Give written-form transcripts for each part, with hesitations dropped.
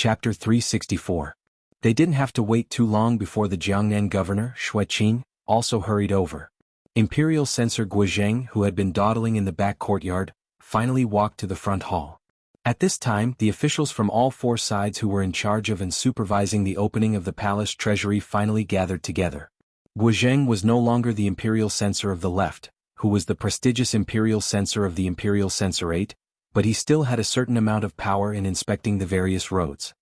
Chapter 364. They didn't have to wait too long before the Jiangnan governor, Qing, also hurried over. Imperial censor Guozheng, who had been dawdling in the back courtyard, finally walked to the front hall. At this time, the officials from all four sides who were in charge of and supervising the opening of the palace treasury finally gathered together. Guozheng was no longer the imperial censor of the left, who was the prestigious imperial censor of the imperial censorate, but he still had a certain amount of power in inspecting the various roads.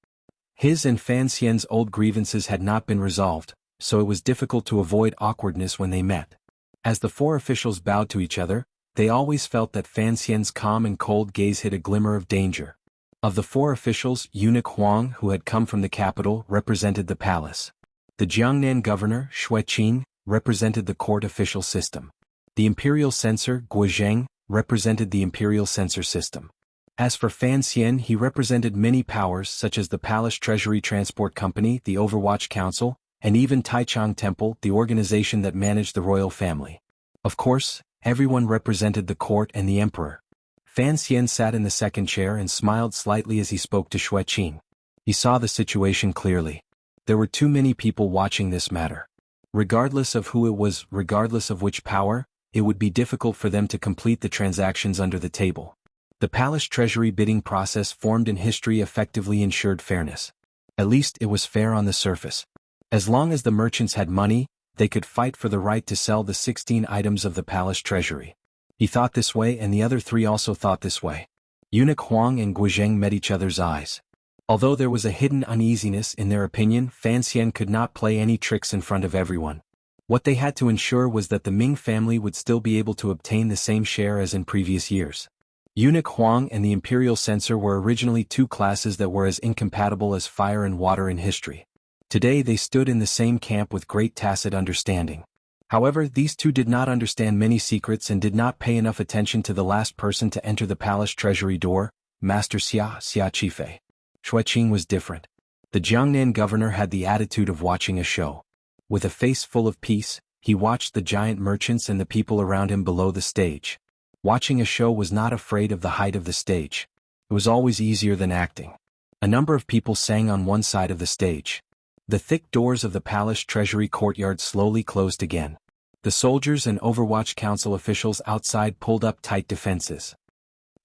His and Fan Xian's old grievances had not been resolved, so it was difficult to avoid awkwardness when they met. As the four officials bowed to each other, they always felt that Fan Xian's calm and cold gaze hid a glimmer of danger. Of the four officials, eunuch Huang, who had come from the capital, represented the palace. The Jiangnan governor, Qing, represented the court official system. The imperial censor, Guozheng, represented the imperial censor system. As for Fan Xian, he represented many powers such as the Palace Treasury Transport Company, the Overwatch Council, and even Taichung Temple, the organization that managed the royal family. Of course, everyone represented the court and the emperor. Fan Xian sat in the second chair and smiled slightly as he spoke to Qing. He saw the situation clearly. There were too many people watching this matter. Regardless of who it was, regardless of which power, it would be difficult for them to complete the transactions under the table. The palace treasury bidding process formed in history effectively ensured fairness. At least it was fair on the surface. As long as the merchants had money, they could fight for the right to sell the 16 items of the palace treasury. He thought this way and the other three also thought this way. Eunuch Huang and Guozheng met each other's eyes. Although there was a hidden uneasiness in their opinion, Fan Xian could not play any tricks in front of everyone. What they had to ensure was that the Ming family would still be able to obtain the same share as in previous years. Eunuch Huang and the imperial censor were originally two classes that were as incompatible as fire and water in history. Today they stood in the same camp with great tacit understanding. However, these two did not understand many secrets and did not pay enough attention to the last person to enter the palace treasury door, Master Xia Chifei. Qing was different. The Jiangnan governor had the attitude of watching a show. With a face full of peace, he watched the giant merchants and the people around him below the stage. Watching a show was not afraid of the height of the stage. It was always easier than acting. A number of people sang on one side of the stage. The thick doors of the palace treasury courtyard slowly closed again. The soldiers and Overwatch Council officials outside pulled up tight defenses.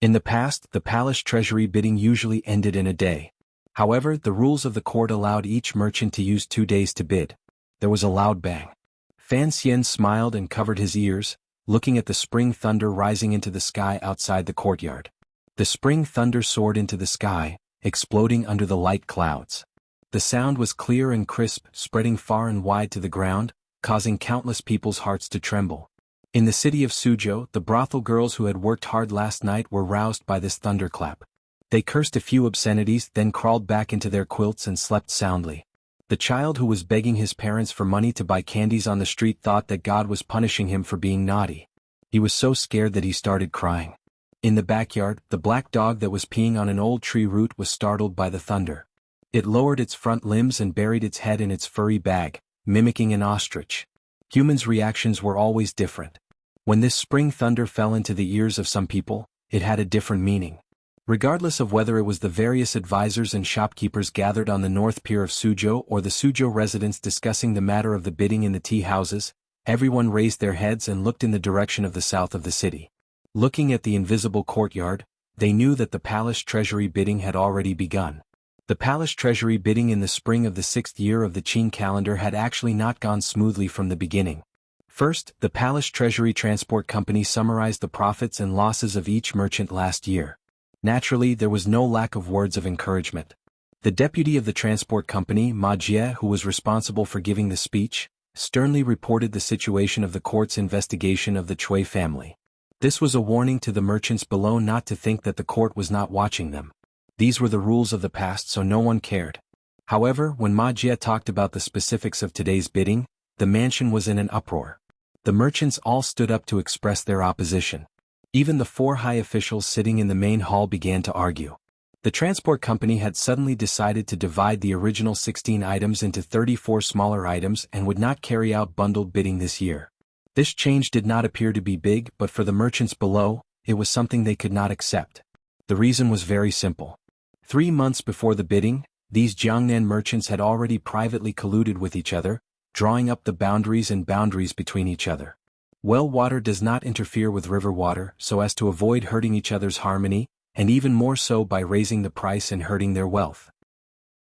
In the past, the palace treasury bidding usually ended in a day. However, the rules of the court allowed each merchant to use 2 days to bid. There was a loud bang. Fan Xian smiled and covered his ears, looking at the spring thunder rising into the sky outside the courtyard. The spring thunder soared into the sky, exploding under the light clouds. The sound was clear and crisp, spreading far and wide to the ground, causing countless people's hearts to tremble. In the city of Suzhou, the brothel girls who had worked hard last night were roused by this thunderclap. They cursed a few obscenities, then crawled back into their quilts and slept soundly. The child who was begging his parents for money to buy candies on the street thought that God was punishing him for being naughty. He was so scared that he started crying. In the backyard, the black dog that was peeing on an old tree root was startled by the thunder. It lowered its front limbs and buried its head in its furry bag, mimicking an ostrich. Humans' reactions were always different. When this spring thunder fell into the ears of some people, it had a different meaning. Regardless of whether it was the various advisors and shopkeepers gathered on the north pier of Suzhou or the Suzhou residents discussing the matter of the bidding in the tea houses, everyone raised their heads and looked in the direction of the south of the city. Looking at the invisible courtyard, they knew that the palace treasury bidding had already begun. The palace treasury bidding in the spring of the 6th year of the Qing calendar had actually not gone smoothly from the beginning. First, the Palace Treasury Transport Company summarized the profits and losses of each merchant last year. Naturally, there was no lack of words of encouragement. The deputy of the transport company, Ma Jie, who was responsible for giving the speech, sternly reported the situation of the court's investigation of the Cui family. This was a warning to the merchants below not to think that the court was not watching them. These were the rules of the past, so no one cared. However, when Ma Jie talked about the specifics of today's bidding, the mansion was in an uproar. The merchants all stood up to express their opposition. Even the 4 high officials sitting in the main hall began to argue. The transport company had suddenly decided to divide the original 16 items into 34 smaller items and would not carry out bundled bidding this year. This change did not appear to be big, but for the merchants below, it was something they could not accept. The reason was very simple. 3 months before the bidding, These Jiangnan merchants had already privately colluded with each other, drawing up the boundaries between each other. Well water does not interfere with river water so as to avoid hurting each other's harmony, and even more so by raising the price and hurting their wealth.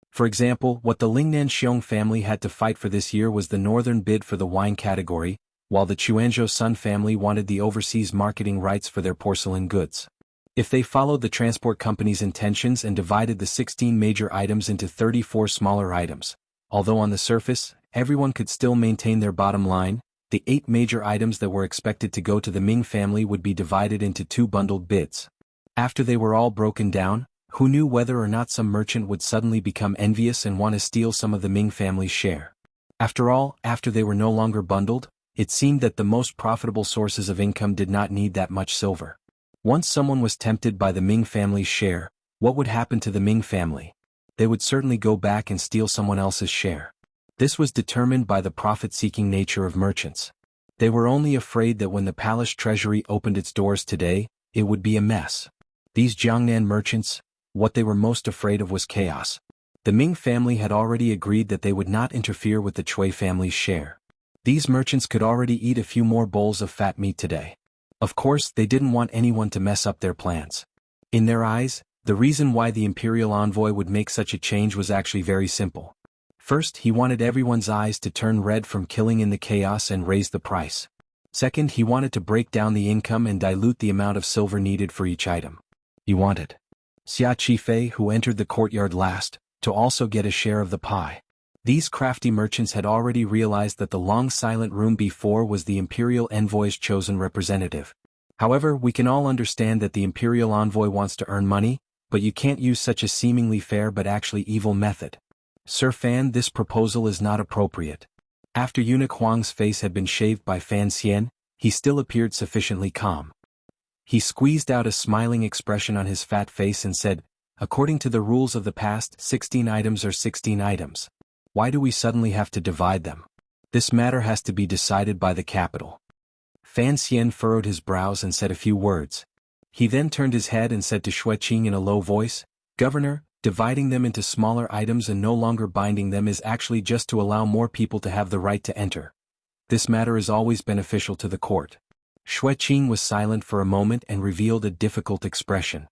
For example, what the Lingnan Xiong family had to fight for this year was the northern bid for the wine category, while the Chuanzhou Sun family wanted the overseas marketing rights for their porcelain goods. If they followed the transport company's intentions and divided the 16 major items into 34 smaller items, although on the surface, everyone could still maintain their bottom line, the 8 major items that were expected to go to the Ming family would be divided into 2 bundled bids. After they were all broken down, who knew whether or not some merchant would suddenly become envious and want to steal some of the Ming family's share. After all, after they were no longer bundled, it seemed that the most profitable sources of income did not need that much silver. Once someone was tempted by the Ming family's share, what would happen to the Ming family? They would certainly go back and steal someone else's share. This was determined by the profit-seeking nature of merchants. They were only afraid that when the palace treasury opened its doors today, it would be a mess. These Jiangnan merchants, what they were most afraid of was chaos. The Ming family had already agreed that they would not interfere with the Cui family's share. These merchants could already eat a few more bowls of fat meat today. Of course, they didn't want anyone to mess up their plans. In their eyes, the reason why the imperial envoy would make such a change was actually very simple. First, he wanted everyone's eyes to turn red from killing in the chaos and raise the price. Second, he wanted to break down the income and dilute the amount of silver needed for each item. He wanted Xia Qifei, who entered the courtyard last, to also get a share of the pie. These crafty merchants had already realized that the long silent room before was the imperial envoy's chosen representative. However, we can all understand that the imperial envoy wants to earn money, but you can't use such a seemingly fair but actually evil method. Sir Fan, this proposal is not appropriate. After Eunuch Huang's face had been shaved by Fan Xian, he still appeared sufficiently calm. He squeezed out a smiling expression on his fat face and said, "According to the rules of the past, 16 items are 16 items. Why do we suddenly have to divide them? This matter has to be decided by the capital." Fan Xian furrowed his brows and said a few words. He then turned his head and said to Xueqing in a low voice, "Governor, dividing them into smaller items and no longer binding them is actually just to allow more people to have the right to enter. This matter is always beneficial to the court." Xueqing was silent for a moment and revealed a difficult expression.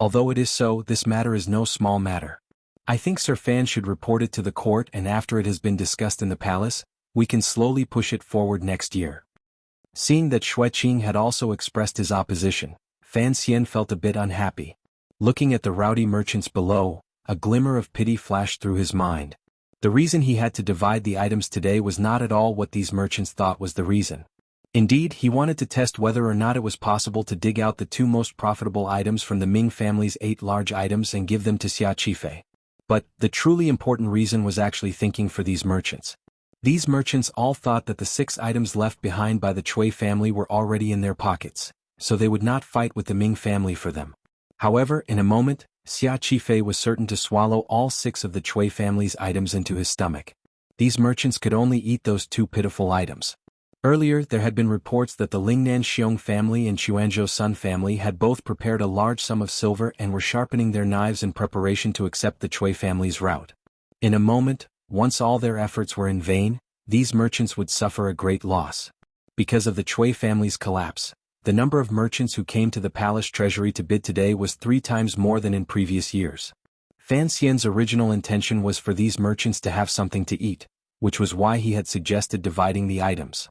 "Although it is so, this matter is no small matter. I think Sir Fan should report it to the court, and after it has been discussed in the palace, we can slowly push it forward next year." Seeing that Xueqing had also expressed his opposition, Fan Xian felt a bit unhappy. Looking at the rowdy merchants below, a glimmer of pity flashed through his mind. The reason he had to divide the items today was not at all what these merchants thought was the reason. Indeed, he wanted to test whether or not it was possible to dig out the 2 most profitable items from the Ming family's 8 large items and give them to Xia Qifei. But the truly important reason was actually thinking for these merchants. These merchants all thought that the 6 items left behind by the Cui family were already in their pockets, so they would not fight with the Ming family for them. However, in a moment, Xia Qifei was certain to swallow all 6 of the Cui family's items into his stomach. These merchants could only eat those 2 pitiful items. Earlier, there had been reports that the Lingnan Xiong family and Chuanzhou Sun family had both prepared a large sum of silver and were sharpening their knives in preparation to accept the Cui family's rout. In a moment, once all their efforts were in vain, these merchants would suffer a great loss. Because of the Cui family's collapse, the number of merchants who came to the palace treasury to bid today was 3 times more than in previous years. Fan Xian's original intention was for these merchants to have something to eat, which was why he had suggested dividing the items.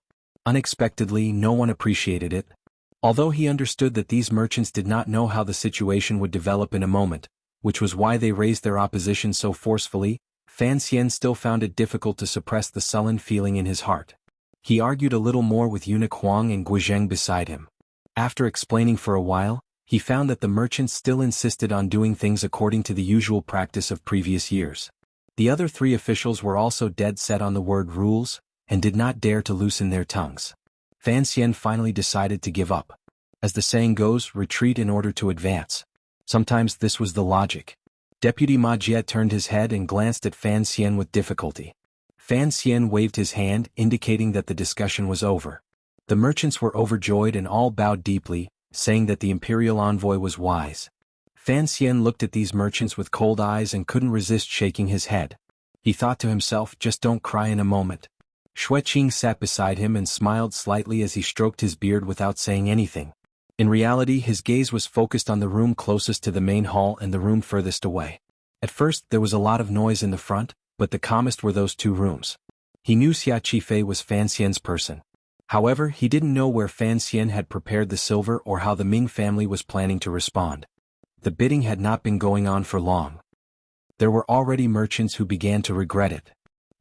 Unexpectedly, no one appreciated it. Although he understood that these merchants did not know how the situation would develop in a moment, which was why they raised their opposition so forcefully, Fan Xian still found it difficult to suppress the sullen feeling in his heart. He argued a little more with Eunuch Huang and Guizheng beside him. After explaining for a while, he found that the merchants still insisted on doing things according to the usual practice of previous years. The other 3 officials were also dead set on the word rules, and did not dare to loosen their tongues. Fan Xian finally decided to give up. As the saying goes, retreat in order to advance. Sometimes this was the logic. Deputy Ma Jie turned his head and glanced at Fan Xian with difficulty. Fan Xian waved his hand, indicating that the discussion was over. The merchants were overjoyed and all bowed deeply, saying that the imperial envoy was wise. Fan Xian looked at these merchants with cold eyes and couldn't resist shaking his head. He thought to himself, just don't cry in a moment. Xue Qing sat beside him and smiled slightly as he stroked his beard without saying anything. In reality, his gaze was focused on the room closest to the main hall and the room furthest away. At first, there was a lot of noise in the front, but the calmest were those two rooms. He knew Xia Qifei was Fan Xian's person. However, he didn't know where Fan Xian had prepared the silver or how the Ming family was planning to respond. The bidding had not been going on for long. There were already merchants who began to regret it.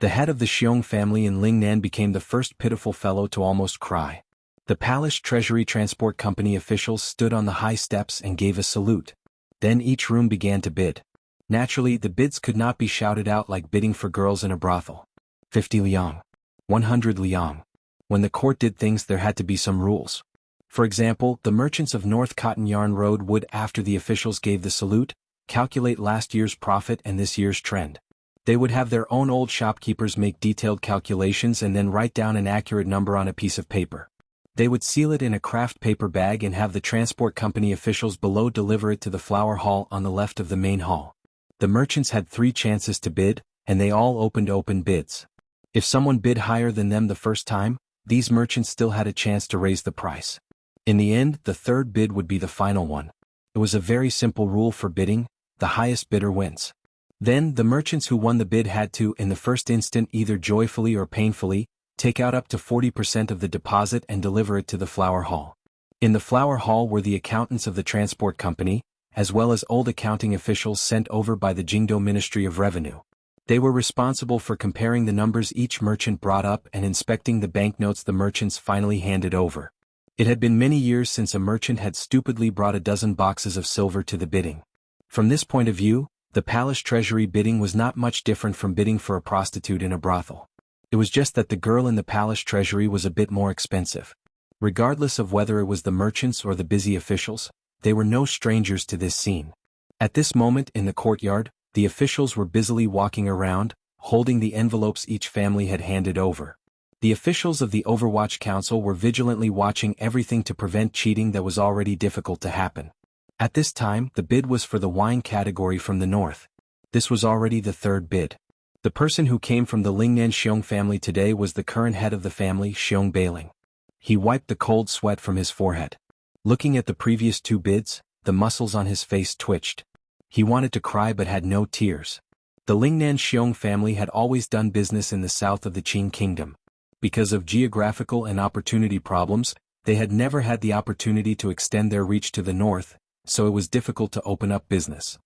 The head of the Xiong family in Lingnan became the first pitiful fellow to almost cry. The Palace Treasury Transport Company officials stood on the high steps and gave a salute. Then each room began to bid. Naturally, the bids could not be shouted out like bidding for girls in a brothel. 50 liang. 100 liang. When the court did things, there had to be some rules. For example, the merchants of North Cotton Yarn Road would, after the officials gave the salute, calculate last year's profit and this year's trend. They would have their own old shopkeepers make detailed calculations and then write down an accurate number on a piece of paper. They would seal it in a craft paper bag and have the transport company officials below deliver it to the flower hall on the left of the main hall. The merchants had 3 chances to bid, and they all opened open bids. If someone bid higher than them the first time, these merchants still had a chance to raise the price. In the end, the third bid would be the final one. It was a very simple rule for bidding: the highest bidder wins. Then, the merchants who won the bid had to, in the first instant, either joyfully or painfully, take out up to 40% of the deposit and deliver it to the flower hall. In the flower hall were the accountants of the transport company, as well as old accounting officials sent over by the Jingdo Ministry of Revenue. They were responsible for comparing the numbers each merchant brought up and inspecting the banknotes the merchants finally handed over. It had been many years since a merchant had stupidly brought a dozen boxes of silver to the bidding. From this point of view, the palace treasury bidding was not much different from bidding for a prostitute in a brothel. It was just that the girl in the palace treasury was a bit more expensive. Regardless of whether it was the merchants or the busy officials, they were no strangers to this scene. At this moment in the courtyard, the officials were busily walking around, holding the envelopes each family had handed over. The officials of the Overwatch Council were vigilantly watching everything to prevent cheating that was already difficult to happen. At this time, the bid was for the wine category from the north. This was already the third bid. The person who came from the Lingnan Xiong family today was the current head of the family, Xiong Bailing. He wiped the cold sweat from his forehead. Looking at the previous 2 bids, the muscles on his face twitched. He wanted to cry but had no tears. The Lingnan Xiong family had always done business in the south of the Qing kingdom. Because of geographical and opportunity problems, they had never had the opportunity to extend their reach to the north, so it was difficult to open up business.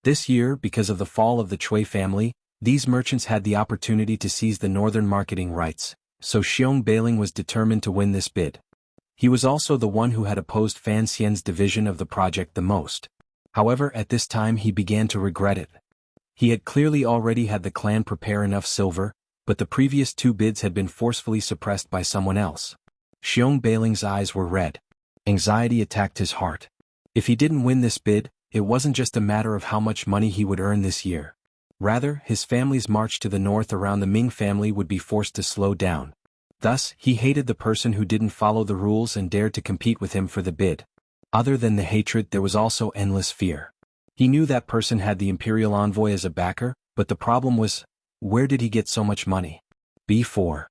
This year, because of the fall of the Cui family, these merchants had the opportunity to seize the northern marketing rights, so Xiong Bailing was determined to win this bid. He was also the one who had opposed Fan Xian's division of the project the most. However, at this time he began to regret it. He had clearly already had the clan prepare enough silver, but the previous 2 bids had been forcefully suppressed by someone else. Xiong Bailing's eyes were red. Anxiety attacked his heart. If he didn't win this bid, it wasn't just a matter of how much money he would earn this year. Rather, his family's march to the north around the Ming family would be forced to slow down. Thus, he hated the person who didn't follow the rules and dared to compete with him for the bid. Other than the hatred, there was also endless fear. He knew that person had the imperial envoy as a backer, but the problem was, where did he get so much money? B4.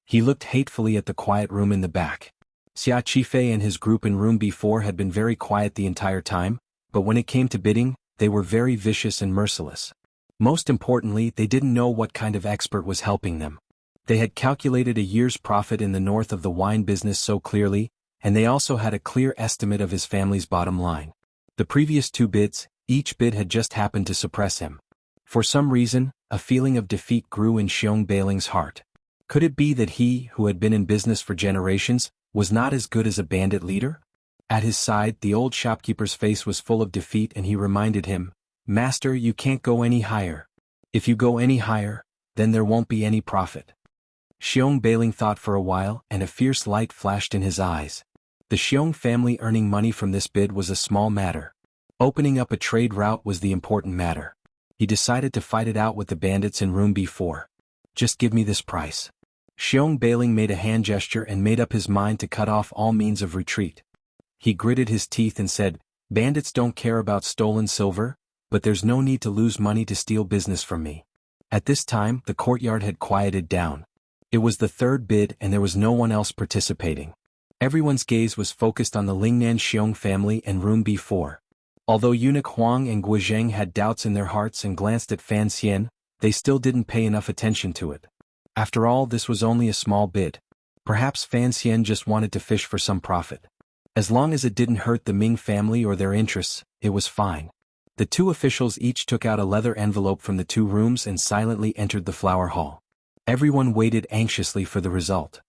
He looked hatefully at the quiet room in the back. Xia Qifei and his group in room B4 had been very quiet the entire time, but when it came to bidding, they were very vicious and merciless. Most importantly, they didn't know what kind of expert was helping them. They had calculated a year's profit in the north of the wine business so clearly, and they also had a clear estimate of his family's bottom line. The previous 2 bids, each bid had just happened to suppress him. For some reason, a feeling of defeat grew in Xiong Bailing's heart. Could it be that he, who had been in business for generations, was not as good as a bandit leader? At his side, the old shopkeeper's face was full of defeat and he reminded him, "Master, you can't go any higher. If you go any higher, then there won't be any profit." Xiong Bailing thought for a while and a fierce light flashed in his eyes. The Xiong family earning money from this bid was a small matter. Opening up a trade route was the important matter. He decided to fight it out with the bandits in room B4. "Just give me this price." Xiong Bailing made a hand gesture and made up his mind to cut off all means of retreat. He gritted his teeth and said, Bandits don't care about stolen silver, but there's no need to lose money to steal business from me. At this time, the courtyard had quieted down. It was the third bid and there was no one else participating. Everyone's gaze was focused on the Lingnan Xiong family and room B4. Although eunuch Huang and Guozheng had doubts in their hearts and glanced at Fan Xian, they still didn't pay enough attention to it. After all, this was only a small bid. Perhaps Fan Xian just wanted to fish for some profit. As long as it didn't hurt the Ming family or their interests, it was fine. The two officials each took out a leather envelope from the two rooms and silently entered the flower hall. Everyone waited anxiously for the result.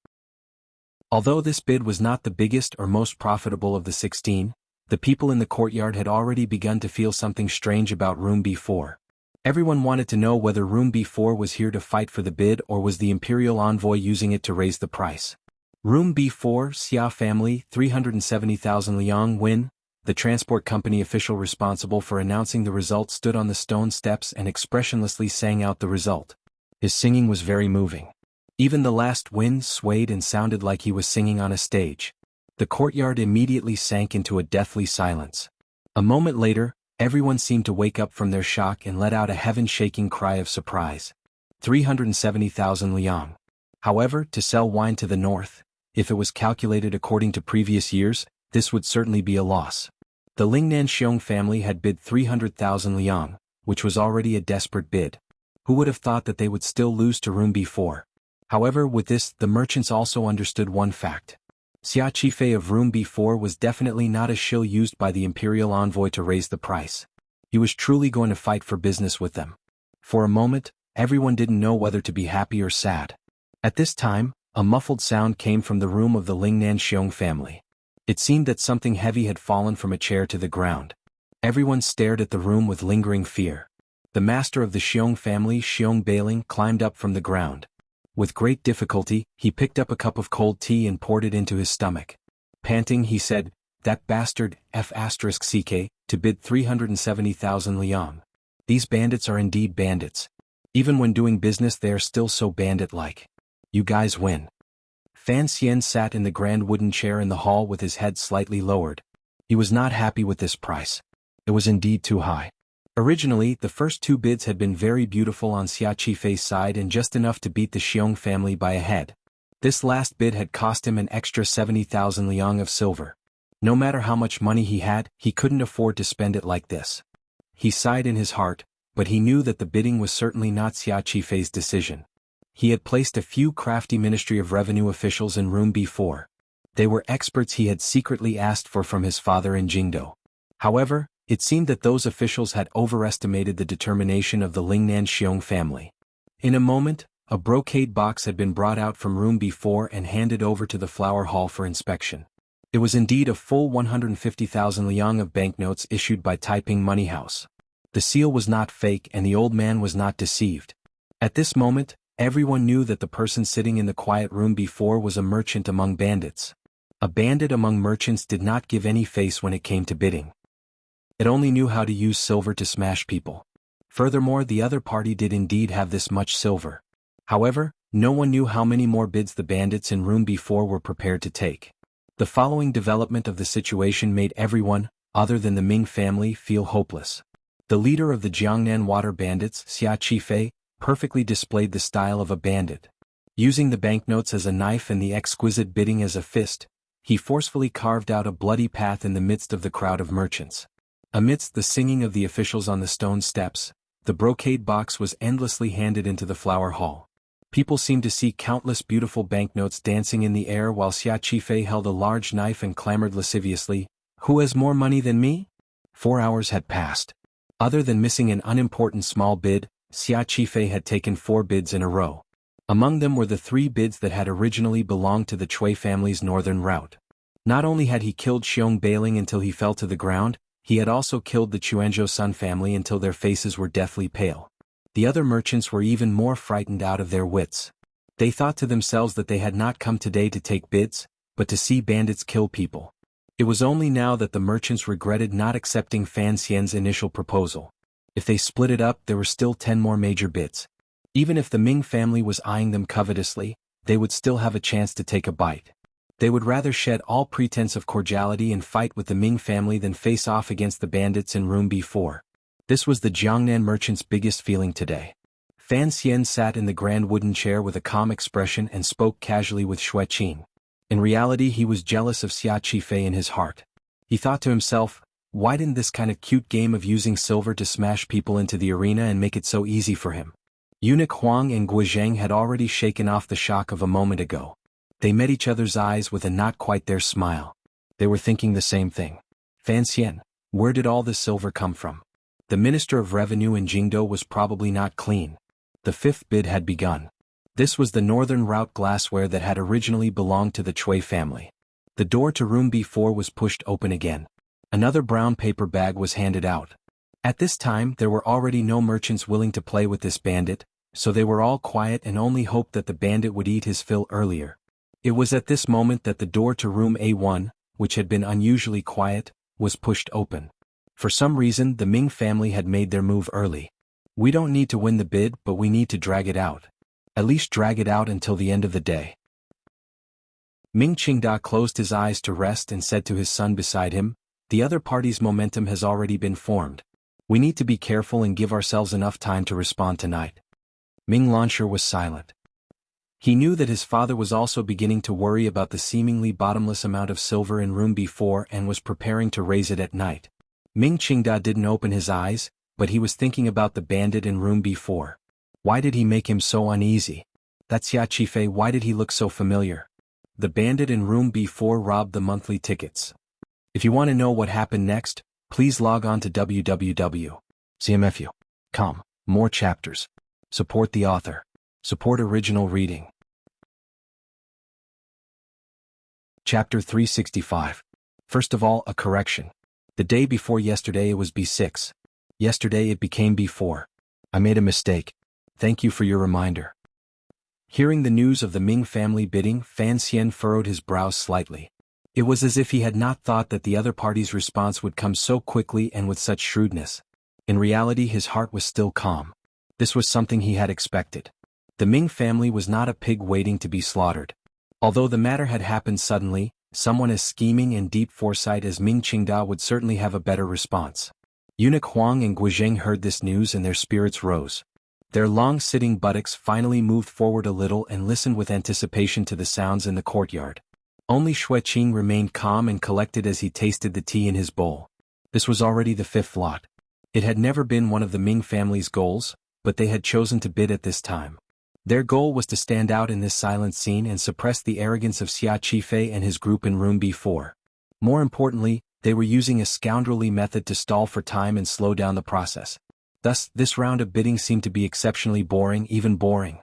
Although this bid was not the biggest or most profitable of the 16, the people in the courtyard had already begun to feel something strange about room B4. Everyone wanted to know whether room B4 was here to fight for the bid or was the imperial envoy using it to raise the price. Room B4, Xia family, 370,000 liang win. The transport company official responsible for announcing the result stood on the stone steps and expressionlessly sang out the result. His singing was very moving. Even the last wind swayed and sounded like he was singing on a stage. The courtyard immediately sank into a deathly silence. A moment later, everyone seemed to wake up from their shock and let out a heaven-shaking cry of surprise. 370,000 liang. However, to sell wine to the north, if it was calculated according to previous years, this would certainly be a loss. The Lingnan Xiong family had bid 300,000 liang, which was already a desperate bid. Who would have thought that they would still lose to room B4? However, with this, the merchants also understood one fact. Xia Qifei of room B4 was definitely not a shill used by the imperial envoy to raise the price. He was truly going to fight for business with them. For a moment, everyone didn't know whether to be happy or sad. At this time, a muffled sound came from the room of the Lingnan Xiong family. It seemed that something heavy had fallen from a chair to the ground. Everyone stared at the room with lingering fear. The master of the Xiong family, Xiong Bailing, climbed up from the ground. With great difficulty, he picked up a cup of cold tea and poured it into his stomach. Panting, he said, "That bastard, F***ck, to bid 370,000 liang. These bandits are indeed bandits. Even when doing business they are still so bandit-like. You guys win." Fan Xian sat in the grand wooden chair in the hall with his head slightly lowered. He was not happy with this price. It was indeed too high. Originally, the first two bids had been very beautiful on Xia Qifei's side and just enough to beat the Xiong family by a head. This last bid had cost him an extra 70,000 liang of silver. No matter how much money he had, he couldn't afford to spend it like this. He sighed in his heart, but he knew that the bidding was certainly not Xia Qifei's decision. He had placed a few crafty Ministry of Revenue officials in room B4. They were experts he had secretly asked for from his father in Jingdo. However, it seemed that those officials had overestimated the determination of the Lingnan Xiong family. In a moment, a brocade box had been brought out from room B4 and handed over to the flower hall for inspection. It was indeed a full 150,000 liang of banknotes issued by Taiping Money House. The seal was not fake and the old man was not deceived. At this moment, everyone knew that the person sitting in the quiet room before was a merchant among bandits. A bandit among merchants did not give any face when it came to bidding. It only knew how to use silver to smash people. Furthermore, the other party did indeed have this much silver. However, no one knew how many more bids the bandits in room before were prepared to take. The following development of the situation made everyone, other than the Ming family, feel hopeless. The leader of the Jiangnan water bandits, Xia Qifei, perfectly displayed the style of a bandit. Using the banknotes as a knife and the exquisite bidding as a fist, he forcefully carved out a bloody path in the midst of the crowd of merchants. Amidst the singing of the officials on the stone steps, the brocade box was endlessly handed into the flower hall. People seemed to see countless beautiful banknotes dancing in the air while Xia Qifei held a large knife and clamored lasciviously, "Who has more money than me?" 4 hours had passed. Other than missing an unimportant small bid, Xia Qifei had taken 4 bids in a row. Among them were the 3 bids that had originally belonged to the Cui family's northern route. Not only had he killed Xiong Bailing until he fell to the ground, he had also killed the Chuanzhou Sun family until their faces were deathly pale. The other merchants were even more frightened out of their wits. They thought to themselves that they had not come today to take bids, but to see bandits kill people. It was only now that the merchants regretted not accepting Fan Xian's initial proposal. If they split it up, there were still 10 more major bids. Even if the Ming family was eyeing them covetously, they would still have a chance to take a bite. They would rather shed all pretense of cordiality and fight with the Ming family than face off against the bandits in room B4. This was the Jiangnan merchant's biggest feeling today. Fan Xian sat in the grand wooden chair with a calm expression and spoke casually with Xue Qin. In reality, he was jealous of Xia Qifei in his heart. He thought to himself, why didn't this kind of cute game of using silver to smash people into the arena and make it so easy for him? Eunuch Huang and Guozhang had already shaken off the shock of a moment ago. They met each other's eyes with a not quite there smile. They were thinking the same thing. Fan Xian, where did all this silver come from? The Minister of Revenue in Jingdo was probably not clean. The fifth bid had begun. This was the northern route glassware that had originally belonged to the Chui family. The door to room B4 was pushed open again. Another brown paper bag was handed out. At this time there were already no merchants willing to play with this bandit, so they were all quiet and only hoped that the bandit would eat his fill earlier. It was at this moment that the door to room A1, which had been unusually quiet, was pushed open. For some reason the Ming family had made their move early. We don't need to win the bid, but we need to drag it out. At least drag it out until the end of the day. Ming Qingda closed his eyes to rest and said to his son beside him, the other party's momentum has already been formed. We need to be careful and give ourselves enough time to respond tonight. Ming Launcher was silent. He knew that his father was also beginning to worry about the seemingly bottomless amount of silver in room B4 and was preparing to raise it at night. Ming Qingda didn't open his eyes, but he was thinking about the bandit in room B4. Why did he make him so uneasy? That Xia Qifei, why did he look so familiar? The bandit in room B4 robbed the monthly tickets. If you want to know what happened next, please log on to www.cmfu.com. More chapters. Support the author. Support original reading. Chapter 365. First of all, a correction. The day before yesterday it was B6. Yesterday it became B4. I made a mistake. Thank you for your reminder. Hearing the news of the Ming family bidding, Fan Xian furrowed his brows slightly. It was as if he had not thought that the other party's response would come so quickly and with such shrewdness. In reality, his heart was still calm. This was something he had expected. The Ming family was not a pig waiting to be slaughtered. Although the matter had happened suddenly, someone as scheming and deep foresight as Ming Qingda would certainly have a better response. Eunuch Huang and Guozhang heard this news and their spirits rose. Their long-sitting buttocks finally moved forward a little and listened with anticipation to the sounds in the courtyard. Only Xue Qin remained calm and collected as he tasted the tea in his bowl. This was already the fifth lot. It had never been one of the Ming family's goals, but they had chosen to bid at this time. Their goal was to stand out in this silent scene and suppress the arrogance of Xia Qifei and his group in room B4. More importantly, they were using a scoundrelly method to stall for time and slow down the process. Thus, this round of bidding seemed to be exceptionally boring, even boring.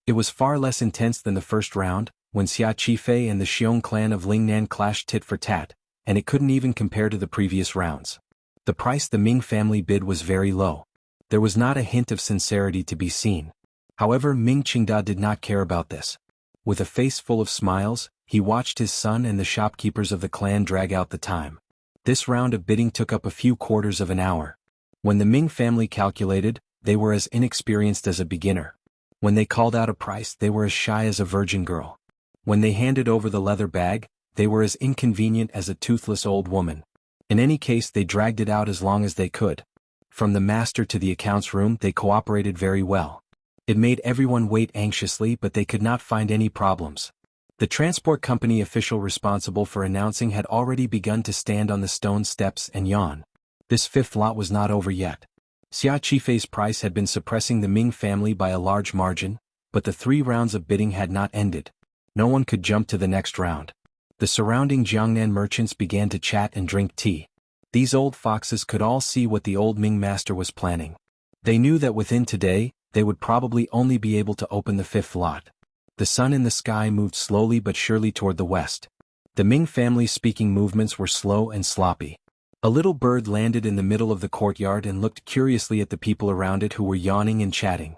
It was far less intense than the first round, when Xia Qifei and the Xiong clan of Lingnan clashed tit for tat, and it couldn't even compare to the previous rounds. The price the Ming family bid was very low. There was not a hint of sincerity to be seen. However, Ming Qingda did not care about this. With a face full of smiles, he watched his son and the shopkeepers of the clan drag out the time. This round of bidding took up a few quarters of an hour. When the Ming family calculated, they were as inexperienced as a beginner. When they called out a price, they were as shy as a virgin girl. When they handed over the leather bag, they were as inconvenient as a toothless old woman. In any case, they dragged it out as long as they could. From the master to the accounts room, they cooperated very well. It made everyone wait anxiously, but they could not find any problems. The transport company official responsible for announcing had already begun to stand on the stone steps and yawn. This fifth lot was not over yet. Xia Qifei's price had been suppressing the Ming family by a large margin, but the 3 rounds of bidding had not ended. No one could jump to the next round. The surrounding Jiangnan merchants began to chat and drink tea. These old foxes could all see what the old Ming master was planning. They knew that within today, they would probably only be able to open the fifth lot. The sun in the sky moved slowly but surely toward the west. The Ming family's speaking movements were slow and sloppy. A little bird landed in the middle of the courtyard and looked curiously at the people around it who were yawning and chatting.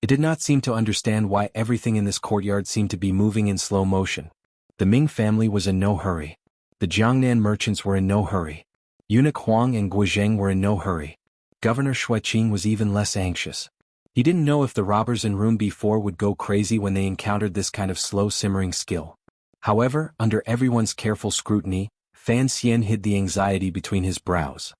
It did not seem to understand why everything in this courtyard seemed to be moving in slow motion. The Ming family was in no hurry. The Jiangnan merchants were in no hurry. Eunuch Huang and Guozhang were in no hurry. Governor Xue Qin was even less anxious. He didn't know if the robbers in room B4 would go crazy when they encountered this kind of slow simmering skill. However, under everyone's careful scrutiny, Fan Xian hid the anxiety between his brows.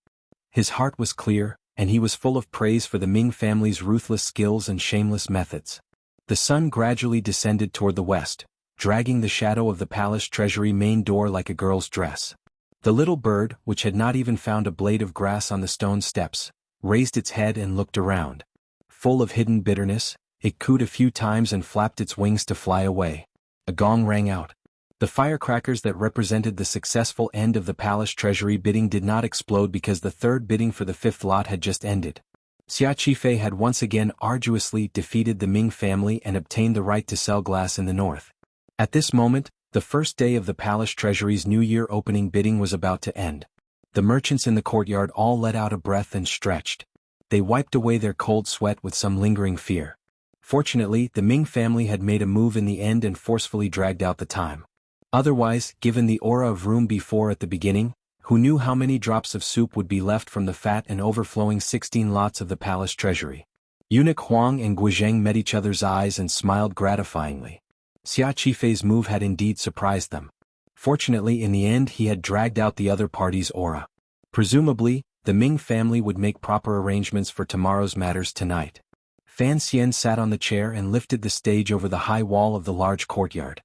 His heart was clear, and he was full of praise for the Ming family's ruthless skills and shameless methods. The sun gradually descended toward the west, dragging the shadow of the palace treasury main door like a girl's dress. The little bird, which had not even found a blade of grass on the stone steps, raised its head and looked around. Full of hidden bitterness, it cooed a few times and flapped its wings to fly away. A gong rang out. The firecrackers that represented the successful end of the palace treasury bidding did not explode because the third bidding for the fifth lot had just ended. Xia Qifei had once again arduously defeated the Ming family and obtained the right to sell glass in the north. At this moment, the first day of the palace treasury's New Year opening bidding was about to end. The merchants in the courtyard all let out a breath and stretched. They wiped away their cold sweat with some lingering fear. Fortunately, the Ming family had made a move in the end and forcefully dragged out the time. Otherwise, given the aura of room before at the beginning, who knew how many drops of soup would be left from the fat and overflowing 16 lots of the palace treasury? Eunuch Huang and Guizheng met each other's eyes and smiled gratifyingly. Xia Qifei's move had indeed surprised them. Fortunately, in the end he had dragged out the other party's aura. Presumably, the Ming family would make proper arrangements for tomorrow's matters tonight. Fan Xian sat on the chair and lifted the stage over the high wall of the large courtyard.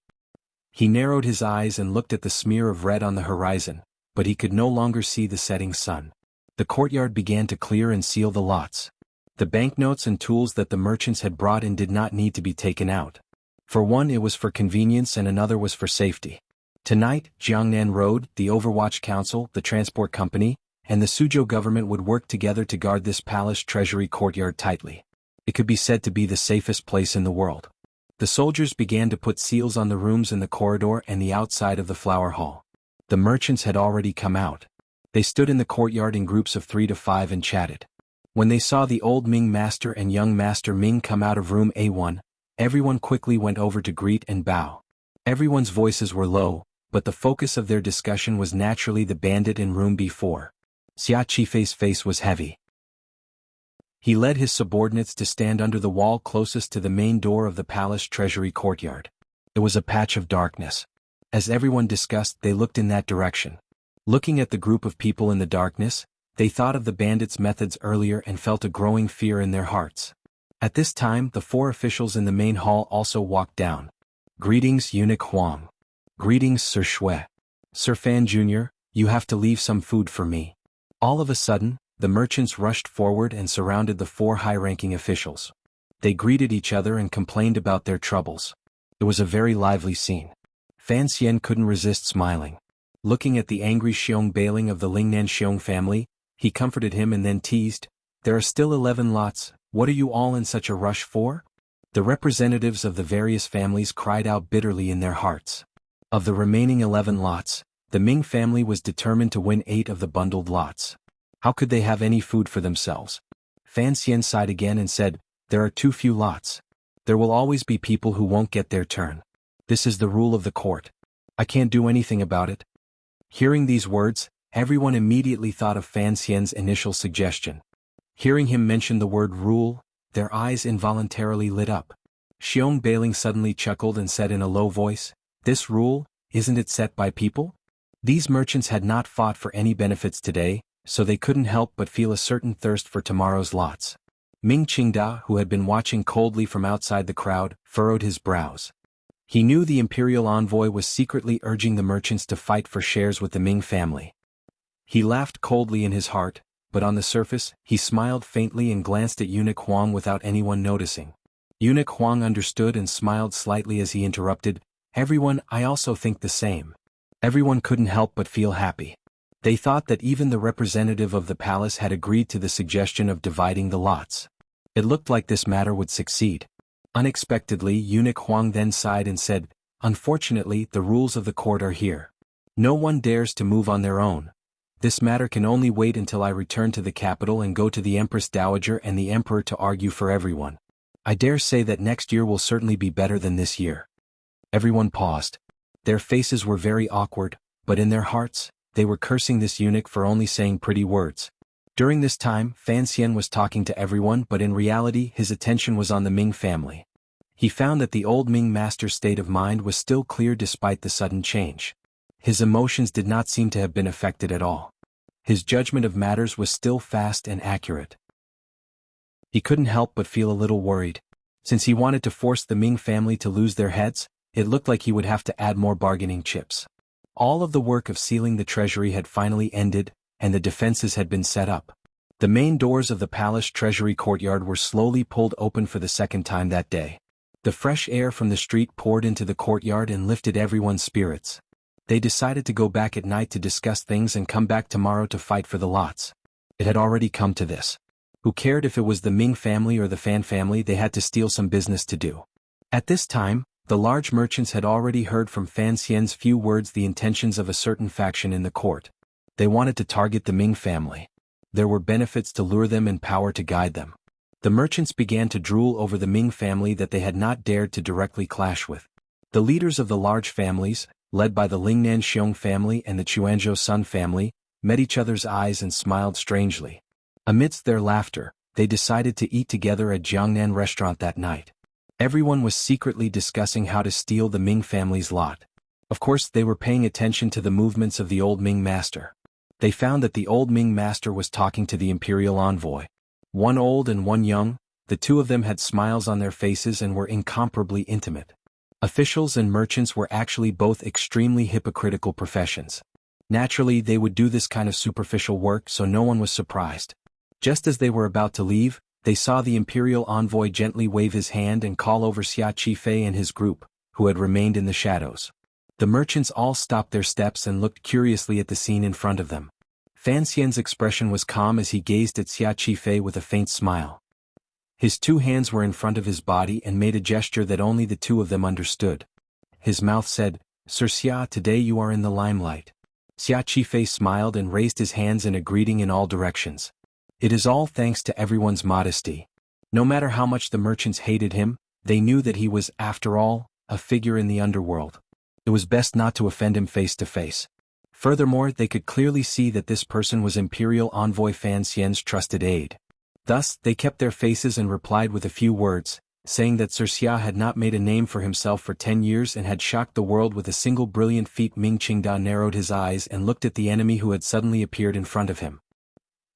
He narrowed his eyes and looked at the smear of red on the horizon, but he could no longer see the setting sun. The courtyard began to clear and seal the lots. The banknotes and tools that the merchants had brought in did not need to be taken out. For one it was for convenience and another was for safety. Tonight, Jiangnan Road, the Overwatch Council, the transport company, and the Suzhou government would work together to guard this palace treasury courtyard tightly. It could be said to be the safest place in the world. The soldiers began to put seals on the rooms in the corridor and the outside of the flower hall. The merchants had already come out. They stood in the courtyard in groups of 3 to 5 and chatted. When they saw the old Ming master and young master Ming come out of room A1, everyone quickly went over to greet and bow. Everyone's voices were low, but the focus of their discussion was naturally the bandit in room B4. Xia Qifei's face was heavy. He led his subordinates to stand under the wall closest to the main door of the palace treasury courtyard. It was a patch of darkness. As everyone discussed, they looked in that direction. Looking at the group of people in the darkness, they thought of the bandits' methods earlier and felt a growing fear in their hearts. At this time, the 4 officials in the main hall also walked down. Greetings, Eunuch Huang. Greetings, Sir Shui. Sir Fan Jr., you have to leave some food for me. All of a sudden, the merchants rushed forward and surrounded the 4 high-ranking officials. They greeted each other and complained about their troubles. It was a very lively scene. Fan Xian couldn't resist smiling. Looking at the angry Xiong Bailing of the Lingnan Xiong family, he comforted him and then teased, "There are still 11 lots, what are you all in such a rush for?" The representatives of the various families cried out bitterly in their hearts. Of the remaining 11 lots, the Ming family was determined to win 8 of the bundled lots. How could they have any food for themselves? Fan Xian sighed again and said, "There are too few lots. There will always be people who won't get their turn. This is the rule of the court. I can't do anything about it." Hearing these words, everyone immediately thought of Fan Xian's initial suggestion. Hearing him mention the word rule, their eyes involuntarily lit up. Xiong Bailing suddenly chuckled and said in a low voice, "This rule, isn't it set by people?" These merchants had not fought for any benefits today, so they couldn't help but feel a certain thirst for tomorrow's lots. Ming Qingda, who had been watching coldly from outside the crowd, furrowed his brows. He knew the imperial envoy was secretly urging the merchants to fight for shares with the Ming family. He laughed coldly in his heart, but on the surface, he smiled faintly and glanced at Eunuch Huang without anyone noticing. Eunuch Huang understood and smiled slightly as he interrupted, "Everyone, I also think the same." Everyone couldn't help but feel happy. They thought that even the representative of the palace had agreed to the suggestion of dividing the lots. It looked like this matter would succeed. Unexpectedly, Eunuch Huang then sighed and said, "Unfortunately, the rules of the court are here. No one dares to move on their own. This matter can only wait until I return to the capital and go to the Empress Dowager and the Emperor to argue for everyone. I dare say that next year will certainly be better than this year." Everyone paused. Their faces were very awkward, but in their hearts, they were cursing this eunuch for only saying pretty words. During this time, Fan Xian was talking to everyone, but in reality his attention was on the Ming family. He found that the old Ming master's state of mind was still clear despite the sudden change. His emotions did not seem to have been affected at all. His judgment of matters was still fast and accurate. He couldn't help but feel a little worried. Since he wanted to force the Ming family to lose their heads, it looked like he would have to add more bargaining chips. All of the work of sealing the treasury had finally ended, and the defenses had been set up. The main doors of the palace treasury courtyard were slowly pulled open for the second time that day. The fresh air from the street poured into the courtyard and lifted everyone's spirits. They decided to go back at night to discuss things and come back tomorrow to fight for the lots. It had already come to this. Who cared if it was the Ming family or the Fan family? They had to steal some business to do. At this time, the large merchants had already heard from Fan Xian's few words the intentions of a certain faction in the court. They wanted to target the Ming family. There were benefits to lure them and power to guide them. The merchants began to drool over the Ming family that they had not dared to directly clash with. The leaders of the large families, led by the Lingnan Xiong family and the Chuanzhou Sun family, met each other's eyes and smiled strangely. Amidst their laughter, they decided to eat together at Jiangnan restaurant that night. Everyone was secretly discussing how to steal the Ming family's lot. Of course, they were paying attention to the movements of the old Ming master. They found that the old Ming master was talking to the imperial envoy. One old and one young, the two of them had smiles on their faces and were incomparably intimate. Officials and merchants were actually both extremely hypocritical professions. Naturally, they would do this kind of superficial work, so no one was surprised. Just as they were about to leave, they saw the imperial envoy gently wave his hand and call over Xia Qifei and his group, who had remained in the shadows. The merchants all stopped their steps and looked curiously at the scene in front of them. Fan Xian's expression was calm as he gazed at Xia Qifei with a faint smile. His two hands were in front of his body and made a gesture that only the two of them understood. His mouth said, "Sir Xia, today you are in the limelight." Xia Qifei smiled and raised his hands in a greeting in all directions. It is all thanks to everyone's modesty. No matter how much the merchants hated him, they knew that he was, after all, a figure in the underworld. It was best not to offend him face to face. Furthermore, they could clearly see that this person was Imperial Envoy Fan Xian's trusted aide. Thus, they kept their faces and replied with a few words, saying that Sir Xia had not made a name for himself for 10 years and had shocked the world with a single brilliant feat. Ming Qingda narrowed his eyes and looked at the enemy who had suddenly appeared in front of him.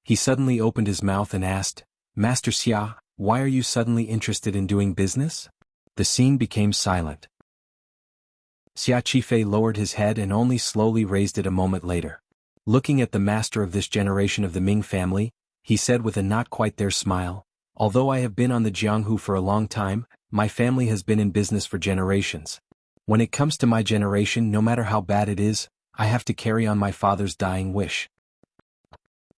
He suddenly opened his mouth and asked, "Master Xia, why are you suddenly interested in doing business?" The scene became silent. Xia Qifei lowered his head and only slowly raised it a moment later. Looking at the master of this generation of the Ming family, he said with a not quite there smile, "Although I have been on the Jianghu for a long time, my family has been in business for generations. When it comes to my generation, no matter how bad it is, I have to carry on my father's dying wish."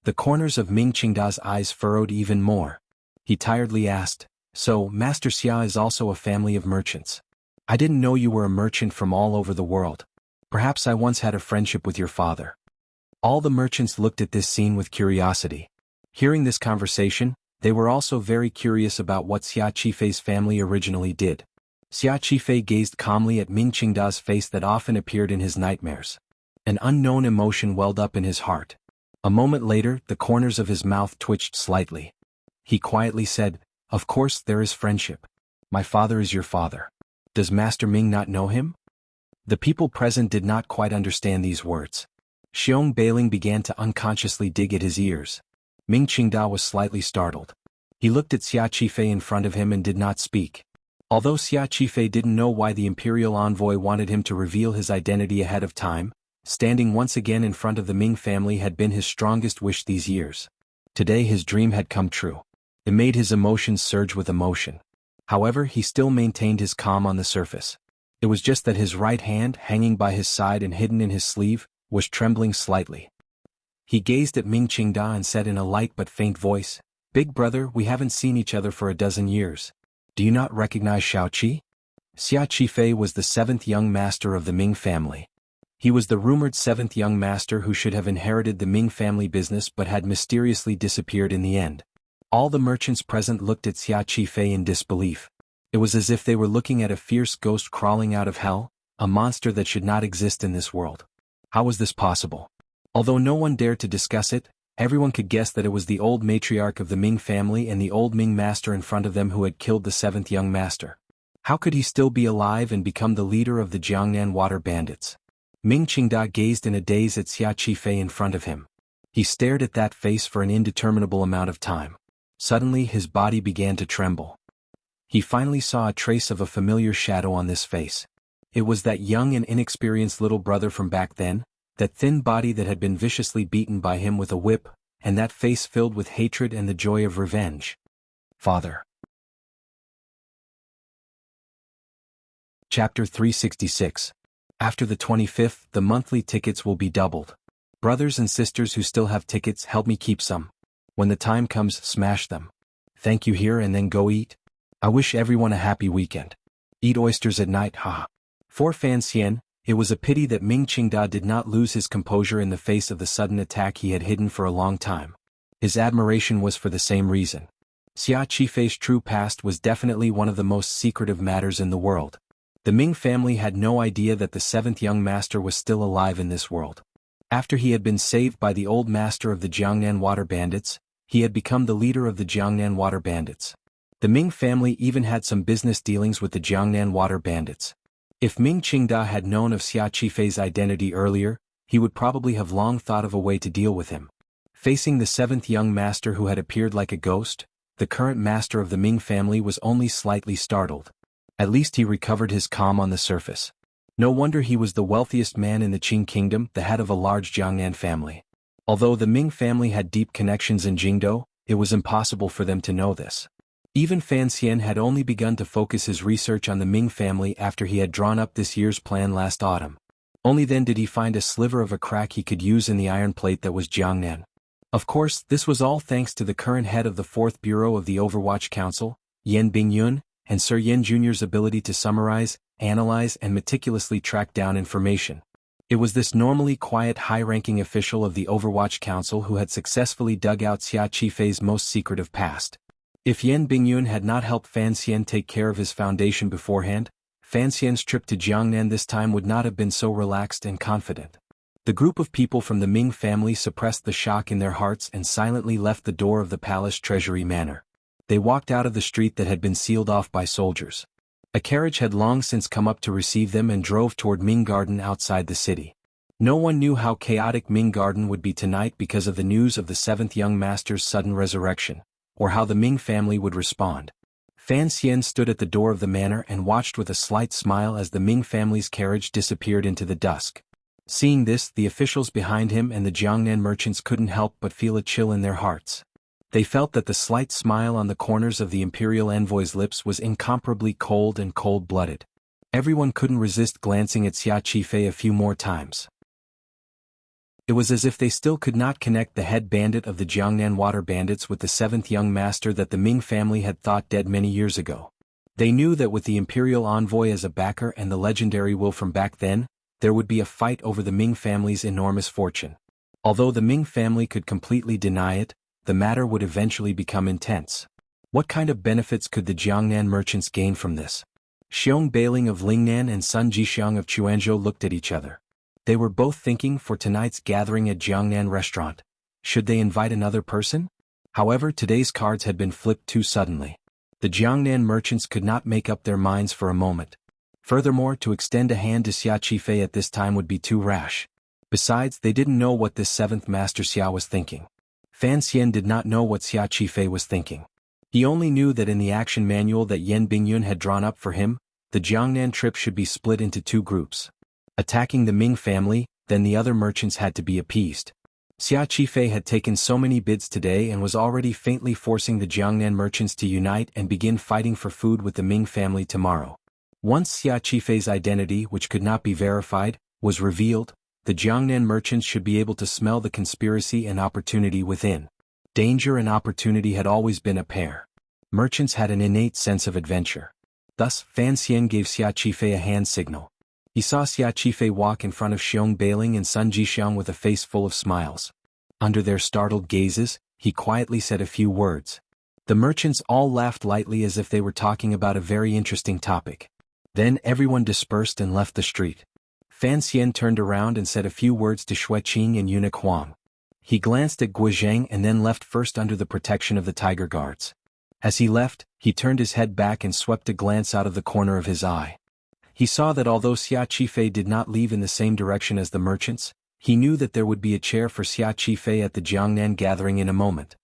The corners of Ming Qingda's eyes furrowed even more. He tiredly asked, "So, Master Xia is also a family of merchants? I didn't know you were a merchant from all over the world. Perhaps I once had a friendship with your father." All the merchants looked at this scene with curiosity. Hearing this conversation, they were also very curious about what Xia Qifei's family originally did. Xia Qifei gazed calmly at Ming Qingda's face that often appeared in his nightmares. An unknown emotion welled up in his heart. A moment later, the corners of his mouth twitched slightly. He quietly said, "Of course there is friendship. My father is your father. Does Master Ming not know him?" The people present did not quite understand these words. Xiong Bailing began to unconsciously dig at his ears. Ming Qingda was slightly startled. He looked at Xia Qifei in front of him and did not speak. Although Xia Qifei didn't know why the imperial envoy wanted him to reveal his identity ahead of time, standing once again in front of the Ming family had been his strongest wish these years. Today his dream had come true. It made his emotions surge with emotion. However, he still maintained his calm on the surface. It was just that his right hand, hanging by his side and hidden in his sleeve, was trembling slightly. He gazed at Ming Qingda and said in a light but faint voice, "Big brother, we haven't seen each other for a dozen years. Do you not recognize Shaoqi?" Xia Qifei was the 7th young master of the Ming family. He was the rumored 7th young master who should have inherited the Ming family business but had mysteriously disappeared in the end. All the merchants present looked at Xia Qifei in disbelief. It was as if they were looking at a fierce ghost crawling out of hell, a monster that should not exist in this world. How was this possible? Although no one dared to discuss it, everyone could guess that it was the old matriarch of the Ming family and the old Ming master in front of them who had killed the 7th young master. How could he still be alive and become the leader of the Jiangnan water bandits? Ming Qingda gazed in a daze at Xia Qifei in front of him. He stared at that face for an indeterminable amount of time. Suddenly his body began to tremble. He finally saw a trace of a familiar shadow on this face. It was that young and inexperienced little brother from back then, that thin body that had been viciously beaten by him with a whip, and that face filled with hatred and the joy of revenge. Father. Chapter 366. After the 25th, the monthly tickets will be doubled. Brothers and sisters who still have tickets, help me keep some. When the time comes, smash them. Thank you here and then go eat. I wish everyone a happy weekend. Eat oysters at night, haha. For Fan Xian, it was a pity that Ming Qingda did not lose his composure in the face of the sudden attack he had hidden for a long time. His admiration was for the same reason. Xia Qifei's true past was definitely one of the most secretive matters in the world. The Ming family had no idea that the seventh young master was still alive in this world. After he had been saved by the old master of the Jiangnan water bandits, he had become the leader of the Jiangnan water bandits. The Ming family even had some business dealings with the Jiangnan water bandits. If Ming Qingda had known of Xia Qifei's identity earlier, he would probably have long thought of a way to deal with him. Facing the seventh young master who had appeared like a ghost, the current master of the Ming family was only slightly startled. At least he recovered his calm on the surface. No wonder he was the wealthiest man in the Qing kingdom, the head of a large Jiangnan family. Although the Ming family had deep connections in Jingdou, it was impossible for them to know this. Even Fan Xian had only begun to focus his research on the Ming family after he had drawn up this year's plan last autumn. Only then did he find a sliver of a crack he could use in the iron plate that was Jiangnan. Of course, this was all thanks to the current head of the 4th Bureau of the Overwatch Council, Yan Bingyun, and Sir Yan Jr.'s ability to summarize, analyze and meticulously track down information. It was this normally quiet high-ranking official of the Overwatch Council who had successfully dug out Xia Qifei's most secretive past. If Yan Bingyun had not helped Fan Xian take care of his foundation beforehand, Fan Xian's trip to Jiangnan this time would not have been so relaxed and confident. The group of people from the Ming family suppressed the shock in their hearts and silently left the door of the palace treasury manor. They walked out of the street that had been sealed off by soldiers. A carriage had long since come up to receive them and drove toward Ming Garden outside the city. No one knew how chaotic Ming Garden would be tonight because of the news of the seventh young master's sudden resurrection, or how the Ming family would respond. Fan Xian stood at the door of the manor and watched with a slight smile as the Ming family's carriage disappeared into the dusk. Seeing this, the officials behind him and the Jiangnan merchants couldn't help but feel a chill in their hearts. They felt that the slight smile on the corners of the imperial envoy's lips was incomparably cold and cold-blooded. Everyone couldn't resist glancing at Xia Qifei a few more times. It was as if they still could not connect the head bandit of the Jiangnan water bandits with the seventh young master that the Ming family had thought dead many years ago. They knew that with the imperial envoy as a backer and the legendary will from back then, there would be a fight over the Ming family's enormous fortune. Although the Ming family could completely deny it, the matter would eventually become intense. What kind of benefits could the Jiangnan merchants gain from this? Xiong Bailing of Lingnan and Sun Jixiang of Quanzhou looked at each other. They were both thinking for tonight's gathering at Jiangnan restaurant. Should they invite another person? However, today's cards had been flipped too suddenly. The Jiangnan merchants could not make up their minds for a moment. Furthermore, to extend a hand to Xia Qifei at this time would be too rash. Besides, they didn't know what this seventh master Xia was thinking. Fan Xian did not know what Xia Qifei was thinking. He only knew that in the action manual that Yan Bingyun had drawn up for him, the Jiangnan trip should be split into two groups. Attacking the Ming family, then the other merchants had to be appeased. Xia Qifei had taken so many bids today and was already faintly forcing the Jiangnan merchants to unite and begin fighting for food with the Ming family tomorrow. Once Xia Qifei's identity, which could not be verified, was revealed, the Jiangnan merchants should be able to smell the conspiracy and opportunity within. Danger and opportunity had always been a pair. Merchants had an innate sense of adventure. Thus, Fan Xian gave Xia Qifei a hand signal. He saw Xia Qifei walk in front of Xiong Bailing and Sun Jixiang with a face full of smiles. Under their startled gazes, he quietly said a few words. The merchants all laughed lightly as if they were talking about a very interesting topic. Then everyone dispersed and left the street. Fan Xian turned around and said a few words to Xueqing and Eunuch Huang. He glanced at Guozhang and then left first under the protection of the Tiger Guards. As he left, He turned his head back and swept a glance out of the corner of his eye. He saw that although Xia Qifei did not leave in the same direction as the merchants, he knew that there would be a chair for Xia Qifei at the Jiangnan gathering in a moment.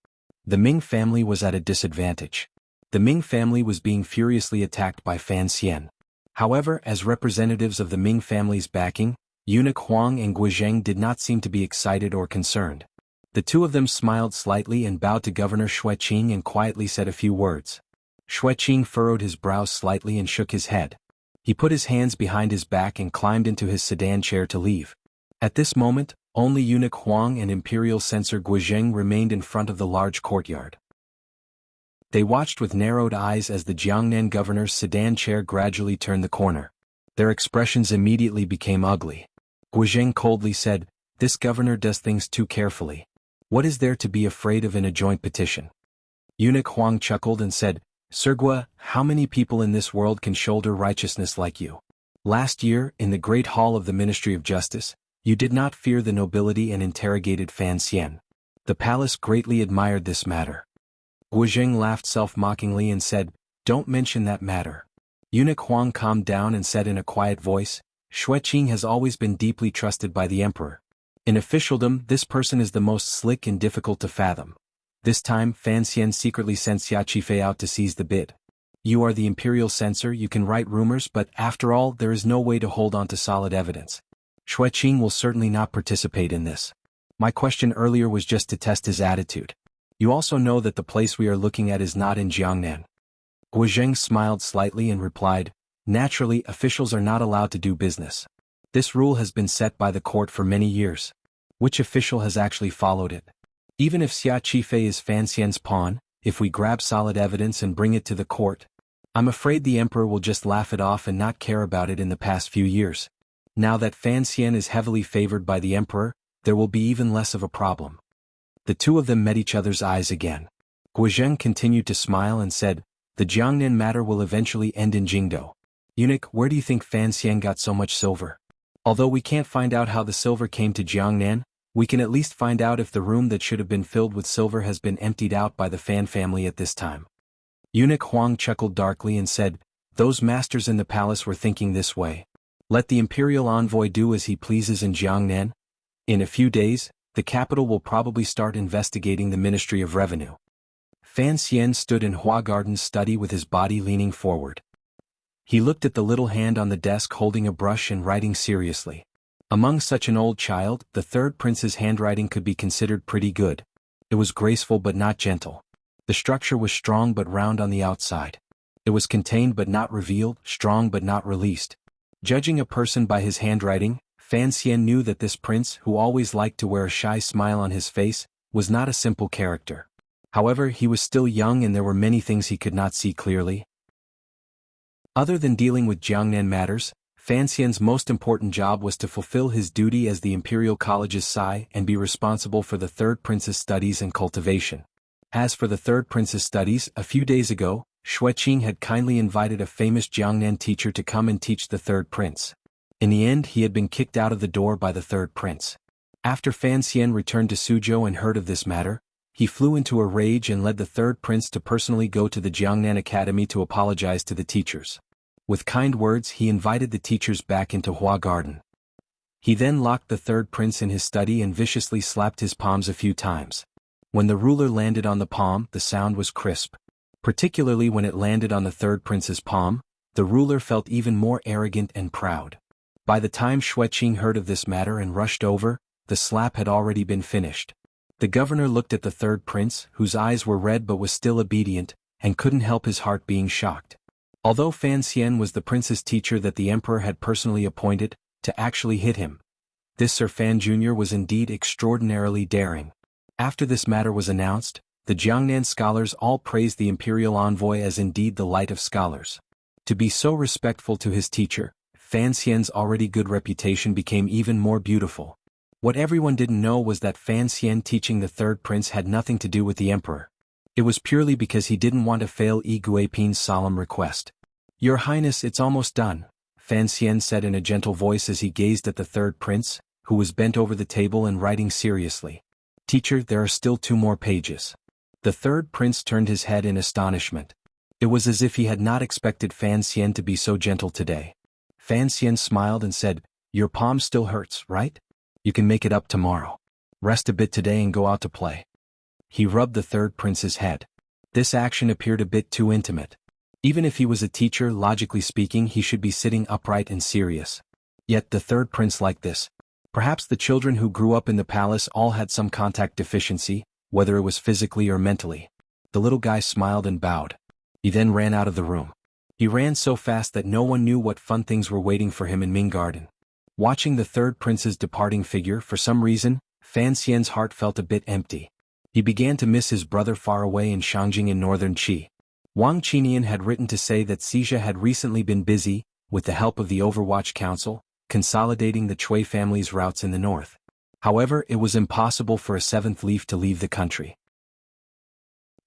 The Ming family was at a disadvantage. The Ming family was being furiously attacked by Fan Xian. However, as representatives of the Ming family's backing, Eunuch Huang and Guizheng did not seem to be excited or concerned. The two of them smiled slightly and bowed to Governor Xueqing and quietly said a few words. Xueqing furrowed his brows slightly and shook his head. He put his hands behind his back and climbed into his sedan chair to leave. At this moment, only Eunuch Huang and Imperial Censor Guizheng remained in front of the large courtyard. They watched with narrowed eyes as the Jiangnan governor's sedan chair gradually turned the corner. Their expressions immediately became ugly. Guizheng coldly said, "This governor does things too carefully. What is there to be afraid of in a joint petition?" Eunuch Huang chuckled and said, "Sir Gua, how many people in this world can shoulder righteousness like you? Last year, in the Great Hall of the Ministry of Justice, you did not fear the nobility and interrogated Fan Xian. The palace greatly admired this matter." Guizheng laughed self-mockingly and said, "Don't mention that matter." Eunuch Huang calmed down and said in a quiet voice, "Xueqing has always been deeply trusted by the emperor. In officialdom, this person is the most slick and difficult to fathom. This time, Fan Xian secretly sent Xia Qifei out to seize the bid. You are the imperial censor, you can write rumors, but after all, there is no way to hold on to solid evidence. Xueqing will certainly not participate in this. My question earlier was just to test his attitude. You also know that the place we are looking at is not in Jiangnan." Guizheng smiled slightly and replied, "Naturally, officials are not allowed to do business. This rule has been set by the court for many years. Which official has actually followed it? Even if Xia Qifei is Fan Xian's pawn, if we grab solid evidence and bring it to the court, I'm afraid the emperor will just laugh it off and not care about it in the past few years. Now that Fan Xian is heavily favored by the emperor, there will be even less of a problem." The two of them met each other's eyes again. Guizheng continued to smile and said, "The Jiangnan matter will eventually end in Jingdo. Eunuch, where do you think Fan Xian got so much silver? Although we can't find out how the silver came to Jiangnan, we can at least find out if the room that should have been filled with silver has been emptied out by the Fan family at this time." Eunuch Huang chuckled darkly and said, "Those masters in the palace were thinking this way. Let the imperial envoy do as he pleases in Jiangnan. In a few days, the capital will probably start investigating the Ministry of Revenue." Fan Xian stood in Hua Garden's study with his body leaning forward. He looked at the little hand on the desk holding a brush and writing seriously. Among such an old child, the third prince's handwriting could be considered pretty good. It was graceful but not gentle. The structure was strong but round on the outside. It was contained but not revealed, strong but not released. Judging a person by his handwriting, Fan Xian knew that this prince, who always liked to wear a shy smile on his face, was not a simple character. However, he was still young and there were many things he could not see clearly. Other than dealing with Jiangnan matters, Fan Xian's most important job was to fulfill his duty as the Imperial College's Sai and be responsible for the third prince's studies and cultivation. As for the third prince's studies, a few days ago, Xueqing had kindly invited a famous Jiangnan teacher to come and teach the third prince. In the end, he had been kicked out of the door by the third prince. After Fan Xian returned to Suzhou and heard of this matter, he flew into a rage and led the third prince to personally go to the Jiangnan Academy to apologize to the teachers. With kind words, he invited the teachers back into Hua Garden. He then locked the third prince in his study and viciously slapped his palms a few times. When the ruler landed on the palm, the sound was crisp. Particularly when it landed on the third prince's palm, the ruler felt even more arrogant and proud. By the time Xueqing heard of this matter and rushed over, the slap had already been finished. The governor looked at the third prince, whose eyes were red but was still obedient, and couldn't help his heart being shocked. Although Fan Xian was the prince's teacher that the emperor had personally appointed, to actually hit him, this Sir Fan Jr. was indeed extraordinarily daring. After this matter was announced, the Jiangnan scholars all praised the imperial envoy as indeed the light of scholars. To be so respectful to his teacher, Fan Xian's already good reputation became even more beautiful. What everyone didn't know was that Fan Xian teaching the third prince had nothing to do with the emperor. It was purely because he didn't want to fail Yi Guiping's solemn request. "Your Highness, it's almost done," Fan Xian said in a gentle voice as he gazed at the third prince, who was bent over the table and writing seriously. "Teacher, there are still 2 more pages." The third prince turned his head in astonishment. It was as if he had not expected Fan Xian to be so gentle today. Fan Xian smiled and said, "Your palm still hurts, right? You can make it up tomorrow. Rest a bit today and go out to play." He rubbed the third prince's head. This action appeared a bit too intimate. Even if he was a teacher, logically speaking, he should be sitting upright and serious. Yet the third prince liked this. Perhaps the children who grew up in the palace all had some contact deficiency, whether it was physically or mentally. The little guy smiled and bowed. He then ran out of the room. He ran so fast that no one knew what fun things were waiting for him in Ming Garden. Watching the third prince's departing figure, for some reason, Fan Xian's heart felt a bit empty. He began to miss his brother far away in Shangjing in northern Qi. Wang Qinian had written to say that Xia had recently been busy, with the help of the Overwatch Council, consolidating the Cui family's routes in the north. However, it was impossible for a seventh leaf to leave the country.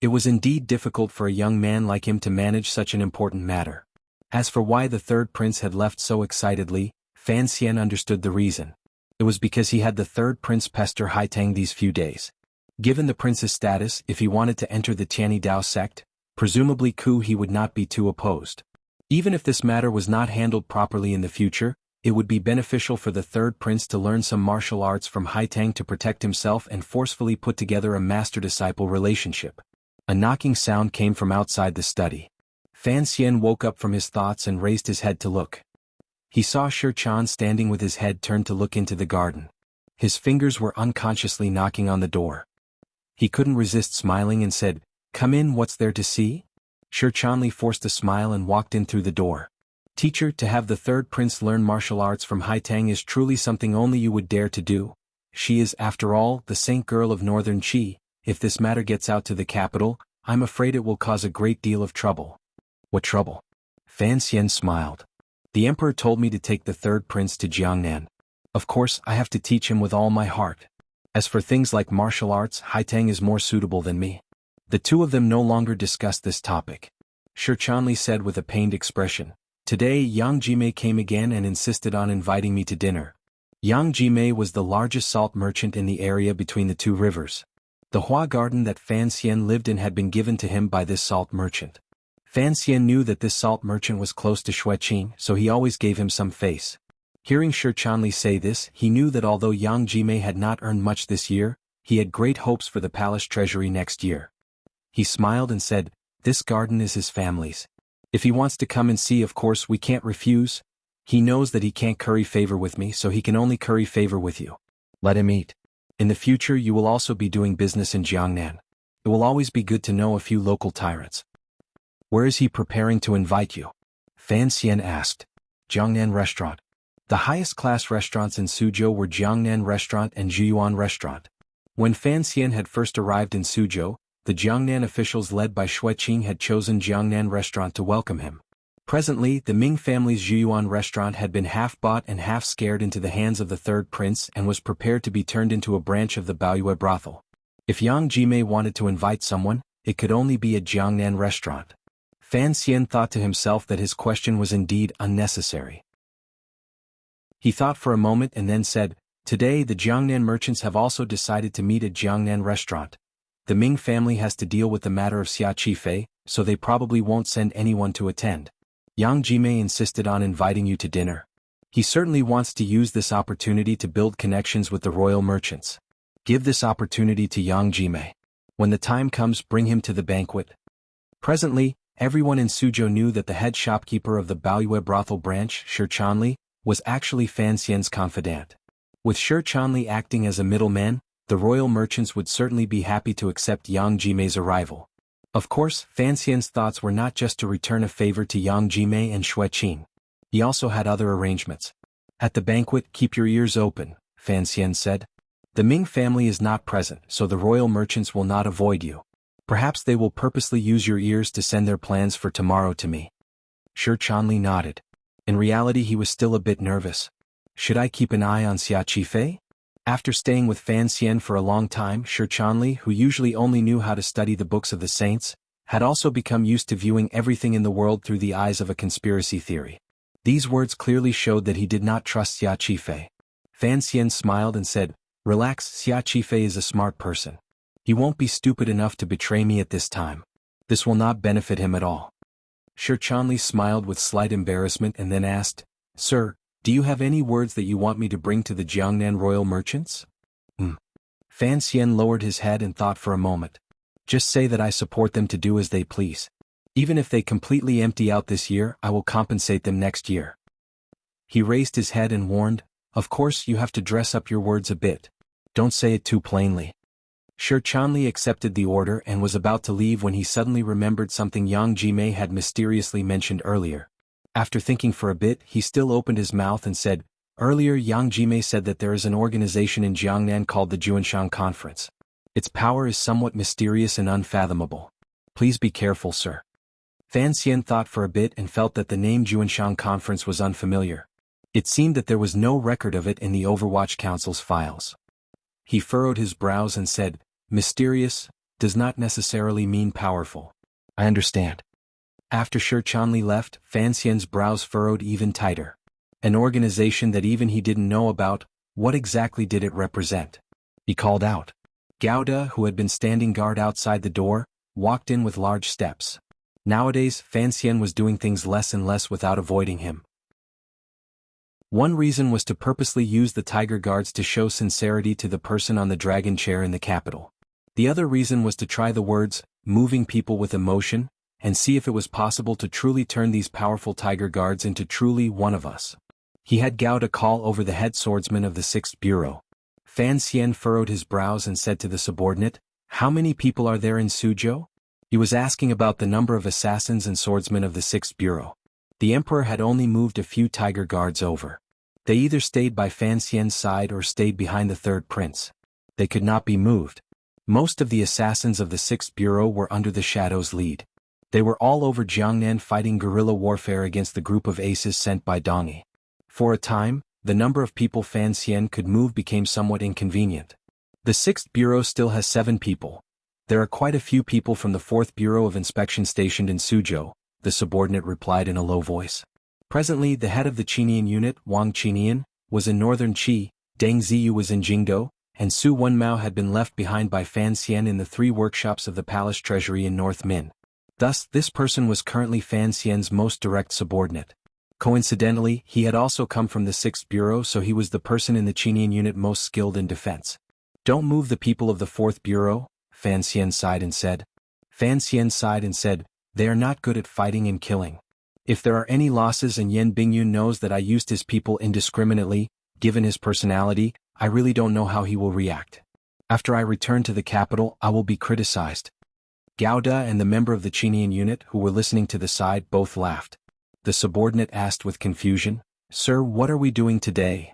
It was indeed difficult for a young man like him to manage such an important matter. As for why the third prince had left so excitedly, Fan Xian understood the reason. It was because he had the third prince pester Haitang these few days. Given the prince's status, if he wanted to enter the Tianyi Dao sect, presumably he would not be too opposed. Even if this matter was not handled properly in the future, it would be beneficial for the third prince to learn some martial arts from Haitang to protect himself and forcefully put together a master-disciple relationship. A knocking sound came from outside the study. Fan Xian woke up from his thoughts and raised his head to look. He saw Shi Chan standing with his head turned to look into the garden. His fingers were unconsciously knocking on the door. He couldn't resist smiling and said, "Come in, what's there to see?" Shi Chanli forced a smile and walked in through the door. "Teacher, to have the third prince learn martial arts from Haitang is truly something only you would dare to do. She is, after all, the saint girl of northern Qi. If this matter gets out to the capital, I'm afraid it will cause a great deal of trouble." "What trouble?" Fan Xian smiled. "The emperor told me to take the third prince to Jiangnan. Of course, I have to teach him with all my heart. As for things like martial arts, Haitang is more suitable than me." The two of them no longer discussed this topic. Shi Chanli said with a pained expression, "Today Yang Jimei came again and insisted on inviting me to dinner." Yang Jimei was the largest salt merchant in the area between the two rivers. The Hua garden that Fan Xian lived in had been given to him by this salt merchant. Fan Xian knew that this salt merchant was close to Xueqin, so he always gave him some face. Hearing Shi Chanli say this, he knew that although Yang Jimei had not earned much this year, he had great hopes for the palace treasury next year. He smiled and said, "This garden is his family's. If he wants to come and see, of course we can't refuse. He knows that he can't curry favor with me, so he can only curry favor with you. Let him eat. In the future you will also be doing business in Jiangnan. It will always be good to know a few local tyrants." "Where is he preparing to invite you?" Fan Xian asked. "Jiangnan Restaurant." The highest class restaurants in Suzhou were Jiangnan Restaurant and Zhuyuan Restaurant. When Fan Xian had first arrived in Suzhou, the Jiangnan officials led by Xueqin had chosen Jiangnan Restaurant to welcome him. Presently, the Ming family's Zhuyuan Restaurant had been half bought and half scared into the hands of the third prince and was prepared to be turned into a branch of the Baoyue brothel. If Yang Jimei wanted to invite someone, it could only be a Jiangnan Restaurant. Fan Xian thought to himself that his question was indeed unnecessary. He thought for a moment and then said, "Today the Jiangnan merchants have also decided to meet at Jiangnan Restaurant. The Ming family has to deal with the matter of Xia Qifei, so they probably won't send anyone to attend. Yang Jimei insisted on inviting you to dinner. He certainly wants to use this opportunity to build connections with the royal merchants. Give this opportunity to Yang Jimei. When the time comes, bring him to the banquet." Presently, everyone in Suzhou knew that the head shopkeeper of the Baoyue brothel branch, Shi Chanli, was actually Fan Xian's confidant. With Shi Chanli acting as a middleman, the royal merchants would certainly be happy to accept Yang Jimei's arrival. Of course, Fan Xian's thoughts were not just to return a favor to Yang Jimei and Xueqin. He also had other arrangements. "At the banquet, keep your ears open," Fan Xian said. "The Ming family is not present, so the royal merchants will not avoid you. Perhaps they will purposely use your ears to send their plans for tomorrow to me." Shi Chanli nodded. In reality he was still a bit nervous. Should I keep an eye on Xia Qifei? After staying with Fan Xian for a long time, Shi Chanli, who usually only knew how to study the books of the saints, had also become used to viewing everything in the world through the eyes of a conspiracy theory. These words clearly showed that he did not trust Xia Qifei. Fan Xian smiled and said, "Relax, Xia Qifei is a smart person. He won't be stupid enough to betray me at this time. This will not benefit him at all. Shi Chanli smiled with slight embarrassment and then asked, "Sir, do you have any words that you want me to bring to the Jiangnan royal merchants?" Fan Xian lowered his head and thought for a moment. "Just say that I support them to do as they please. Even if they completely empty out this year, I will compensate them next year." He raised his head and warned, "Of course you have to dress up your words a bit. Don't say it too plainly." Shi Chanli accepted the order and was about to leave when he suddenly remembered something Yang Jimei had mysteriously mentioned earlier. After thinking for a bit, he still opened his mouth and said, "Earlier Yang Jimei said that there is an organization in Jiangnan called the Juanshan Conference. Its power is somewhat mysterious and unfathomable. Please be careful, sir." Fan Xian thought for a bit and felt that the name Juanshan Conference was unfamiliar. It seemed that there was no record of it in the Overwatch Council's files. He furrowed his brows and said, "Mysterious does not necessarily mean powerful. I understand." After Shi Chanli left, Fan Xian's brows furrowed even tighter. An organization that even he didn't know about, what exactly did it represent? He called out. Gauda, who had been standing guard outside the door, walked in with large steps. Nowadays, Fan Xian was doing things less and less without avoiding him. One reason was to purposely use the tiger guards to show sincerity to the person on the dragon chair in the capital. The other reason was to try the words, moving people with emotion, and see if it was possible to truly turn these powerful tiger guards into truly one of us. He had Gauda call over the head swordsman of the 6th Bureau. Fan Xian furrowed his brows and said to the subordinate, "How many people are there in Suzhou?" He was asking about the number of assassins and swordsmen of the 6th Bureau. The emperor had only moved a few tiger guards over. They either stayed by Fan Xian's side or stayed behind the third prince. They could not be moved. Most of the assassins of the 6th Bureau were under the Shadow's lead. They were all over Jiangnan fighting guerrilla warfare against the group of aces sent by Dongyi. For a time, the number of people Fan Xian could move became somewhat inconvenient. The 6th Bureau still has 7 people. There are quite a few people from the 4th Bureau of Inspection stationed in Suzhou, the subordinate replied in a low voice. Presently the head of the Qinian unit, Wang Qinian, was in northern Qi, Deng Ziyu was in Jingdou, and Su Wenmao had been left behind by Fan Xian in the 3 workshops of the palace treasury in North Min. Thus, this person was currently Fan Xian's most direct subordinate. Coincidentally, he had also come from the 6th Bureau, so he was the person in the Qinian unit most skilled in defense. "Don't move the people of the 4th Bureau," Fan Xian sighed and said. "They are not good at fighting and killing. If there are any losses and Yan Bingyun knows that I used his people indiscriminately, given his personality, I really don't know how he will react. After I return to the capital, I will be criticized." Gauda and the member of the Qinian unit who were listening to the side both laughed. The subordinate asked with confusion, "Sir, what are we doing today?"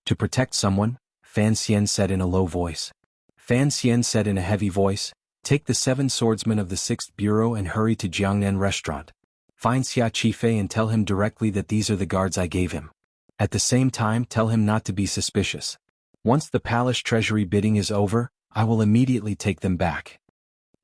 "To protect someone," Fan Xian said in a low voice. Fan Xian said in a heavy voice, "Take the 7 swordsmen of the 6th Bureau and hurry to Jiangnan restaurant. Find Xia Qifei and tell him directly that these are the guards I gave him. At the same time tell him not to be suspicious. Once the palace treasury bidding is over, I will immediately take them back."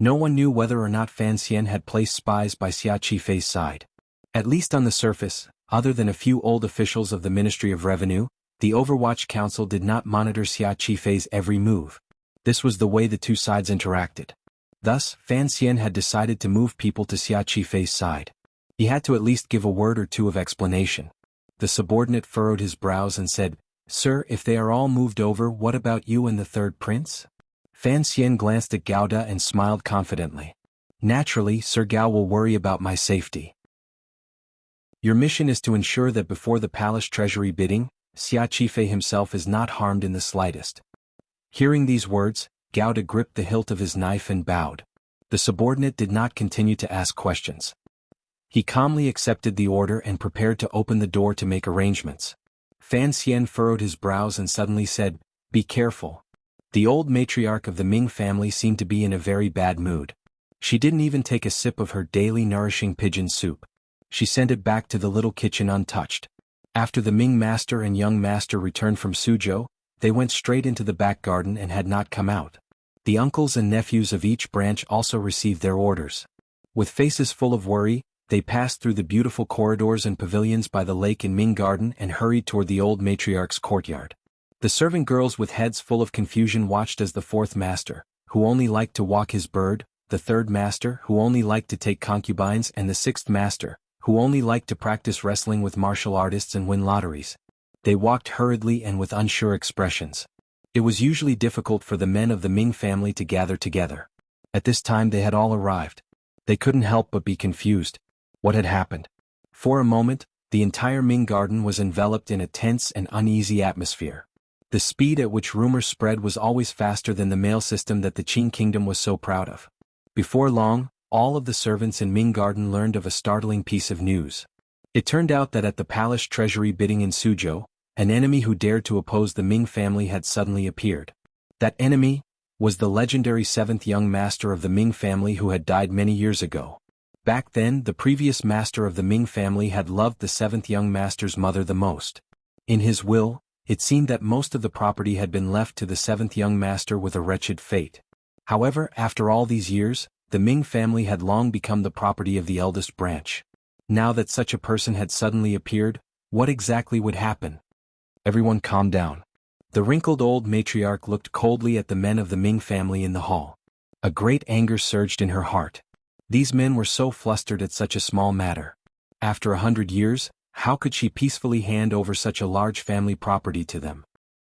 No one knew whether or not Fan Xian had placed spies by Xia Qifei's side. At least on the surface, other than a few old officials of the Ministry of Revenue, the Overwatch Council did not monitor Xia Qifei's every move. This was the way the two sides interacted. Thus, Fan Xian had decided to move people to Xia Qifei's side. He had to at least give a word or two of explanation. The subordinate furrowed his brows and said, "Sir, if they are all moved over, what about you and the third prince?" Fan Xian glanced at Gauda and smiled confidently. "Naturally, Sir Gao will worry about my safety. Your mission is to ensure that before the palace treasury bidding, Xia Qifei himself is not harmed in the slightest." Hearing these words, Gauda gripped the hilt of his knife and bowed. The subordinate did not continue to ask questions. He calmly accepted the order and prepared to open the door to make arrangements. Fan Xian furrowed his brows and suddenly said, "Be careful." The old matriarch of the Ming family seemed to be in a very bad mood. She didn't even take a sip of her daily nourishing pigeon soup. She sent it back to the little kitchen untouched. After the Ming master and young master returned from Suzhou, they went straight into the back garden and had not come out. The uncles and nephews of each branch also received their orders. With faces full of worry, they passed through the beautiful corridors and pavilions by the lake in Ming Garden and hurried toward the old matriarch's courtyard. The servant girls with heads full of confusion watched as the 4th master, who only liked to walk his bird, the third master who only liked to take concubines, and the sixth master, who only liked to practice wrestling with martial artists and win lotteries. They walked hurriedly and with unsure expressions. It was usually difficult for the men of the Ming family to gather together. At this time they had all arrived. They couldn't help but be confused. What had happened? For a moment, the entire Ming garden was enveloped in a tense and uneasy atmosphere. The speed at which rumors spread was always faster than the mail system that the Qing kingdom was so proud of. Before long, all of the servants in Ming garden learned of a startling piece of news. It turned out that at the palace treasury bidding in Suzhou, an enemy who dared to oppose the Ming family had suddenly appeared. That enemy was the legendary seventh young master of the Ming family who had died many years ago. Back then, the previous master of the Ming family had loved the seventh young master's mother the most. In his will, it seemed that most of the property had been left to the seventh young master with a wretched fate. However, after all these years, the Ming family had long become the property of the eldest branch. Now that such a person had suddenly appeared, what exactly would happen? Everyone calmed down. The wrinkled old matriarch looked coldly at the men of the Ming family in the hall. A great anger surged in her heart. These men were so flustered at such a small matter. After 100 years, how could she peacefully hand over such a large family property to them?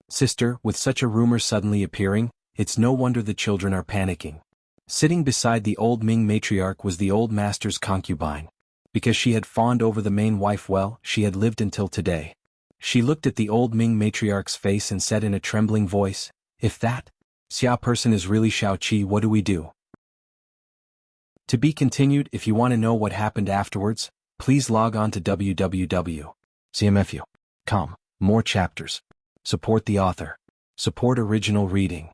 Sister, with such a rumor suddenly appearing, it's no wonder the children are panicking. Sitting beside the old Ming matriarch was the old master's concubine. Because she had fawned over the main wife well, she had lived until today. She looked at the old Ming matriarch's face and said in a trembling voice, "If that Xia person is really Shaoqi, what do we do?" To be continued. If you want to know what happened afterwards, please log on to www.cmfu.com. More chapters. Support the author. Support original reading.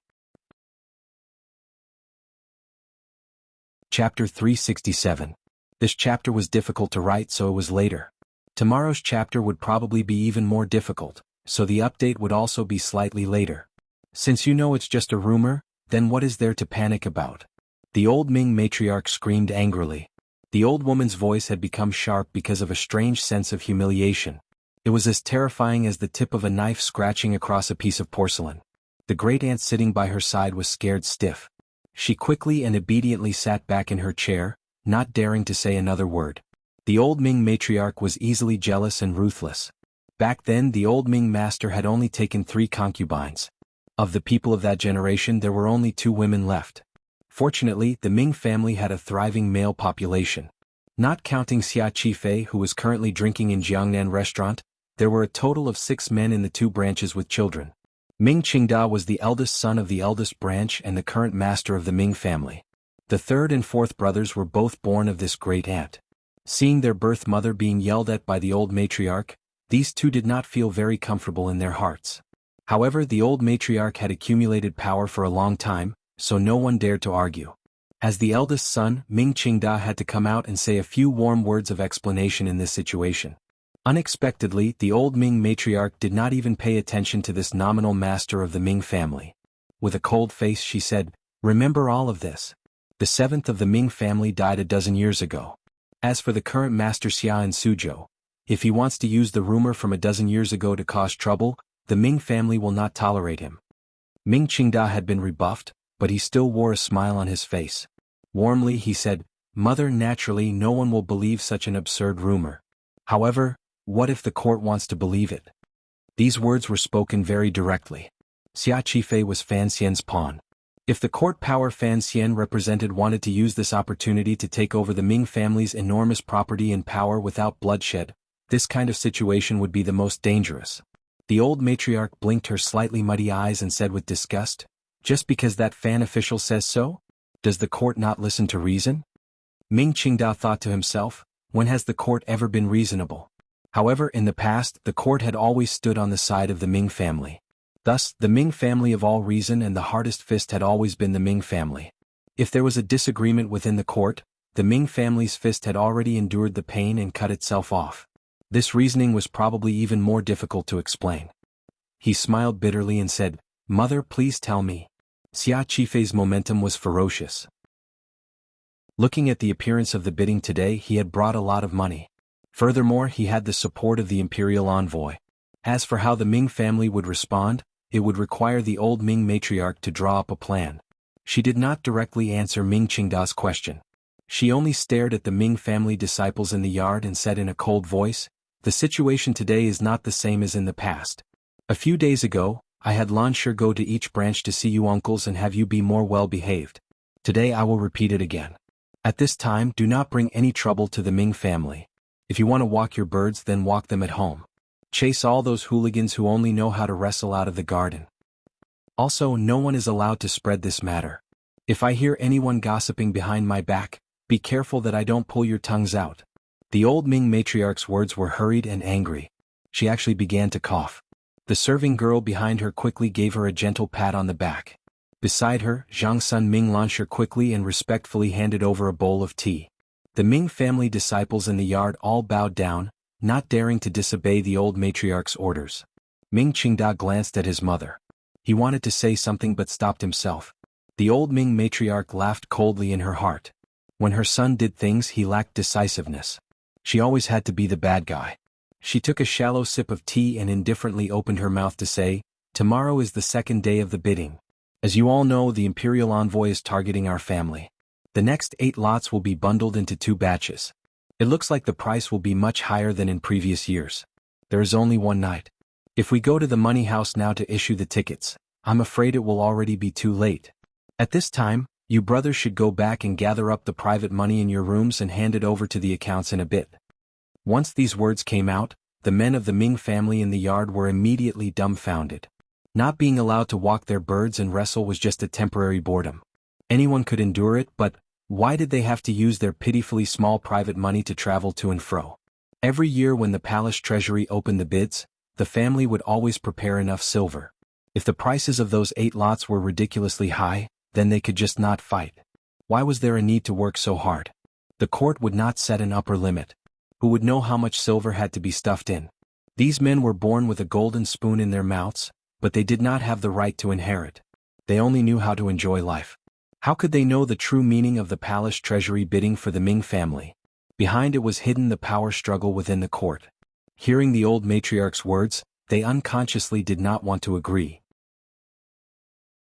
Chapter 367. This chapter was difficult to write, so it was later. Tomorrow's chapter would probably be even more difficult, so the update would also be slightly later. Since you know it's just a rumor, then what is there to panic about? The old Ming matriarch screamed angrily. The old woman's voice had become sharp because of a strange sense of humiliation. It was as terrifying as the tip of a knife scratching across a piece of porcelain. The great aunt sitting by her side was scared stiff. She quickly and obediently sat back in her chair, not daring to say another word. The old Ming matriarch was easily jealous and ruthless. Back then the old Ming master had only taken 3 concubines. Of the people of that generation there were only 2 women left. Fortunately, the Ming family had a thriving male population. Not counting Xia Qifei, who was currently drinking in Jiangnan restaurant, there were a total of 6 men in the 2 branches with children. Ming Qingda was the eldest son of the eldest branch and the current master of the Ming family. The 3rd and 4th brothers were both born of this great aunt. Seeing their birth mother being yelled at by the old matriarch, these 2 did not feel very comfortable in their hearts. However, the old matriarch had accumulated power for a long time, so no one dared to argue. As the eldest son, Ming Qingda had to come out and say a few warm words of explanation in this situation. Unexpectedly, the old Ming matriarch did not even pay attention to this nominal master of the Ming family. With a cold face she said, "Remember all of this. The 7th of the Ming family died a dozen years ago. As for the current master Xia in Suzhou, if he wants to use the rumor from a dozen years ago to cause trouble, the Ming family will not tolerate him." Ming Qingda had been rebuffed, but he still wore a smile on his face. Warmly he said, "Mother, naturally no one will believe such an absurd rumor. However, what if the court wants to believe it?" These words were spoken very directly. Xia Qifei was Fan Xian's pawn. If the court power Fan Xian represented wanted to use this opportunity to take over the Ming family's enormous property and power without bloodshed, this kind of situation would be the most dangerous. The old matriarch blinked her slightly muddy eyes and said with disgust, "Just because that Fan official says so? Does the court not listen to reason?" Ming Qingda thought to himself, when has the court ever been reasonable? However, in the past, the court had always stood on the side of the Ming family. Thus, the Ming family of all reason and the hardest fist had always been the Ming family. If there was a disagreement within the court, the Ming family's fist had already endured the pain and cut itself off. This reasoning was probably even more difficult to explain. He smiled bitterly and said, "Mother, please tell me." Xia Qifei's momentum was ferocious. Looking at the appearance of the bidding today, he had brought a lot of money. Furthermore, he had the support of the imperial envoy. As for how the Ming family would respond, it would require the old Ming matriarch to draw up a plan. She did not directly answer Ming Qingda's question. She only stared at the Ming family disciples in the yard and said in a cold voice, "The situation today is not the same as in the past. A few days ago, I had Lan Shi go to each branch to see you uncles and have you be more well-behaved. Today I will repeat it again. At this time, do not bring any trouble to the Ming family. If you want to walk your birds, then walk them at home. Chase all those hooligans who only know how to wrestle out of the garden. Also, no one is allowed to spread this matter. If I hear anyone gossiping behind my back, be careful that I don't pull your tongues out." The old Ming matriarch's words were hurried and angry. She actually began to cough. The serving girl behind her quickly gave her a gentle pat on the back. Beside her, Zhang Sun Ming Lanshi quickly and respectfully handed over a bowl of tea. The Ming family disciples in the yard all bowed down, not daring to disobey the old matriarch's orders. Ming Qingda glanced at his mother. He wanted to say something but stopped himself. The old Ming matriarch laughed coldly in her heart. When her son did things, he lacked decisiveness. She always had to be the bad guy. She took a shallow sip of tea and indifferently opened her mouth to say, "Tomorrow is the second day of the bidding. As you all know, the imperial envoy is targeting our family. The next 8 lots will be bundled into 2 batches. It looks like the price will be much higher than in previous years. There is only one night. If we go to the money house now to issue the tickets, I'm afraid it will already be too late. At this time, you brothers should go back and gather up the private money in your rooms and hand it over to the accounts in a bit." Once these words came out, the men of the Ming family in the yard were immediately dumbfounded. Not being allowed to walk their birds and wrestle was just a temporary boredom. Anyone could endure it, but why did they have to use their pitifully small private money to travel to and fro? Every year when the palace treasury opened the bids, the family would always prepare enough silver. If the prices of those 8 lots were ridiculously high, then they could just not fight. Why was there a need to work so hard? The court would not set an upper limit. Who would know how much silver had to be stuffed in? These men were born with a golden spoon in their mouths, but they did not have the right to inherit. They only knew how to enjoy life. How could they know the true meaning of the palace treasury bidding for the Ming family? Behind it was hidden the power struggle within the court. Hearing the old matriarch's words, they unconsciously did not want to agree.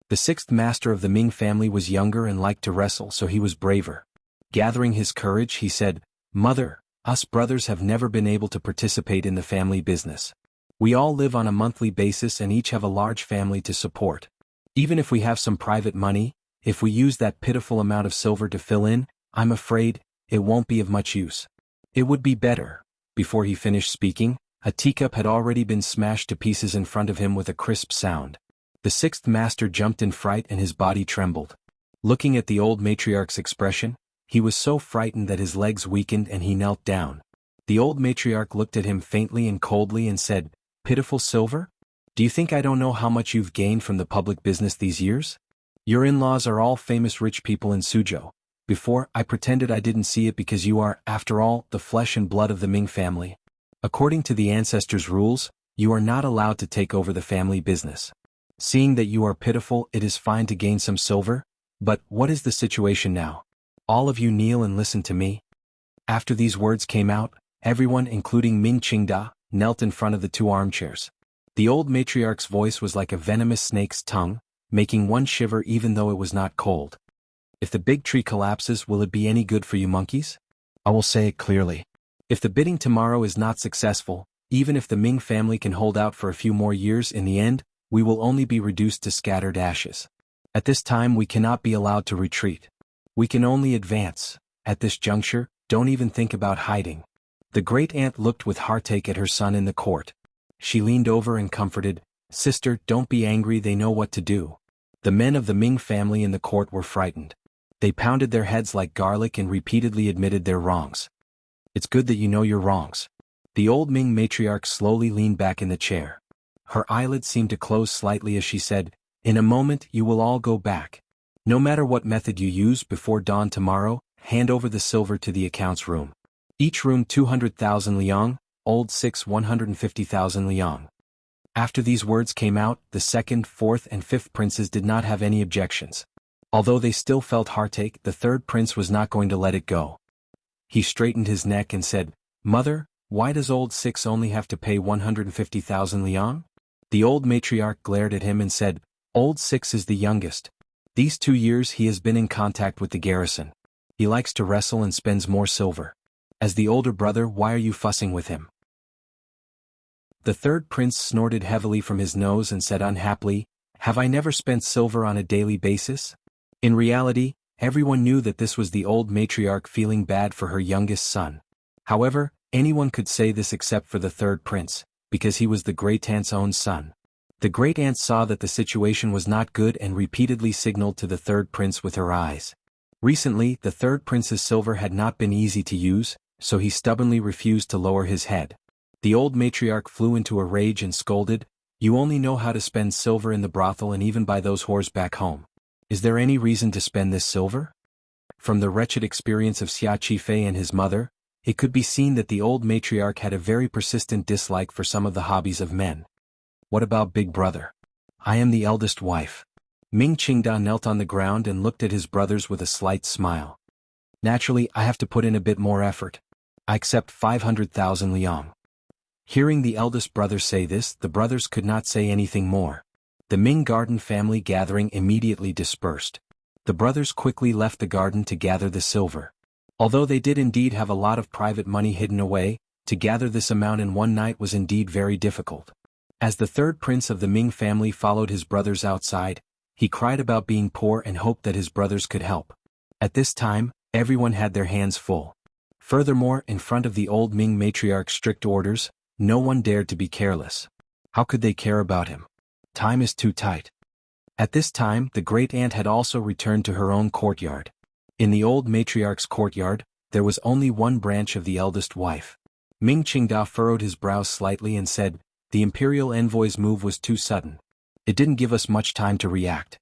The 6th master of the Ming family was younger and liked to wrestle, so he was braver. Gathering his courage, he said, "Mother, us brothers have never been able to participate in the family business. We all live on a monthly basis and each have a large family to support. Even if we have some private money, if we use that pitiful amount of silver to fill in, I'm afraid it won't be of much use. It would be better." Before he finished speaking, a teacup had already been smashed to pieces in front of him with a crisp sound. The 6th master jumped in fright and his body trembled. Looking at the old matriarch's expression, he was so frightened that his legs weakened and he knelt down. The old matriarch looked at him faintly and coldly and said, "Pitiful silver? Do you think I don't know how much you've gained from the public business these years? Your in-laws are all famous rich people in Suzhou. Before, I pretended I didn't see it because you are, after all, the flesh and blood of the Ming family. According to the ancestors' rules, you are not allowed to take over the family business. Seeing that you are pitiful, it is fine to gain some silver, but what is the situation now? All of you kneel and listen to me." After these words came out, everyone, including Ming Qingda, knelt in front of the 2 armchairs. The old matriarch's voice was like a venomous snake's tongue, making one shiver even though it was not cold. "If the big tree collapses, will it be any good for you monkeys? I will say it clearly. If the bidding tomorrow is not successful, even if the Ming family can hold out for a few more years, in the end, we will only be reduced to scattered ashes. At this time we cannot be allowed to retreat. We can only advance. At this juncture, don't even think about hiding." The great aunt looked with heartache at her son in the court. She leaned over and comforted, "Sister, don't be angry, they know what to do." The men of the Ming family in the court were frightened. They pounded their heads like garlic and repeatedly admitted their wrongs. "It's good that you know your wrongs." The old Ming matriarch slowly leaned back in the chair. Her eyelids seemed to close slightly as she said, "In a moment you will all go back. No matter what method you use, before dawn tomorrow, hand over the silver to the accounts room. Each room 200,000 liang, old 6 150,000 liang." After these words came out, the 2nd, 4th and 5th princes did not have any objections. Although they still felt heartache, the 3rd prince was not going to let it go. He straightened his neck and said, "Mother, why does old 6 only have to pay 150,000 liang?" The old matriarch glared at him and said, "Old 6 is the youngest. These 2 years he has been in contact with the garrison. He likes to wrestle and spends more silver. As the older brother, why are you fussing with him? The third prince snorted heavily from his nose and said unhappily, have I never spent silver on a daily basis? In reality, everyone knew that this was the old matriarch feeling bad for her youngest son. However, anyone could say this except for the third prince, because he was the great-aunt's own son. The great-aunt saw that the situation was not good and repeatedly signaled to the third prince with her eyes. Recently, the third prince's silver had not been easy to use, so he stubbornly refused to lower his head. The old matriarch flew into a rage and scolded, you only know how to spend silver in the brothel and even buy those whores back home. Is there any reason to spend this silver? From the wretched experience of Xia Qifei and his mother, it could be seen that the old matriarch had a very persistent dislike for some of the hobbies of men. What about Big Brother? I am the eldest wife. Ming Qingda knelt on the ground and looked at his brothers with a slight smile. Naturally, I have to put in a bit more effort. I accept 500,000 liang. Hearing the eldest brother say this, the brothers could not say anything more. The Ming garden family gathering immediately dispersed. The brothers quickly left the garden to gather the silver. Although they did indeed have a lot of private money hidden away, to gather this amount in one night was indeed very difficult. As the third prince of the Ming family followed his brothers outside, he cried about being poor and hoped that his brothers could help. At this time, everyone had their hands full. Furthermore, in front of the old Ming matriarch's strict orders, no one dared to be careless. How could they care about him? Time is too tight. At this time, the great-aunt had also returned to her own courtyard. In the old matriarch's courtyard, there was only one branch of the eldest wife. Ming Qingda furrowed his brows slightly and said, the imperial envoy's move was too sudden. It didn't give us much time to react.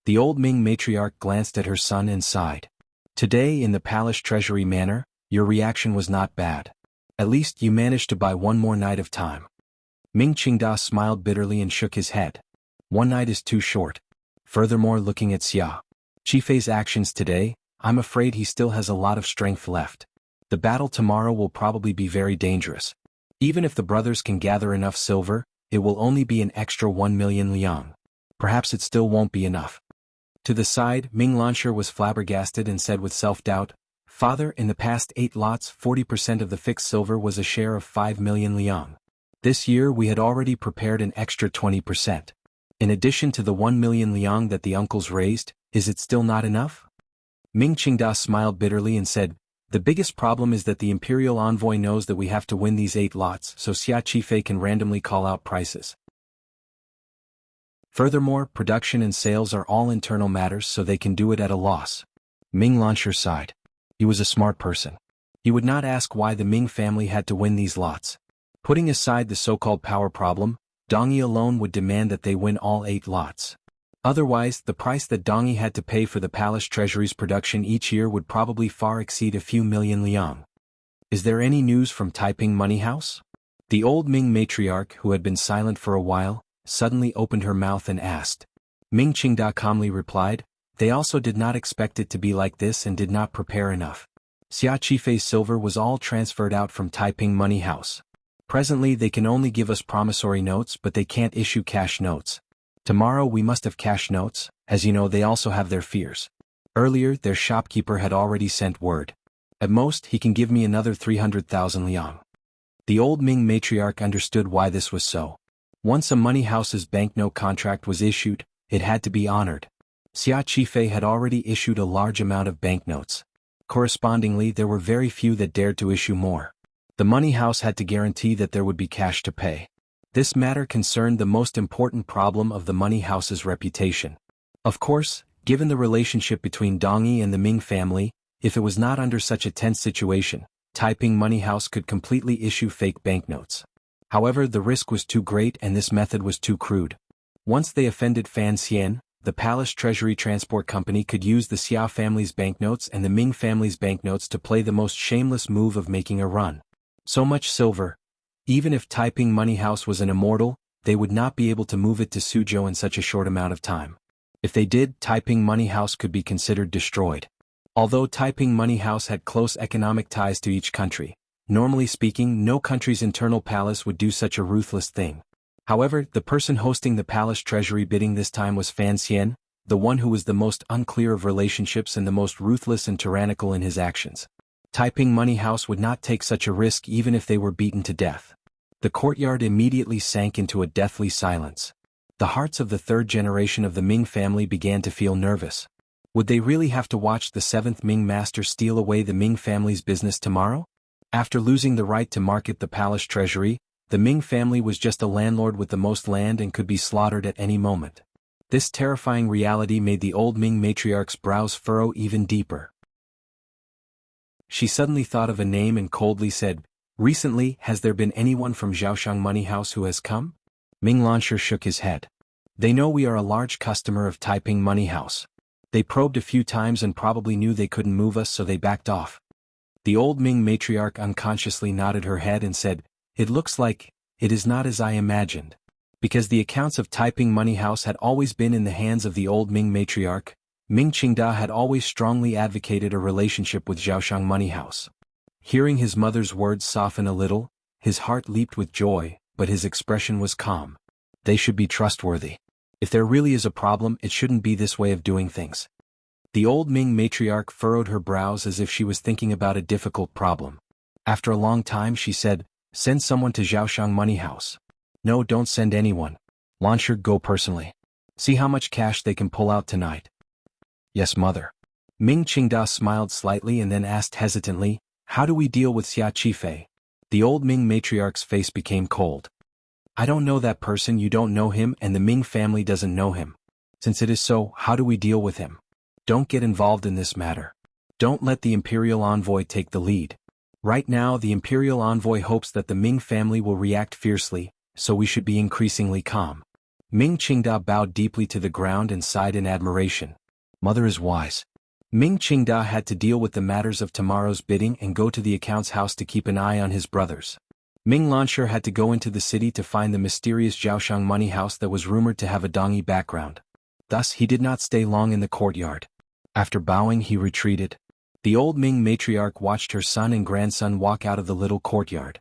The old Ming matriarch glanced at her son and sighed. Today in the palace treasury manor, your reaction was not bad. At least you managed to buy one more night of time. Ming Qingda smiled bitterly and shook his head. One night is too short. Furthermore, looking at Xia Qifei's actions today, I'm afraid he still has a lot of strength left. The battle tomorrow will probably be very dangerous. Even if the brothers can gather enough silver, it will only be an extra 1 million liang. Perhaps it still won't be enough. To the side, Ming Lansher was flabbergasted and said with self-doubt, Father, in the past 8 lots, 40% of the fixed silver was a share of 5 million liang. This year we had already prepared an extra 20%. In addition to the 1 million liang that the uncles raised, is it still not enough? Ming Qingda smiled bitterly and said, the biggest problem is that the imperial envoy knows that we have to win these 8 lots, so Xia Qifei can randomly call out prices. Furthermore, production and sales are all internal matters, so they can do it at a loss. Ming Lansher sighed. He was a smart person. He would not ask why the Ming family had to win these lots. Putting aside the so-called power problem, Dongyi alone would demand that they win all 8 lots. Otherwise, the price that Dongyi had to pay for the palace treasury's production each year would probably far exceed a few million liang. Is there any news from Taiping Money House? The old Ming matriarch, who had been silent for a while, suddenly opened her mouth and asked. Ming Qingda calmly replied, they also did not expect it to be like this and did not prepare enough. Xia Qifei's silver was all transferred out from Taiping Money House. Presently they can only give us promissory notes, but they can't issue cash notes. Tomorrow we must have cash notes, as you know they also have their fears. Earlier their shopkeeper had already sent word. At most he can give me another 300,000 liang. The old Ming matriarch understood why this was so. Once a money house's banknote contract was issued, it had to be honored. Xia Qifei had already issued a large amount of banknotes. Correspondingly, there were very few that dared to issue more. The money house had to guarantee that there would be cash to pay. This matter concerned the most important problem of the money house's reputation. Of course, given the relationship between Dongyi and the Ming family, if it was not under such a tense situation, Taiping Money House could completely issue fake banknotes. However, the risk was too great and this method was too crude. Once they offended Fan Xian, the Palace Treasury Transport Company could use the Xia family's banknotes and the Ming family's banknotes to play the most shameless move of making a run. So much silver. Even if Taiping Money House was an immortal, they would not be able to move it to Suzhou in such a short amount of time. If they did, Taiping Money House could be considered destroyed. Although Taiping Money House had close economic ties to each country, normally speaking, no country's internal palace would do such a ruthless thing. However, the person hosting the palace treasury bidding this time was Fan Xian, the one who was the most unclear of relationships and the most ruthless and tyrannical in his actions. Taiping Money House would not take such a risk even if they were beaten to death. The courtyard immediately sank into a deathly silence. The hearts of the third generation of the Ming family began to feel nervous. Would they really have to watch the seventh Ming master steal away the Ming family's business tomorrow? After losing the right to market the palace treasury, the Ming family was just a landlord with the most land and could be slaughtered at any moment. This terrifying reality made the old Ming matriarch's brows furrow even deeper. She suddenly thought of a name and coldly said, "Recently, has there been anyone from Zhaoshang Money House who has come?" Ming Lansher shook his head. "They know we are a large customer of Taiping Money House. They probed a few times and probably knew they couldn't move us, so they backed off." The old Ming matriarch unconsciously nodded her head and said, "It looks like it is not as I imagined." Because the accounts of Taiping Money House had always been in the hands of the old Ming matriarch, Ming Qingda had always strongly advocated a relationship with Zhaoshang Money House. Hearing his mother's words soften a little, his heart leaped with joy, but his expression was calm. They should be trustworthy. If there really is a problem, it shouldn't be this way of doing things. The old Ming matriarch furrowed her brows as if she was thinking about a difficult problem. After a long time she said, "Send someone to Zhaoshang Money House." "No, don't send anyone. Lansher, go personally. See how much cash they can pull out tonight." "Yes, mother." Ming Qingda smiled slightly and then asked hesitantly, "How do we deal with Xia Qifei?" The old Ming matriarch's face became cold. "I don't know that person, you don't know him, and the Ming family doesn't know him. Since it is so, how do we deal with him? Don't get involved in this matter. Don't let the imperial envoy take the lead. Right now the imperial envoy hopes that the Ming family will react fiercely, so we should be increasingly calm." Ming Qingda bowed deeply to the ground and sighed in admiration. Mother is wise. Ming Qingda had to deal with the matters of tomorrow's bidding and go to the account's house to keep an eye on his brothers. Ming Lansher had to go into the city to find the mysterious Zhaoshang Money House that was rumored to have a Dongi background. Thus he did not stay long in the courtyard. After bowing he retreated. The old Ming matriarch watched her son and grandson walk out of the little courtyard.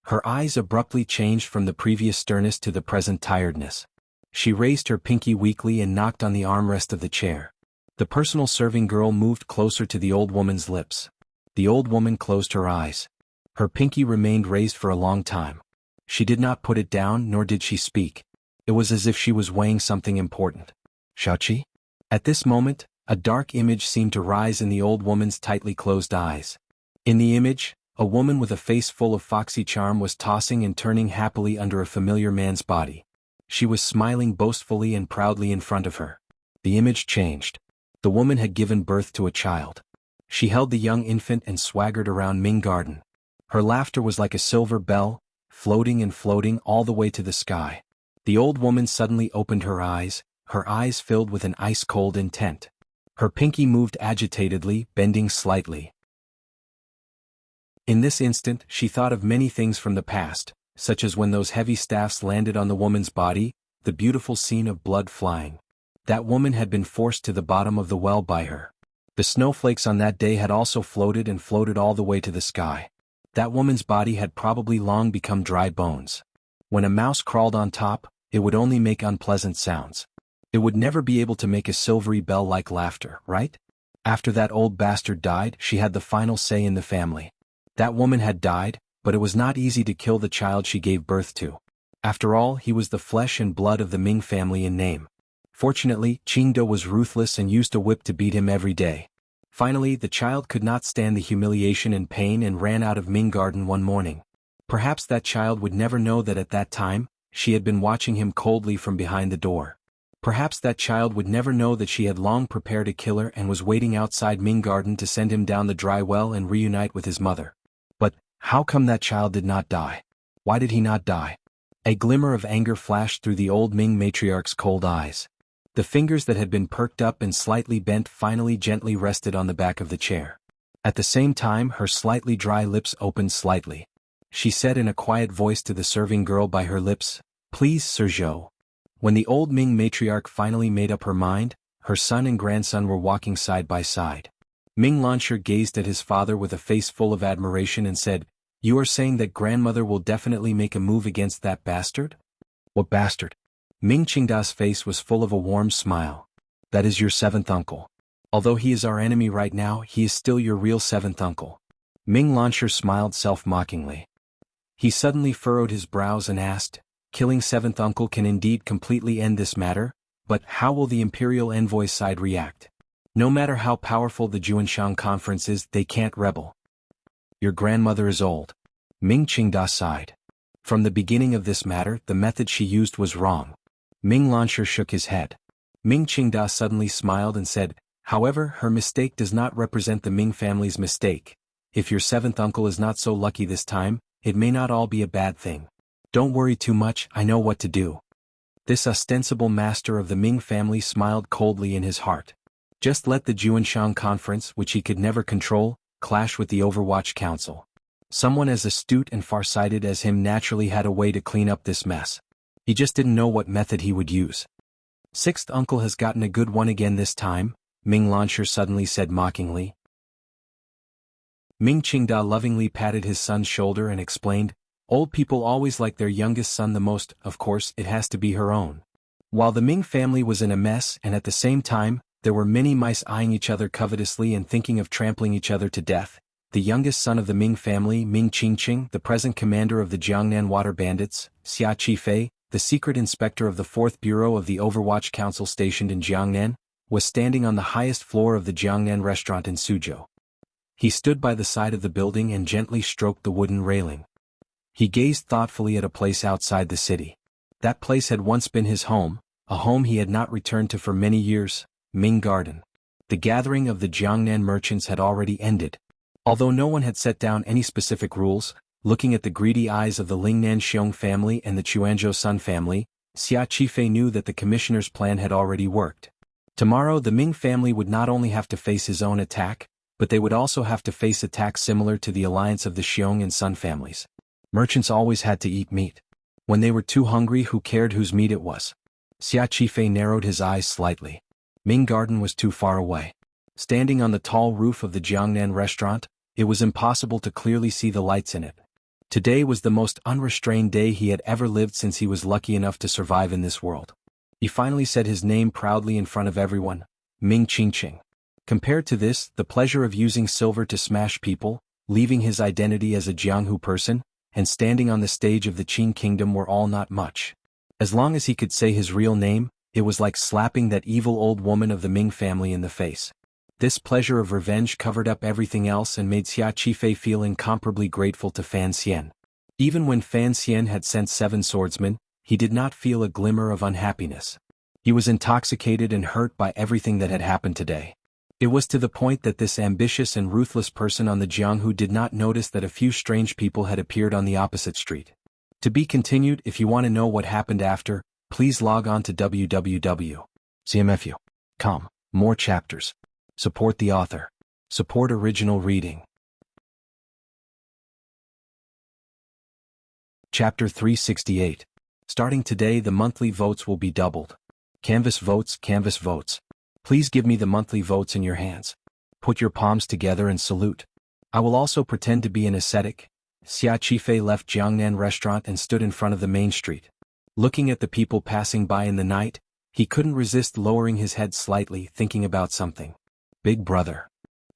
Her eyes abruptly changed from the previous sternness to the present tiredness. She raised her pinky weakly and knocked on the armrest of the chair. The personal serving girl moved closer to the old woman's lips. The old woman closed her eyes. Her pinky remained raised for a long time. She did not put it down, nor did she speak. It was as if she was weighing something important. "Shaoqi?" At this moment, a dark image seemed to rise in the old woman's tightly closed eyes. In the image, a woman with a face full of foxy charm was tossing and turning happily under a familiar man's body. She was smiling boastfully and proudly in front of her. The image changed. The woman had given birth to a child. She held the young infant and swaggered around Ming Garden. Her laughter was like a silver bell, floating and floating all the way to the sky. The old woman suddenly opened her eyes filled with an ice-cold intent. Her pinky moved agitatedly, bending slightly. In this instant, she thought of many things from the past, such as when those heavy staffs landed on the woman's body, the beautiful scene of blood flying. That woman had been forced to the bottom of the well by her. The snowflakes on that day had also floated and floated all the way to the sky. That woman's body had probably long become dry bones. When a mouse crawled on top, it would only make unpleasant sounds. It would never be able to make a silvery bell-like laughter, right? After that old bastard died, she had the final say in the family. That woman had died, but it was not easy to kill the child she gave birth to. After all, he was the flesh and blood of the Ming family in name. Fortunately, Qingda was ruthless and used a whip to beat him every day. Finally, the child could not stand the humiliation and pain and ran out of Ming Garden one morning. Perhaps that child would never know that at that time, she had been watching him coldly from behind the door. Perhaps that child would never know that she had long prepared a killer and was waiting outside Ming Garden to send him down the dry well and reunite with his mother. But, how come that child did not die? Why did he not die? A glimmer of anger flashed through the old Ming matriarch's cold eyes. The fingers that had been perked up and slightly bent finally gently rested on the back of the chair. At the same time, her slightly dry lips opened slightly. She said in a quiet voice to the serving girl by her lips, "Please, Sir Zhou." When the old Ming matriarch finally made up her mind, her son and grandson were walking side by side. Ming Lansher gazed at his father with a face full of admiration and said, "You are saying that grandmother will definitely make a move against that bastard?" "What bastard?" Ming Qingda's face was full of a warm smile. That is your seventh uncle. Although he is our enemy right now, he is still your real seventh uncle. Ming Lansher smiled self-mockingly. He suddenly furrowed his brows and asked, killing seventh uncle can indeed completely end this matter, but how will the imperial envoy side react? No matter how powerful the Juanshan conference is, they can't rebel. Your grandmother is old. Ming Qingda sighed. From the beginning of this matter, the method she used was wrong. Ming Lansher shook his head. Ming Qingda suddenly smiled and said, however, her mistake does not represent the Ming family's mistake. If your seventh uncle is not so lucky this time, it may not all be a bad thing. Don't worry too much, I know what to do. This ostensible master of the Ming family smiled coldly in his heart. Just let the Juanshan conference, which he could never control, clash with the Overwatch Council. Someone as astute and farsighted as him naturally had a way to clean up this mess. He just didn't know what method he would use. Sixth uncle has gotten a good one again this time, Ming Lansher suddenly said mockingly. Ming Qingda lovingly patted his son's shoulder and explained, old people always like their youngest son the most, of course it has to be her own. While the Ming family was in a mess and at the same time, there were many mice eyeing each other covetously and thinking of trampling each other to death, the youngest son of the Ming family, Ming Qingqing, the present commander of the Jiangnan Water Bandits, Xia Qifei, the secret inspector of the 4th Bureau of the Overwatch Council stationed in Jiangnan, was standing on the highest floor of the Jiangnan restaurant in Suzhou. He stood by the side of the building and gently stroked the wooden railing. He gazed thoughtfully at a place outside the city. That place had once been his home, a home he had not returned to for many years, Ming Garden. The gathering of the Jiangnan merchants had already ended. Although no one had set down any specific rules, looking at the greedy eyes of the Lingnan Xiong family and the Chuanzhou Sun family, Xia Qifei knew that the commissioner's plan had already worked. Tomorrow the Ming family would not only have to face his own attack, but they would also have to face attacks similar to the alliance of the Xiong and Sun families. Merchants always had to eat meat. When they were too hungry, who cared whose meat it was? Xia Qifei narrowed his eyes slightly. Ming Garden was too far away. Standing on the tall roof of the Jiangnan restaurant, it was impossible to clearly see the lights in it. Today was the most unrestrained day he had ever lived since he was lucky enough to survive in this world. He finally said his name proudly in front of everyone, Ming Qingqing. Compared to this, the pleasure of using silver to smash people, leaving his identity as a Jianghu person, and standing on the stage of the Qing kingdom were all not much. As long as he could say his real name, it was like slapping that evil old woman of the Ming family in the face. This pleasure of revenge covered up everything else and made Xia Qifei feel incomparably grateful to Fan Xian. Even when Fan Xian had sent 7 swordsmen, he did not feel a glimmer of unhappiness. He was intoxicated and hurt by everything that had happened today. It was to the point that this ambitious and ruthless person on the Jianghu did not notice that a few strange people had appeared on the opposite street. To be continued. If you want to know what happened after, please log on to www.cmfu.com. More chapters. Support the author. Support original reading. Chapter 368. Starting today, the monthly votes will be doubled. Canvas votes, canvas votes. Please give me the monthly votes in your hands. Put your palms together and salute. I will also pretend to be an ascetic. Xia Qifei left Jiangnan restaurant and stood in front of the main street. Looking at the people passing by in the night, he couldn't resist lowering his head slightly, thinking about something. Big brother.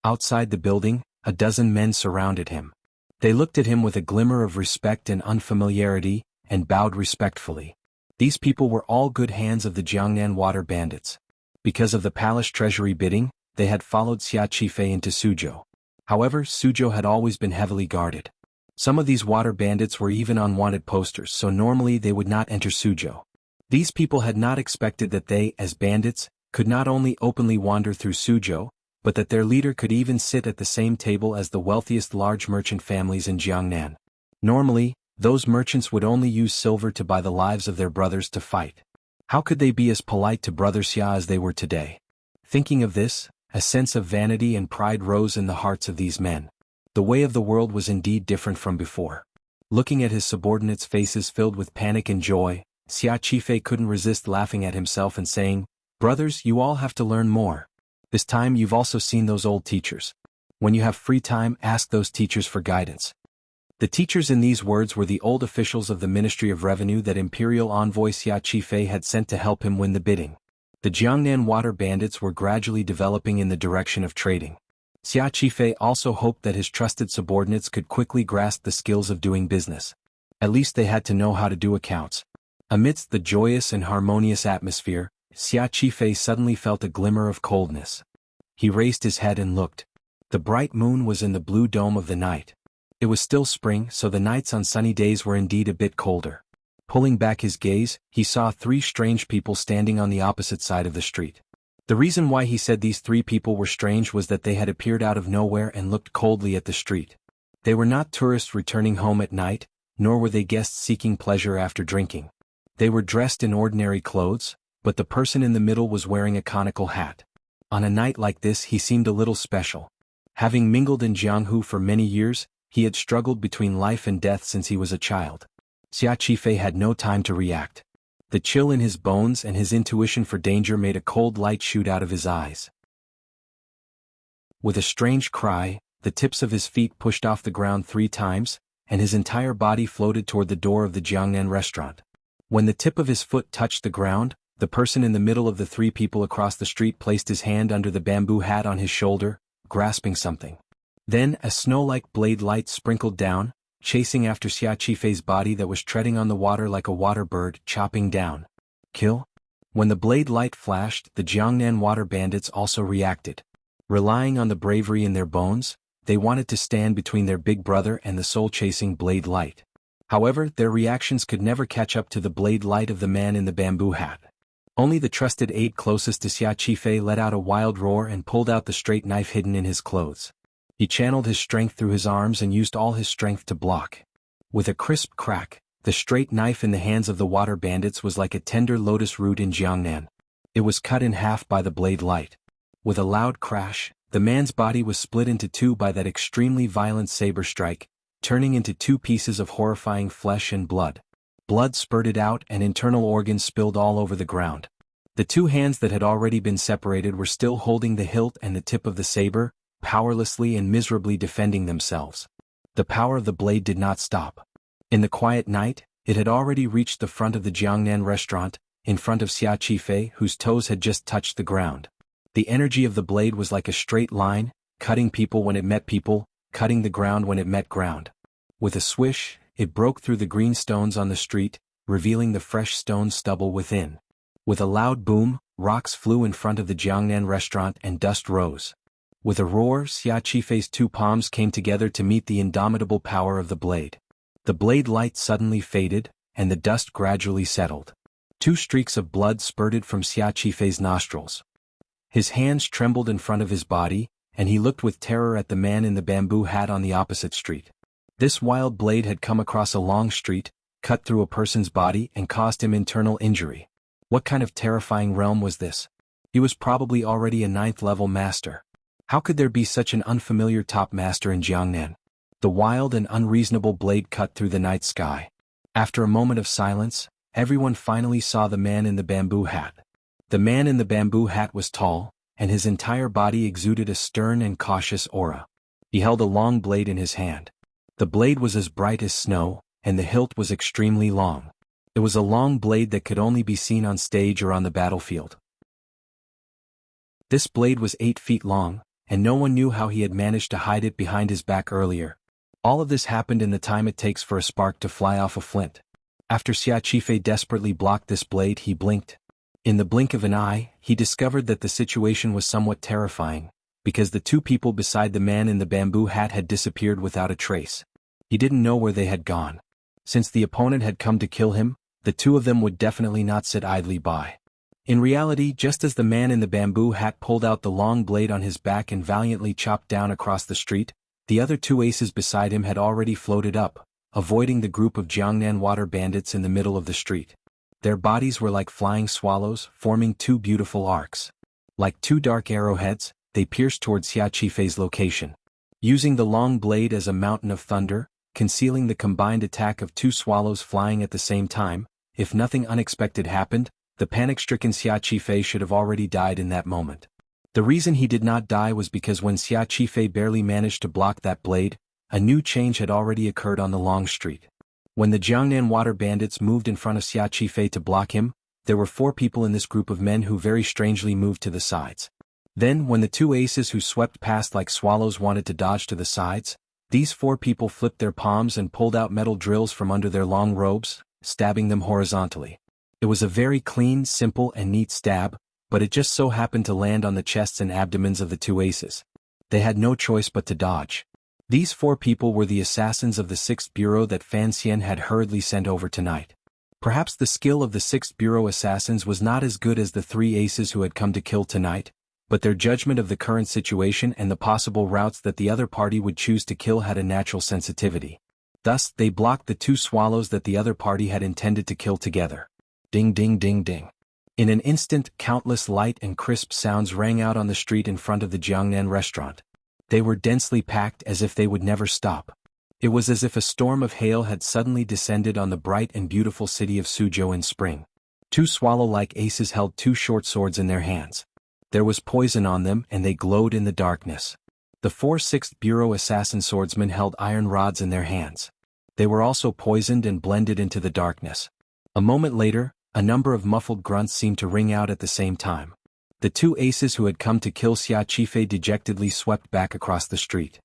Outside the building, a dozen men surrounded him. They looked at him with a glimmer of respect and unfamiliarity, and bowed respectfully. These people were all good hands of the Jiangnan Water Bandits. Because of the palace treasury bidding, they had followed Xia Qifei into Suzhou. However, Suzhou had always been heavily guarded. Some of these water bandits were even on wanted posters, so normally they would not enter Suzhou. These people had not expected that they, as bandits, could not only openly wander through Suzhou, but that their leader could even sit at the same table as the wealthiest large merchant families in Jiangnan. Normally, those merchants would only use silver to buy the lives of their brothers to fight. How could they be as polite to Brother Xia as they were today? Thinking of this, a sense of vanity and pride rose in the hearts of these men. The way of the world was indeed different from before. Looking at his subordinates' faces filled with panic and joy, Xia Qifei couldn't resist laughing at himself and saying, "Brothers, you all have to learn more. This time you've also seen those old teachers. When you have free time, ask those teachers for guidance." The teachers in these words were the old officials of the Ministry of Revenue that Imperial Envoy Xia Qifei had sent to help him win the bidding. The Jiangnan water bandits were gradually developing in the direction of trading. Xia Qifei also hoped that his trusted subordinates could quickly grasp the skills of doing business. At least they had to know how to do accounts. Amidst the joyous and harmonious atmosphere, Xia Qifei suddenly felt a glimmer of coldness. He raised his head and looked. The bright moon was in the blue dome of the night. It was still spring, so the nights on sunny days were indeed a bit colder. Pulling back his gaze, he saw 3 strange people standing on the opposite side of the street. The reason why he said these 3 people were strange was that they had appeared out of nowhere and looked coldly at the street. They were not tourists returning home at night, nor were they guests seeking pleasure after drinking. They were dressed in ordinary clothes, but the person in the middle was wearing a conical hat. On a night like this he seemed a little special. Having mingled in Jianghu for many years, he had struggled between life and death since he was a child. Xia Qifei had no time to react. The chill in his bones and his intuition for danger made a cold light shoot out of his eyes. With a strange cry, the tips of his feet pushed off the ground 3 times, and his entire body floated toward the door of the Jiangnan restaurant. When the tip of his foot touched the ground, the person in the middle of the 3 people across the street placed his hand under the bamboo hat on his shoulder, grasping something. Then a snow-like blade light sprinkled down, chasing after Xia Qifei's body that was treading on the water like a water bird, chopping down. Kill? When the blade light flashed, the Jiangnan water bandits also reacted. Relying on the bravery in their bones, they wanted to stand between their big brother and the soul-chasing blade light. However, their reactions could never catch up to the blade light of the man in the bamboo hat. Only the trusted aide closest to Xia Qifei let out a wild roar and pulled out the straight knife hidden in his clothes. He channeled his strength through his arms and used all his strength to block. With a crisp crack, the straight knife in the hands of the water bandits was like a tender lotus root in Jiangnan. It was cut in half by the blade light. With a loud crash, the man's body was split into 2 by that extremely violent saber strike, turning into 2 pieces of horrifying flesh and blood. Blood spurted out and internal organs spilled all over the ground. The 2 hands that had already been separated were still holding the hilt and the tip of the saber, powerlessly and miserably defending themselves. The power of the blade did not stop. In the quiet night, it had already reached the front of the Jiangnan restaurant, in front of Xia Qifei, whose toes had just touched the ground. The energy of the blade was like a straight line, cutting people when it met people, cutting the ground when it met ground. With a swish, it broke through the green stones on the street, revealing the fresh stone stubble within. With a loud boom, rocks flew in front of the Jiangnan restaurant and dust rose. With a roar, Xia Qifei's 2 palms came together to meet the indomitable power of the blade. The blade light suddenly faded, and the dust gradually settled. 2 streaks of blood spurted from Xia Qifei's nostrils. His hands trembled in front of his body, and he looked with terror at the man in the bamboo hat on the opposite street. This wild blade had come across a long street, cut through a person's body and caused him internal injury. What kind of terrifying realm was this? He was probably already a 9th-level master. How could there be such an unfamiliar top master in Jiangnan? The wild and unreasonable blade cut through the night sky. After a moment of silence, everyone finally saw the man in the bamboo hat. The man in the bamboo hat was tall, and his entire body exuded a stern and cautious aura. He held a long blade in his hand. The blade was as bright as snow, and the hilt was extremely long. It was a long blade that could only be seen on stage or on the battlefield. This blade was 8 feet long, and no one knew how he had managed to hide it behind his back earlier. All of this happened in the time it takes for a spark to fly off a flint. After Xia Qifei desperately blocked this blade, he blinked. In the blink of an eye, he discovered that the situation was somewhat terrifying, because the 2 people beside the man in the bamboo hat had disappeared without a trace. He didn't know where they had gone. Since the opponent had come to kill him, the 2 of them would definitely not sit idly by. In reality, just as the man in the bamboo hat pulled out the long blade on his back and valiantly chopped down across the street, the other 2 aces beside him had already floated up, avoiding the group of Jiangnan water bandits in the middle of the street. Their bodies were like flying swallows, forming 2 beautiful arcs. Like 2 dark arrowheads, they pierced towards Xia Qifei's location. Using the long blade as a mountain of thunder, concealing the combined attack of 2 swallows flying at the same time, if nothing unexpected happened, the panic-stricken Xia Qifei should have already died in that moment. The reason he did not die was because when Xia Qifei barely managed to block that blade, a new change had already occurred on the long street. When the Jiangnan water bandits moved in front of Xia Qifei to block him, There were 4 people in this group of men who very strangely moved to the sides. Then, when the 2 aces who swept past like swallows wanted to dodge to the sides, these 4 people flipped their palms and pulled out metal drills from under their long robes, stabbing them horizontally. It was a very clean, simple and neat stab, but it just so happened to land on the chests and abdomens of the 2 aces. They had no choice but to dodge. These 4 people were the assassins of the 6th Bureau that Fan Xian had hurriedly sent over tonight. Perhaps the skill of the 6th Bureau assassins was not as good as the 3 aces who had come to kill tonight, but their judgment of the current situation and the possible routes that the other party would choose to kill had a natural sensitivity. Thus, they blocked the 2 swallows that the other party had intended to kill together. Ding ding ding ding. In an instant, countless light and crisp sounds rang out on the street in front of the Jiangnan restaurant. They were densely packed as if they would never stop. It was as if a storm of hail had suddenly descended on the bright and beautiful city of Suzhou in spring. 2 swallow-like aces held 2 short swords in their hands. There was poison on them and they glowed in the darkness. The 4 6th Bureau assassin swordsmen held iron rods in their hands. They were also poisoned and blended into the darkness. A moment later, a number of muffled grunts seemed to ring out at the same time. The 2 aces who had come to kill Xia Qifei dejectedly swept back across the street.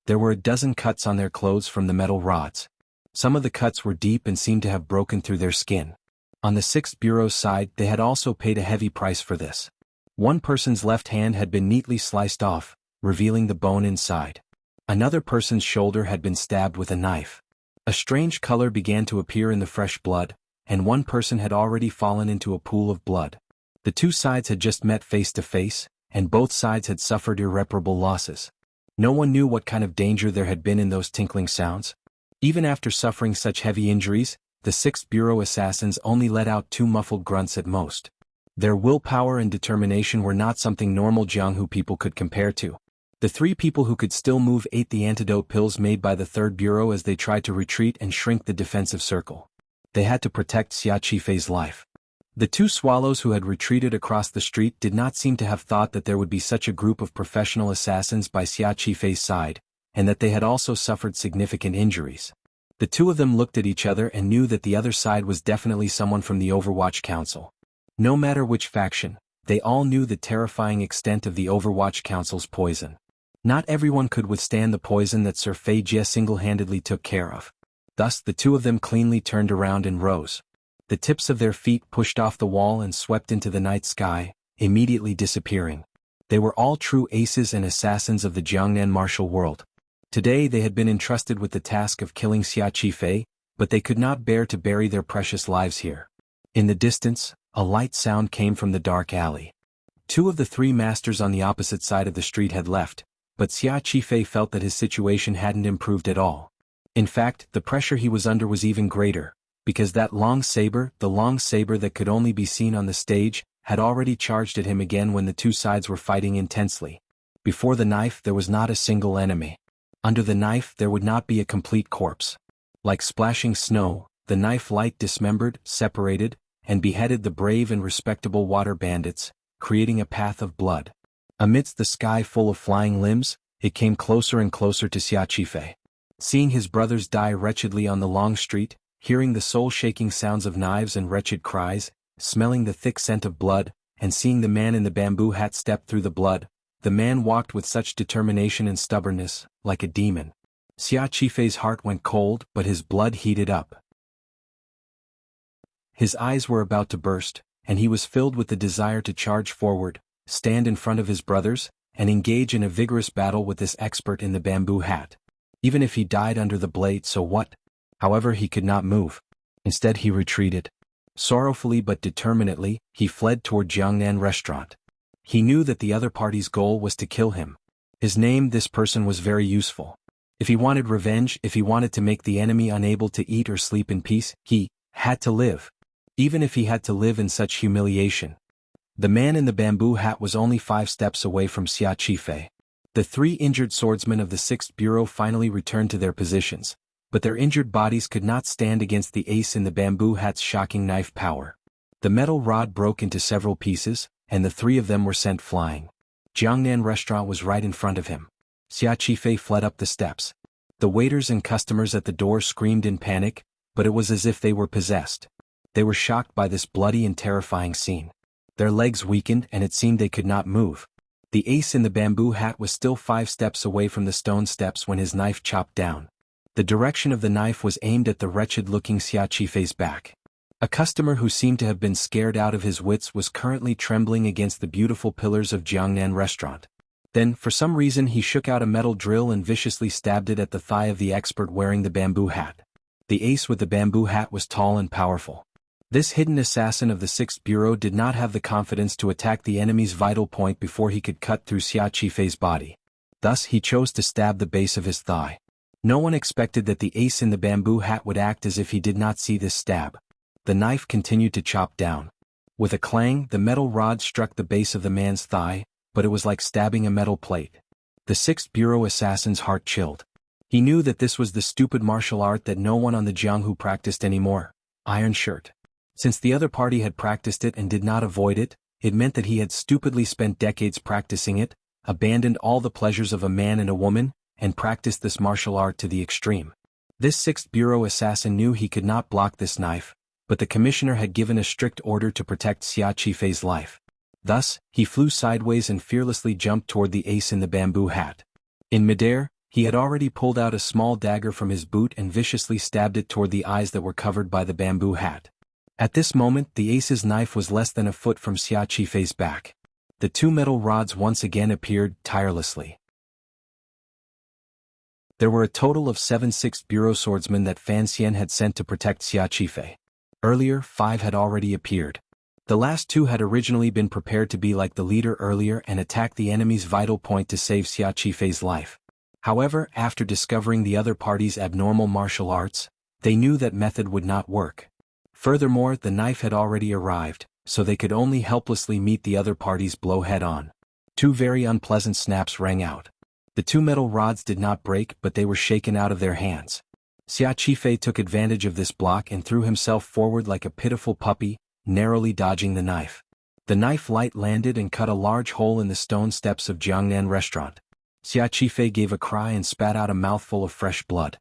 There were a dozen cuts on their clothes from the metal rods. Some of the cuts were deep and seemed to have broken through their skin. On the 6th Bureau's side, they had also paid a heavy price for this. One person's left hand had been neatly sliced off, revealing the bone inside. Another person's shoulder had been stabbed with a knife. A strange color began to appear in the fresh blood, and one person had already fallen into a pool of blood. The 2 sides had just met face to face, and both sides had suffered irreparable losses. No one knew what kind of danger there had been in those tinkling sounds. Even after suffering such heavy injuries, the 6th Bureau assassins only let out 2 muffled grunts at most. Their willpower and determination were not something normal Jianghu people could compare to. The 3 people who could still move ate the antidote pills made by the 3rd Bureau as they tried to retreat and shrink the defensive circle. They had to protect Xia Qifei's life. The 2 swallows who had retreated across the street did not seem to have thought that there would be such a group of professional assassins by Xia Qifei's side, and that they had also suffered significant injuries. The 2 of them looked at each other and knew that the other side was definitely someone from the Overwatch Council. No matter which faction, they all knew the terrifying extent of the Overwatch Council's poison. Not everyone could withstand the poison that Sir Fei Jie single-handedly took care of. Thus the 2 of them cleanly turned around and rose. The tips of their feet pushed off the wall and swept into the night sky, immediately disappearing. They were all true aces and assassins of the Jiangnan martial world. Today they had been entrusted with the task of killing Xia Qifei, but they could not bear to bury their precious lives here. In the distance, a light sound came from the dark alley. 2 of the 3 masters on the opposite side of the street had left, but Xia Qifei felt that his situation hadn't improved at all. In fact, the pressure he was under was even greater, because that long saber, the long saber that could only be seen on the stage, had already charged at him again when the 2 sides were fighting intensely. Before the knife there was not a single enemy. Under the knife there would not be a complete corpse. Like splashing snow, the knife light dismembered, separated, and beheaded the brave and respectable water bandits, creating a path of blood. Amidst the sky full of flying limbs, it came closer and closer to Xia Qifei. Seeing his brothers die wretchedly on the long street, hearing the soul-shaking sounds of knives and wretched cries, smelling the thick scent of blood, and seeing the man in the bamboo hat step through the blood, the man walked with such determination and stubbornness, like a demon. Xia Qifei's heart went cold, but his blood heated up. His eyes were about to burst, and he was filled with the desire to charge forward, stand in front of his brothers, and engage in a vigorous battle with this expert in the bamboo hat. Even if he died under the blade, so what? However, he could not move. Instead he retreated. Sorrowfully but determinedly, he fled toward Jiangnan restaurant. He knew that the other party's goal was to kill him. His name, this person, was very useful. If he wanted revenge, if he wanted to make the enemy unable to eat or sleep in peace, he had to live. Even if he had to live in such humiliation. The man in the bamboo hat was only 5 steps away from Xia Qifei. The 3 injured swordsmen of the 6th Bureau finally returned to their positions, but their injured bodies could not stand against the ace in the bamboo hat's shocking knife power. The metal rod broke into several pieces, and the 3 of them were sent flying. Jiangnan restaurant was right in front of him. Xia Qifei fled up the steps. The waiters and customers at the door screamed in panic, but it was as if they were possessed. They were shocked by this bloody and terrifying scene. Their legs weakened and it seemed they could not move. The ace in the bamboo hat was still 5 steps away from the stone steps when his knife chopped down. The direction of the knife was aimed at the wretched-looking Xia Qifei's back. A customer who seemed to have been scared out of his wits was currently trembling against the beautiful pillars of Jiangnan restaurant. Then, for some reason, he shook out a metal drill and viciously stabbed it at the thigh of the expert wearing the bamboo hat. The ace with the bamboo hat was tall and powerful. This hidden assassin of the 6th Bureau did not have the confidence to attack the enemy's vital point before he could cut through Xia Qifei's body. Thus, he chose to stab the base of his thigh. No one expected that the ace in the bamboo hat would act as if he did not see this stab. The knife continued to chop down. With a clang, the metal rod struck the base of the man's thigh, but it was like stabbing a metal plate. The 6th Bureau assassin's heart chilled. He knew that this was the stupid martial art that no one on the Jianghu practiced anymore, iron shirt. Since the other party had practiced it and did not avoid it, it meant that he had stupidly spent decades practicing it, abandoned all the pleasures of a man and a woman, and practiced this martial art to the extreme. This 6th Bureau assassin knew he could not block this knife, but the commissioner had given a strict order to protect Xia Qifei's life. Thus, he flew sideways and fearlessly jumped toward the ace in the bamboo hat. In midair, he had already pulled out a small dagger from his boot and viciously stabbed it toward the eyes that were covered by the bamboo hat. At this moment, the ace's knife was less than a foot from Xia Qifei's back. The 2 metal rods once again appeared tirelessly. There were a total of 7 6th Bureau swordsmen that Fan Xian had sent to protect Xia Qifei. Earlier, 5 had already appeared. The last 2 had originally been prepared to be like the leader earlier and attack the enemy's vital point to save Xia Qifei's life. However, after discovering the other party's abnormal martial arts, they knew that method would not work. Furthermore, the knife had already arrived, so they could only helplessly meet the other party's blow head-on. 2 very unpleasant snaps rang out. The 2 metal rods did not break, but they were shaken out of their hands. Xia Qifei took advantage of this block and threw himself forward like a pitiful puppy, narrowly dodging the knife. The knife light landed and cut a large hole in the stone steps of Jiangnan restaurant. Xia Qifei gave a cry and spat out a mouthful of fresh blood.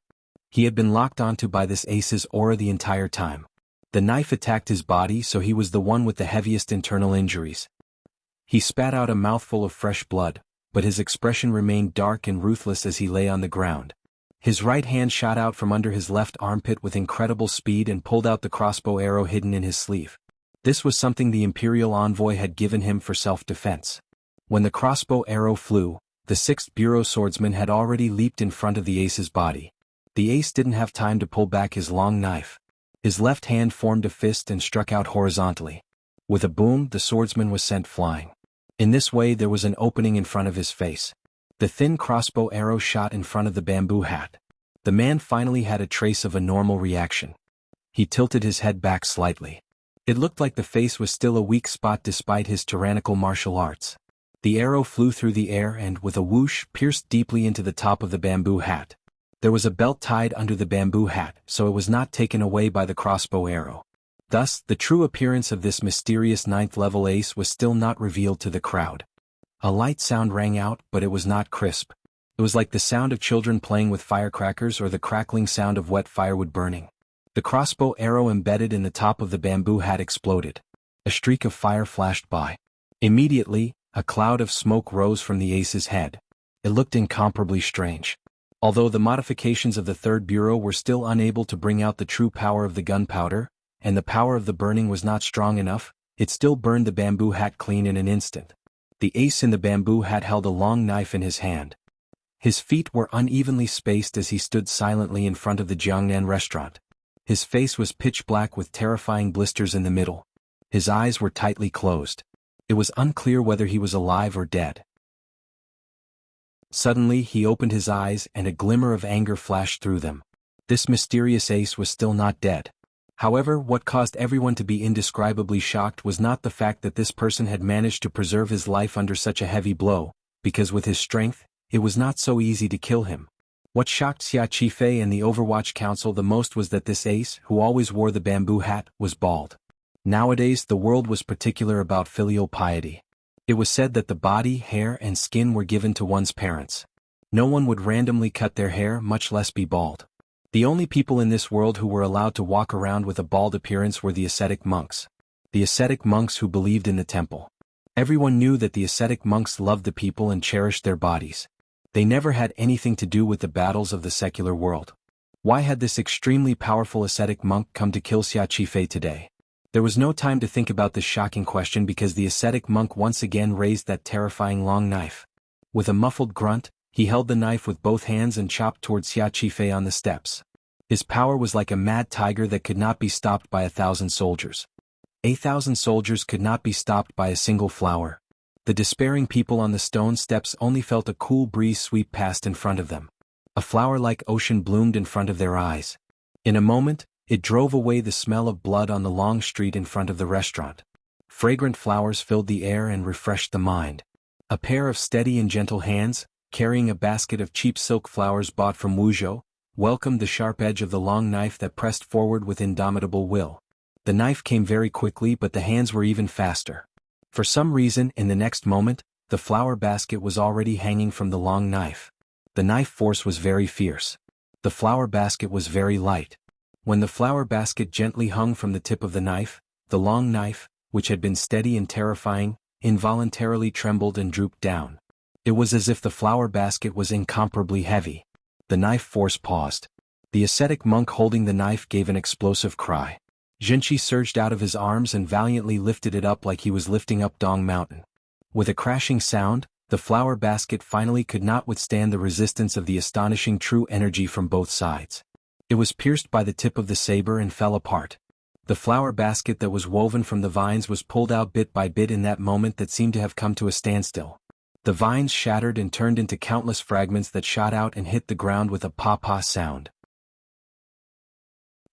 He had been locked onto by this ace's aura the entire time. The knife attacked his body, so he was the one with the heaviest internal injuries. He spat out a mouthful of fresh blood, but his expression remained dark and ruthless as he lay on the ground. His right hand shot out from under his left armpit with incredible speed and pulled out the crossbow arrow hidden in his sleeve. This was something the imperial envoy had given him for self-defense. When the crossbow arrow flew, the 6th Bureau swordsman had already leaped in front of the ace's body. The ace didn't have time to pull back his long knife. His left hand formed a fist and struck out horizontally. With a boom, the swordsman was sent flying. In this way, there was an opening in front of his face. The thin crossbow arrow shot in front of the bamboo hat. The man finally had a trace of a normal reaction. He tilted his head back slightly. It looked like the face was still a weak spot despite his tyrannical martial arts. The arrow flew through the air and, with a whoosh, pierced deeply into the top of the bamboo hat. There was a belt tied under the bamboo hat, so it was not taken away by the crossbow arrow. Thus, the true appearance of this mysterious 9th-level ace was still not revealed to the crowd. A light sound rang out, but it was not crisp. It was like the sound of children playing with firecrackers or the crackling sound of wet firewood burning. The crossbow arrow embedded in the top of the bamboo hat exploded. A streak of fire flashed by. Immediately, a cloud of smoke rose from the ace's head. It looked incomparably strange. Although the modifications of the 3rd Bureau were still unable to bring out the true power of the gunpowder, and the power of the burning was not strong enough, it still burned the bamboo hat clean in an instant. The ace in the bamboo hat held a long knife in his hand. His feet were unevenly spaced as he stood silently in front of the Jiangnan restaurant. His face was pitch black with terrifying blisters in the middle. His eyes were tightly closed. It was unclear whether he was alive or dead. Suddenly he opened his eyes and a glimmer of anger flashed through them. This mysterious ace was still not dead. However, what caused everyone to be indescribably shocked was not the fact that this person had managed to preserve his life under such a heavy blow, because with his strength, it was not so easy to kill him. What shocked Xia Qifei and the Overwatch Council the most was that this ace, who always wore the bamboo hat, was bald. Nowadays the world was particular about filial piety. It was said that the body, hair and skin were given to one's parents. No one would randomly cut their hair, much less be bald. The only people in this world who were allowed to walk around with a bald appearance were the ascetic monks. The ascetic monks who believed in the temple. Everyone knew that the ascetic monks loved the people and cherished their bodies. They never had anything to do with the battles of the secular world. Why had this extremely powerful ascetic monk come to kill Xia Qifei today? There was no time to think about this shocking question because the ascetic monk once again raised that terrifying long knife. With a muffled grunt, he held the knife with both hands and chopped toward Xia Qifei on the steps. His power was like a mad tiger that could not be stopped by 1,000 soldiers. 1,000 soldiers could not be stopped by a single flower. The despairing people on the stone steps only felt a cool breeze sweep past in front of them. A flower-like ocean bloomed in front of their eyes. In a moment, it drove away the smell of blood on the long street in front of the restaurant. Fragrant flowers filled the air and refreshed the mind. A pair of steady and gentle hands, carrying a basket of cheap silk flowers bought from Wuxia, welcomed the sharp edge of the long knife that pressed forward with indomitable will. The knife came very quickly, but the hands were even faster. For some reason, in the next moment, the flower basket was already hanging from the long knife. The knife force was very fierce. The flower basket was very light. When the flower basket gently hung from the tip of the knife, the long knife, which had been steady and terrifying, involuntarily trembled and drooped down. It was as if the flower basket was incomparably heavy. The knife force paused. The ascetic monk holding the knife gave an explosive cry. Jinchi surged out of his arms and valiantly lifted it up like he was lifting up Dong Mountain. With a crashing sound, the flower basket finally could not withstand the resistance of the astonishing true energy from both sides. It was pierced by the tip of the saber and fell apart. The flower basket that was woven from the vines was pulled out bit by bit in that moment that seemed to have come to a standstill. The vines shattered and turned into countless fragments that shot out and hit the ground with a pa-pa sound.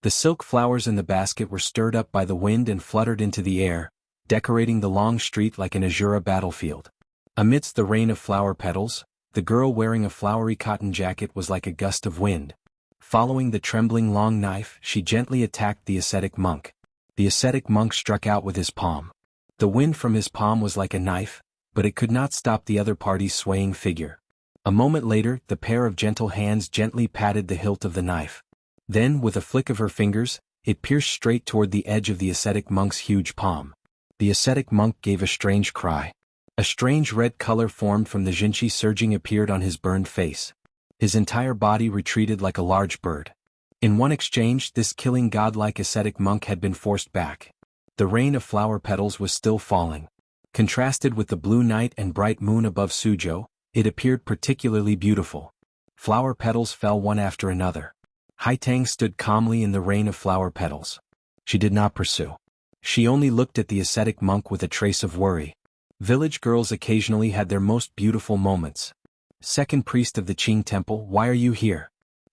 The silk flowers in the basket were stirred up by the wind and fluttered into the air, decorating the long street like an azure battlefield. Amidst the rain of flower petals, the girl wearing a flowery cotton jacket was like a gust of wind. Following the trembling long knife, she gently attacked the ascetic monk. The ascetic monk struck out with his palm. The wind from his palm was like a knife, but it could not stop the other party's swaying figure. A moment later, the pair of gentle hands gently patted the hilt of the knife. Then, with a flick of her fingers, it pierced straight toward the edge of the ascetic monk's huge palm. The ascetic monk gave a strange cry. A strange red color formed from the jinchi surging appeared on his burned face. His entire body retreated like a large bird. In one exchange, this killing godlike ascetic monk had been forced back. The rain of flower petals was still falling. Contrasted with the blue night and bright moon above Suzhou, it appeared particularly beautiful. Flower petals fell one after another. Haitang stood calmly in the rain of flower petals. She did not pursue. She only looked at the ascetic monk with a trace of worry. Village girls occasionally had their most beautiful moments. Second priest of the Qing temple, why are you here?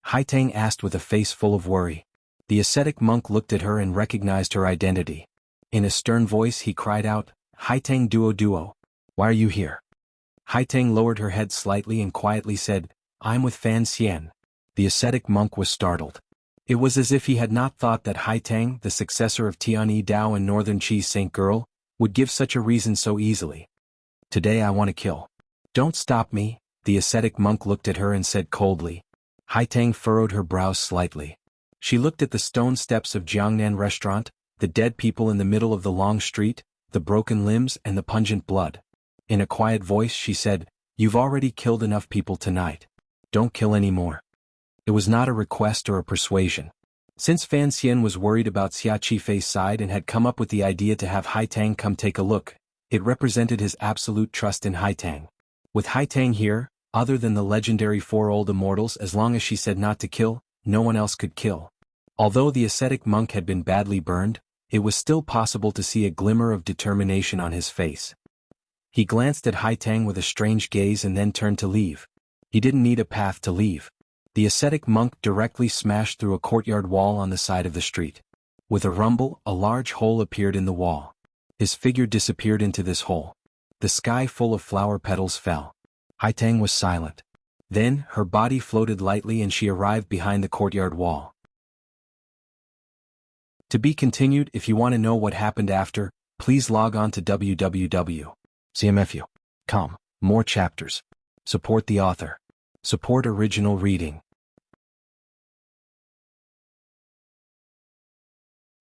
Haitang asked with a face full of worry. The ascetic monk looked at her and recognized her identity. In a stern voice he cried out, Haitang Duo, why are you here? Haitang lowered her head slightly and quietly said, I'm with Fan Xian. The ascetic monk was startled. It was as if he had not thought that Haitang, the successor of Tianyi Dao and Northern Qi's Saint Girl, would give such a reason so easily. Today I want to kill. Don't stop me, the ascetic monk looked at her and said coldly. Haitang furrowed her brows slightly. She looked at the stone steps of Jiangnan restaurant, the dead people in the middle of the long street, the broken limbs and the pungent blood. In a quiet voice she said, You've already killed enough people tonight. Don't kill any more. It was not a request or a persuasion. Since Fan Xian was worried about Xia Qifei's side and had come up with the idea to have Haitang come take a look, it represented his absolute trust in Haitang. With Haitang here, other than the legendary four old immortals, as long as she said not to kill, no one else could kill. Although the ascetic monk had been badly burned, it was still possible to see a glimmer of determination on his face. He glanced at Haitang with a strange gaze and then turned to leave. He didn't need a path to leave. The ascetic monk directly smashed through a courtyard wall on the side of the street. With a rumble, a large hole appeared in the wall. His figure disappeared into this hole. The sky full of flower petals fell. Haitang was silent. Then, her body floated lightly and she arrived behind the courtyard wall. To be continued. If you want to know what happened after, please log on to www.cmfu.com. More chapters. Support the author. Support original reading.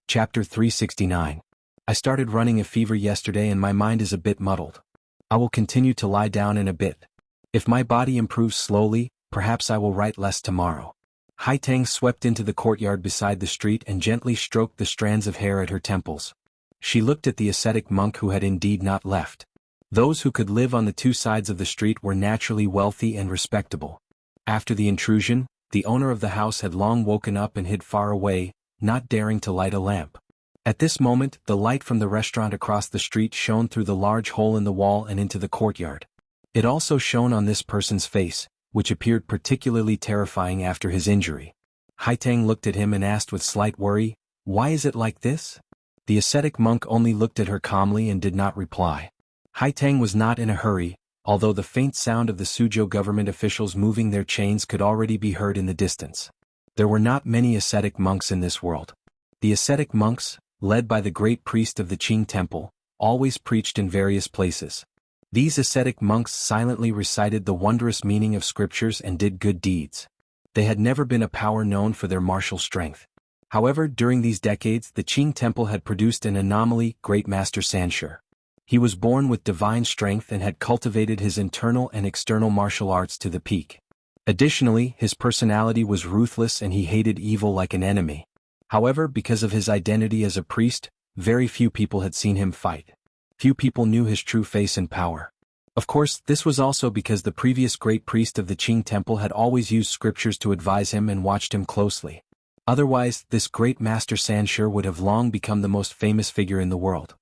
Chapter 369. I started running a fever yesterday and my mind is a bit muddled. I will continue to lie down in a bit. If my body improves slowly, perhaps I will write less tomorrow. Hai Tang swept into the courtyard beside the street and gently stroked the strands of hair at her temples. She looked at the ascetic monk who had indeed not left. Those who could live on the two sides of the street were naturally wealthy and respectable. After the intrusion, the owner of the house had long woken up and hid far away, not daring to light a lamp. At this moment, the light from the restaurant across the street shone through the large hole in the wall and into the courtyard. It also shone on this person's face, which appeared particularly terrifying after his injury. Hai Tang looked at him and asked with slight worry, "Why is it like this?" The ascetic monk only looked at her calmly and did not reply. Hai Tang was not in a hurry, although the faint sound of the Suzhou government officials moving their chains could already be heard in the distance. There were not many ascetic monks in this world. The ascetic monks, led by the great priest of the Qing temple, always preached in various places. These ascetic monks silently recited the wondrous meaning of scriptures and did good deeds. They had never been a power known for their martial strength. However, during these decades the Qing temple had produced an anomaly, Great Master Sanshi. He was born with divine strength and had cultivated his internal and external martial arts to the peak. Additionally, his personality was ruthless and he hated evil like an enemy. However, because of his identity as a priest, very few people had seen him fight. Few people knew his true face and power. Of course, this was also because the previous great priest of the Qing temple had always used scriptures to advise him and watched him closely. Otherwise, this great master Sanshi would have long become the most famous figure in the world.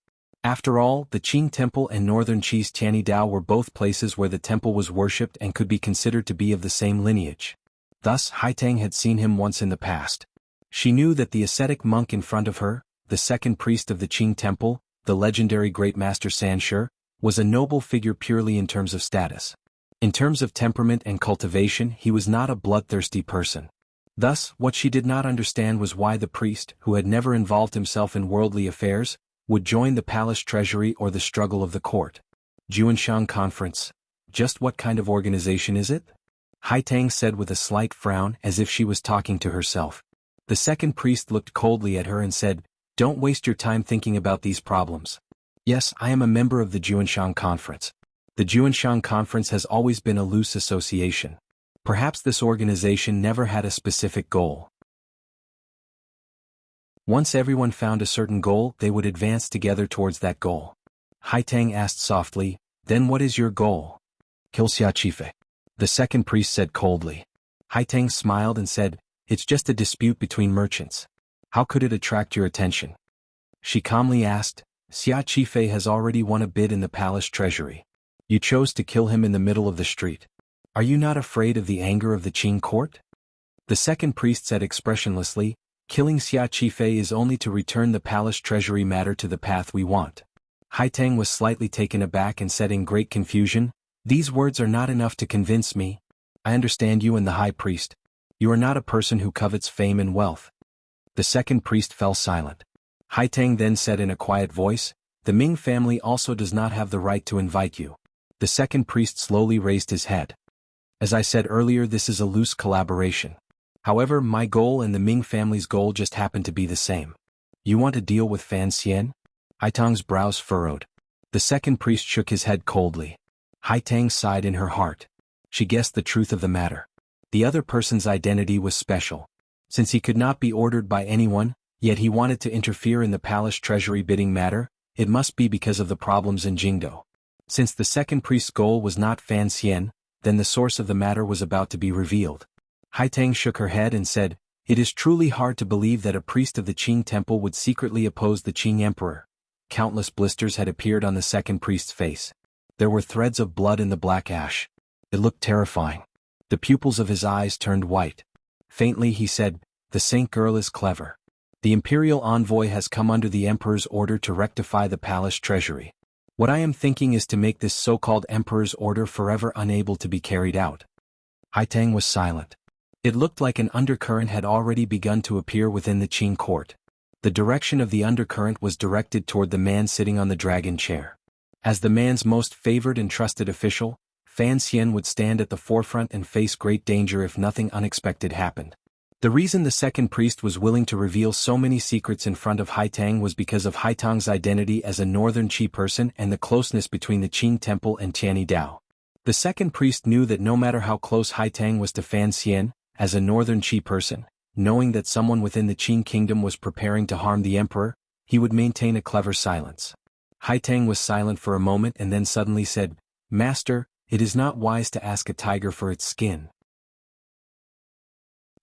After all, the Qing temple and northern Qi's Tianidao were both places where the temple was worshipped and could be considered to be of the same lineage. Thus, Hai Tang had seen him once in the past. She knew that the ascetic monk in front of her, the second priest of the Qing temple, the legendary Great Master Sanshi, was a noble figure purely in terms of status. In terms of temperament and cultivation, he was not a bloodthirsty person. Thus, what she did not understand was why the priest, who had never involved himself in worldly affairs, would join the palace treasury or the struggle of the court. Juanshan Conference. Just what kind of organization is it? Hai Tang said with a slight frown as if she was talking to herself. The second priest looked coldly at her and said, "Don't waste your time thinking about these problems. Yes, I am a member of the Juanshan Conference. The Juanshan Conference has always been a loose association. Perhaps this organization never had a specific goal. Once everyone found a certain goal, they would advance together towards that goal." Hai Tang asked softly, "Then what is your goal?" "Kill Xia Qifei," the second priest said coldly. Hai Tang smiled and said, "It's just a dispute between merchants. How could it attract your attention?" She calmly asked, "Xia Qifei has already won a bid in the palace treasury. You chose to kill him in the middle of the street. Are you not afraid of the anger of the Qing court?" The second priest said expressionlessly, "Killing Xia Qifei is only to return the palace treasury matter to the path we want." Hai Tang was slightly taken aback and said in great confusion, "These words are not enough to convince me. I understand you and the high priest. You are not a person who covets fame and wealth." The second priest fell silent. Hai Tang then said in a quiet voice, "The Ming family also does not have the right to invite you." The second priest slowly raised his head. "As I said earlier, this is a loose collaboration. However, my goal and the Ming family's goal just happen to be the same." "You want to deal with Fan Xian?" Hai Tang's brows furrowed. The second priest shook his head coldly. Hai Tang sighed in her heart. She guessed the truth of the matter. The other person's identity was special. Since he could not be ordered by anyone, yet he wanted to interfere in the palace treasury bidding matter, it must be because of the problems in Jingdo. Since the second priest's goal was not Fan Xian, then the source of the matter was about to be revealed. Hai Tang shook her head and said, "It is truly hard to believe that a priest of the Qing temple would secretly oppose the Qing emperor." Countless blisters had appeared on the second priest's face. There were threads of blood in the black ash. It looked terrifying. The pupils of his eyes turned white. Faintly he said, "The saint girl is clever. The imperial envoy has come under the emperor's order to rectify the palace treasury. What I am thinking is to make this so-called emperor's order forever unable to be carried out." Hai Tang was silent. It looked like an undercurrent had already begun to appear within the Qing court. The direction of the undercurrent was directed toward the man sitting on the dragon chair. As the man's most favored and trusted official, Fan Xian would stand at the forefront and face great danger if nothing unexpected happened. The reason the second priest was willing to reveal so many secrets in front of Haitang was because of Haitang's identity as a northern Qi person and the closeness between the Qing temple and Tianyi Dao. The second priest knew that no matter how close Haitang was to Fan Xian, as a northern Qi person, knowing that someone within the Qing kingdom was preparing to harm the emperor, he would maintain a clever silence. Haitang was silent for a moment and then suddenly said, "Master, it is not wise to ask a tiger for its skin."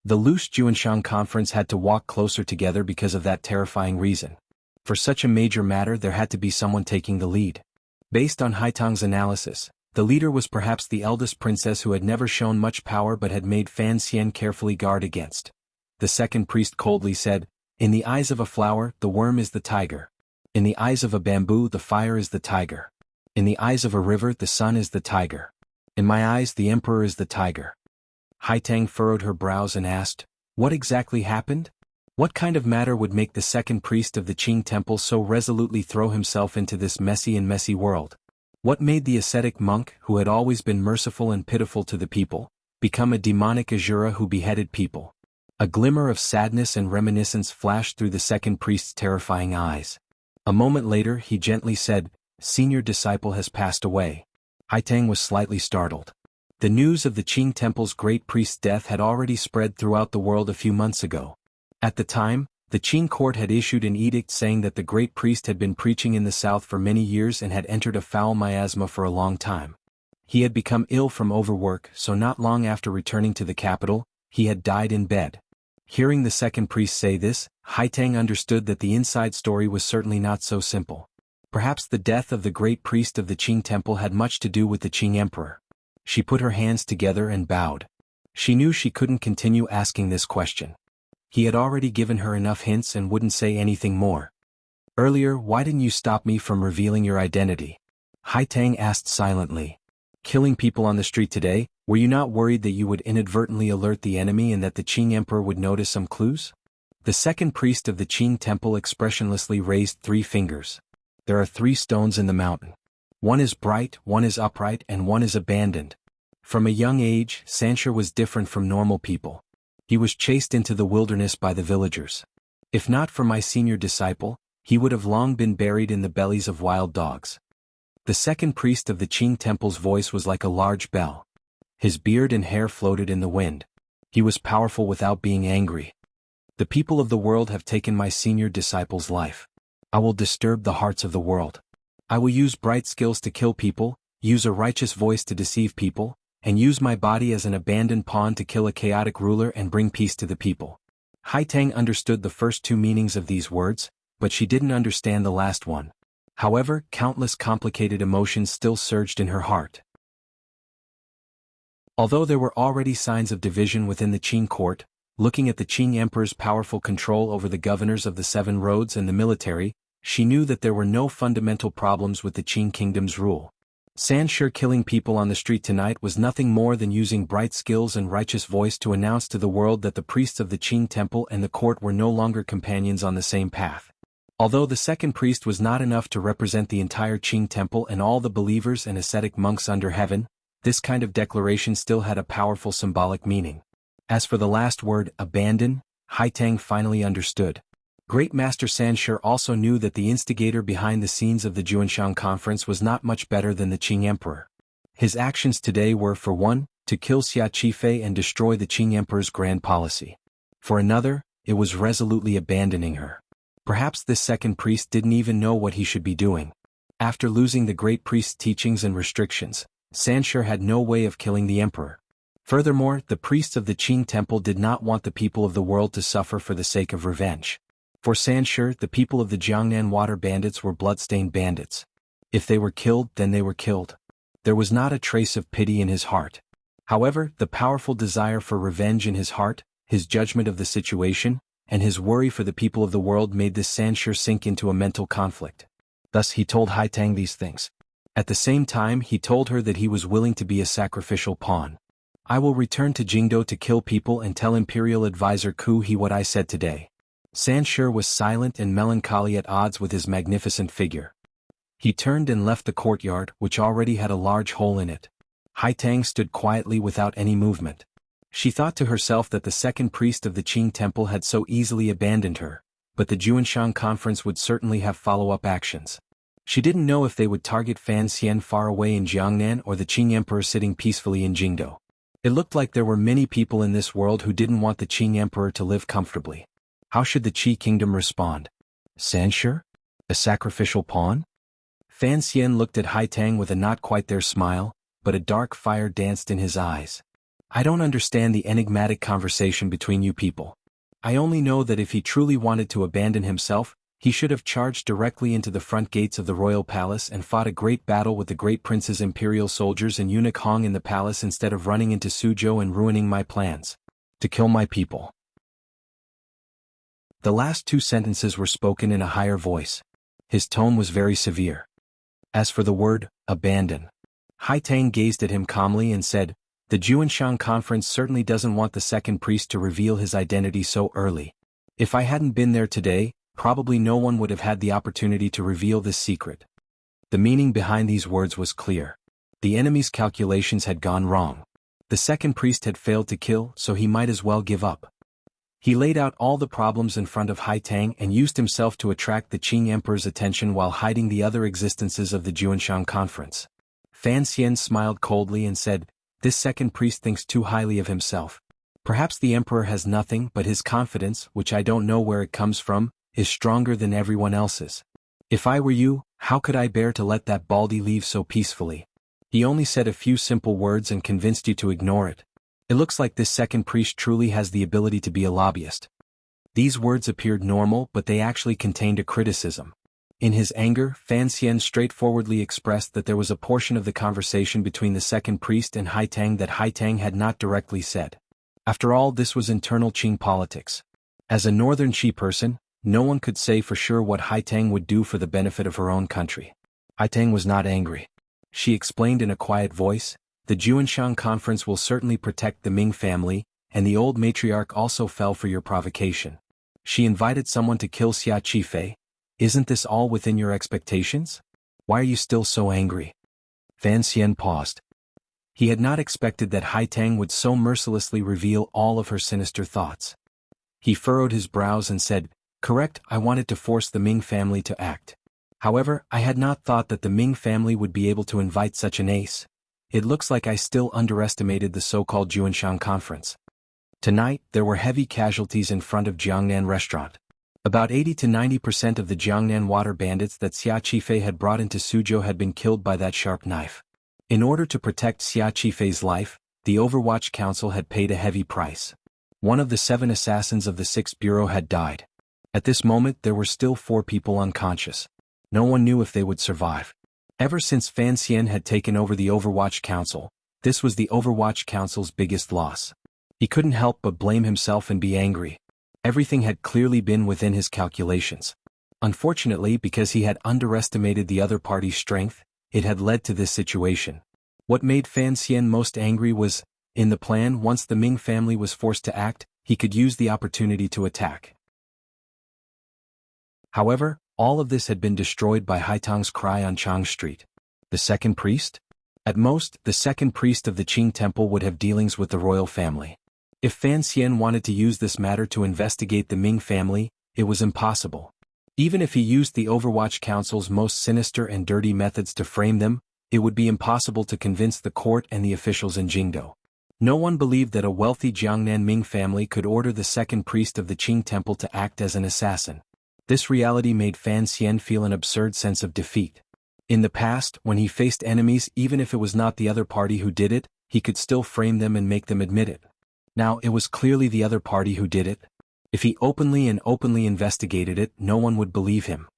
The loose Juanshan conference had to walk closer together because of that terrifying reason. For such a major matter there had to be someone taking the lead. Based on Haitang's analysis, the leader was perhaps the eldest princess who had never shown much power but had made Fan Xian carefully guard against. The second priest coldly said, "In the eyes of a flower, the worm is the tiger. In the eyes of a bamboo, the fire is the tiger. In the eyes of a river, the sun is the tiger. In my eyes, the emperor is the tiger." Haitang furrowed her brows and asked, "What exactly happened? What kind of matter would make the second priest of the Qing temple so resolutely throw himself into this messy world? What made the ascetic monk, who had always been merciful and pitiful to the people, become a demonic Asura who beheaded people?" A glimmer of sadness and reminiscence flashed through the second priest's terrifying eyes. A moment later he gently said, "Senior disciple has passed away." Haitang was slightly startled. The news of the Qing temple's great priest's death had already spread throughout the world a few months ago. At the time, the Qing court had issued an edict saying that the great priest had been preaching in the south for many years and had entered a foul miasma for a long time. He had become ill from overwork, so not long after returning to the capital, he had died in bed. Hearing the second priest say this, Haitang understood that the inside story was certainly not so simple. Perhaps the death of the great priest of the Qing temple had much to do with the Qing emperor. She put her hands together and bowed. She knew she couldn't continue asking this question. He had already given her enough hints and wouldn't say anything more. "Earlier, why didn't you stop me from revealing your identity?" Haitang asked silently. "Killing people on the street today, were you not worried that you would inadvertently alert the enemy and that the Qing emperor would notice some clues?" The second priest of the Qing temple expressionlessly raised 3 fingers. "There are 3 stones in the mountain. One is bright, one is upright, and one is abandoned." From a young age, Sanshur was different from normal people. He was chased into the wilderness by the villagers. If not for my senior disciple, he would have long been buried in the bellies of wild dogs. The second priest of the Qing temple's voice was like a large bell. His beard and hair floated in the wind. He was powerful without being angry. "The people of the world have taken my senior disciple's life. I will disturb the hearts of the world. I will use bright skills to kill people, use a righteous voice to deceive people, and use my body as an abandoned pawn to kill a chaotic ruler and bring peace to the people." Haitang understood the first 2 meanings of these words, but she didn't understand the last one. However, countless complicated emotions still surged in her heart. Although there were already signs of division within the Qing court, looking at the Qing emperor's powerful control over the governors of the 7 roads and the military, she knew that there were no fundamental problems with the Qing kingdom's rule. Sanshur killing people on the street tonight was nothing more than using bright skills and righteous voice to announce to the world that the priests of the Qing temple and the court were no longer companions on the same path. Although the second priest was not enough to represent the entire Qing temple and all the believers and ascetic monks under heaven, this kind of declaration still had a powerful symbolic meaning. As for the last word, abandon, Haitang finally understood. Great Master Sanshur also knew that the instigator behind the scenes of the Juanshan conference was not much better than the Qing emperor. His actions today were, for one, to kill Xia Qifei and destroy the Qing emperor's grand policy. For another, it was resolutely abandoning her. Perhaps this second priest didn't even know what he should be doing. After losing the great priest's teachings and restrictions, Sanshur had no way of killing the emperor. Furthermore, the priests of the Qing temple did not want the people of the world to suffer for the sake of revenge. For Sanshur, the people of the Jiangnan water bandits were blood-stained bandits. If they were killed, then they were killed. There was not a trace of pity in his heart. However, the powerful desire for revenge in his heart, his judgment of the situation, and his worry for the people of the world made this Sanshur sink into a mental conflict. Thus he told Haitang these things. At the same time he told her that he was willing to be a sacrificial pawn. "I will return to Jingdo to kill people and tell Imperial Advisor Ku He what I said today." Sanshur was silent and melancholy at odds with his magnificent figure. He turned and left the courtyard, which already had a large hole in it. Haitang stood quietly without any movement. She thought to herself that the second priest of the Qing temple had so easily abandoned her, but the Juanshan conference would certainly have follow-up actions. She didn't know if they would target Fan Xian far away in Jiangnan or the Qing emperor sitting peacefully in Jingdo. It looked like there were many people in this world who didn't want the Qing emperor to live comfortably. How should the Qi kingdom respond? Censure? A sacrificial pawn? Fan Xian looked at Haitang with a not quite there smile, but a dark fire danced in his eyes. I don't understand the enigmatic conversation between you people. I only know that if he truly wanted to abandon himself, he should have charged directly into the front gates of the royal palace and fought a great battle with the great prince's imperial soldiers and eunuch Hong in the palace instead of running into Suzhou and ruining my plans. To kill my people. The last two sentences were spoken in a higher voice. His tone was very severe. As for the word, abandon, Haitang gazed at him calmly and said, the Juanshan conference certainly doesn't want the second priest to reveal his identity so early. If I hadn't been there today, probably no one would have had the opportunity to reveal this secret. The meaning behind these words was clear. The enemy's calculations had gone wrong. The second priest had failed to kill, so he might as well give up. He laid out all the problems in front of Haitang and used himself to attract the Qing emperor's attention while hiding the other existences of the Juanshan conference. Fan Xian smiled coldly and said, this second priest thinks too highly of himself. Perhaps the emperor has nothing but his confidence, which I don't know where it comes from, is stronger than everyone else's. If I were you, how could I bear to let that baldy leave so peacefully? He only said a few simple words and convinced you to ignore it. It looks like this second priest truly has the ability to be a lobbyist. These words appeared normal, but they actually contained a criticism. In his anger, Fan Xian straightforwardly expressed that there was a portion of the conversation between the second priest and Haitang that Haitang had not directly said. After all, this was internal Qing politics. As a northern Qi person, no one could say for sure what Haitang would do for the benefit of her own country. Haitang was not angry. She explained in a quiet voice, the Juanshan conference will certainly protect the Ming family, and the old matriarch also fell for your provocation. She invited someone to kill Xia Qifei. Isn't this all within your expectations? Why are you still so angry? Fan Xian paused. He had not expected that Haitang would so mercilessly reveal all of her sinister thoughts. He furrowed his brows and said, correct, I wanted to force the Ming family to act. However, I had not thought that the Ming family would be able to invite such an ace. It looks like I still underestimated the so-called Juanshan conference. Tonight, there were heavy casualties in front of Jiangnan restaurant. About 80 to 90% of the Jiangnan water bandits that Xia Qifei had brought into Suzhou had been killed by that sharp knife. In order to protect Xia Qifei's life, the Overwatch Council had paid a heavy price. One of the 7 assassins of the 6th Bureau had died. At this moment there were still 4 people unconscious. No one knew if they would survive. Ever since Fan Xian had taken over the Overwatch Council, this was the Overwatch Council's biggest loss. He couldn't help but blame himself and be angry. Everything had clearly been within his calculations. Unfortunately, because he had underestimated the other party's strength, it had led to this situation. What made Fan Xian most angry was, in the plan, once the Ming family was forced to act, he could use the opportunity to attack. However, all of this had been destroyed by Haitang's cry on Chang Street. The second priest? At most, the second priest of the Qing temple would have dealings with the royal family. If Fan Xian wanted to use this matter to investigate the Ming family, it was impossible. Even if he used the Overwatch Council's most sinister and dirty methods to frame them, it would be impossible to convince the court and the officials in Jingdo. No one believed that a wealthy Jiangnan Ming family could order the second priest of the Qing temple to act as an assassin. This reality made Fan Xian feel an absurd sense of defeat. In the past, when he faced enemies, even if it was not the other party who did it, he could still frame them and make them admit it. Now it was clearly the other party who did it. If he openly investigated it, no one would believe him.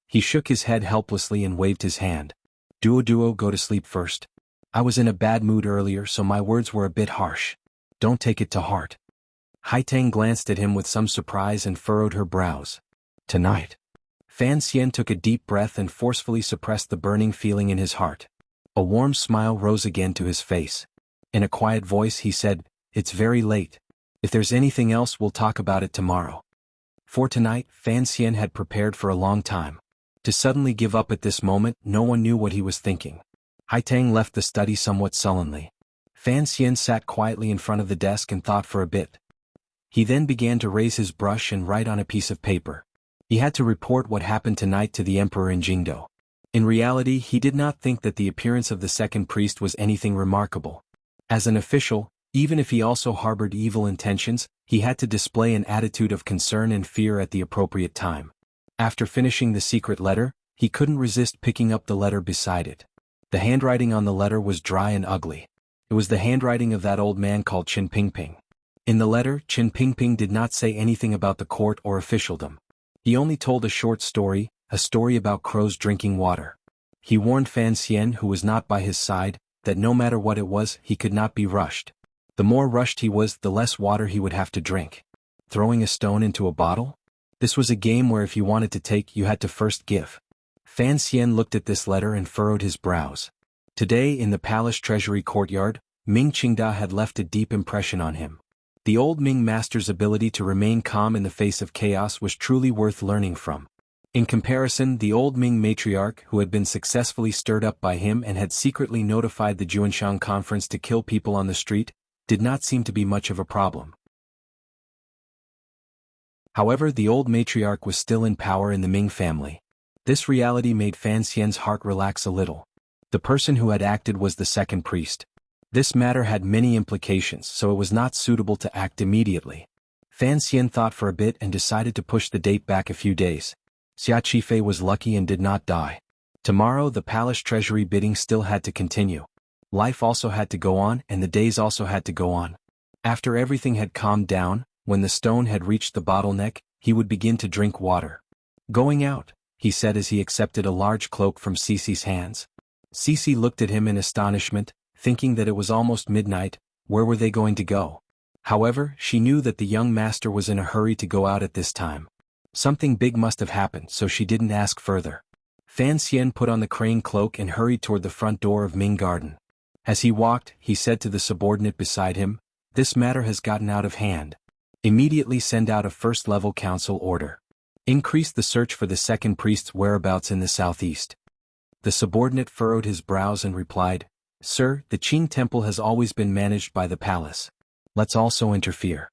He shook his head helplessly and waved his hand. Duo, go to sleep first. I was in a bad mood earlier, so my words were a bit harsh. Don't take it to heart. Haitang glanced at him with some surprise and furrowed her brows. Tonight. Fan Xian took a deep breath and forcefully suppressed the burning feeling in his heart. A warm smile rose again to his face. In a quiet voice he said, it's very late. If there's anything else, we'll talk about it tomorrow. For tonight, Fan Xian had prepared for a long time. To suddenly give up at this moment, no one knew what he was thinking. Haitang left the study somewhat sullenly. Fan Xian sat quietly in front of the desk and thought for a bit. He then began to raise his brush and write on a piece of paper. He had to report what happened tonight to the emperor in Jingdo. In reality, he did not think that the appearance of the second priest was anything remarkable. As an official, even if he also harbored evil intentions, he had to display an attitude of concern and fear at the appropriate time. After finishing the secret letter, he couldn't resist picking up the letter beside it. The handwriting on the letter was dry and ugly. It was the handwriting of that old man called Qin Pingping. In the letter, Qin Pingping did not say anything about the court or officialdom. He only told a short story, a story about crows drinking water. He warned Fan Xian, who was not by his side, that no matter what it was, he could not be rushed. The more rushed he was, the less water he would have to drink. Throwing a stone into a bottle? This was a game where if you wanted to take, you had to first give. Fan Xian looked at this letter and furrowed his brows. Today, in the palace treasury courtyard, Ming Qingda had left a deep impression on him. The old Ming master's ability to remain calm in the face of chaos was truly worth learning from. In comparison, the old Ming matriarch, who had been successfully stirred up by him and had secretly notified the Juanshan conference to kill people on the street, did not seem to be much of a problem. However, the old matriarch was still in power in the Ming family. This reality made Fan Xian's heart relax a little. The person who had acted was the second priest. This matter had many implications, so it was not suitable to act immediately. Fan Xian thought for a bit and decided to push the date back a few days. Xia Qifei was lucky and did not die. Tomorrow the palace treasury bidding still had to continue. Life also had to go on and the days also had to go on. After everything had calmed down, when the stone had reached the bottleneck, he would begin to drink water. Going out, he said as he accepted a large cloak from Cece's hands. Cece looked at him in astonishment, thinking that it was almost midnight. Where were they going to go? However, she knew that the young master was in a hurry to go out at this time. Something big must have happened, so she didn't ask further. Fan Xian put on the crane cloak and hurried toward the front door of Ming Garden. As he walked, he said to the subordinate beside him, "This matter has gotten out of hand. Immediately send out a first-level council order. Increase the search for the second priest's whereabouts in the southeast." The subordinate furrowed his brows and replied, "Sir, the Qing temple has always been managed by the palace. Let's also interfere."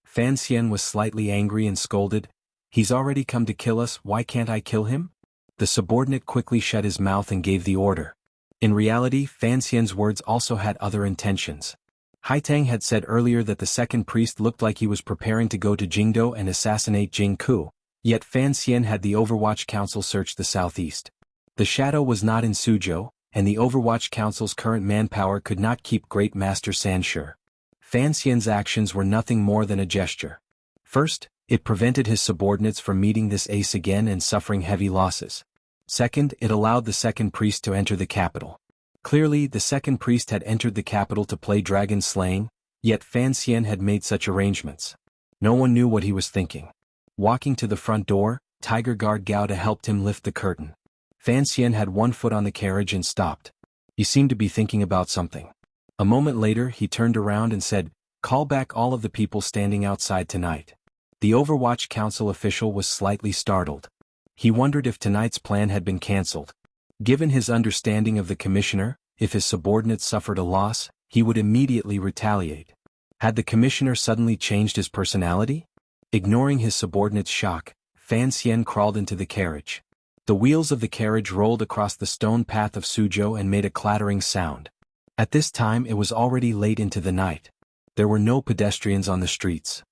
Fan Xian was slightly angry and scolded, "He's already come to kill us, why can't I kill him?" The subordinate quickly shut his mouth and gave the order. In reality, Fan Xian's words also had other intentions. Haitang had said earlier that the second priest looked like he was preparing to go to Jingdo and assassinate Jing Ku, yet Fan Xian had the Overwatch Council search the southeast. The shadow was not in Suzhou, and the Overwatch Council's current manpower could not keep Great Master San sure. Fan Xian's actions were nothing more than a gesture. First, it prevented his subordinates from meeting this ace again and suffering heavy losses. Second, it allowed the second priest to enter the capital. Clearly, the second priest had entered the capital to play dragon slaying, yet Fan Xian had made such arrangements. No one knew what he was thinking. Walking to the front door, Tiger Guard Gauda helped him lift the curtain. Fan Xian had one foot on the carriage and stopped. He seemed to be thinking about something. A moment later he turned around and said, "Call back all of the people standing outside tonight." The Overwatch Council official was slightly startled. He wondered if tonight's plan had been cancelled. Given his understanding of the commissioner, if his subordinates suffered a loss, he would immediately retaliate. Had the commissioner suddenly changed his personality? Ignoring his subordinate's shock, Fan Xian crawled into the carriage. The wheels of the carriage rolled across the stone path of Suzhou and made a clattering sound. At this time it was already late into the night. There were no pedestrians on the streets.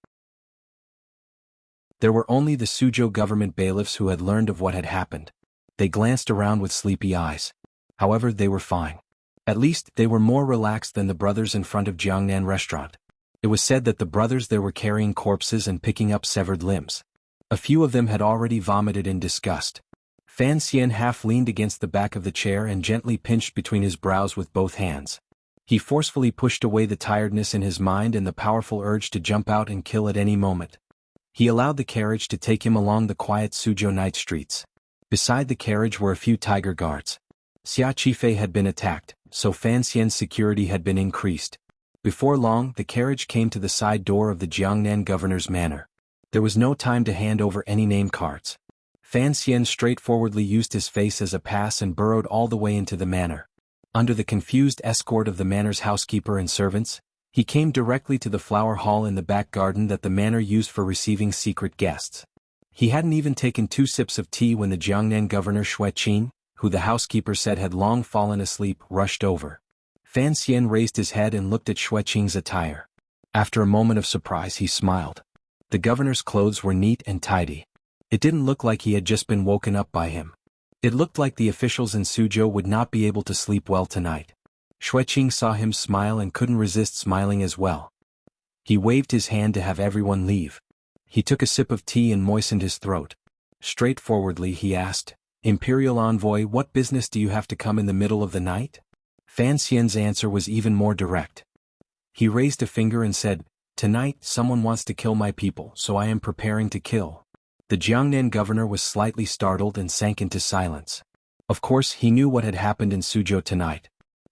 There were only the Suzhou government bailiffs who had learned of what had happened. They glanced around with sleepy eyes. However, they were fine. At least, they were more relaxed than the brothers in front of Jiangnan restaurant. It was said that the brothers there were carrying corpses and picking up severed limbs. A few of them had already vomited in disgust. Fan Xian half leaned against the back of the chair and gently pinched between his brows with both hands. He forcefully pushed away the tiredness in his mind and the powerful urge to jump out and kill at any moment. He allowed the carriage to take him along the quiet Suzhou night streets. Beside the carriage were a few tiger guards. Xia Qifei had been attacked, so Fan Xian's security had been increased. Before long, the carriage came to the side door of the Jiangnan governor's manor. There was no time to hand over any name cards. Fan Xian straightforwardly used his face as a pass and burrowed all the way into the manor. Under the confused escort of the manor's housekeeper and servants, he came directly to the flower hall in the back garden that the manor used for receiving secret guests. He hadn't even taken 2 sips of tea when the Jiangnan governor Xue Qing, who the housekeeper said had long fallen asleep, rushed over. Fan Xian raised his head and looked at Xue Qing's attire. After a moment of surprise he smiled. The governor's clothes were neat and tidy. It didn't look like he had just been woken up by him. It looked like the officials in Suzhou would not be able to sleep well tonight. Xue Qing saw him smile and couldn't resist smiling as well. He waved his hand to have everyone leave. He took a sip of tea and moistened his throat. Straightforwardly he asked, "Imperial envoy, what business do you have to come in the middle of the night?" Fan Xian's answer was even more direct. He raised a finger and said, "Tonight someone wants to kill my people, so I am preparing to kill." The Jiangnan governor was slightly startled and sank into silence. Of course he knew what had happened in Suzhou tonight.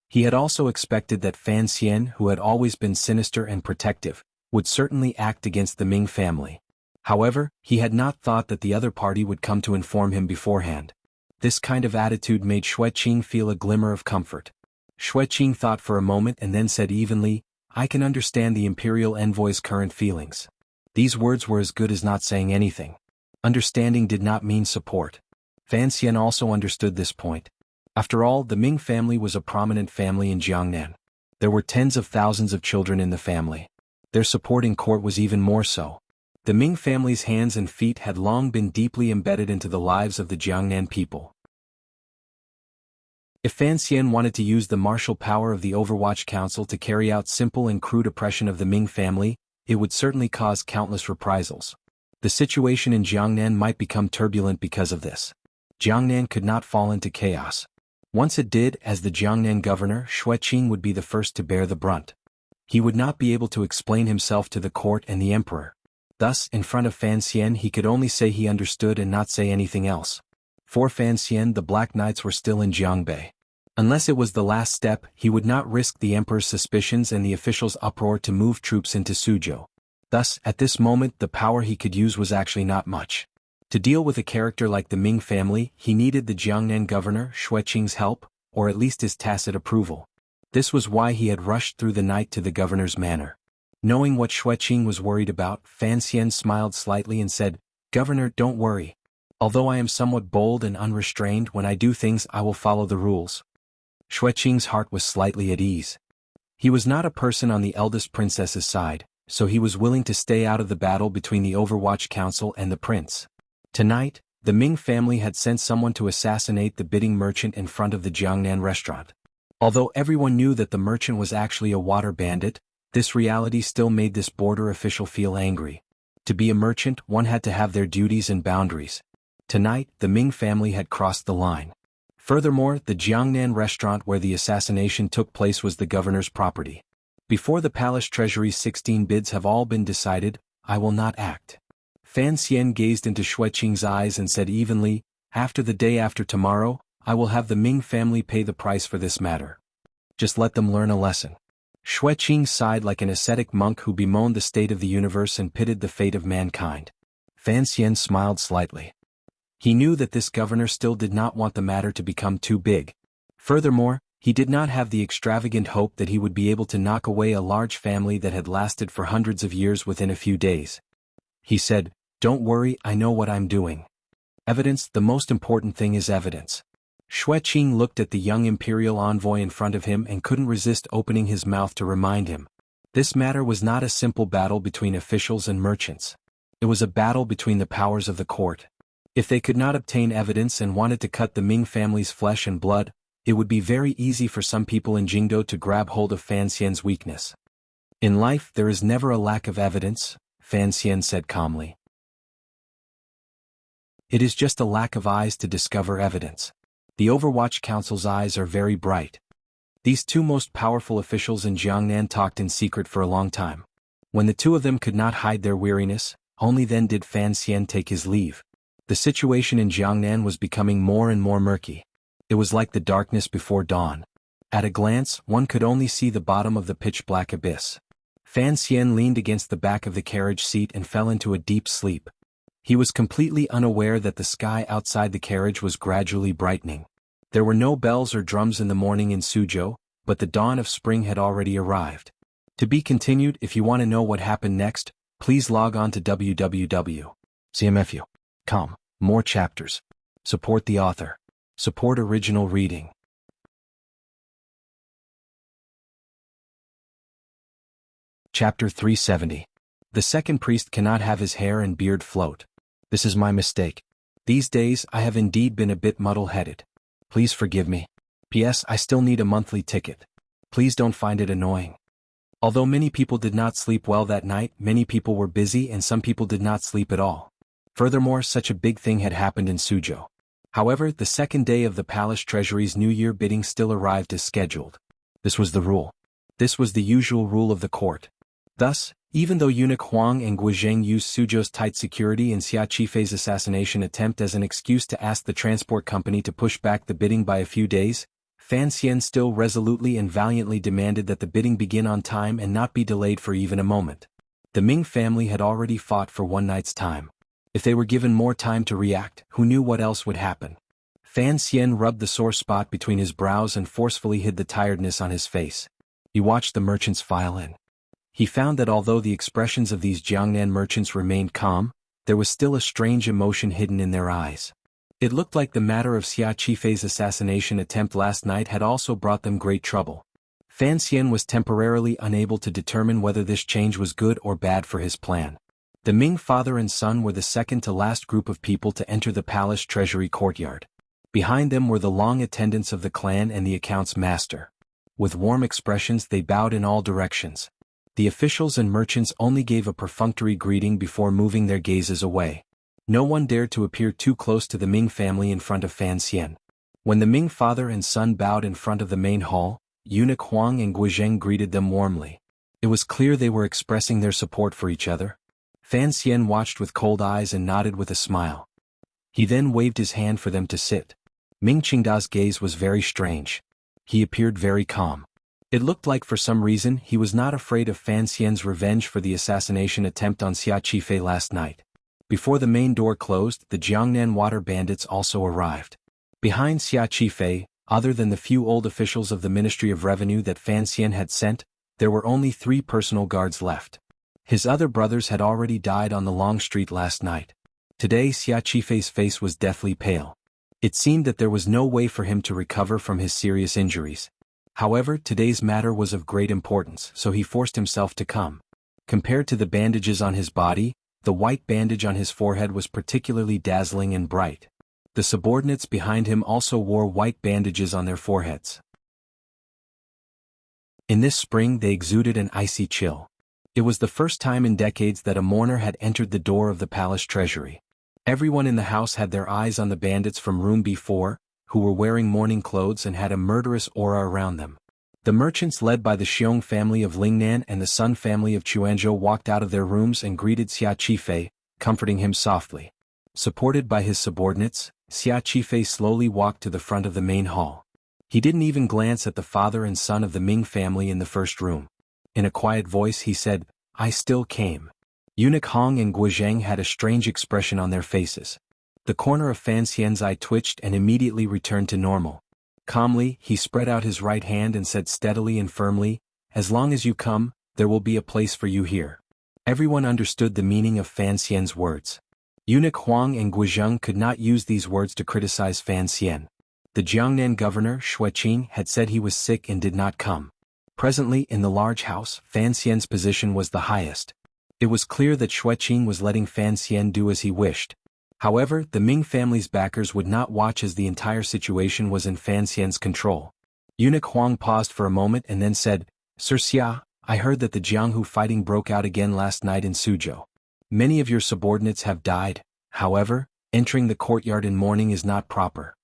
He had also expected that Fan Xian, who had always been sinister and protective, would certainly act against the Ming family. However, he had not thought that the other party would come to inform him beforehand. This kind of attitude made Xue Qing feel a glimmer of comfort. Xue Qing thought for a moment and then said evenly, "I can understand the imperial envoy's current feelings." These words were as good as not saying anything. Understanding did not mean support. Fan Xian also understood this point. After all, the Ming family was a prominent family in Jiangnan. There were tens of thousands of children in the family. Their support in court was even more so. The Ming family's hands and feet had long been deeply embedded into the lives of the Jiangnan people. If Fan Xian wanted to use the martial power of the Overwatch Council to carry out simple and crude oppression of the Ming family, it would certainly cause countless reprisals. The situation in Jiangnan might become turbulent because of this. Jiangnan could not fall into chaos. Once it did, as the Jiangnan governor, Xue Qing would be the first to bear the brunt. He would not be able to explain himself to the court and the emperor. Thus, in front of Fan Xian he could only say he understood and not say anything else. For Fan Xian, the Black Knights were still in Jiangbei. Unless it was the last step, he would not risk the emperor's suspicions and the officials' uproar to move troops into Suzhou. Thus, at this moment the power he could use was actually not much. To deal with a character like the Ming family, he needed the Jiangnan governor Xue Qing's help, or at least his tacit approval. This was why he had rushed through the night to the governor's manor. Knowing what Xue Qing was worried about, Fan Xian smiled slightly and said, "Governor, don't worry. Although I am somewhat bold and unrestrained when I do things, I will follow the rules." Xue Qing's heart was slightly at ease. He was not a person on the eldest princess's side, so he was willing to stay out of the battle between the Overwatch Council and the prince. Tonight, the Ming family had sent someone to assassinate the bidding merchant in front of the Jiangnan restaurant. Although everyone knew that the merchant was actually a water bandit, this reality still made this border official feel angry. To be a merchant, one had to have their duties and boundaries. Tonight, the Ming family had crossed the line. Furthermore, the Jiangnan restaurant where the assassination took place was the governor's property. Before the palace treasury's 16 bids have all been decided, I will not act. Fan Xian gazed into Xue Qing's eyes and said evenly, "After the day after tomorrow, I will have the Ming family pay the price for this matter. Just let them learn a lesson." Xue Qing sighed like an ascetic monk who bemoaned the state of the universe and pitied the fate of mankind. Fan Xian smiled slightly. He knew that this governor still did not want the matter to become too big. Furthermore, he did not have the extravagant hope that he would be able to knock away a large family that had lasted for hundreds of years within a few days. He said, "Don't worry, I know what I'm doing. Evidence, the most important thing is evidence." Xue Qing looked at the young imperial envoy in front of him and couldn't resist opening his mouth to remind him. This matter was not a simple battle between officials and merchants. It was a battle between the powers of the court. If they could not obtain evidence and wanted to cut the Ming family's flesh and blood, it would be very easy for some people in Jingdou to grab hold of Fan Xian's weakness. "In life there is never a lack of evidence," Fan Xian said calmly. "It is just a lack of eyes to discover evidence. The Overwatch Council's eyes are very bright." These 2 most powerful officials in Jiangnan talked in secret for a long time. When the 2 of them could not hide their weariness, only then did Fan Xian take his leave. The situation in Jiangnan was becoming more and more murky. It was like the darkness before dawn. At a glance, one could only see the bottom of the pitch-black abyss. Fan Xian leaned against the back of the carriage seat and fell into a deep sleep. He was completely unaware that the sky outside the carriage was gradually brightening. There were no bells or drums in the morning in Suzhou, but the dawn of spring had already arrived. To be continued. If you want to know what happened next, please log on to www.cmfu.com. More chapters. Support the author. Support original reading. Chapter 370. The second priest cannot have his hair and beard float. This is my mistake. These days I have indeed been a bit muddle-headed. Please forgive me. P.S. I still need a monthly ticket. Please don't find it annoying. Although many people did not sleep well that night, many people were busy and some people did not sleep at all. Furthermore, such a big thing had happened in Suzhou. However, the second day of the palace treasury's New Year bidding still arrived as scheduled. This was the rule. This was the usual rule of the court. Thus, even though eunuch Huang and Guizheng used Suzhou's tight security and Xia Qifei's assassination attempt as an excuse to ask the transport company to push back the bidding by a few days, Fan Xian still resolutely and valiantly demanded that the bidding begin on time and not be delayed for even a moment. The Ming family had already fought for one night's time. If they were given more time to react, who knew what else would happen? Fan Xian rubbed the sore spot between his brows and forcefully hid the tiredness on his face. He watched the merchants file in. He found that although the expressions of these Jiangnan merchants remained calm, there was still a strange emotion hidden in their eyes. It looked like the matter of Xia Qifei's assassination attempt last night had also brought them great trouble. Fan Xian was temporarily unable to determine whether this change was good or bad for his plan. The Ming father and son were the second to last group of people to enter the palace treasury courtyard. Behind them were the long attendants of the clan and the accounts master. With warm expressions they bowed in all directions. The officials and merchants only gave a perfunctory greeting before moving their gazes away. No one dared to appear too close to the Ming family in front of Fan Xian. When the Ming father and son bowed in front of the main hall, eunuch Huang and Guizheng greeted them warmly. It was clear they were expressing their support for each other. Fan Xian watched with cold eyes and nodded with a smile. He then waved his hand for them to sit. Ming Qingda's gaze was very strange. He appeared very calm. It looked like for some reason he was not afraid of Fan Xian's revenge for the assassination attempt on Xia Qifei last night. Before the main door closed, the Jiangnan water bandits also arrived. Behind Xia Qifei, other than the few old officials of the Ministry of Revenue that Fan Xian had sent, there were only 3 personal guards left. His other brothers had already died on the long street last night. Today Xia Qifei's face was deathly pale. It seemed that there was no way for him to recover from his serious injuries. However, today's matter was of great importance, so he forced himself to come. Compared to the bandages on his body, the white bandage on his forehead was particularly dazzling and bright. The subordinates behind him also wore white bandages on their foreheads. In this spring they exuded an icy chill. It was the first time in decades that a mourner had entered the door of the palace treasury. Everyone in the house had their eyes on the bandits from room B4, who were wearing mourning clothes and had a murderous aura around them. The merchants led by the Xiong family of Lingnan and the Sun family of Chuanzhou walked out of their rooms and greeted Xia Qifei, comforting him softly. Supported by his subordinates, Xia Qifei slowly walked to the front of the main hall. He didn't even glance at the father and son of the Ming family in the first room. In a quiet voice he said, "I still came." Eunuch Hong and Guizheng had a strange expression on their faces. The corner of Fan Xian's eye twitched and immediately returned to normal. Calmly, he spread out his right hand and said steadily and firmly, "As long as you come, there will be a place for you here." Everyone understood the meaning of Fan Xian's words. Eunuch Huang and Guizheng could not use these words to criticize Fan Xian. The Jiangnan governor, Xueqin, had said he was sick and did not come. Presently, in the large house, Fan Xian's position was the highest. It was clear that Xueqin was letting Fan Xian do as he wished. However, the Ming family's backers would not watch as the entire situation was in Fan Xian's control. Eunuch Huang paused for a moment and then said, "Sir Xia, I heard that the Jianghu fighting broke out again last night in Suzhou. Many of your subordinates have died. However, entering the courtyard in mourning is not proper.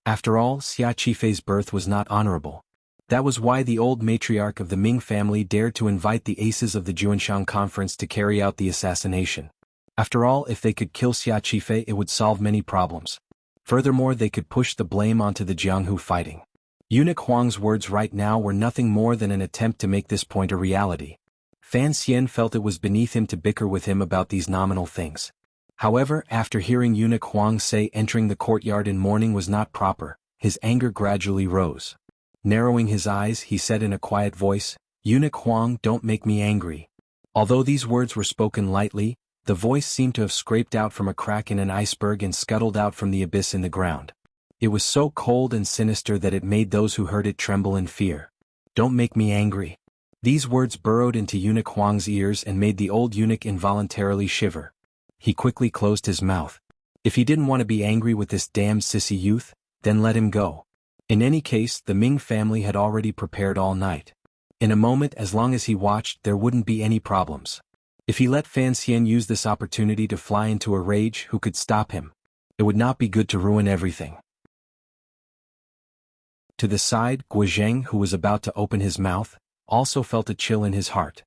After all, Xia Qifei's birth was not honorable. That was why the old matriarch of the Ming family dared to invite the aces of the Juanshan conference to carry out the assassination. After all, if they could kill Xia Qifei, it would solve many problems. Furthermore, they could push the blame onto the Jianghu fighting." Eunuch Huang's words right now were nothing more than an attempt to make this point a reality. Fan Xian felt it was beneath him to bicker with him about these nominal things. However, after hearing Eunuch Huang say entering the courtyard in mourning was not proper, his anger gradually rose. Narrowing his eyes, he said in a quiet voice, "Eunuch Huang, don't make me angry." Although these words were spoken lightly, the voice seemed to have scraped out from a crack in an iceberg and scuttled out from the abyss in the ground. It was so cold and sinister that it made those who heard it tremble in fear. "Don't make me angry." These words burrowed into Eunuch Huang's ears and made the old eunuch involuntarily shiver. He quickly closed his mouth. If he didn't want to be angry with this damned sissy youth, then let him go. In any case, the Ming family had already prepared all night. In a moment, as long as he watched, there wouldn't be any problems. If he let Fan Xian use this opportunity to fly into a rage, who could stop him? It would not be good to ruin everything. To the side, Guozheng, who was about to open his mouth, also felt a chill in his heart.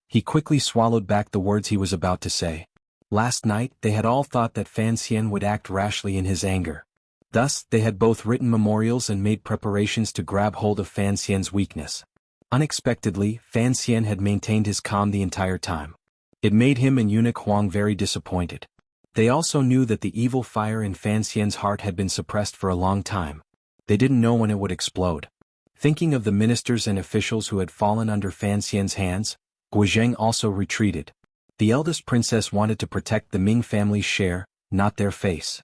He quickly swallowed back the words he was about to say. Last night, they had all thought that Fan Xian would act rashly in his anger. Thus, they had both written memorials and made preparations to grab hold of Fan Xian's weakness. Unexpectedly, Fan Xian had maintained his calm the entire time. It made him and Eunuch Huang very disappointed. They also knew that the evil fire in Fan Xian's heart had been suppressed for a long time. They didn't know when it would explode. Thinking of the ministers and officials who had fallen under Fan Xian's hands, Guozheng also retreated. The eldest princess wanted to protect the Ming family's share, not their face.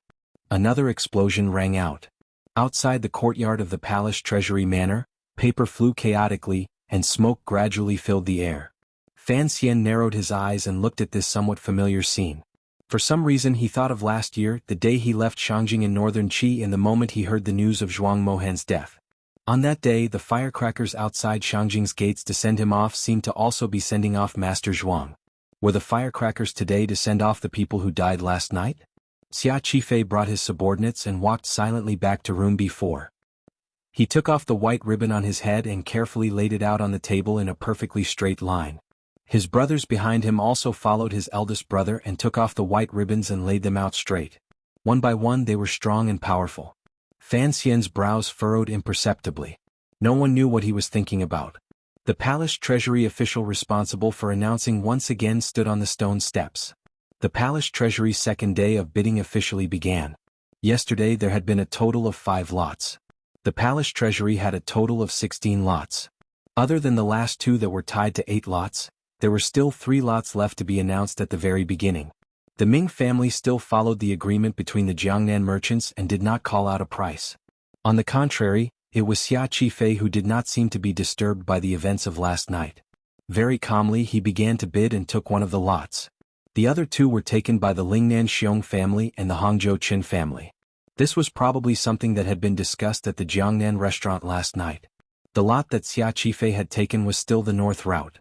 Another explosion rang out. Outside the courtyard of the palace treasury manor, paper flew chaotically, and smoke gradually filled the air. Fan Xian narrowed his eyes and looked at this somewhat familiar scene. For some reason he thought of last year, the day he left Shangjing in northern Qi and the moment he heard the news of Zhuang Mohan's death. On that day, the firecrackers outside Shangjing's gates to send him off seemed to also be sending off Master Zhuang. Were the firecrackers today to send off the people who died last night? Xia Qifei brought his subordinates and walked silently back to room B4. He took off the white ribbon on his head and carefully laid it out on the table in a perfectly straight line. His brothers behind him also followed his eldest brother and took off the white ribbons and laid them out straight. One by one they were strong and powerful. Fan Xian's brows furrowed imperceptibly. No one knew what he was thinking about. The palace treasury official responsible for announcing once again stood on the stone steps. The palace treasury's second day of bidding officially began. Yesterday there had been a total of 5 lots. The palace treasury had a total of 16 lots. Other than the last 2 that were tied to 8 lots, there were still 3 lots left to be announced at the very beginning. The Ming family still followed the agreement between the Jiangnan merchants and did not call out a price. On the contrary, it was Xia Qifei who did not seem to be disturbed by the events of last night. Very calmly he began to bid and took one of the lots. The other 2 were taken by the Lingnan Xiong family and the Hangzhou Qin family. This was probably something that had been discussed at the Jiangnan restaurant last night. The lot that Xia Qifei had taken was still the north route.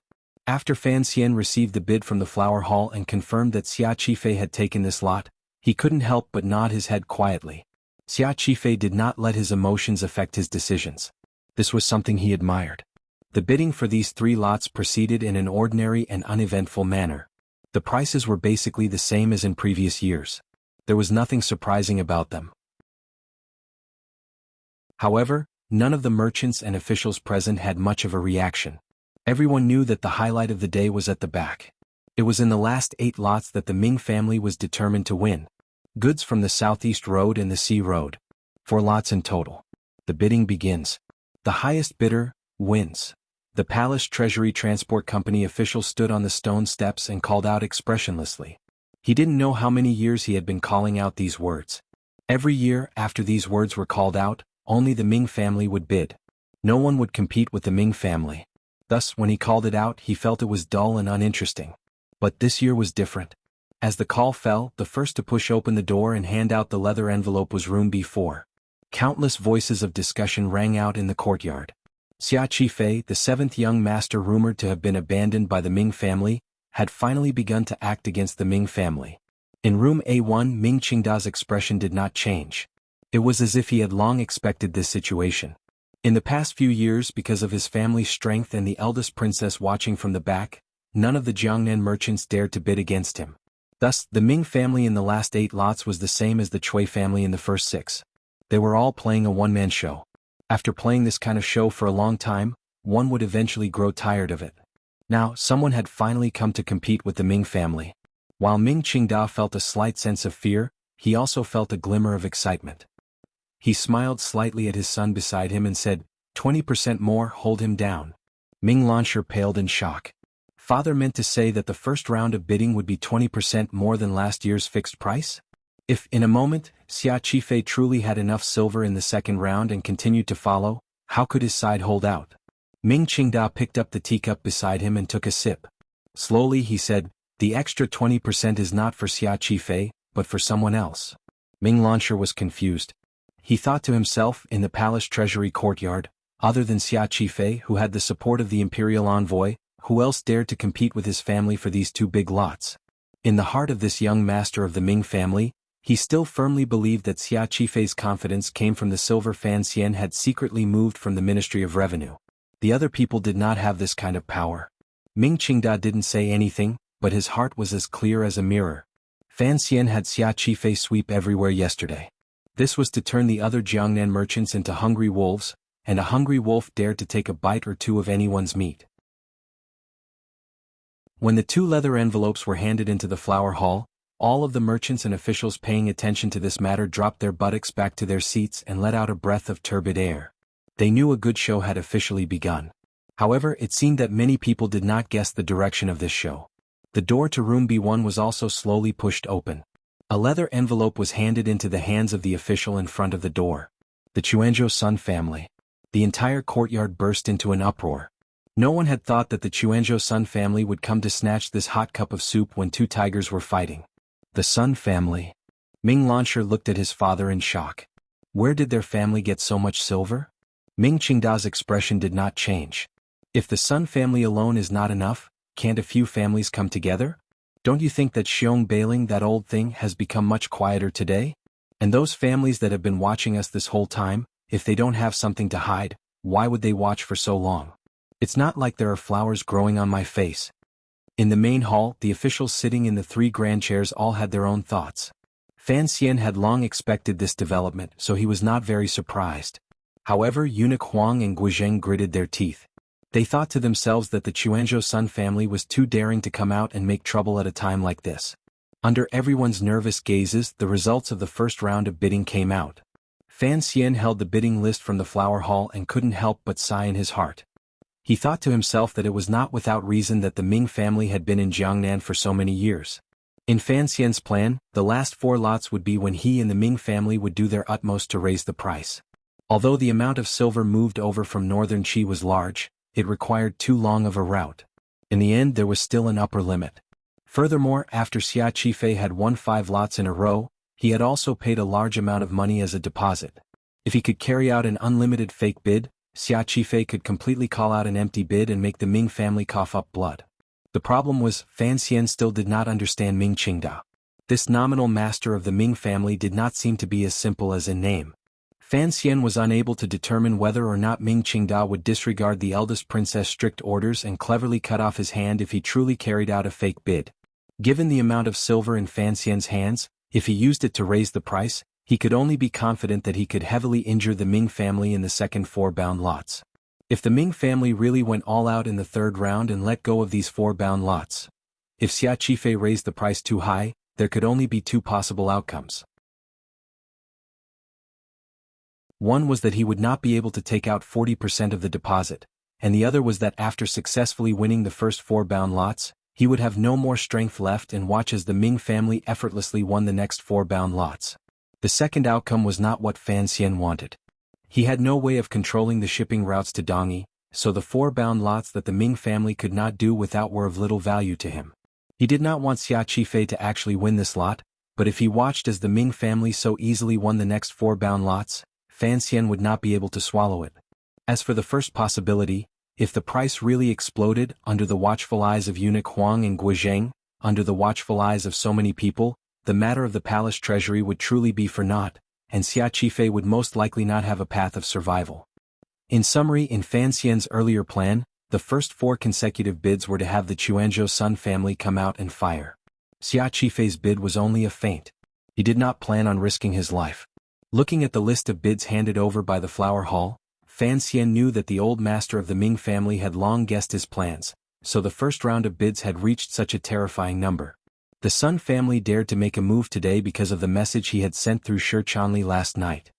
After Fan Xian received the bid from the flower hall and confirmed that Xia Qifei had taken this lot, he couldn't help but nod his head quietly. Xia Qifei did not let his emotions affect his decisions. This was something he admired. The bidding for these 3 lots proceeded in an ordinary and uneventful manner. The prices were basically the same as in previous years. There was nothing surprising about them. However, none of the merchants and officials present had much of a reaction. Everyone knew that the highlight of the day was at the back. It was in the last 8 lots that the Ming family was determined to win. Goods from the Southeast Road and the Sea Road. 4 lots in total. The bidding begins. The highest bidder wins. The Palace Treasury Transport Company official stood on the stone steps and called out expressionlessly. He didn't know how many years he had been calling out these words. Every year, after these words were called out, only the Ming family would bid. No one would compete with the Ming family. Thus, when he called it out, he felt it was dull and uninteresting. But this year was different. As the call fell, the first to push open the door and hand out the leather envelope was room B4. Countless voices of discussion rang out in the courtyard. Xia Qifei, the 7th young master rumored to have been abandoned by the Ming family, had finally begun to act against the Ming family. In room A1, Ming Qingda's expression did not change. It was as if he had long expected this situation. In the past few years, because of his family's strength and the eldest princess watching from the back, none of the Jiangnan merchants dared to bid against him. Thus, the Ming family in the last 8 lots was the same as the Cui family in the first 6. They were all playing a one-man show. After playing this kind of show for a long time, one would eventually grow tired of it. Now, someone had finally come to compete with the Ming family. While Ming Qingda felt a slight sense of fear, he also felt a glimmer of excitement. He smiled slightly at his son beside him and said, 20% more, hold him down. Ming Lansher paled in shock. Father meant to say that the first round of bidding would be 20% more than last year's fixed price? If, in a moment, Xia Qifei truly had enough silver in the second round and continued to follow, how could his side hold out? Ming Qingda picked up the teacup beside him and took a sip. Slowly he said, the extra 20% is not for Xia Qifei, but for someone else. Ming Lansher was confused. He thought to himself, in the palace treasury courtyard, other than Xia Qifei, who had the support of the imperial envoy, who else dared to compete with his family for these two big lots? In the heart of this young master of the Ming family, he still firmly believed that Xia Qifei's confidence came from the silver Fan Xian had secretly moved from the Ministry of Revenue. The other people did not have this kind of power. Ming Qingda didn't say anything, but his heart was as clear as a mirror. Fan Xian had Xia Qifei sweep everywhere yesterday. This was to turn the other Jiangnan merchants into hungry wolves, and a hungry wolf dared to take a bite or two of anyone's meat. When the two leather envelopes were handed into the flower hall, all of the merchants and officials paying attention to this matter dropped their buttocks back to their seats and let out a breath of turbid air. They knew a good show had officially begun. However, it seemed that many people did not guess the direction of this show. The door to room B1 was also slowly pushed open. A leather envelope was handed into the hands of the official in front of the door. The Chuanzhou Sun family. The entire courtyard burst into an uproar. No one had thought that the Chuanzhou Sun family would come to snatch this hot cup of soup when two tigers were fighting. The Sun family. Ming Lansher looked at his father in shock. Where did their family get so much silver? Ming Qingda's expression did not change. If the Sun family alone is not enough, can't a few families come together? Don't you think that Xiong Bailing, that old thing, has become much quieter today? And those families that have been watching us this whole time, if they don't have something to hide, why would they watch for so long? It's not like there are flowers growing on my face. In the main hall, the officials sitting in the three grand chairs all had their own thoughts. Fan Xian had long expected this development, so he was not very surprised. However, Eunuch Huang and Guizheng gritted their teeth. They thought to themselves that the Chuanzhou Sun family was too daring to come out and make trouble at a time like this. Under everyone's nervous gazes, the results of the first round of bidding came out. Fan Xian held the bidding list from the flower hall and couldn't help but sigh in his heart. He thought to himself that it was not without reason that the Ming family had been in Jiangnan for so many years. In Fan Xian's plan, the last 4 lots would be when he and the Ming family would do their utmost to raise the price. Although the amount of silver moved over from northern Qi was large, it required too long of a route. In the end, there was still an upper limit. Furthermore, after Xia Qifei had won 5 lots in a row, he had also paid a large amount of money as a deposit. If he could carry out an unlimited fake bid, Xia Qifei could completely call out an empty bid and make the Ming family cough up blood. The problem was, Fan Xian still did not understand Ming Qingda. This nominal master of the Ming family did not seem to be as simple as in name. Fan Xian was unable to determine whether or not Ming Qingda would disregard the eldest princess' strict orders and cleverly cut off his hand if he truly carried out a fake bid. Given the amount of silver in Fan Xian's hands, if he used it to raise the price, he could only be confident that he could heavily injure the Ming family in the second 4 bound lots. If the Ming family really went all out in the third round and let go of these 4 bound lots. If Xia Qifei raised the price too high, there could only be 2 possible outcomes. One was that he would not be able to take out 40% of the deposit, and the other was that after successfully winning the first 4 bound lots, he would have no more strength left and watch as the Ming family effortlessly won the next 4 bound lots. The second outcome was not what Fan Xian wanted. He had no way of controlling the shipping routes to Dongyi, so the 4 bound lots that the Ming family could not do without were of little value to him. He did not want Xia Qifei to actually win this lot, but if he watched as the Ming family so easily won the next 4 bound lots, Fan Xian would not be able to swallow it. As for the first possibility, if the price really exploded under the watchful eyes of Eunuch Huang and Guizheng, under the watchful eyes of so many people, the matter of the palace treasury would truly be for naught, and Xia Qifei would most likely not have a path of survival. In summary, in Fan Xian's earlier plan, the first 4 consecutive bids were to have the Chuanzhou Sun family come out and fire. Xia Qifei's bid was only a feint. He did not plan on risking his life. Looking at the list of bids handed over by the flower hall, Fan Xian knew that the old master of the Ming family had long guessed his plans, so the first round of bids had reached such a terrifying number. The Sun family dared to make a move today because of the message he had sent through Shi Chanli last night.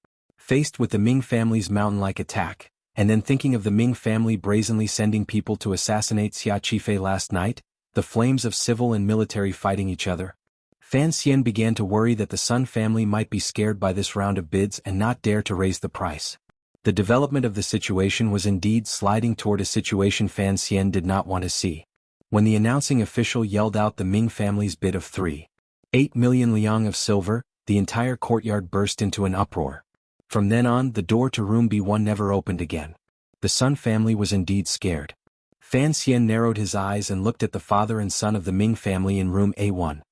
Faced with the Ming family's mountain-like attack, and then thinking of the Ming family brazenly sending people to assassinate Xia Qifei last night, the flames of civil and military fighting each other, Fan Xian began to worry that the Sun family might be scared by this round of bids and not dare to raise the price. The development of the situation was indeed sliding toward a situation Fan Xian did not want to see. When the announcing official yelled out the Ming family's bid of 3.8 million liang of silver, the entire courtyard burst into an uproar. From then on, the door to room B1 never opened again. The Sun family was indeed scared. Fan Xian narrowed his eyes and looked at the father and son of the Ming family in room A1.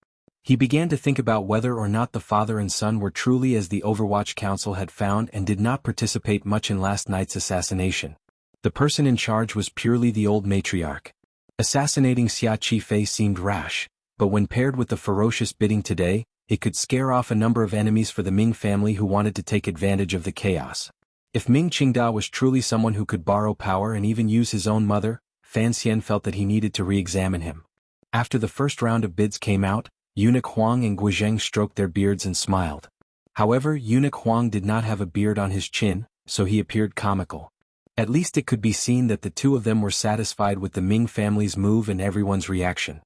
He began to think about whether or not the father and son were truly as the Overwatch Council had found and did not participate much in last night's assassination. The person in charge was purely the old matriarch. Assassinating Xia Qifei seemed rash, but when paired with the ferocious bidding today, it could scare off a number of enemies for the Ming family who wanted to take advantage of the chaos. If Ming Qingda was truly someone who could borrow power and even use his own mother, Fan Xian felt that he needed to re-examine him. After the first round of bids came out, Eunuch Huang and Guizheng stroked their beards and smiled. However, Eunuch Huang did not have a beard on his chin, so he appeared comical. At least it could be seen that the two of them were satisfied with the Ming family's move and everyone's reaction.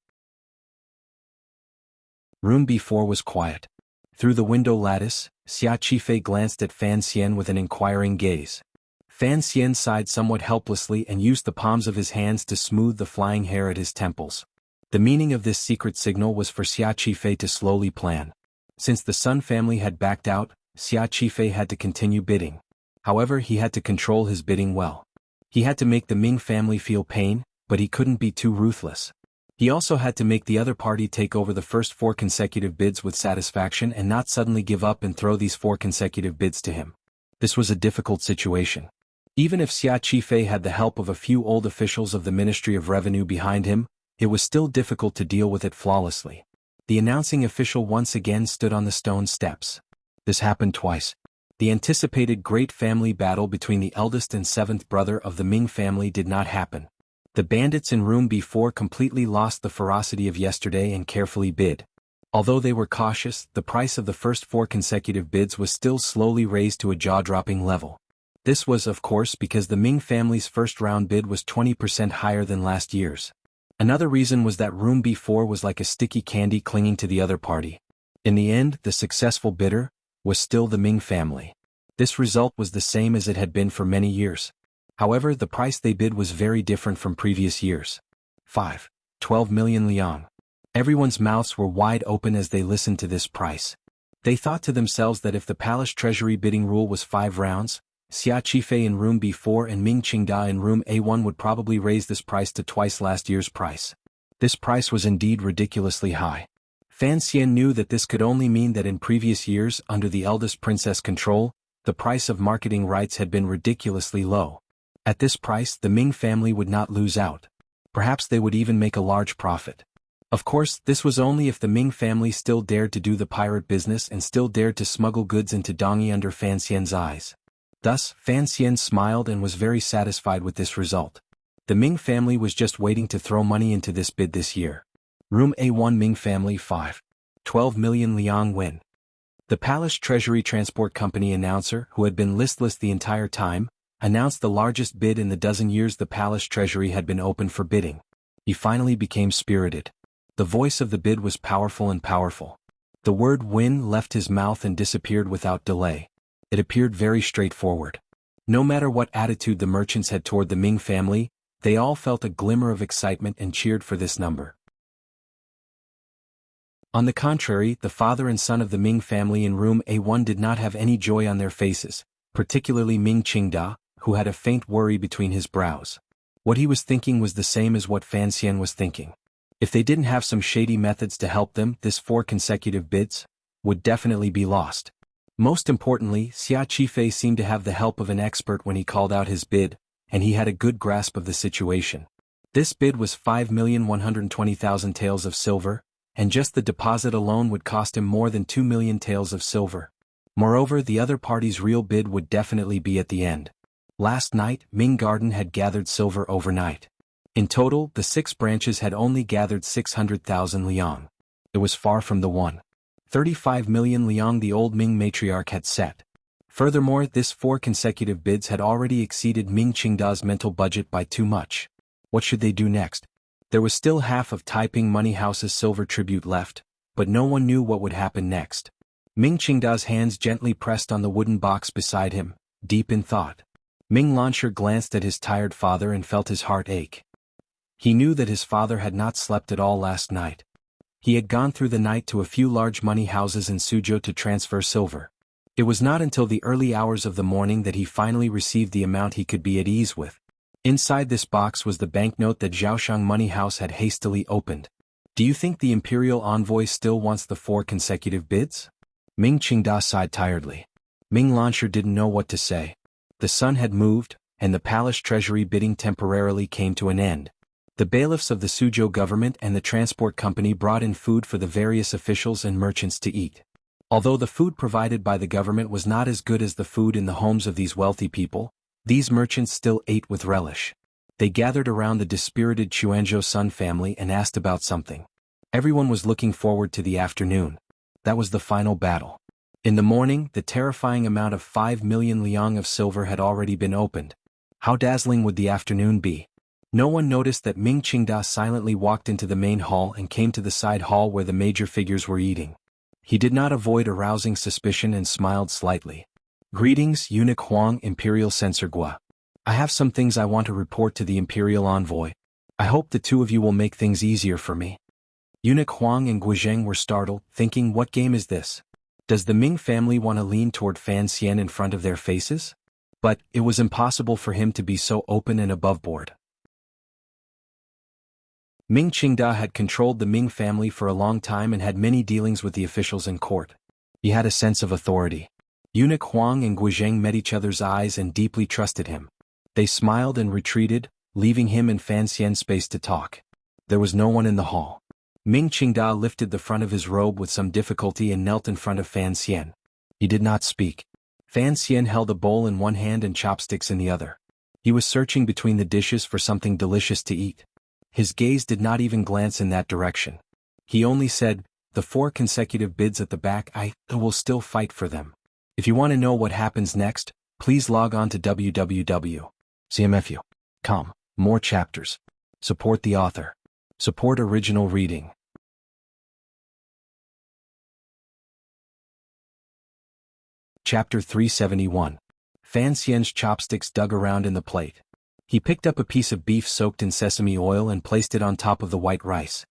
Room B4 was quiet. Through the window lattice, Xia Qifei glanced at Fan Xian with an inquiring gaze. Fan Xian sighed somewhat helplessly and used the palms of his hands to smooth the flying hair at his temples. The meaning of this secret signal was for Xia Qifei to slowly plan. Since the Sun family had backed out, Xia Qifei had to continue bidding. However, he had to control his bidding well. He had to make the Ming family feel pain, but he couldn't be too ruthless. He also had to make the other party take over the first 4 consecutive bids with satisfaction and not suddenly give up and throw these 4 consecutive bids to him. This was a difficult situation. Even if Xia Qifei had the help of a few old officials of the Ministry of Revenue behind him, it was still difficult to deal with it flawlessly. The announcing official once again stood on the stone steps. This happened twice. The anticipated great family battle between the eldest and 7th brother of the Ming family did not happen. The bandits in room B4 completely lost the ferocity of yesterday and carefully bid. Although they were cautious, the price of the first 4 consecutive bids was still slowly raised to a jaw-dropping level. This was, of course, because the Ming family's first round bid was 20% higher than last year's. Another reason was that room B4 was like a sticky candy clinging to the other party. In the end, the successful bidder was still the Ming family. This result was the same as it had been for many years. However, the price they bid was very different from previous years. 12 million liang. Everyone's mouths were wide open as they listened to this price. They thought to themselves that if the palace treasury bidding rule was 5 rounds, Xia Qifei in room B4 and Ming Qingda in room A1 would probably raise this price to twice last year's price. This price was indeed ridiculously high. Fan Xian knew that this could only mean that in previous years, under the eldest princess control, the price of marketing rights had been ridiculously low. At this price, the Ming family would not lose out. Perhaps they would even make a large profit. Of course, this was only if the Ming family still dared to do the pirate business and still dared to smuggle goods into Dongyi under Fan Xian's eyes. Thus, Fan Xian smiled and was very satisfied with this result. The Ming family was just waiting to throw money into this bid this year. Room A1 Ming family 12 million liang win. The Palace Treasury Transport Company announcer, who had been listless the entire time, announced the largest bid in the dozen years the Palace Treasury had been open for bidding. He finally became spirited. The voice of the bid was powerful and powerful. The word win left his mouth and disappeared without delay. It appeared very straightforward. No matter what attitude the merchants had toward the Ming family, they all felt a glimmer of excitement and cheered for this number. On the contrary, the father and son of the Ming family in room A1 did not have any joy on their faces, particularly Ming Qingda, who had a faint worry between his brows. What he was thinking was the same as what Fan Xian was thinking. If they didn't have some shady methods to help them, this 4 consecutive bids would definitely be lost. Most importantly, Xia Qifei seemed to have the help of an expert when he called out his bid, and he had a good grasp of the situation. This bid was 5,120,000 taels of silver, and just the deposit alone would cost him more than 2 million taels of silver. Moreover, the other party's real bid would definitely be at the end. Last night, Ming Garden had gathered silver overnight. In total, the 6 branches had only gathered 600,000 liang. It was far from the 1.35 million liang the old Ming matriarch had set. Furthermore, this 4 consecutive bids had already exceeded Ming Qingda's mental budget by too much. What should they do next? There was still half of Taiping Money House's silver tribute left, but no one knew what would happen next. Ming Qingda's hands gently pressed on the wooden box beside him, deep in thought. Ming Lansher glanced at his tired father and felt his heart ache. He knew that his father had not slept at all last night. He had gone through the night to a few large money houses in Suzhou to transfer silver. It was not until the early hours of the morning that he finally received the amount he could be at ease with. Inside this box was the banknote that Zhaoshang Money House had hastily opened. Do you think the imperial envoy still wants the 4 consecutive bids? Ming Qingda sighed tiredly. Ming Lansher didn't know what to say. The sun had moved, and the palace treasury bidding temporarily came to an end. The bailiffs of the Suzhou government and the transport company brought in food for the various officials and merchants to eat. Although the food provided by the government was not as good as the food in the homes of these wealthy people, these merchants still ate with relish. They gathered around the dispirited Chuanzhou Sun family and asked about something. Everyone was looking forward to the afternoon. That was the final battle. In the morning, the terrifying amount of 5 million liang of silver had already been opened. How dazzling would the afternoon be? No one noticed that Ming Qingda silently walked into the main hall and came to the side hall where the major figures were eating. He did not avoid arousing suspicion and smiled slightly. Greetings, Eunuch Huang, Imperial Censor Gua. I have some things I want to report to the Imperial Envoy. I hope the two of you will make things easier for me. Eunuch Huang and Guizheng were startled, thinking, what game is this? Does the Ming family want to lean toward Fan Xian in front of their faces? But it was impossible for him to be so open and aboveboard. Ming Qingda had controlled the Ming family for a long time and had many dealings with the officials in court. He had a sense of authority. Eunuch Huang and Guizheng met each other's eyes and deeply trusted him. They smiled and retreated, leaving him and Fan Xian space to talk. There was no one in the hall. Ming Qingda lifted the front of his robe with some difficulty and knelt in front of Fan Xian. He did not speak. Fan Xian held a bowl in one hand and chopsticks in the other. He was searching between the dishes for something delicious to eat. His gaze did not even glance in that direction. He only said, the 4 consecutive bids at the back, I will still fight for them. If you want to know what happens next, please log on to www.cmfu.com. More chapters. Support the author. Support original reading. Chapter 371. Fan Xian's chopsticks dug around in the plate. He picked up a piece of beef soaked in sesame oil and placed it on top of the white rice.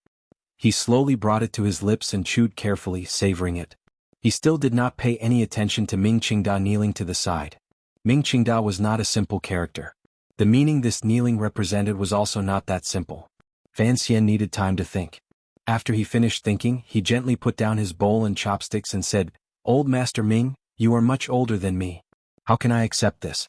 He slowly brought it to his lips and chewed carefully, savoring it. He still did not pay any attention to Ming Qingda kneeling to the side. Ming Qingda was not a simple character. The meaning this kneeling represented was also not that simple. Fan Xian needed time to think. After he finished thinking, he gently put down his bowl and chopsticks and said, Old Master Ming, you are much older than me. How can I accept this?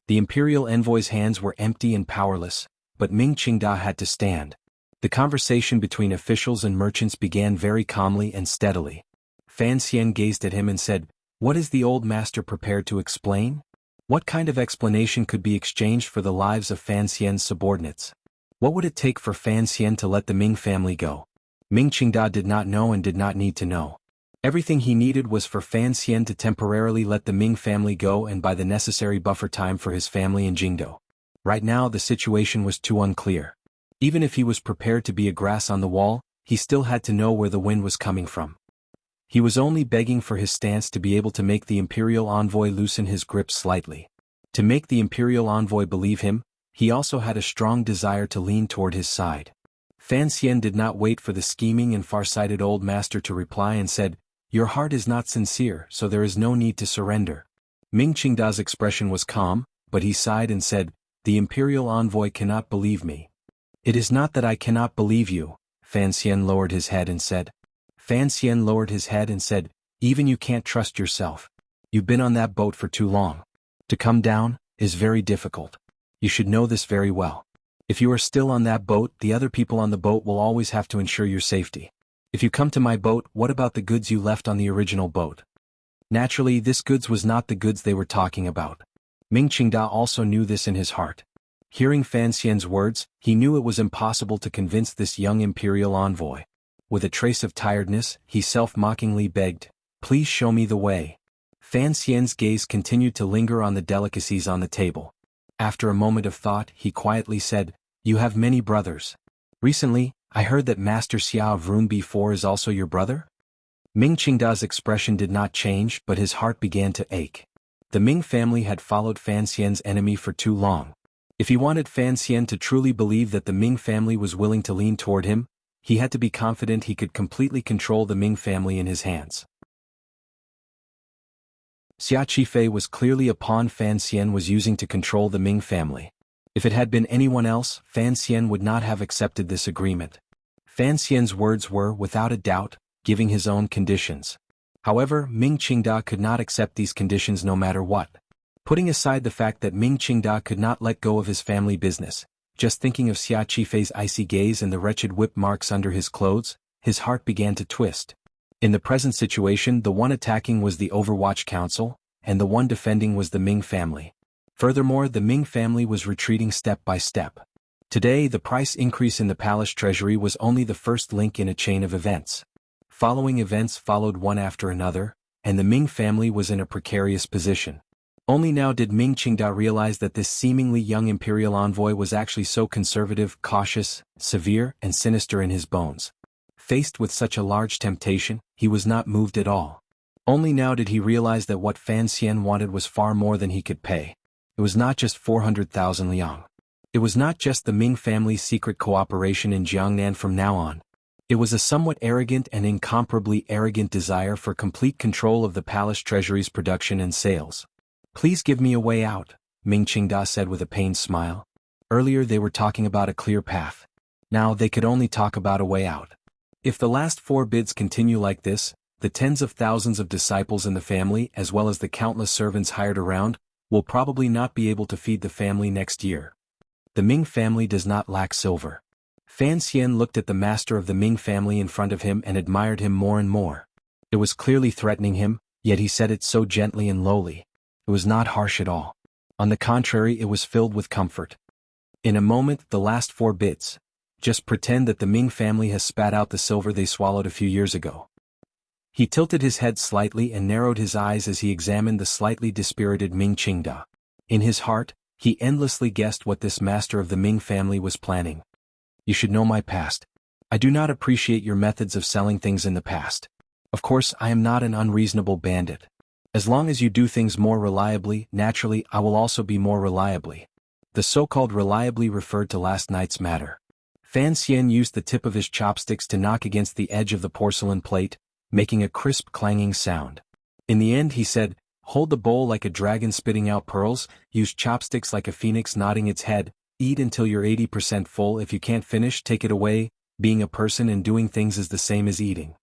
The imperial envoy's hands were empty and powerless, but Ming Qingda had to stand. The conversation between officials and merchants began very calmly and steadily. Fan Xian gazed at him and said, What is the old master prepared to explain? What kind of explanation could be exchanged for the lives of Fan Xian's subordinates? What would it take for Fan Xian to let the Ming family go? Ming Qingda did not know and did not need to know. Everything he needed was for Fan Xian to temporarily let the Ming family go and buy the necessary buffer time for his family in Jingdou. Right now the situation was too unclear. Even if he was prepared to be a grass on the wall, he still had to know where the wind was coming from. He was only begging for his stance to be able to make the imperial envoy loosen his grip slightly. To make the imperial envoy believe him, he also had a strong desire to lean toward his side. Fan Xian did not wait for the scheming and far-sighted old master to reply and said, Your heart is not sincere, so there is no need to surrender. Ming Qingda's expression was calm, but he sighed and said, The imperial envoy cannot believe me. It is not that I cannot believe you, Fan Xian lowered his head and said. Fan Xian lowered his head and said, Even you can't trust yourself. You've been on that boat for too long. To come down is very difficult. You should know this very well. If you are still on that boat, the other people on the boat will always have to ensure your safety. If you come to my boat, what about the goods you left on the original boat? Naturally, this goods was not the goods they were talking about. Ming Qingda also knew this in his heart. Hearing Fan Xian's words, he knew it was impossible to convince this young imperial envoy. With a trace of tiredness, he self-mockingly begged, Please show me the way. Fan Xian's gaze continued to linger on the delicacies on the table. After a moment of thought, he quietly said, "You have many brothers. Recently, I heard that Master Xia of Room B4 is also your brother?" Ming Qingda's expression did not change, but his heart began to ache. The Ming family had followed Fan Xian's enemy for too long. If he wanted Fan Xian to truly believe that the Ming family was willing to lean toward him, he had to be confident he could completely control the Ming family in his hands. Xia Qifei was clearly a pawn Fan Xian was using to control the Ming family. If it had been anyone else, Fan Xian would not have accepted this agreement. Fan Xian's words were, without a doubt, giving his own conditions. However, Ming Qingda could not accept these conditions no matter what. Putting aside the fact that Ming Qingda could not let go of his family business, just thinking of Xia Qifei's icy gaze and the wretched whip marks under his clothes, his heart began to twist. In the present situation, the one attacking was the Overwatch Council, and the one defending was the Ming family. Furthermore, the Ming family was retreating step by step. Today, the price increase in the palace treasury was only the first link in a chain of events. Following events followed one after another, and the Ming family was in a precarious position. Only now did Ming Qingda realize that this seemingly young imperial envoy was actually so conservative, cautious, severe, and sinister in his bones. Faced with such a large temptation, he was not moved at all. Only now did he realize that what Fan Xian wanted was far more than he could pay. It was not just 400,000 liang. It was not just the Ming family's secret cooperation in Jiangnan from now on. It was a somewhat arrogant and incomparably arrogant desire for complete control of the palace treasury's production and sales. "Please give me a way out," Ming Qingda said with a pained smile. Earlier they were talking about a clear path. Now they could only talk about a way out. If the last 4 bids continue like this, the tens of thousands of disciples in the family as well as the countless servants hired around, will probably not be able to feed the family next year. The Ming family does not lack silver. Fan Xian looked at the master of the Ming family in front of him and admired him more and more. It was clearly threatening him, yet he said it so gently and lowly. It was not harsh at all. On the contrary, it was filled with comfort. In a moment, the last 4 bits. Just pretend that the Ming family has spat out the silver they swallowed a few years ago. He tilted his head slightly and narrowed his eyes as he examined the slightly dispirited Ming Qingda. In his heart, he endlessly guessed what this master of the Ming family was planning. "You should know my past. I do not appreciate your methods of selling things in the past. Of course, I am not an unreasonable bandit. As long as you do things more reliably, naturally, I will also be more reliably." The so-called reliably referred to last night's matter. Fan Xian used the tip of his chopsticks to knock against the edge of the porcelain plate, making a crisp clanging sound. In the end he said, "Hold the bowl like a dragon spitting out pearls, use chopsticks like a phoenix nodding its head, eat until you're 80% full. If you can't finish, take it away. Being a person and doing things is the same as eating.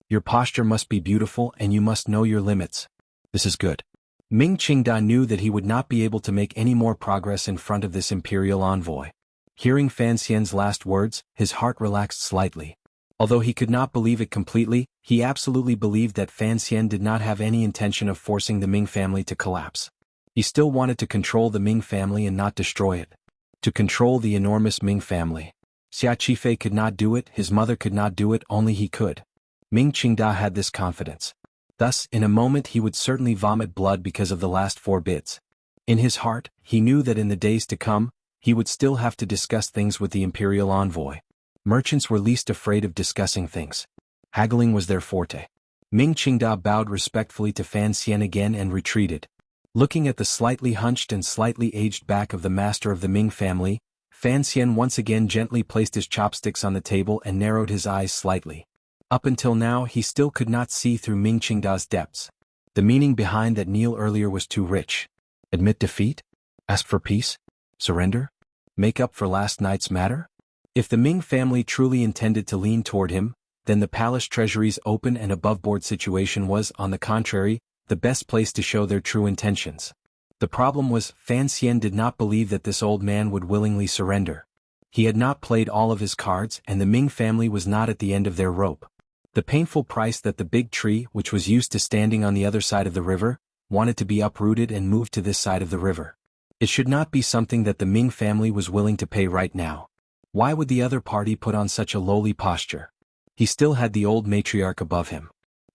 Your posture must be beautiful and you must know your limits. This is good." Ming Qingda knew that he would not be able to make any more progress in front of this imperial envoy. Hearing Fan Xian's last words, his heart relaxed slightly. Although he could not believe it completely, he absolutely believed that Fan Xian did not have any intention of forcing the Ming family to collapse. He still wanted to control the Ming family and not destroy it. To control the enormous Ming family. Xia Qifei could not do it, his mother could not do it, only he could. Ming Qingda had this confidence. Thus, in a moment he would certainly vomit blood because of the last 4 bids. In his heart, he knew that in the days to come, he would still have to discuss things with the imperial envoy. Merchants were least afraid of discussing things. Haggling was their forte. Ming Qingda bowed respectfully to Fan Xian again and retreated. Looking at the slightly hunched and slightly aged back of the master of the Ming family, Fan Xian once again gently placed his chopsticks on the table and narrowed his eyes slightly. Up until now he still could not see through Ming Qingda's depths. The meaning behind that kneel earlier was too rich. Admit defeat? Ask for peace? Surrender? Make up for last night's matter? If the Ming family truly intended to lean toward him, then the palace treasury's open and above-board situation was, on the contrary, the best place to show their true intentions. The problem was, Fan Xian did not believe that this old man would willingly surrender. He had not played all of his cards and the Ming family was not at the end of their rope. The painful price that the big tree, which was used to standing on the other side of the river, wanted to be uprooted and moved to this side of the river. It should not be something that the Ming family was willing to pay right now. Why would the other party put on such a lowly posture? He still had the old matriarch above him.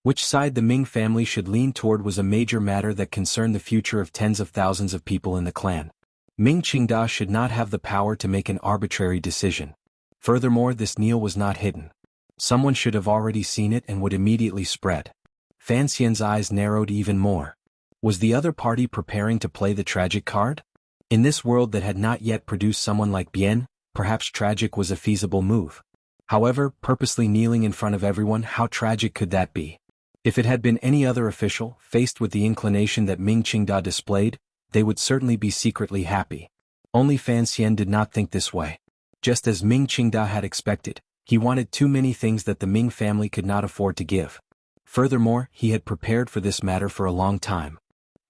Which side the Ming family should lean toward was a major matter that concerned the future of tens of thousands of people in the clan. Ming Qingda should not have the power to make an arbitrary decision. Furthermore, this Neil was not hidden. Someone should have already seen it and would immediately spread. Fan Xian's eyes narrowed even more. Was the other party preparing to play the tragic card? In this world that had not yet produced someone like Bien, perhaps tragic was a feasible move. However, purposely kneeling in front of everyone, how tragic could that be? If it had been any other official, faced with the inclination that Ming Qingda displayed, they would certainly be secretly happy. Only Fan Xian did not think this way. Just as Ming Qingda had expected, he wanted too many things that the Ming family could not afford to give. Furthermore, he had prepared for this matter for a long time.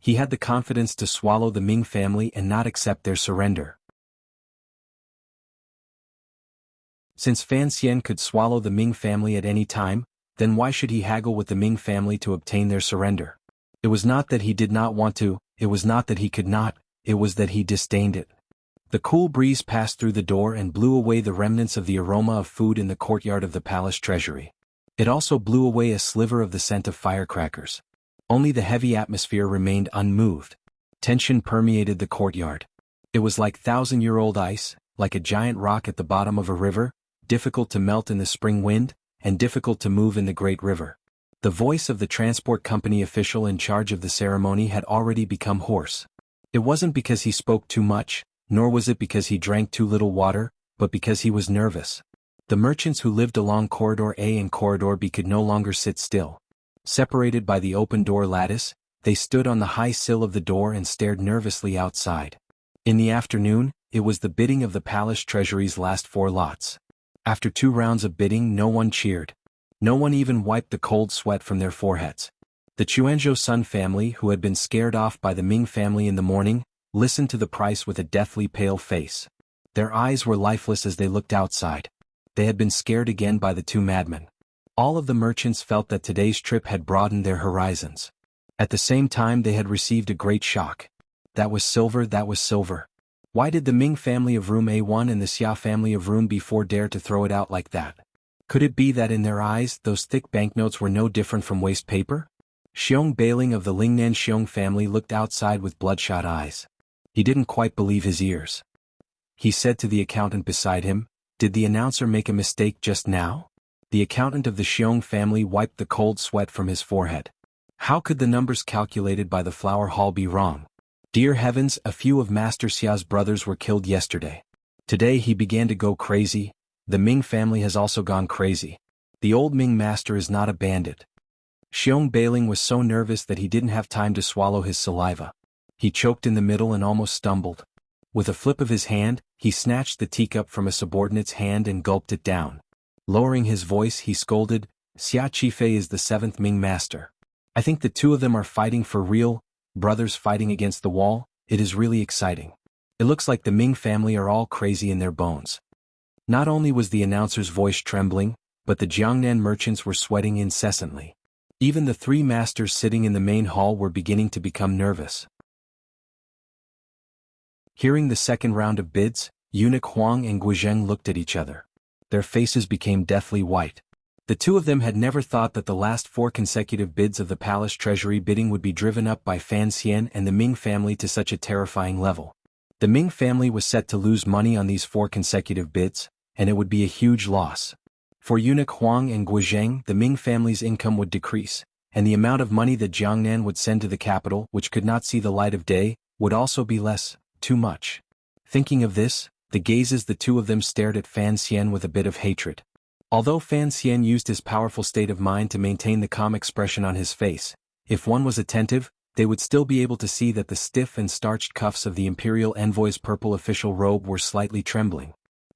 He had the confidence to swallow the Ming family and not accept their surrender. Since Fan Xian could swallow the Ming family at any time, then why should he haggle with the Ming family to obtain their surrender? It was not that he did not want to, it was not that he could not, it was that he disdained it. The cool breeze passed through the door and blew away the remnants of the aroma of food in the courtyard of the palace treasury. It also blew away a sliver of the scent of firecrackers. Only the heavy atmosphere remained unmoved. Tension permeated the courtyard. It was like thousand-year-old ice, like a giant rock at the bottom of a river, difficult to melt in the spring wind, and difficult to move in the great river. The voice of the transport company official in charge of the ceremony had already become hoarse. It wasn't because he spoke too much, nor was it because he drank too little water, but because he was nervous. The merchants who lived along Corridor A and Corridor B could no longer sit still. Separated by the open door lattice, they stood on the high sill of the door and stared nervously outside. In the afternoon, it was the bidding of the palace treasury's last 4 lots. After 2 rounds of bidding, no one cheered. No one even wiped the cold sweat from their foreheads. The Chuanzhou Sun family, who had been scared off by the Ming family in the morning, listened to the price with a deathly pale face. Their eyes were lifeless as they looked outside. They had been scared again by the 2 madmen. All of the merchants felt that today's trip had broadened their horizons. At the same time, they had received a great shock. That was silver, that was silver. Why did the Ming family of room A1 and the Xia family of room B4 dare to throw it out like that? Could it be that in their eyes, those thick banknotes were no different from waste paper? Xiong Bailing of the Lingnan Xiong family looked outside with bloodshot eyes. He didn't quite believe his ears. He said to the accountant beside him, "Did the announcer make a mistake just now?" The accountant of the Xiong family wiped the cold sweat from his forehead. How could the numbers calculated by the flower hall be wrong? Dear heavens, a few of Master Xia's brothers were killed yesterday. Today he began to go crazy. The Ming family has also gone crazy. The old Ming master is not a bandit. Xiong Bailing was so nervous that he didn't have time to swallow his saliva. He choked in the middle and almost stumbled. With a flip of his hand, he snatched the teacup from a subordinate's hand and gulped it down. Lowering his voice, he scolded, "Xia Qifei is the 7th Ming master. I think the 2 of them are fighting for real, brothers fighting against the wall. It is really exciting. It looks like the Ming family are all crazy in their bones." Not only was the announcer's voice trembling, but the Jiangnan merchants were sweating incessantly. Even the 3 masters sitting in the main hall were beginning to become nervous. Hearing the second round of bids, Eunuch Huang and Guizheng looked at each other. Their faces became deathly white. The 2 of them had never thought that the last 4 consecutive bids of the palace treasury bidding would be driven up by Fan Xian and the Ming family to such a terrifying level. The Ming family was set to lose money on these 4 consecutive bids, and it would be a huge loss. For Eunuch Huang and Guizheng, the Ming family's income would decrease, and the amount of money that Jiangnan would send to the capital, which could not see the light of day, would also be less, too much. Thinking of this, the gazes the 2 of them stared at Fan Xian with a bit of hatred. Although Fan Xian used his powerful state of mind to maintain the calm expression on his face, if one was attentive, they would still be able to see that the stiff and starched cuffs of the imperial envoy's purple official robe were slightly trembling.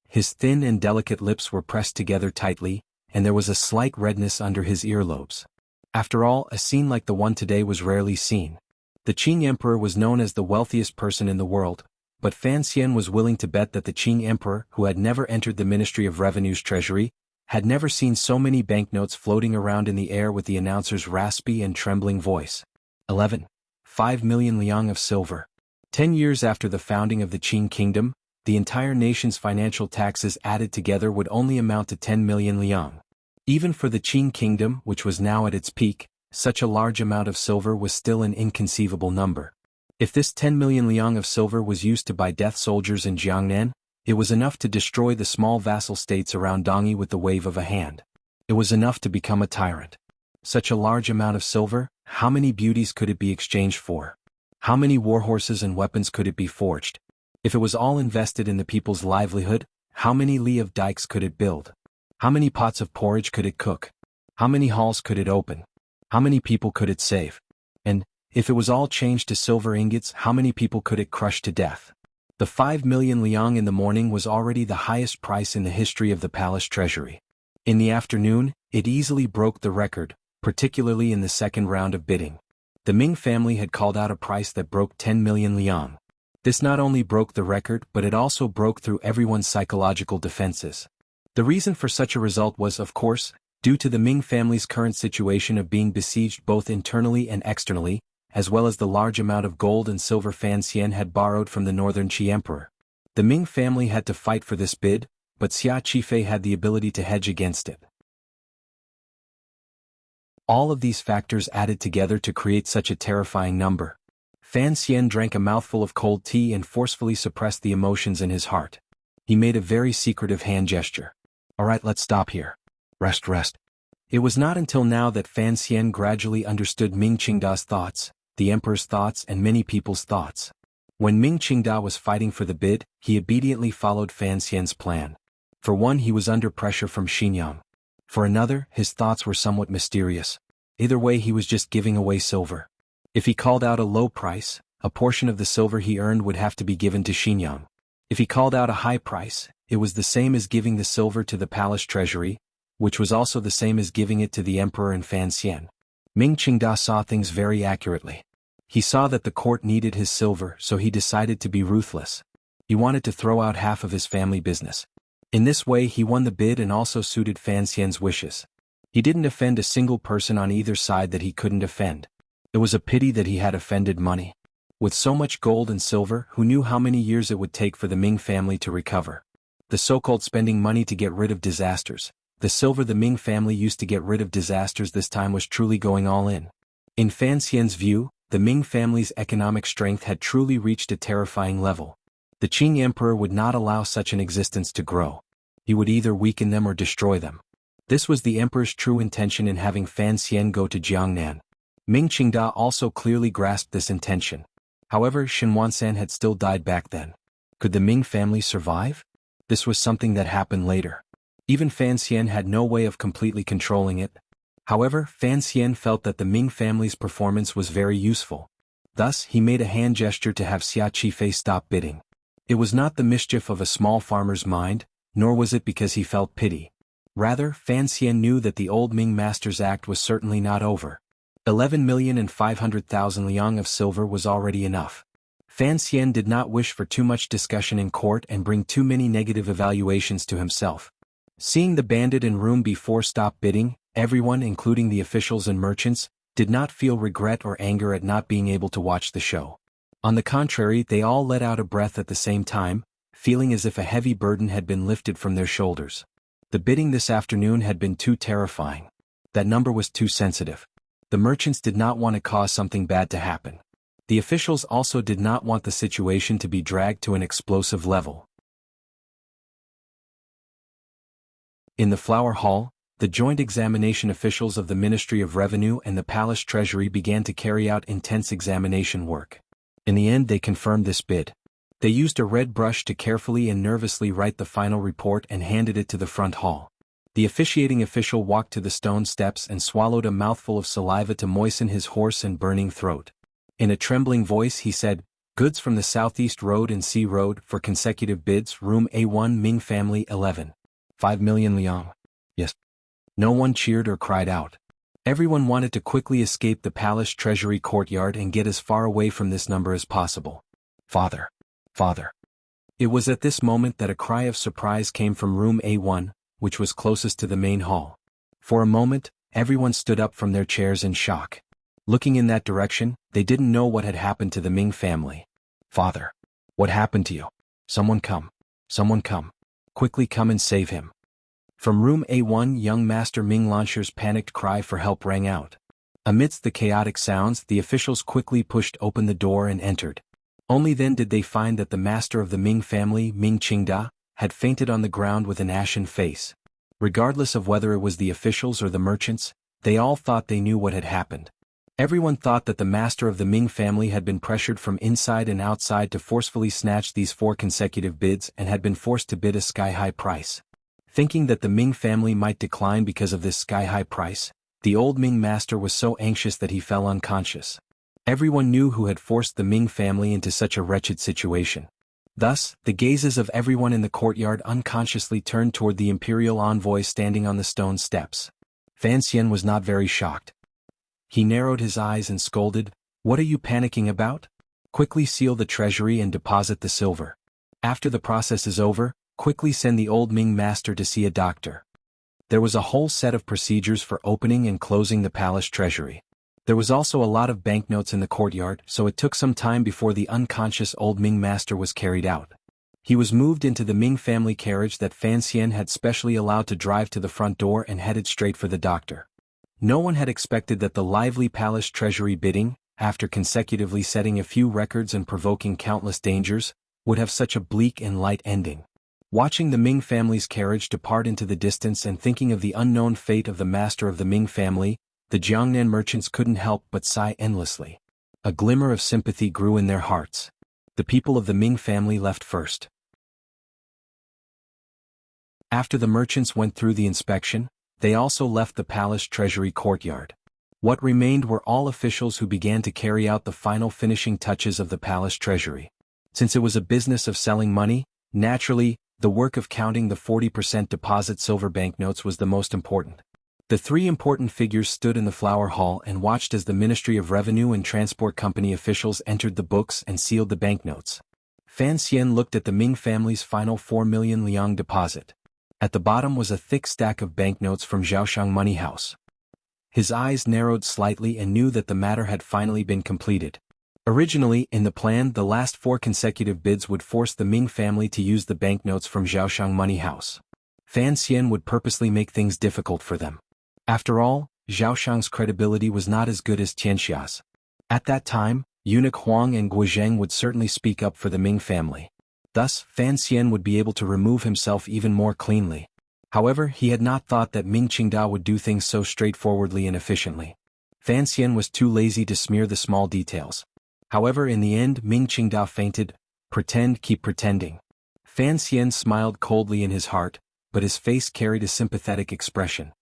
His thin and delicate lips were pressed together tightly, and there was a slight redness under his earlobes. After all, a scene like the one today was rarely seen. The Qing Emperor was known as the wealthiest person in the world, but Fan Xian was willing to bet that the Qing Emperor, who had never entered the Ministry of Revenue's treasury, had never seen so many banknotes floating around in the air with the announcer's raspy and trembling voice. 11. 5 million liang of silver. 10 years after the founding of the Qing kingdom, the entire nation's financial taxes added together would only amount to 10 million liang. Even for the Qing kingdom, which was now at its peak, such a large amount of silver was still an inconceivable number. If this 10 million liang of silver was used to buy death soldiers in Jiangnan, it was enough to destroy the small vassal states around Dongyi with the wave of a hand. It was enough to become a tyrant. Such a large amount of silver, how many beauties could it be exchanged for? How many warhorses and weapons could it be forged? If it was all invested in the people's livelihood, how many li of dikes could it build? How many pots of porridge could it cook? How many halls could it open? How many people could it save? And, if it was all changed to silver ingots, how many people could it crush to death? The 5 million liang in the morning was already the highest price in the history of the palace treasury. In the afternoon, it easily broke the record, particularly in the second round of bidding. The Ming family had called out a price that broke 10 million liang. This not only broke the record, but it also broke through everyone's psychological defenses. The reason for such a result was, of course, due to the Ming family's current situation of being besieged both internally and externally, as well as the large amount of gold and silver Fan Xian had borrowed from the northern Qi emperor. The Ming family had to fight for this bid, but Xia Qifei had the ability to hedge against it. All of these factors added together to create such a terrifying number. Fan Xian drank a mouthful of cold tea and forcefully suppressed the emotions in his heart. He made a very secretive hand gesture. "Alright, let's stop here. Rest. It was not until now that Fan Xian gradually understood Ming Qingda's thoughts, the emperor's thoughts and many people's thoughts. When Ming Qingda was fighting for the bid, he obediently followed Fan Xian's plan. For one, he was under pressure from Xinyang. For another, his thoughts were somewhat mysterious. Either way, he was just giving away silver. If he called out a low price, a portion of the silver he earned would have to be given to Xinyang. If he called out a high price, it was the same as giving the silver to the palace treasury, which was also the same as giving it to the emperor and Fan Xian. Ming Qingda saw things very accurately. He saw that the court needed his silver, so he decided to be ruthless. He wanted to throw out half of his family business. In this way he won the bid and also suited Fan Xian's wishes. He didn't offend a single person on either side that he couldn't offend. It was a pity that he had offended money. With so much gold and silver, who knew how many years it would take for the Ming family to recover? The so-called spending money to get rid of disasters. The silver the Ming family used to get rid of disasters this time was truly going all in. In Fan Xian's view, the Ming family's economic strength had truly reached a terrifying level. The Qing emperor would not allow such an existence to grow. He would either weaken them or destroy them. This was the emperor's true intention in having Fan Xian go to Jiangnan. Ming Qingda also clearly grasped this intention. However, Shen Wansan had still died back then. Could the Ming family survive? This was something that happened later. Even Fan Xian had no way of completely controlling it. However, Fan Xian felt that the Ming family's performance was very useful. Thus, he made a hand gesture to have Xia Qifei stop bidding. It was not the mischief of a small farmer's mind, nor was it because he felt pity. Rather, Fan Xian knew that the old Ming master's act was certainly not over. 11,500,000 liang of silver was already enough. Fan Xian did not wish for too much discussion in court and bring too many negative evaluations to himself. Seeing the bandit in room before stop bidding, everyone, including the officials and merchants, did not feel regret or anger at not being able to watch the show. On the contrary, they all let out a breath at the same time, feeling as if a heavy burden had been lifted from their shoulders. The bidding this afternoon had been too terrifying. That number was too sensitive. The merchants did not want to cause something bad to happen. The officials also did not want the situation to be dragged to an explosive level. In the flower hall, the joint examination officials of the Ministry of Revenue and the Palace Treasury began to carry out intense examination work. In the end, they confirmed this bid. They used a red brush to carefully and nervously write the final report and handed it to the front hall. The officiating official walked to the stone steps and swallowed a mouthful of saliva to moisten his hoarse and burning throat. In a trembling voice he said, "Goods from the Southeast Road and Sea Road for consecutive bids, room A1 Ming family 11. 5 million liang. Yes." No one cheered or cried out. Everyone wanted to quickly escape the palace treasury courtyard and get as far away from this number as possible. Father. Father. It was at this moment that a cry of surprise came from room A1, which was closest to the main hall. For a moment, everyone stood up from their chairs in shock. Looking in that direction, they didn't know what had happened to the Ming family. "Father. What happened to you? Someone come. Someone come. Quickly come and save him." From room A1, young Master Ming Lansher's panicked cry for help rang out. Amidst the chaotic sounds, the officials quickly pushed open the door and entered. Only then did they find that the master of the Ming family, Ming Qingda, had fainted on the ground with an ashen face. Regardless of whether it was the officials or the merchants, they all thought they knew what had happened. Everyone thought that the master of the Ming family had been pressured from inside and outside to forcefully snatch these 4 consecutive bids and had been forced to bid a sky-high price. Thinking that the Ming family might decline because of this sky-high price, the old Ming master was so anxious that he fell unconscious. Everyone knew who had forced the Ming family into such a wretched situation. Thus, the gazes of everyone in the courtyard unconsciously turned toward the imperial envoy standing on the stone steps. Fan Xian was not very shocked. He narrowed his eyes and scolded, "What are you panicking about? Quickly seal the treasury and deposit the silver. After the process is over, quickly send the old Ming master to see a doctor." There was a whole set of procedures for opening and closing the palace treasury. There was also a lot of banknotes in the courtyard, so it took some time before the unconscious old Ming master was carried out. He was moved into the Ming family carriage that Fan Xian had specially allowed to drive to the front door and headed straight for the doctor. No one had expected that the lively palace treasury bidding, after consecutively setting a few records and provoking countless dangers, would have such a bleak and light ending. Watching the Ming family's carriage depart into the distance and thinking of the unknown fate of the master of the Ming family, the Jiangnan merchants couldn't help but sigh endlessly. A glimmer of sympathy grew in their hearts. The people of the Ming family left first. After the merchants went through the inspection, they also left the palace treasury courtyard. What remained were all officials who began to carry out the final finishing touches of the palace treasury. Since it was a business of selling money, naturally, the work of counting the 40% deposit silver banknotes was the most important. The 3 important figures stood in the flower hall and watched as the Ministry of Revenue and Transport Company officials entered the books and sealed the banknotes. Fan Xian looked at the Ming family's final 4 million liang deposit. At the bottom was a thick stack of banknotes from Zhaoshang Money House. His eyes narrowed slightly and knew that the matter had finally been completed. Originally, in the plan, the last 4 consecutive bids would force the Ming family to use the banknotes from Zhaoshang Money House. Fan Xian would purposely make things difficult for them. After all, Zhaoshang's credibility was not as good as Tianxia's. At that time, eunuch Huang and Guozheng would certainly speak up for the Ming family. Thus, Fan Xian would be able to remove himself even more cleanly. However, he had not thought that Ming Qingda would do things so straightforwardly and efficiently. Fan Xian was too lazy to smear the small details. However, in the end, Ming Qingda fainted. "Pretend, keep pretending." Fan Xian smiled coldly in his heart, but his face carried a sympathetic expression.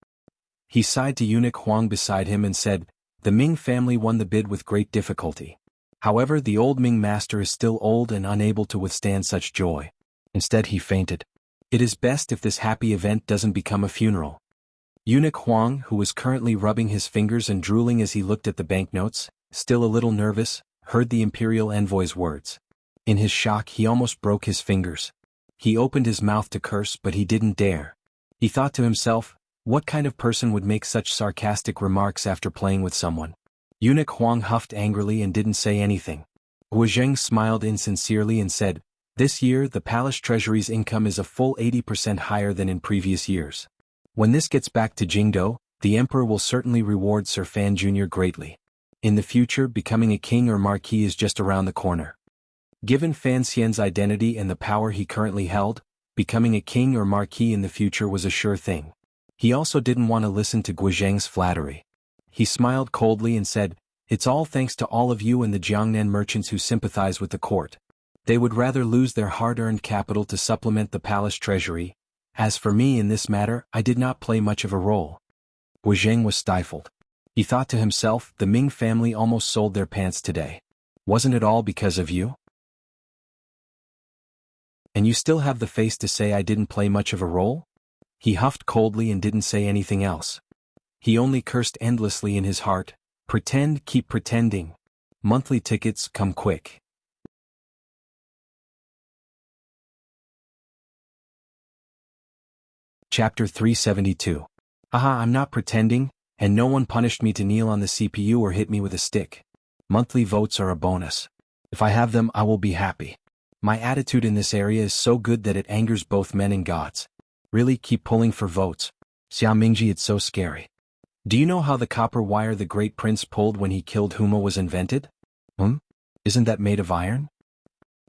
He sighed to eunuch Huang beside him and said, "The Ming family won the bid with great difficulty. However, the old Ming master is still old and unable to withstand such joy. Instead he fainted. It is best if this happy event doesn't become a funeral." Eunuch Huang, who was currently rubbing his fingers and drooling as he looked at the banknotes, still a little nervous, heard the imperial envoy's words. In his shock he almost broke his fingers. He opened his mouth to curse, but he didn't dare. He thought to himself, what kind of person would make such sarcastic remarks after playing with someone? Eunuch Huang huffed angrily and didn't say anything. Guozheng smiled insincerely and said, "This year the palace treasury's income is a full 80% higher than in previous years. When this gets back to Jingdo, the emperor will certainly reward Sir Fan Jr. greatly. In the future, becoming a king or marquis is just around the corner." Given Fan Xian's identity and the power he currently held, becoming a king or marquis in the future was a sure thing. He also didn't want to listen to Guozheng's flattery. He smiled coldly and said, "It's all thanks to all of you and the Jiangnan merchants who sympathize with the court. They would rather lose their hard-earned capital to supplement the palace treasury. As for me in this matter, I did not play much of a role." Guozheng was stifled. He thought to himself, the Ming family almost sold their pants today. Wasn't it all because of you? And you still have the face to say I didn't play much of a role? He huffed coldly and didn't say anything else. He only cursed endlessly in his heart, "Pretend, keep pretending. Monthly tickets come quick." Chapter 372. Aha, I'm not pretending, and no one punished me to kneel on the CPU or hit me with a stick. Monthly votes are a bonus. If I have them, I will be happy. My attitude in this area is so good that it angers both men and gods. Really keep pulling for votes. Xia Mingji, it's so scary. Do you know how the copper wire the great prince pulled when he killed Huma was invented? Isn't that made of iron?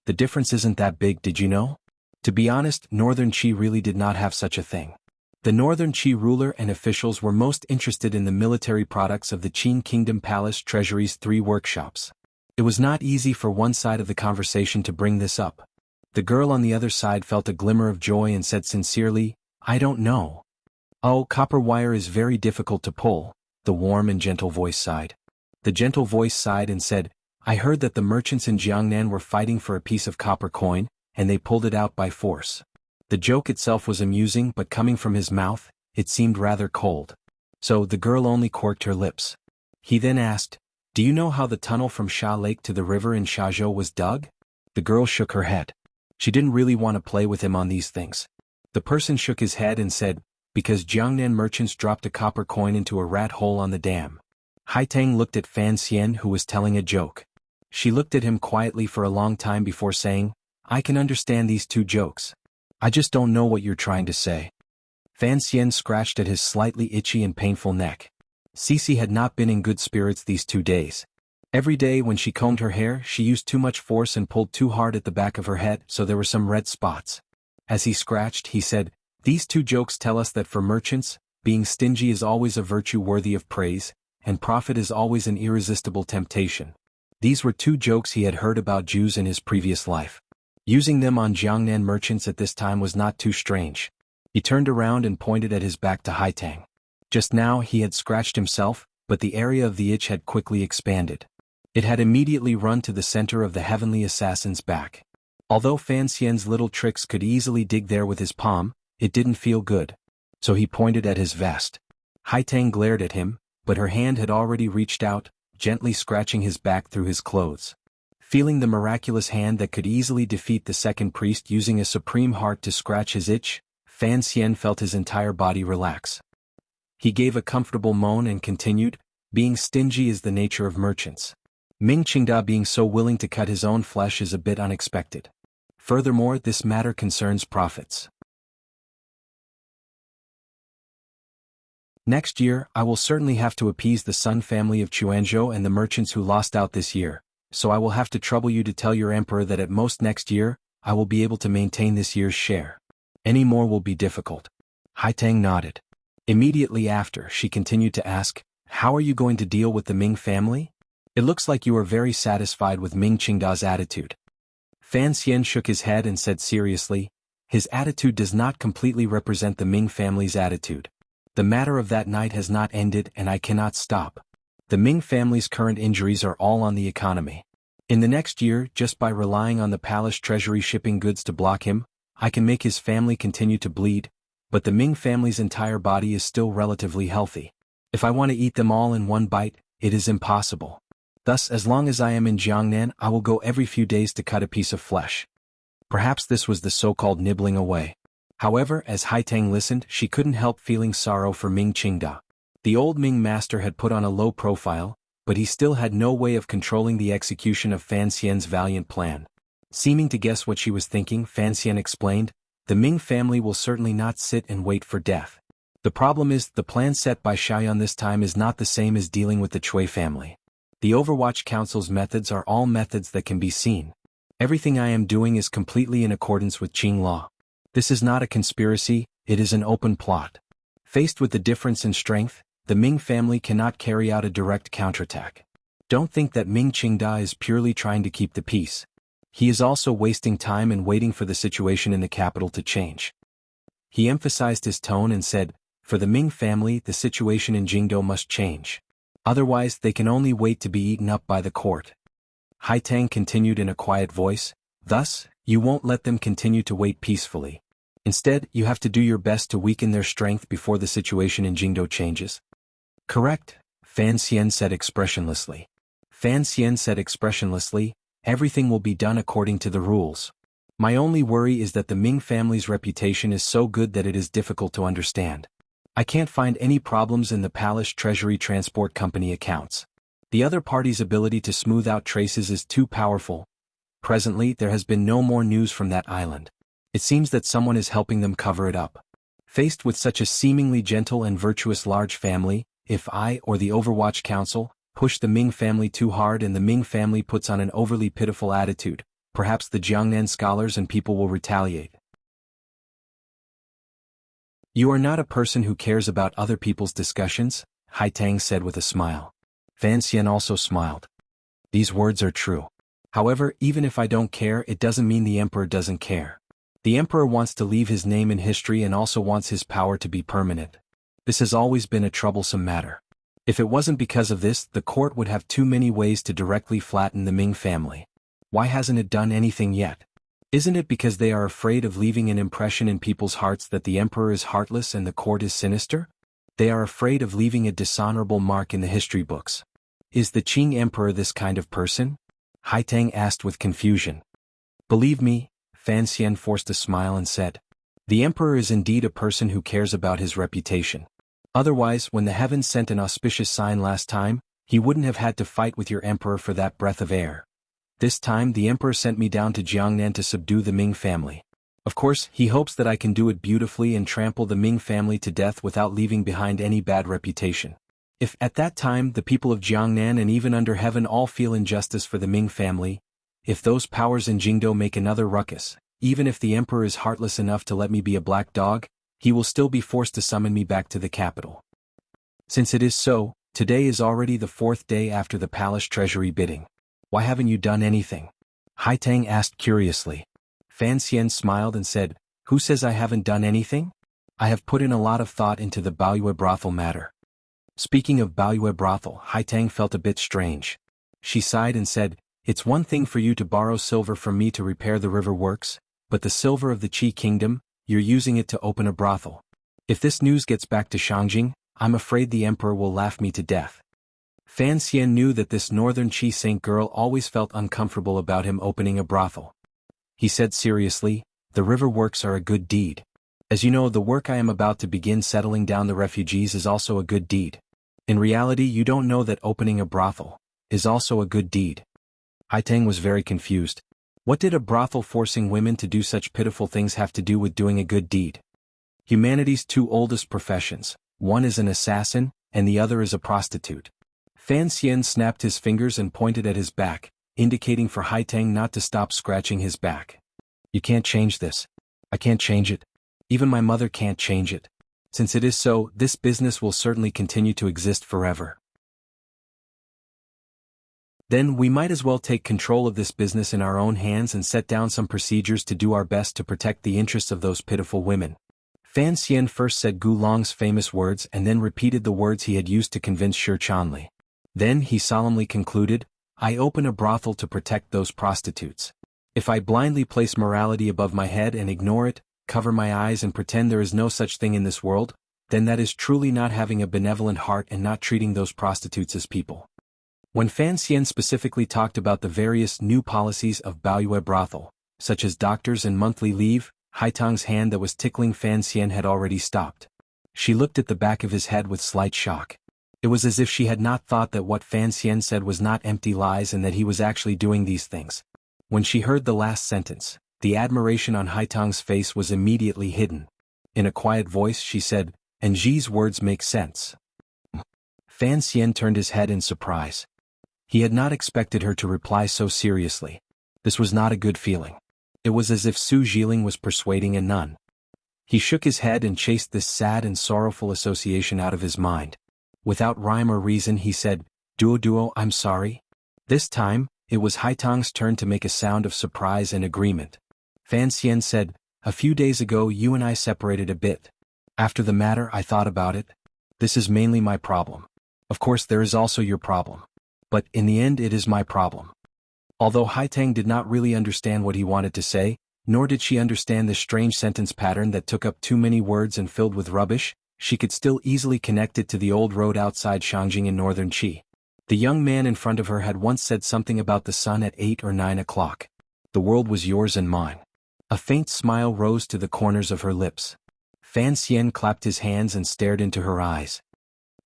The difference isn't that big, did you know? To be honest, Northern Qi really did not have such a thing. The Northern Qi ruler and officials were most interested in the military products of the Qin Kingdom Palace Treasury's 3 workshops. It was not easy for one side of the conversation to bring this up. The girl on the other side felt a glimmer of joy and said sincerely, I don't know. Oh, copper wire is very difficult to pull, the warm and gentle voice sighed. The gentle voice sighed and said, I heard that the merchants in Jiangnan were fighting for a piece of copper coin, and they pulled it out by force. The joke itself was amusing, but coming from his mouth, it seemed rather cold. So the girl only corked her lips. He then asked, do you know how the tunnel from Sha Lake to the river in Shazhou was dug? The girl shook her head. She didn't really want to play with him on these things. The person shook his head and said, because Jiangnan merchants dropped a copper coin into a rat hole on the dam. Haitang looked at Fan Xian, who was telling a joke. She looked at him quietly for a long time before saying, I can understand these 2 jokes. I just don't know what you're trying to say. Fan Xian scratched at his slightly itchy and painful neck. Cece had not been in good spirits these 2 days. Every day when she combed her hair, she used too much force and pulled too hard at the back of her head, so there were some red spots. As he scratched, he said, these 2 jokes tell us that for merchants, being stingy is always a virtue worthy of praise, and profit is always an irresistible temptation. These were 2 jokes he had heard about Jews in his previous life. Using them on Jiangnan merchants at this time was not too strange. He turned around and pointed at his back to Haitang. Just now he had scratched himself, but the area of the itch had quickly expanded. It had immediately run to the center of the heavenly assassin's back. Although Fan Xian's little tricks could easily dig there with his palm, it didn't feel good. So he pointed at his vest. Haitang glared at him, but her hand had already reached out, gently scratching his back through his clothes. Feeling the miraculous hand that could easily defeat the second priest using a supreme heart to scratch his itch, Fan Xian felt his entire body relax. He gave a comfortable moan and continued, being stingy is the nature of merchants. Ming Qingda being so willing to cut his own flesh is a bit unexpected. Furthermore, this matter concerns profits. Next year, I will certainly have to appease the Sun family of Chuanzhou and the merchants who lost out this year, so I will have to trouble you to tell your emperor that at most next year, I will be able to maintain this year's share. Any more will be difficult. Haitang nodded. Immediately after, she continued to ask, how are you going to deal with the Ming family? It looks like you are very satisfied with Ming Qingda's attitude. Fan Xian shook his head and said seriously, his attitude does not completely represent the Ming family's attitude. The matter of that night has not ended and I cannot stop. The Ming family's current injuries are all on the economy. In the next year, just by relying on the palace treasury shipping goods to block him, I can make his family continue to bleed, but the Ming family's entire body is still relatively healthy. If I want to eat them all in one bite, it is impossible. Thus, as long as I am in Jiangnan, I will go every few days to cut a piece of flesh. Perhaps this was the so-called nibbling away. However, as Haitang listened, she couldn't help feeling sorrow for Ming Qingda. The old Ming master had put on a low profile, but he still had no way of controlling the execution of Fan Xian's valiant plan. Seeming to guess what she was thinking, Fan Xian explained, the Ming family will certainly not sit and wait for death. The problem is, the plan set by Shaoyan this time is not the same as dealing with the Cui family. The Overwatch Council's methods are all methods that can be seen. Everything I am doing is completely in accordance with Qing law. This is not a conspiracy, it is an open plot. Faced with the difference in strength, the Ming family cannot carry out a direct counterattack. Don't think that Ming Qingda is purely trying to keep the peace. He is also wasting time and waiting for the situation in the capital to change. He emphasized his tone and said, for the Ming family, the situation in Jingdou must change. Otherwise, they can only wait to be eaten up by the court. Haitang continued in a quiet voice, thus, you won't let them continue to wait peacefully. Instead, you have to do your best to weaken their strength before the situation in Jingdou changes. Correct, Fan Xian said expressionlessly. Fan Xian said expressionlessly, everything will be done according to the rules. My only worry is that the Ming family's reputation is so good that it is difficult to understand. I can't find any problems in the Palace Treasury Transport Company accounts. The other party's ability to smooth out traces is too powerful. Presently, there has been no more news from that island. It seems that someone is helping them cover it up. Faced with such a seemingly gentle and virtuous large family, if I or the Overwatch Council push the Ming family too hard and the Ming family puts on an overly pitiful attitude, perhaps the Jiangnan scholars and people will retaliate. You are not a person who cares about other people's discussions, Haitang said with a smile. Fan Xian also smiled. These words are true. However, even if I don't care, it doesn't mean the emperor doesn't care. The emperor wants to leave his name in history and also wants his power to be permanent. This has always been a troublesome matter. If it wasn't because of this, the court would have too many ways to directly flatten the Ming family. Why hasn't it done anything yet? Isn't it because they are afraid of leaving an impression in people's hearts that the emperor is heartless and the court is sinister? They are afraid of leaving a dishonorable mark in the history books. Is the Qing emperor this kind of person? Haitang asked with confusion. Believe me, Fan Xian forced a smile and said. The emperor is indeed a person who cares about his reputation. Otherwise, when the heavens sent an auspicious sign last time, he wouldn't have had to fight with your emperor for that breath of air. This time the emperor sent me down to Jiangnan to subdue the Ming family. Of course, he hopes that I can do it beautifully and trample the Ming family to death without leaving behind any bad reputation. If at that time the people of Jiangnan and even under heaven all feel injustice for the Ming family, if those powers in Jingdo make another ruckus, even if the emperor is heartless enough to let me be a black dog, he will still be forced to summon me back to the capital. Since it is so, today is already the 4th day after the palace treasury bidding. Why haven't you done anything? Haitang asked curiously. Fan Xian smiled and said, Who says I haven't done anything? I have put in a lot of thought into the Baoyue brothel matter. Speaking of Baoyue brothel, Haitang felt a bit strange. She sighed and said, It's one thing for you to borrow silver from me to repair the river works, but the silver of the Qi kingdom, you're using it to open a brothel. If this news gets back to Shangjing, I'm afraid the emperor will laugh me to death. Fan Xian knew that this northern Qi saint girl always felt uncomfortable about him opening a brothel. He said seriously, The river works are a good deed. As you know, the work I am about to begin settling down the refugees is also a good deed. In reality, you don't know that opening a brothel is also a good deed. Haitang was very confused. What did a brothel forcing women to do such pitiful things have to do with doing a good deed? Humanity's 2 oldest professions, one is an assassin, and the other is a prostitute. Fan Xian snapped his fingers and pointed at his back, indicating for Haitang not to stop scratching his back. You can't change this. I can't change it. Even my mother can't change it. Since it is so, this business will certainly continue to exist forever. Then we might as well take control of this business in our own hands and set down some procedures to do our best to protect the interests of those pitiful women. Fan Xian first said Gu Long's famous words and then repeated the words he had used to convince Shi Chanli. Then he solemnly concluded, I open a brothel to protect those prostitutes. If I blindly place morality above my head and ignore it, cover my eyes and pretend there is no such thing in this world, then that is truly not having a benevolent heart and not treating those prostitutes as people. When Fan Xian specifically talked about the various new policies of Baoyue brothel, such as doctors and monthly leave, Haitang's hand that was tickling Fan Xian had already stopped. She looked at the back of his head with slight shock. It was as if she had not thought that what Fan Xian said was not empty lies and that he was actually doing these things. When she heard the last sentence, the admiration on Haitang's face was immediately hidden. In a quiet voice she said, And Ji's words make sense. Fan Xian turned his head in surprise. He had not expected her to reply so seriously. This was not a good feeling. It was as if Su Jiling was persuading a nun. He shook his head and chased this sad and sorrowful association out of his mind. Without rhyme or reason he said, Duo, I'm sorry. This time, it was Haitang's turn to make a sound of surprise and agreement. Fan Xian said, A few days ago you and I separated a bit. After the matter I thought about it. This is mainly my problem. Of course there is also your problem. But in the end it is my problem. Although Haitang did not really understand what he wanted to say, nor did she understand the strange sentence pattern that took up too many words and filled with rubbish, she could still easily connect it to the old road outside Shangjing in northern Qi. The young man in front of her had once said something about the sun at 8 or 9 o'clock. The world was yours and mine. A faint smile rose to the corners of her lips. Fan Xian clapped his hands and stared into her eyes.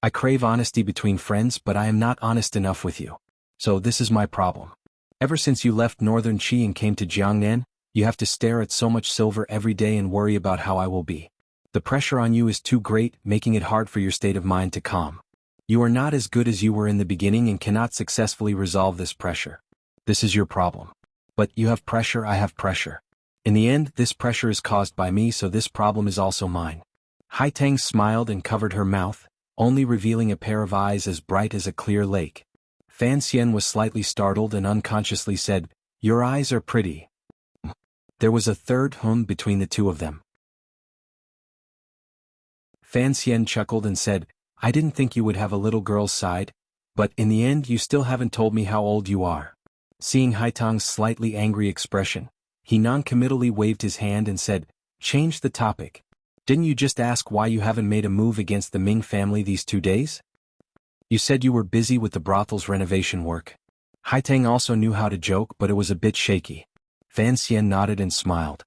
I crave honesty between friends, but I am not honest enough with you. So this is my problem. Ever since you left northern Qi and came to Jiangnan, you have to stare at so much silver every day and worry about how I will be. The pressure on you is too great, making it hard for your state of mind to calm. You are not as good as you were in the beginning and cannot successfully resolve this pressure. This is your problem. But you have pressure, I have pressure. In the end, this pressure is caused by me, so this problem is also mine. Haitang smiled and covered her mouth, only revealing a pair of eyes as bright as a clear lake. Fan Xian was slightly startled and unconsciously said, "Your eyes are pretty." There was a third hum between the two of them. Fan Xian chuckled and said, "I didn't think you would have a little girl's side, but in the end you still haven't told me how old you are." Seeing Haitang's slightly angry expression, he non-committally waved his hand and said, "Change the topic. Didn't you just ask why you haven't made a move against the Ming family these 2 days? You said you were busy with the brothel's renovation work." Haitang also knew how to joke, but it was a bit shaky. Fan Xian nodded and smiled.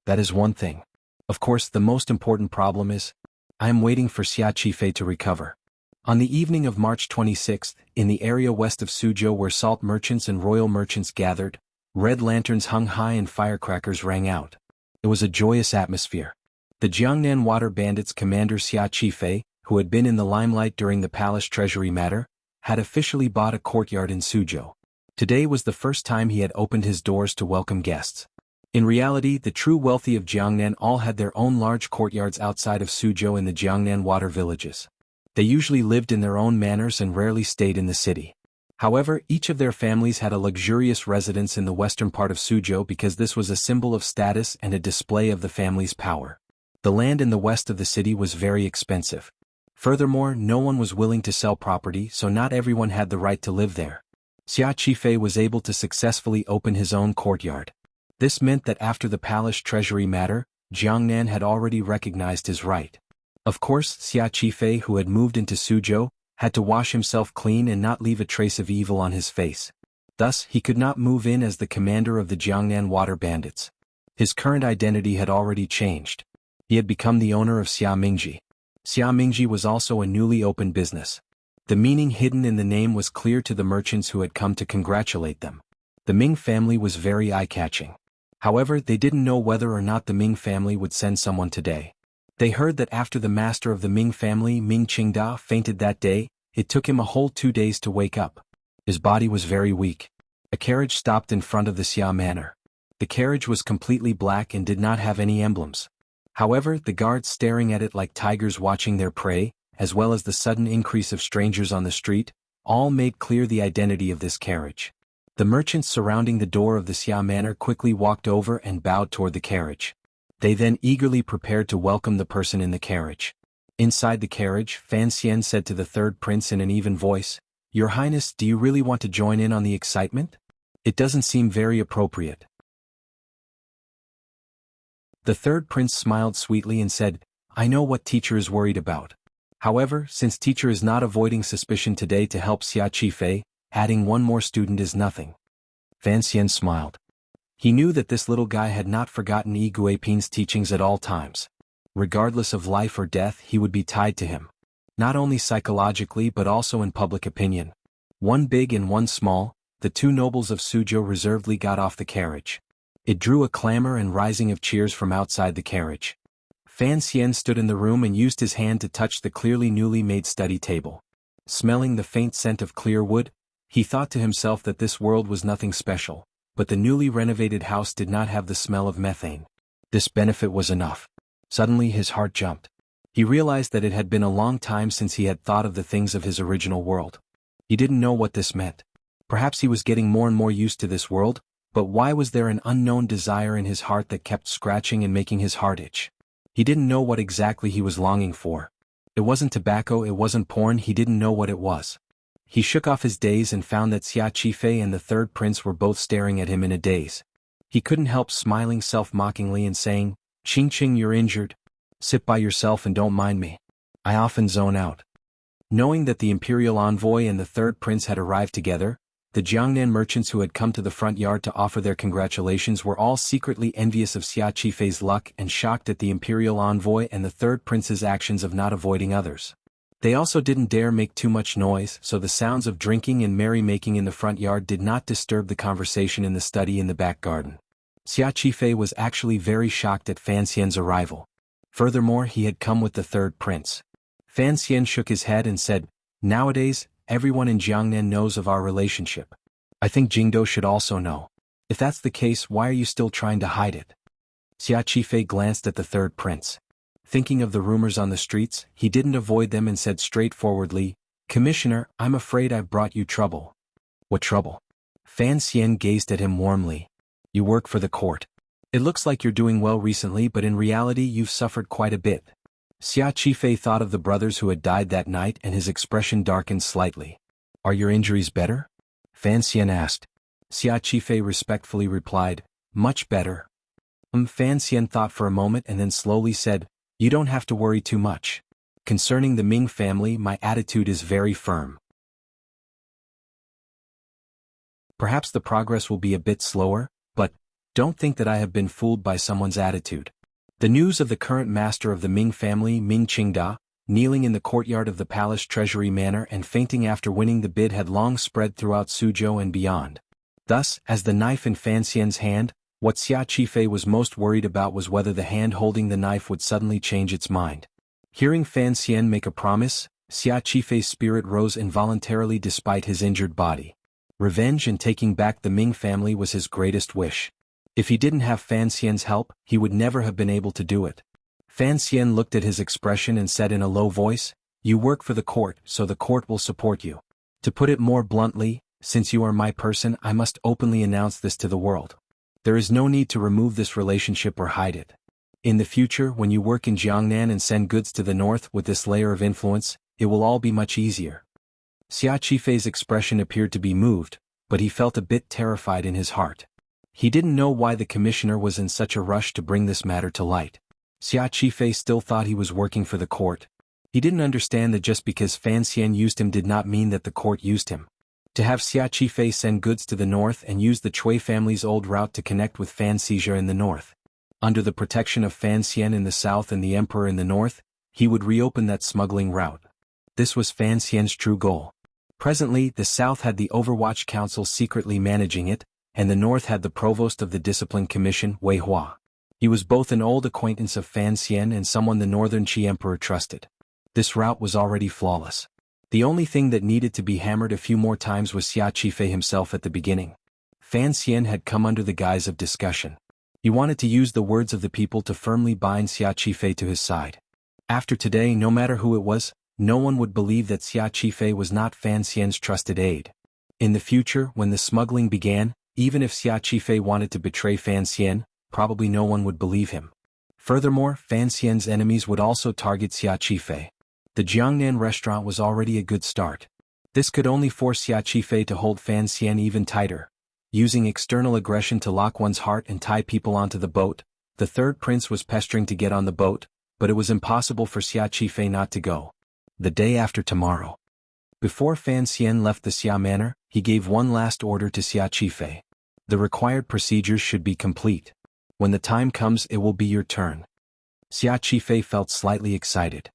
"That is one thing. Of course, the most important problem is, I am waiting for Xia Qifei to recover." On the evening of March 26th, in the area west of Suzhou where salt merchants and royal merchants gathered, red lanterns hung high and firecrackers rang out. It was a joyous atmosphere. The Jiangnan water bandits commander Xia Qifei, who had been in the limelight during the palace treasury matter, had officially bought a courtyard in Suzhou. Today was the first time he had opened his doors to welcome guests. In reality, the true wealthy of Jiangnan all had their own large courtyards outside of Suzhou in the Jiangnan water villages. They usually lived in their own manors and rarely stayed in the city. However, each of their families had a luxurious residence in the western part of Suzhou because this was a symbol of status and a display of the family's power. The land in the west of the city was very expensive. Furthermore, no one was willing to sell property, so not everyone had the right to live there. Xia Qifei was able to successfully open his own courtyard. This meant that after the palace treasury matter, Jiangnan had already recognized his right. Of course, Xia Qifei, who had moved into Suzhou, had to wash himself clean and not leave a trace of evil on his face. Thus, he could not move in as the commander of the Jiangnan water bandits. His current identity had already changed. He had become the owner of Xia Mingji. Xia Mingji was also a newly opened business. The meaning hidden in the name was clear to the merchants who had come to congratulate them. The Ming family was very eye-catching. However, they didn't know whether or not the Ming family would send someone today. They heard that after the master of the Ming family, Ming Qingda, fainted that day, it took him a whole 2 days to wake up. His body was very weak. A carriage stopped in front of the Xia manor. The carriage was completely black and did not have any emblems. However, the guards staring at it like tigers watching their prey, as well as the sudden increase of strangers on the street, all made clear the identity of this carriage. The merchants surrounding the door of the Xia manor quickly walked over and bowed toward the carriage. They then eagerly prepared to welcome the person in the carriage. Inside the carriage, Fan Xian said to the third prince in an even voice, "Your Highness, do you really want to join in on the excitement? It doesn't seem very appropriate." The third prince smiled sweetly and said, "I know what teacher is worried about. However, since teacher is not avoiding suspicion today to help Xia Qifei, adding one more student is nothing." Fan Xian smiled. He knew that this little guy had not forgotten Yi Guiping's teachings at all times. Regardless of life or death, he would be tied to him. Not only psychologically but also in public opinion. One big and one small, the two nobles of Suzhou reservedly got off the carriage. It drew a clamor and rising of cheers from outside the carriage. Fan Xian stood in the room and used his hand to touch the clearly newly made study table. Smelling the faint scent of clear wood, he thought to himself that this world was nothing special, but the newly renovated house did not have the smell of methane. This benefit was enough. Suddenly his heart jumped. He realized that it had been a long time since he had thought of the things of his original world. He didn't know what this meant. Perhaps he was getting more and more used to this world, but why was there an unknown desire in his heart that kept scratching and making his heart itch? He didn't know what exactly he was longing for. It wasn't tobacco, it wasn't porn, he didn't know what it was. He shook off his daze and found that Xia Qifei and the third prince were both staring at him in a daze. He couldn't help smiling self-mockingly and saying, "Ching Ching, you're injured. Sit by yourself and don't mind me. I often zone out." Knowing that the imperial envoy and the third prince had arrived together, the Jiangnan merchants who had come to the front yard to offer their congratulations were all secretly envious of Xia Qifei's luck and shocked at the imperial envoy and the third prince's actions of not avoiding others. They also didn't dare make too much noise, so the sounds of drinking and merrymaking in the front yard did not disturb the conversation in the study in the back garden. Xia Qifei was actually very shocked at Fan Xian's arrival. Furthermore, he had come with the third prince. Fan Xian shook his head and said, "Nowadays, everyone in Jiangnan knows of our relationship. I think Jingdo should also know. If that's the case, why are you still trying to hide it?" Xia Qifei glanced at the third prince. Thinking of the rumors on the streets, he didn't avoid them and said straightforwardly, "Commissioner, I'm afraid I've brought you trouble." "What trouble?" Fan Xian gazed at him warmly. "You work for the court. It looks like you're doing well recently, but in reality you've suffered quite a bit." Xia Qifei thought of the brothers who had died that night and his expression darkened slightly. "Are your injuries better?" Fan Xian asked. Xia Qifei respectfully replied, "Much better." Fan Xian thought for a moment and then slowly said, "You don't have to worry too much. Concerning the Ming family, my attitude is very firm. Perhaps the progress will be a bit slower, but don't think that I have been fooled by someone's attitude." The news of the current master of the Ming family, Ming Qingda, kneeling in the courtyard of the palace treasury manor and fainting after winning the bid had long spread throughout Suzhou and beyond. Thus, as the knife in Fan Xian's hand, what Xia Qifei was most worried about was whether the hand holding the knife would suddenly change its mind. Hearing Fan Xian make a promise, Xia Qifei's spirit rose involuntarily despite his injured body. Revenge and taking back the Ming family was his greatest wish. If he didn't have Fan Xian's help, he would never have been able to do it. Fan Xian looked at his expression and said in a low voice, "You work for the court, so the court will support you. To put it more bluntly, since you are my person, I must openly announce this to the world. There is no need to remove this relationship or hide it. In the future, when you work in Jiangnan and send goods to the north with this layer of influence, it will all be much easier." Xia Qifei's expression appeared to be moved, but he felt a bit terrified in his heart. He didn't know why the commissioner was in such a rush to bring this matter to light. Xia Qifei still thought he was working for the court. He didn't understand that just because Fan Xian used him did not mean that the court used him. To have Xia Qifei send goods to the north and use the Cui family's old route to connect with Fan Xizhi in the north. Under the protection of Fan Xian in the south and the emperor in the north, he would reopen that smuggling route. This was Fan Xian's true goal. Presently, the south had the Overwatch Council secretly managing it, and the north had the provost of the Discipline Commission, Wei Hua. He was both an old acquaintance of Fan Xian and someone the northern Qi emperor trusted. This route was already flawless. The only thing that needed to be hammered a few more times was Xia Qifei himself at the beginning. Fan Xian had come under the guise of discussion. He wanted to use the words of the people to firmly bind Xia Qifei to his side. After today, no matter who it was, no one would believe that Xia Qifei was not Fan Xian's trusted aide. In the future, when the smuggling began, even if Xia Qifei wanted to betray Fan Xian, probably no one would believe him. Furthermore, Fan Xian's enemies would also target Xia Qifei. The Jiangnan restaurant was already a good start. This could only force Xia Qifei to hold Fan Xian even tighter. Using external aggression to lock one's heart and tie people onto the boat, the third prince was pestering to get on the boat, but it was impossible for Xia Qifei not to go. The day after tomorrow. Before Fan Xian left the Xia manor, he gave one last order to Xia Qifei. The required procedures should be complete. When the time comes, it will be your turn. Xia Qifei felt slightly excited.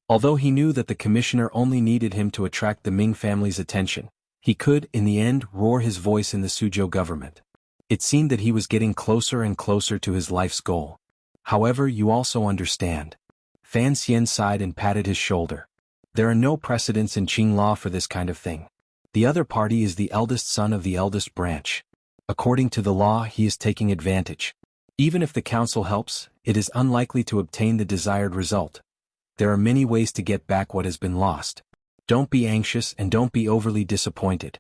Although he knew that the commissioner only needed him to attract the Ming family's attention, he could, in the end, roar his voice in the Suzhou government. It seemed that he was getting closer and closer to his life's goal. However, you also understand. Fan Xian sighed and patted his shoulder. There are no precedents in Qing law for this kind of thing. The other party is the eldest son of the eldest branch. According to the law, he is taking advantage. Even if the council helps, it is unlikely to obtain the desired result. There are many ways to get back what has been lost. Don't be anxious and don't be overly disappointed.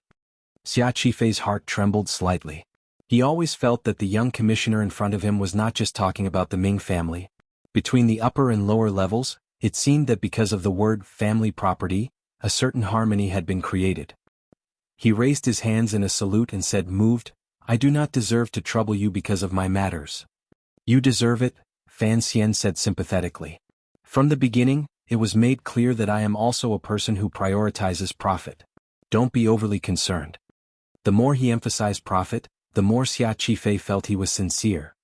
Xia Qifei's heart trembled slightly. He always felt that the young commissioner in front of him was not just talking about the Ming family. Between the upper and lower levels, it seemed that because of the word family property, a certain harmony had been created. He raised his hands in a salute and said, "Moved, I do not deserve to trouble you because of my matters." "You deserve it," Fan Xian said sympathetically. "From the beginning, it was made clear that I am also a person who prioritizes profit. Don't be overly concerned." The more he emphasized profit, the more Xia Qifei felt he was sincere.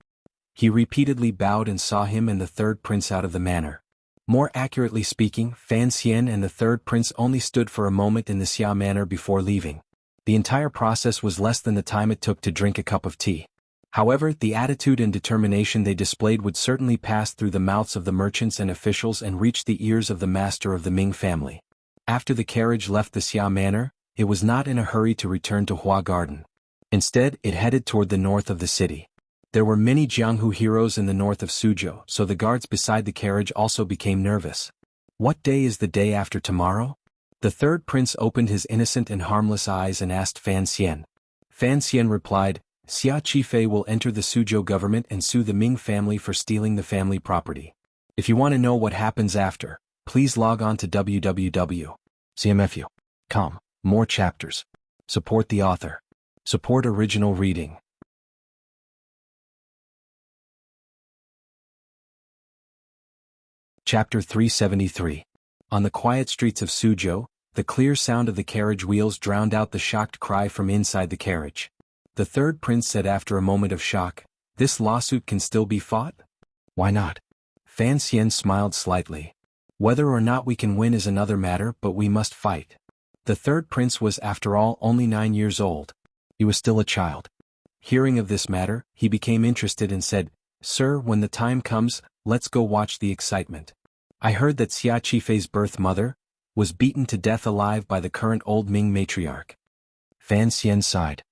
He repeatedly bowed and saw him and the third prince out of the manor. More accurately speaking, Fan Xian and the third prince only stood for a moment in the Xia manor before leaving. The entire process was less than the time it took to drink a cup of tea. However, the attitude and determination they displayed would certainly pass through the mouths of the merchants and officials and reach the ears of the master of the Ming family. After the carriage left the Xia Manor, it was not in a hurry to return to Hua Garden. Instead, it headed toward the north of the city. There were many Jianghu heroes in the north of Suzhou, so the guards beside the carriage also became nervous. What day is the day after tomorrow? The third prince opened his innocent and harmless eyes and asked Fan Xian. Fan Xian replied, Xia Qifei will enter the Suzhou government and sue the Ming family for stealing the family property. If you want to know what happens after, please log on to www.cmfu.com. More chapters. Support the author. Support original reading. Chapter 373. On the quiet streets of Suzhou, the clear sound of the carriage wheels drowned out the shocked cry from inside the carriage. The third prince said after a moment of shock, "This lawsuit can still be fought?" "Why not?" Fan Xian smiled slightly. "Whether or not we can win is another matter, but we must fight." The third prince was after all only 9 years old. He was still a child. Hearing of this matter, he became interested and said, "Sir, when the time comes, let's go watch the excitement. I heard that Xia Qifei's birth mother was beaten to death alive by the current old Ming matriarch." Fan Xian sighed.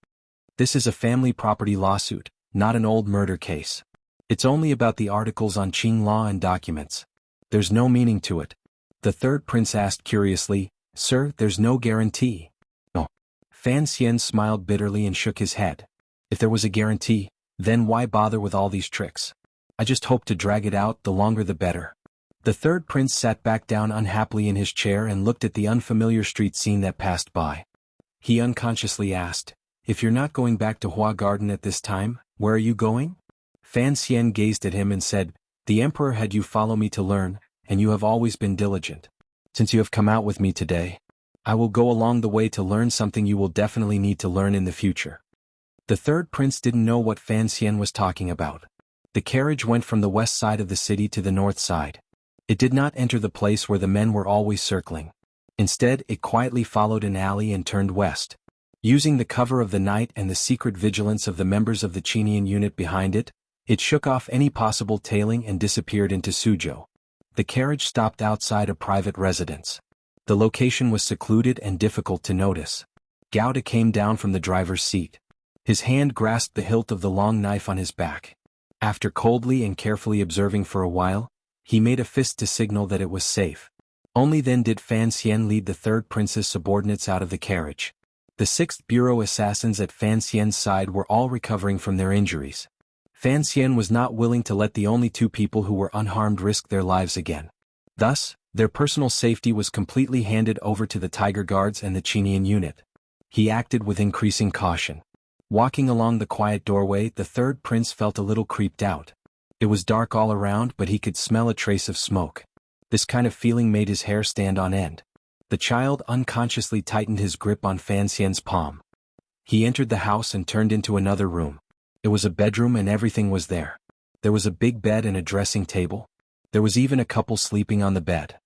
"This is a family property lawsuit, not an old murder case. It's only about the articles on Qing law and documents. There's no meaning to it." The third prince asked curiously, "Sir, there's no guarantee?" "No." Fan Xian smiled bitterly and shook his head. "If there was a guarantee, then why bother with all these tricks? I just hope to drag it out, the longer the better." The third prince sat back down unhappily in his chair and looked at the unfamiliar street scene that passed by. He unconsciously asked, "If you're not going back to Hua Garden at this time, where are you going?" Fan Xian gazed at him and said, "The emperor had you follow me to learn, and you have always been diligent. Since you have come out with me today, I will go along the way to learn something you will definitely need to learn in the future." The third prince didn't know what Fan Xian was talking about. The carriage went from the west side of the city to the north side. It did not enter the place where the men were always circling. Instead, it quietly followed an alley and turned west. Using the cover of the night and the secret vigilance of the members of the Qinian unit behind it, it shook off any possible tailing and disappeared into Suzhou. The carriage stopped outside a private residence. The location was secluded and difficult to notice. Gauda came down from the driver's seat. His hand grasped the hilt of the long knife on his back. After coldly and carefully observing for a while, he made a fist to signal that it was safe. Only then did Fan Xian lead the third prince's subordinates out of the carriage. The 6th Bureau assassins at Fan Xian's side were all recovering from their injuries. Fan Xian was not willing to let the only 2 people who were unharmed risk their lives again. Thus, their personal safety was completely handed over to the Tiger Guards and the Qinian unit. He acted with increasing caution. Walking along the quiet doorway, the third prince felt a little creeped out. It was dark all around, but he could smell a trace of smoke. This kind of feeling made his hair stand on end. The child unconsciously tightened his grip on Fan Xian's palm. He entered the house and turned into another room. It was a bedroom and everything was there. There was a big bed and a dressing table. There was even a couple sleeping on the bed.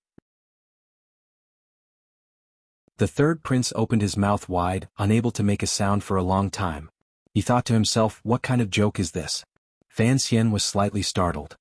The third prince opened his mouth wide, unable to make a sound for a long time. He thought to himself, what kind of joke is this? Fan Xian was slightly startled.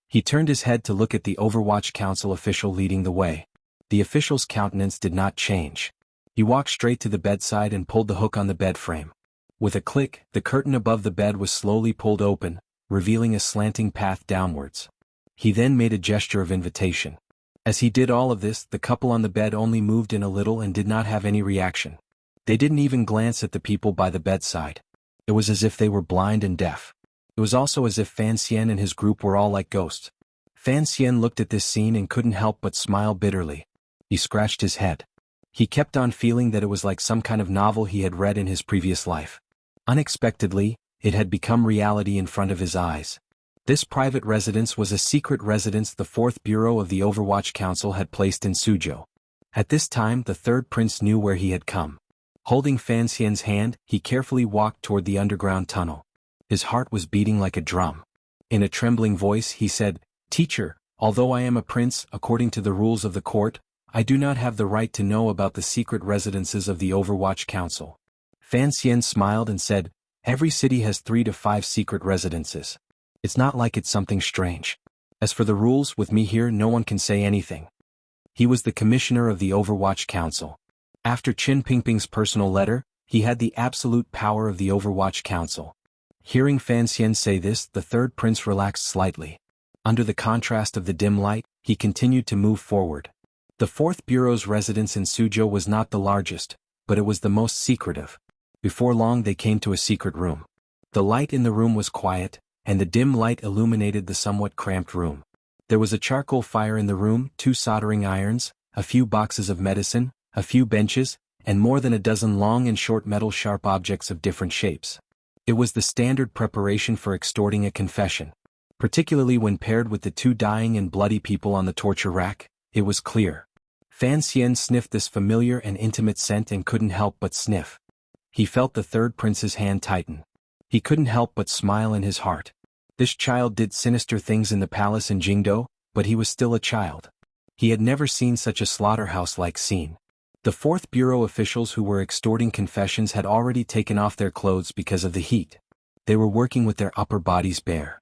He turned his head to look at the Overwatch Council official leading the way. The official's countenance did not change. He walked straight to the bedside and pulled the hook on the bed frame. With a click, the curtain above the bed was slowly pulled open, revealing a slanting path downwards. He then made a gesture of invitation. As he did all of this, the couple on the bed only moved in a little and did not have any reaction. They didn't even glance at the people by the bedside. It was as if they were blind and deaf. It was also as if Fan Xian and his group were all like ghosts. Fan Xian looked at this scene and couldn't help but smile bitterly. He scratched his head. He kept on feeling that it was like some kind of novel he had read in his previous life. Unexpectedly, it had become reality in front of his eyes. This private residence was a secret residence the 4th Bureau of the Overwatch Council had placed in Suzhou. At this time, the third prince knew where he had come. Holding Fan Xian's hand, he carefully walked toward the underground tunnel. His heart was beating like a drum. In a trembling voice, he said, "Teacher, although I am a prince, according to the rules of the court, I do not have the right to know about the secret residences of the Overwatch Council." Fan Xian smiled and said, Every city has 3 to 5 secret residences. It's not like it's something strange. As for the rules, with me here no one can say anything. He was the commissioner of the Overwatch Council. After Qin Pingping's personal letter, he had the absolute power of the Overwatch Council. Hearing Fan Xian say this, the third prince relaxed slightly. Under the contrast of the dim light, he continued to move forward. The fourth bureau's residence in Suzhou was not the largest, but it was the most secretive. Before long they came to a secret room. The light in the room was quiet, and the dim light illuminated the somewhat cramped room. There was a charcoal fire in the room, 2 soldering irons, a few boxes of medicine, a few benches, and more than a dozen long and short metal sharp objects of different shapes. It was the standard preparation for extorting a confession. Particularly when paired with the 2 dying and bloody people on the torture rack, it was clear. Fan Xian sniffed this familiar and intimate scent and couldn't help but sniff. He felt the third prince's hand tighten. He couldn't help but smile in his heart. This child did sinister things in the palace in Jingdou, but he was still a child. He had never seen such a slaughterhouse-like scene. The fourth bureau officials who were extorting confessions had already taken off their clothes because of the heat. They were working with their upper bodies bare.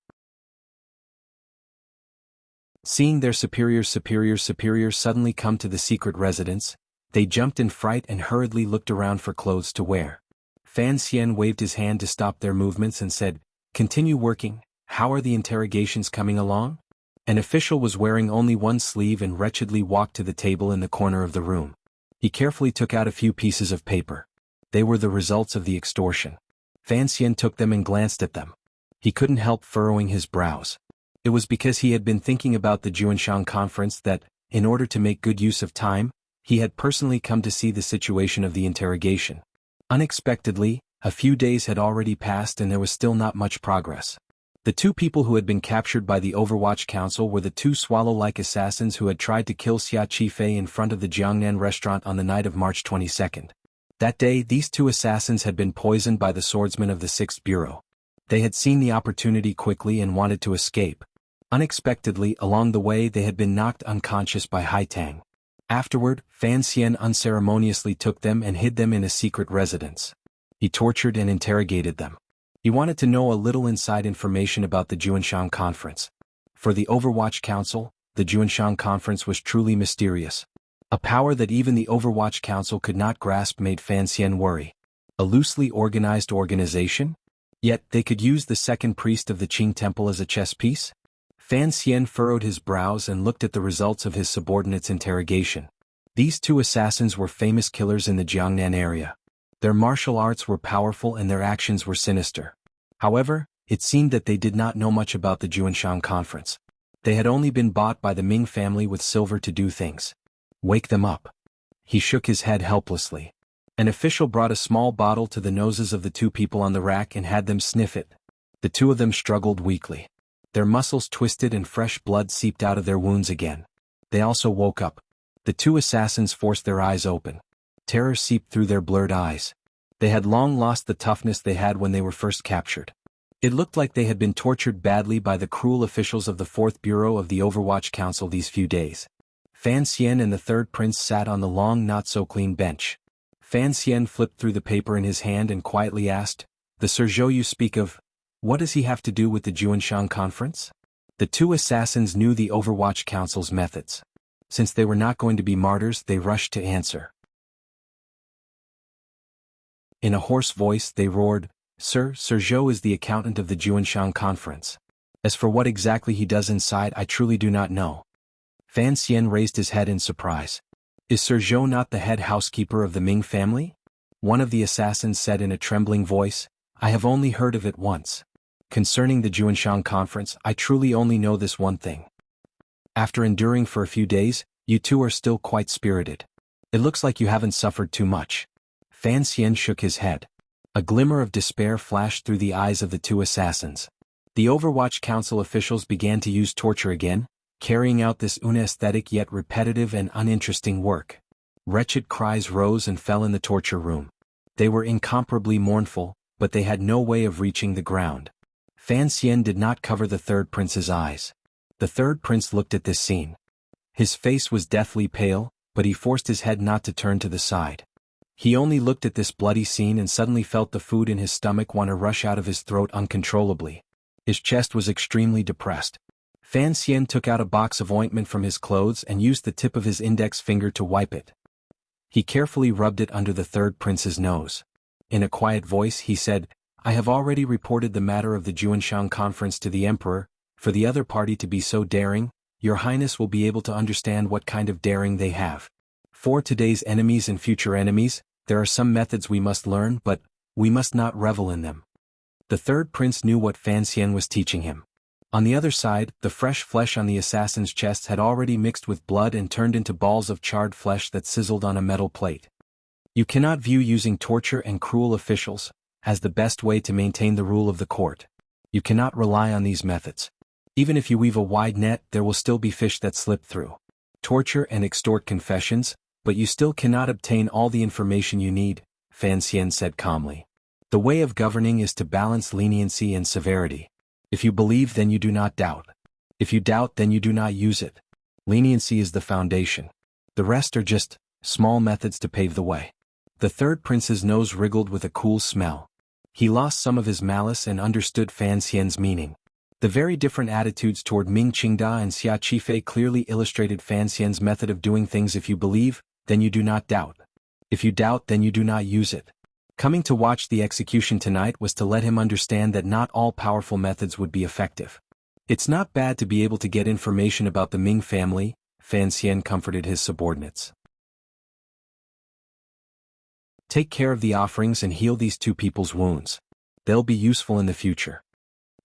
Seeing their superiors suddenly come to the secret residence, they jumped in fright and hurriedly looked around for clothes to wear. Fan Xian waved his hand to stop their movements and said, "Continue working. How are the interrogations coming along?" An official was wearing only one sleeve and wretchedly walked to the table in the corner of the room. He carefully took out a few pieces of paper. They were the results of the extortion. Fan Xian took them and glanced at them. He couldn't help furrowing his brows. It was because he had been thinking about the Juanshan conference that, in order to make good use of time, he had personally come to see the situation of the interrogation. Unexpectedly, a few days had already passed and there was still not much progress. The 2 people who had been captured by the Overwatch Council were the 2 swallow-like assassins who had tried to kill Xia Qifei in front of the Jiangnan restaurant on the night of March 22nd. That day, these 2 assassins had been poisoned by the swordsman of the 6th Bureau. They had seen the opportunity quickly and wanted to escape. Unexpectedly, along the way they had been knocked unconscious by Haitang. Afterward, Fan Xian unceremoniously took them and hid them in a secret residence. He tortured and interrogated them. He wanted to know a little inside information about the Juanshan conference. For the Overwatch Council, the Juanshan conference was truly mysterious. A power that even the Overwatch Council could not grasp made Fan Xian worry. A loosely organized organization? Yet they could use the second priest of the Qing Temple as a chess piece? Fan Xian furrowed his brows and looked at the results of his subordinates' interrogation. These 2 assassins were famous killers in the Jiangnan area. Their martial arts were powerful and their actions were sinister. However, it seemed that they did not know much about the Juanshan conference. They had only been bought by the Ming family with silver to do things. Wake them up. He shook his head helplessly. An official brought a small bottle to the noses of the 2 people on the rack and had them sniff it. The 2 of them struggled weakly. Their muscles twisted and fresh blood seeped out of their wounds again. They also woke up. The 2 assassins forced their eyes open. Terror seeped through their blurred eyes. They had long lost the toughness they had when they were first captured. It looked like they had been tortured badly by the cruel officials of the 4th Bureau of the Overwatch Council these few days. Fan Xian and the third prince sat on the long not-so-clean bench. Fan Xian flipped through the paper in his hand and quietly asked, "The Suzhou you speak of, what does he have to do with the Juanshan conference?" The 2 assassins knew the Overwatch Council's methods. Since they were not going to be martyrs, they rushed to answer. In a hoarse voice they roared, "Sir, Suzhou is the accountant of the Juanshan conference. As for what exactly he does inside, I truly do not know." Fan Xian raised his head in surprise. "Is Suzhou not the head housekeeper of the Ming family?" One of the assassins said in a trembling voice, "I have only heard of it once. Concerning the Juanshan conference, I truly only know this one thing. After enduring for a few days, you 2 are still quite spirited. It looks like you haven't suffered too much." Fan Xian shook his head. A glimmer of despair flashed through the eyes of the 2 assassins. The Overwatch Council officials began to use torture again, carrying out this unaesthetic yet repetitive and uninteresting work. Wretched cries rose and fell in the torture room. They were incomparably mournful, but they had no way of reaching the ground. Fan Xian did not cover the third prince's eyes. The third prince looked at this scene. His face was deathly pale, but he forced his head not to turn to the side. He only looked at this bloody scene and suddenly felt the food in his stomach want to rush out of his throat uncontrollably. His chest was extremely depressed. Fan Xian took out a box of ointment from his clothes and used the tip of his index finger to wipe it. He carefully rubbed it under the third prince's nose. In a quiet voice he said, "I have already reported the matter of the Juanshan conference to the emperor. For the other party to be so daring, your highness will be able to understand what kind of daring they have. For today's enemies and future enemies, there are some methods we must learn, but we must not revel in them." The third prince knew what Fan Xian was teaching him. On the other side, the fresh flesh on the assassin's chest had already mixed with blood and turned into balls of charred flesh that sizzled on a metal plate. You cannot view using torture and cruel officials as the best way to maintain the rule of the court. You cannot rely on these methods. Even if you weave a wide net, there will still be fish that slip through. Torture and extort confessions, but you still cannot obtain all the information you need, Fan Xian said calmly. The way of governing is to balance leniency and severity. If you believe, then you do not doubt. If you doubt, then you do not use it. Leniency is the foundation. The rest are just small methods to pave the way. The third prince's nose wriggled with a cool smell. He lost some of his malice and understood Fan Xian's meaning. The very different attitudes toward Ming Qingda and Xia Qifei clearly illustrated Fan Xian's method of doing things. If you believe, then you do not doubt. If you doubt, then you do not use it. Coming to watch the execution tonight was to let him understand that not all powerful methods would be effective. It's not bad to be able to get information about the Ming family, Fan Xian comforted his subordinates. Take care of the offerings and heal these two people's wounds. They'll be useful in the future.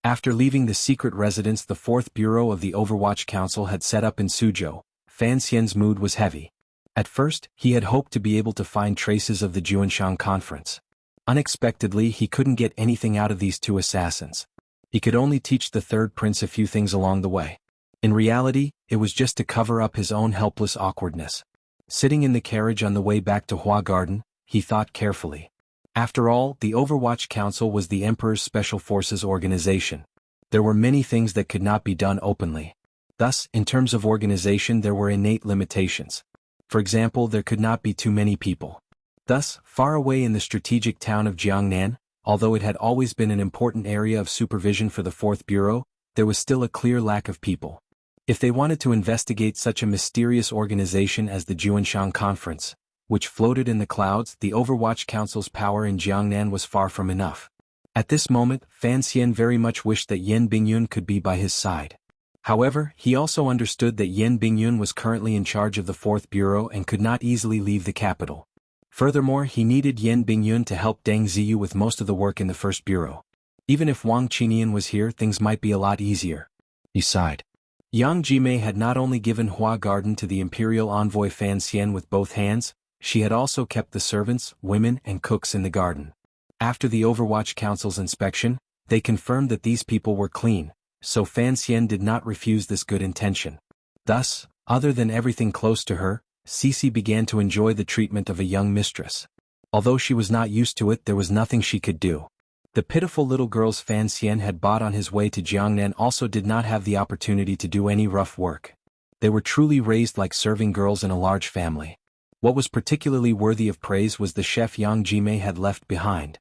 After leaving the secret residence the 4th Bureau of the Overwatch Council had set up in Suzhou, Fan Xian's mood was heavy. At first, he had hoped to be able to find traces of the Juanshan conference. Unexpectedly, he couldn't get anything out of these two assassins. He could only teach the third prince a few things along the way. In reality, it was just to cover up his own helpless awkwardness. Sitting in the carriage on the way back to Hua Garden, he thought carefully. After all, the Overwatch Council was the Emperor's Special Forces organization. There were many things that could not be done openly. Thus, in terms of organization, there were innate limitations. For example, there could not be too many people. Thus, far away in the strategic town of Jiangnan, although it had always been an important area of supervision for the 4th Bureau, there was still a clear lack of people. If they wanted to investigate such a mysterious organization as the Juanshan Conference, which floated in the clouds, the Overwatch Council's power in Jiangnan was far from enough. At this moment, Fan Xian very much wished that Yan Bingyun could be by his side. However, he also understood that Yan Bingyun was currently in charge of the 4th Bureau and could not easily leave the capital. Furthermore, he needed Yan Bingyun to help Deng Ziyu with most of the work in the 1st Bureau. Even if Wang Qinian was here, things might be a lot easier. He sighed. Yang Jimei had not only given Hua Garden to the imperial envoy Fan Xian with both hands, she had also kept the servants, women, and cooks in the garden. After the Overwatch Council's inspection, they confirmed that these people were clean, so Fan Xian did not refuse this good intention. Thus, other than everything close to her, Cici began to enjoy the treatment of a young mistress. Although she was not used to it, there was nothing she could do. The pitiful little girls Fan Xian had bought on his way to Jiangnan also did not have the opportunity to do any rough work. They were truly raised like serving girls in a large family. What was particularly worthy of praise was the chef Yang Jimei had left behind.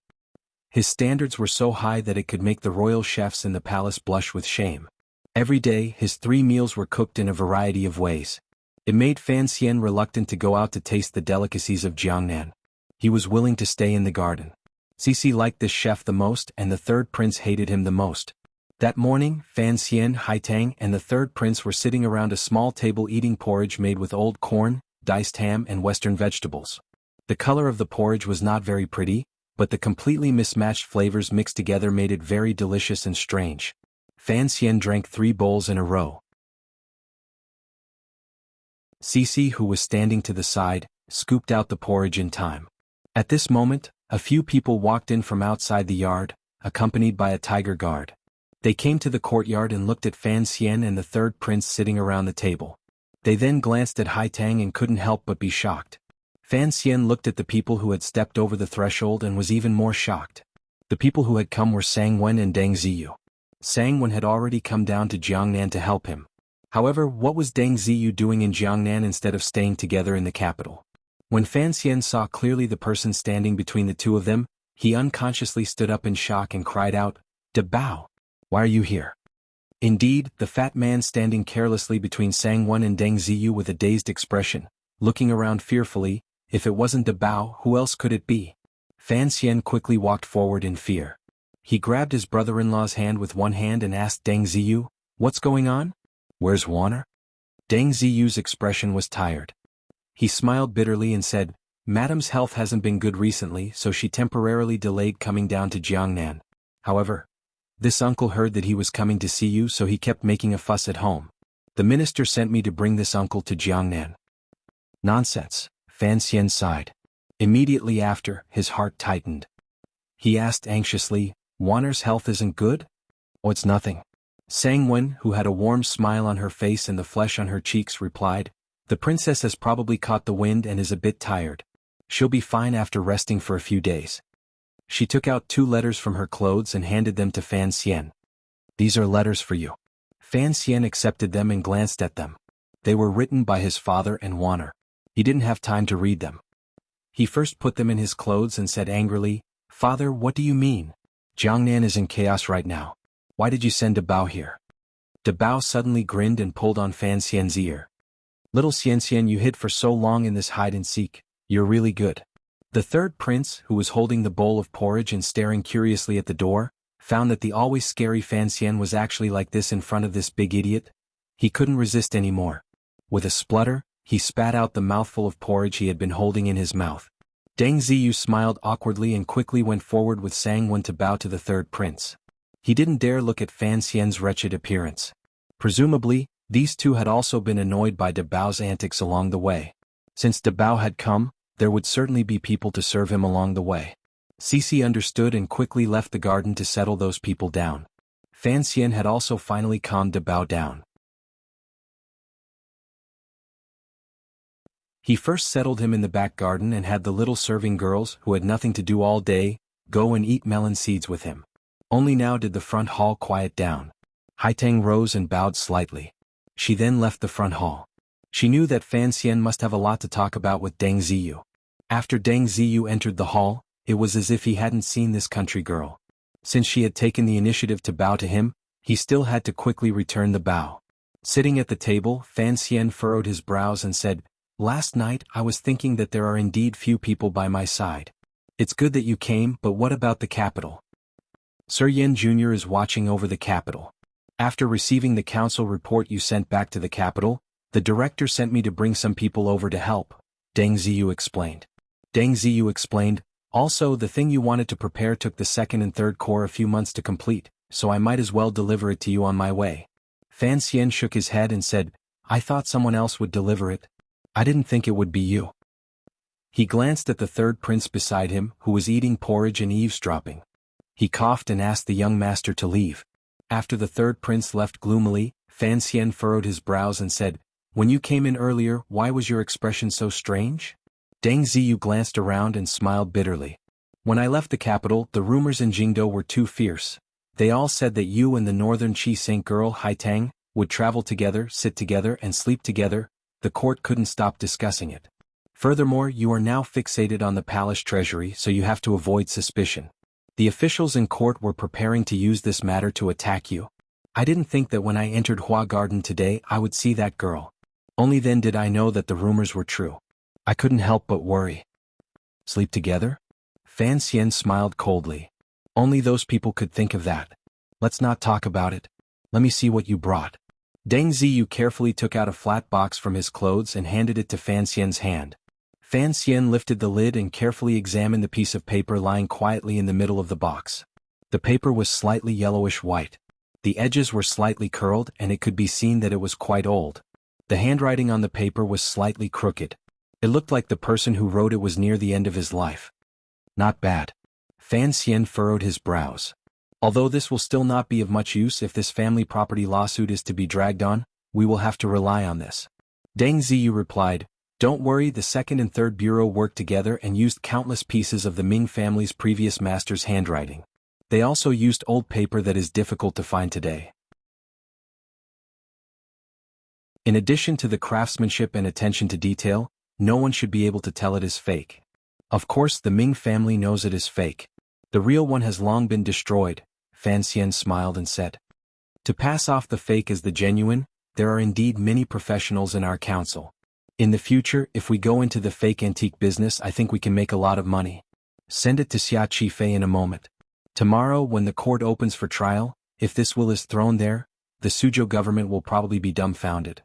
His standards were so high that it could make the royal chefs in the palace blush with shame. Every day, his 3 meals were cooked in a variety of ways. It made Fan Xian reluctant to go out to taste the delicacies of Jiangnan. He was willing to stay in the garden. Cici liked this chef the most, and the third prince hated him the most. That morning, Fan Xian, Haitang, and the third prince were sitting around a small table eating porridge made with old corn, diced ham, and western vegetables. The color of the porridge was not very pretty, but the completely mismatched flavors mixed together made it very delicious and strange. Fan Xian drank 3 bowls in a row. Cici, who was standing to the side, scooped out the porridge in time. At this moment, a few people walked in from outside the yard, accompanied by a tiger guard. They came to the courtyard and looked at Fan Xian and the third prince sitting around the table. They then glanced at Haitang and couldn't help but be shocked. Fan Xian looked at the people who had stepped over the threshold and was even more shocked. The people who had come were Sang Wen and Deng Ziyu. Sang Wen had already come down to Jiangnan to help him. However, what was Deng Ziyu doing in Jiangnan instead of staying together in the capital? When Fan Xian saw clearly the person standing between the two of them, he unconsciously stood up in shock and cried out, "De Bao! Why are you here?" Indeed, the fat man standing carelessly between Sang-Wen and Deng Ziyu with a dazed expression, looking around fearfully, if it wasn't De Bao, who else could it be? Fan Xian quickly walked forward in fear. He grabbed his brother-in-law's hand with one hand and asked Deng Ziyu, "What's going on? Where's Warner?" Deng Ziyu's expression was tired. He smiled bitterly and said, "Madam's health hasn't been good recently, so she temporarily delayed coming down to Jiangnan. However, this uncle heard that he was coming to see you, so he kept making a fuss at home. The minister sent me to bring this uncle to Jiangnan." "Nonsense," Fan Xian sighed. Immediately after, his heart tightened. He asked anxiously, "Warner's health isn't good?" "Oh, it's nothing." Sang-Wen, who had a warm smile on her face and the flesh on her cheeks, replied, "The princess has probably caught the wind and is a bit tired. She'll be fine after resting for a few days." She took out 2 letters from her clothes and handed them to Fan Xian. "These are letters for you." Fan Xian accepted them and glanced at them. They were written by his father and Warner. He didn't have time to read them. He first put them in his clothes and said angrily, "Father, what do you mean? Jiangnan is in chaos right now. Why did you send De Bao here?" De Bao suddenly grinned and pulled on Fan Xian's ear. "Little Xian, you hid for so long in this hide-and-seek, you're really good." The third prince, who was holding the bowl of porridge and staring curiously at the door, found that the always scary Fan Xian was actually like this in front of this big idiot. He couldn't resist anymore. With a splutter, he spat out the mouthful of porridge he had been holding in his mouth. Deng Ziyu smiled awkwardly and quickly went forward with Sang-Wen to bow to the third prince. He didn't dare look at Fan Xian's wretched appearance. Presumably, these two had also been annoyed by De Bao's antics along the way. Since De Bao had come, there would certainly be people to serve him along the way. Cici understood and quickly left the garden to settle those people down. Fan Xian had also finally calmed De Bao down. He first settled him in the back garden and had the little serving girls, who had nothing to do all day, go and eat melon seeds with him. Only now did the front hall quiet down. Haitang rose and bowed slightly. She then left the front hall. She knew that Fan Xian must have a lot to talk about with Deng Ziyu. After Deng Ziyu entered the hall, it was as if he hadn't seen this country girl. Since she had taken the initiative to bow to him, he still had to quickly return the bow. Sitting at the table, Fan Xian furrowed his brows and said, "Last night I was thinking that there are indeed few people by my side. It's good that you came, but what about the capital? Sir Yen Jr. is watching over the capital. After receiving the council report you sent back to the capital, the director sent me to bring some people over to help," Deng Ziyu explained. Deng Ziyu explained, "Also, the thing you wanted to prepare took the 2nd and 3rd Corps a few months to complete, so I might as well deliver it to you on my way." Fan Xian shook his head and said, "I thought someone else would deliver it. I didn't think it would be you." He glanced at the third prince beside him, who was eating porridge and eavesdropping. He coughed and asked the young master to leave. After the third prince left gloomily, Fan Xian furrowed his brows and said, "When you came in earlier, why was your expression so strange?" Deng Ziyu glanced around and smiled bitterly. "When I left the capital, the rumors in Jingdo were too fierce. They all said that you and the northern Qi Saint girl Haitang would travel together, sit together and sleep together. The court couldn't stop discussing it. Furthermore, you are now fixated on the palace treasury, so you have to avoid suspicion. The officials in court were preparing to use this matter to attack you. I didn't think that when I entered Hua Garden today I would see that girl. Only then did I know that the rumors were true. I couldn't help but worry." "Sleep together?" Fan Xian smiled coldly. "Only those people could think of that. Let's not talk about it. Let me see what you brought." Deng Ziyu carefully took out a flat box from his clothes and handed it to Fan Xian's hand. Fan Xian lifted the lid and carefully examined the piece of paper lying quietly in the middle of the box. The paper was slightly yellowish-white. The edges were slightly curled and it could be seen that it was quite old. The handwriting on the paper was slightly crooked. It looked like the person who wrote it was near the end of his life. "Not bad." Fan Xian furrowed his brows. "Although this will still not be of much use if this family property lawsuit is to be dragged on, we will have to rely on this." Deng Ziyu replied, "Don't worry, the 2nd and 3rd Bureau worked together and used countless pieces of the Ming family's previous master's handwriting. They also used old paper that is difficult to find today. In addition to the craftsmanship and attention to detail, no one should be able to tell it is fake. Of course the Ming family knows it is fake. The real one has long been destroyed, Fan Xian smiled and said. To pass off the fake as the genuine, there are indeed many professionals in our council. In the future, if we go into the fake antique business, I think we can make a lot of money. Send it to Xia Qifei in a moment. Tomorrow, when the court opens for trial, if this will is thrown there, the Suzhou government will probably be dumbfounded.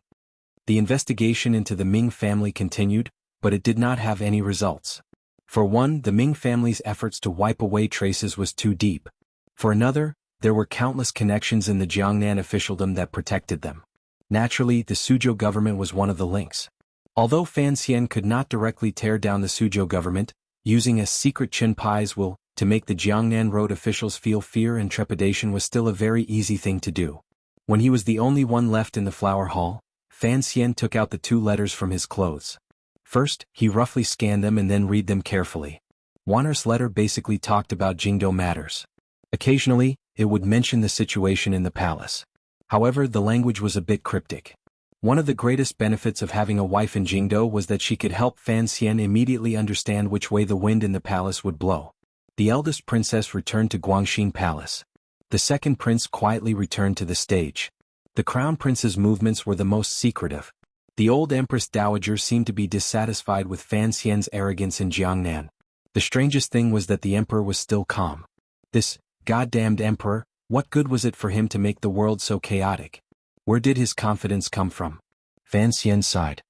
The investigation into the Ming family continued, but it did not have any results. For one, the Ming family's efforts to wipe away traces was too deep. For another, there were countless connections in the Jiangnan officialdom that protected them. Naturally, the Suzhou government was one of the links. Although Fan Xian could not directly tear down the Suzhou government, using a secret Qinpai's will to make the Jiangnan road officials feel fear and trepidation was still a very easy thing to do. When he was the only one left in the flower hall, Fan Xian took out the 2 letters from his clothes. First, he roughly scanned them and then read them carefully. Wanner's letter basically talked about Jingdou matters. Occasionally, it would mention the situation in the palace. However, the language was a bit cryptic. One of the greatest benefits of having a wife in Jingdou was that she could help Fan Xian immediately understand which way the wind in the palace would blow. The eldest princess returned to Guangxin Palace. The second prince quietly returned to the stage. The crown prince's movements were the most secretive. The old empress dowager seemed to be dissatisfied with Fan Xian's arrogance in Jiangnan. The strangest thing was that the emperor was still calm. This goddamned emperor, what good was it for him to make the world so chaotic? Where did his confidence come from? Fan Xian sighed.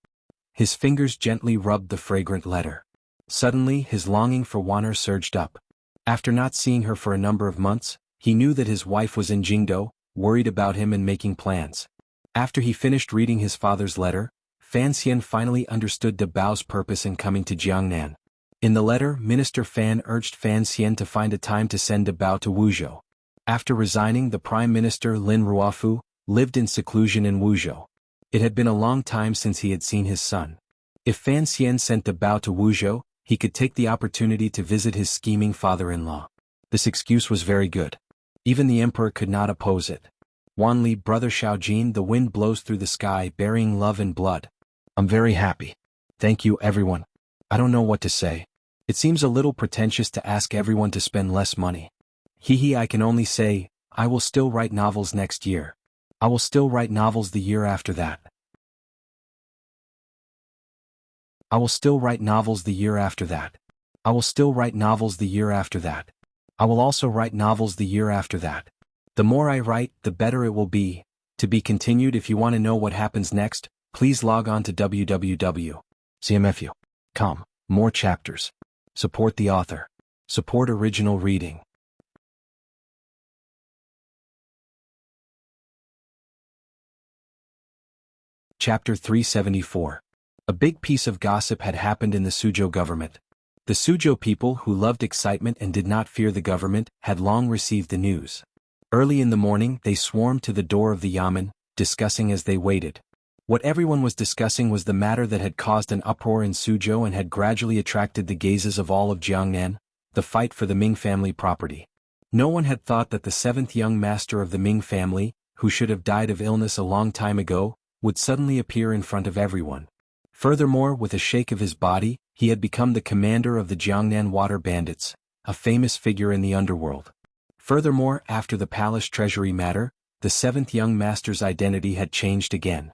His fingers gently rubbed the fragrant letter. Suddenly his longing for Wanner surged up. After not seeing her for a number of months, he knew that his wife was in Jingdou, worried about him and making plans. After he finished reading his father's letter, Fan Xian finally understood De Bao's purpose in coming to Jiangnan. In the letter, Minister Fan urged Fan Xian to find a time to send De Bao to Wuzhou. After resigning, the Prime Minister Lin Ruofu lived in seclusion in Wuzhou. It had been a long time since he had seen his son. If Fan Xian sent De Bao to Wuzhou, he could take the opportunity to visit his scheming father-in-law. This excuse was very good. Even the emperor could not oppose it. Wanli, brother Xiaojin, the wind blows through the sky bearing love and blood. I'm very happy. Thank you everyone. I don't know what to say. It seems a little pretentious to ask everyone to spend less money. I can only say, I will still write novels next year. I will still write novels the year after that. I will still write novels the year after that. I will still write novels the year after that. I will also write novels the year after that. The more I write, the better it will be. To be continued. If you want to know what happens next, please log on to www.cmfu.com. More chapters. Support the author. Support original reading. Chapter 374. A big piece of gossip had happened in the Suzhou government. The Suzhou people, who loved excitement and did not fear the government, had long received the news. Early in the morning, they swarmed to the door of the yamen, discussing as they waited. What everyone was discussing was the matter that had caused an uproar in Suzhou and had gradually attracted the gazes of all of Jiangnan, the fight for the Ming family property. No one had thought that the 7th young master of the Ming family, who should have died of illness a long time ago, would suddenly appear in front of everyone. Furthermore, with a shake of his body, he had become the commander of the Jiangnan water bandits, a famous figure in the underworld. Furthermore, after the palace treasury matter, the 7th young master's identity had changed again.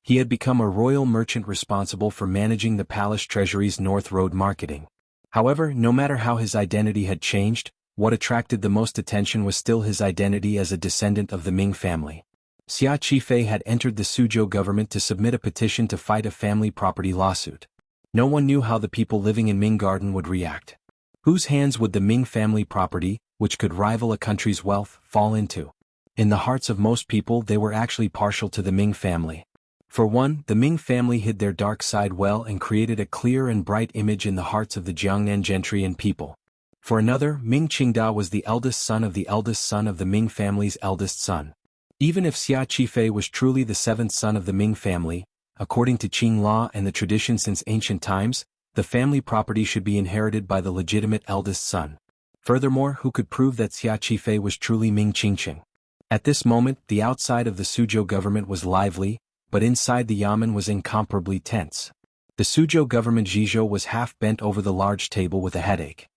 He had become a royal merchant responsible for managing the palace treasury's North Road marketing. However, no matter how his identity had changed, what attracted the most attention was still his identity as a descendant of the Ming family. Xia Qifei had entered the Suzhou government to submit a petition to fight a family property lawsuit. No one knew how the people living in Ming Garden would react. Whose hands would the Ming family property, which could rival a country's wealth, fall into? In the hearts of most people, they were actually partial to the Ming family. For one, the Ming family hid their dark side well and created a clear and bright image in the hearts of the Jiangnan gentry and people. For another, Ming Qingda was the eldest son of the eldest son of the Ming family's eldest son. Even if Xia Qifei was truly the 7th son of the Ming family, according to Qing law and the tradition since ancient times, the family property should be inherited by the legitimate eldest son. Furthermore, who could prove that Xia Qifei was truly Ming Qingqing? At this moment, the outside of the Suzhou government was lively, but inside the yamen was incomparably tense. The Suzhou government Zhizhou was half bent over the large table with a headache.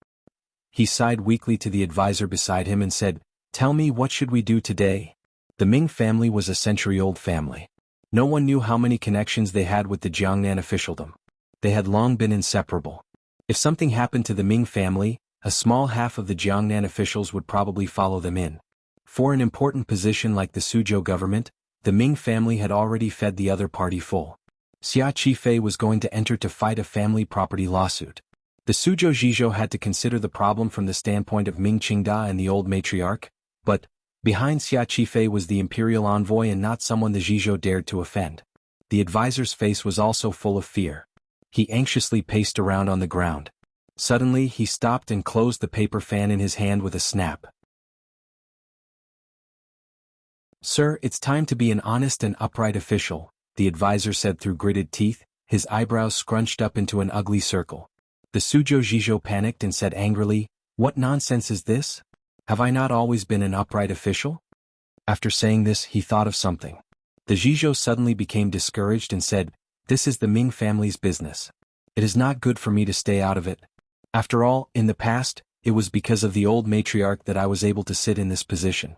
He sighed weakly to the advisor beside him and said, "Tell me, what should we do today?" The Ming family was a century-old family. No one knew how many connections they had with the Jiangnan officialdom. They had long been inseparable. If something happened to the Ming family, a small half of the Jiangnan officials would probably follow them in. For an important position like the Suzhou government, the Ming family had already fed the other party full. Xia Qifei was going to enter to fight a family property lawsuit. The Suzhou Zhizhou had to consider the problem from the standpoint of Ming Qingda and the old matriarch, but behind Xia Qifei was the imperial envoy and not someone the Zhizhou dared to offend. The advisor's face was also full of fear. He anxiously paced around on the ground. Suddenly he stopped and closed the paper fan in his hand with a snap. "Sir, it's time to be an honest and upright official," the advisor said through gritted teeth, his eyebrows scrunched up into an ugly circle. The Suzhou Zhizhou panicked and said angrily, "What nonsense is this? Have I not always been an upright official?" After saying this, he thought of something. The Zhizhou suddenly became discouraged and said, "This is the Ming family's business. It is not good for me to stay out of it. After all, in the past, it was because of the old matriarch that I was able to sit in this position."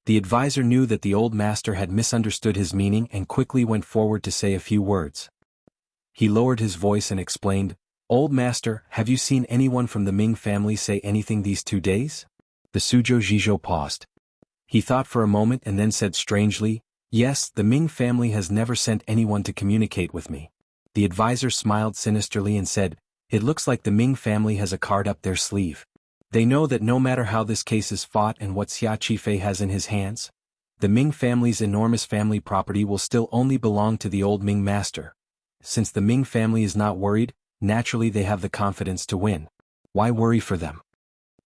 The advisor knew that the old master had misunderstood his meaning and quickly went forward to say a few words. He lowered his voice and explained, "Old master, have you seen anyone from the Ming family say anything these 2 days?" The Suzhou Zhizhou paused. He thought for a moment and then said strangely, "Yes, the Ming family has never sent anyone to communicate with me." The advisor smiled sinisterly and said, "It looks like the Ming family has a card up their sleeve. They know that no matter how this case is fought and what Xia Qifei has in his hands, the Ming family's enormous family property will still only belong to the old Ming master. Since the Ming family is not worried, naturally they have the confidence to win. Why worry for them?"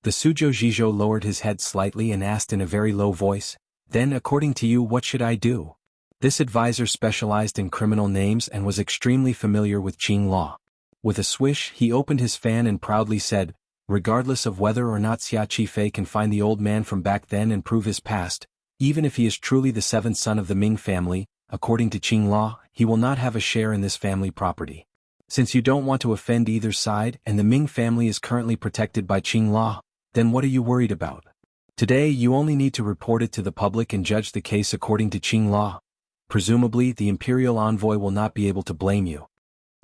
The Suzhou Zhizhou lowered his head slightly and asked in a very low voice, "Then according to you, what should I do?" This advisor specialized in criminal names and was extremely familiar with Qing law. With a swish, he opened his fan and proudly said, "Regardless of whether or not Xia Qifei can find the old man from back then and prove his past, even if he is truly the seventh son of the Ming family, according to Qing law, he will not have a share in this family property. Since you don't want to offend either side and the Ming family is currently protected by Qing law, then what are you worried about? Today you only need to report it to the public and judge the case according to Qing law. Presumably the imperial envoy will not be able to blame you."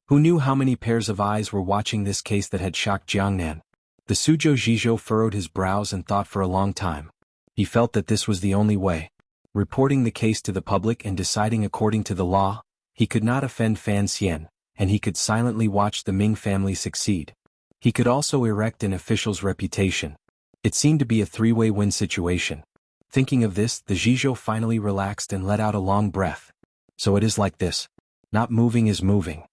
Who knew how many pairs of eyes were watching this case that had shocked Jiangnan? The Suzhou Zhizhou furrowed his brows and thought for a long time. He felt that this was the only way. Reporting the case to the public and deciding according to the law, he could not offend Fan Xian, and he could silently watch the Ming family succeed. He could also erect an official's reputation. It seemed to be a three-way win situation. Thinking of this, the Zhizhou finally relaxed and let out a long breath. So it is like this. Not moving is moving.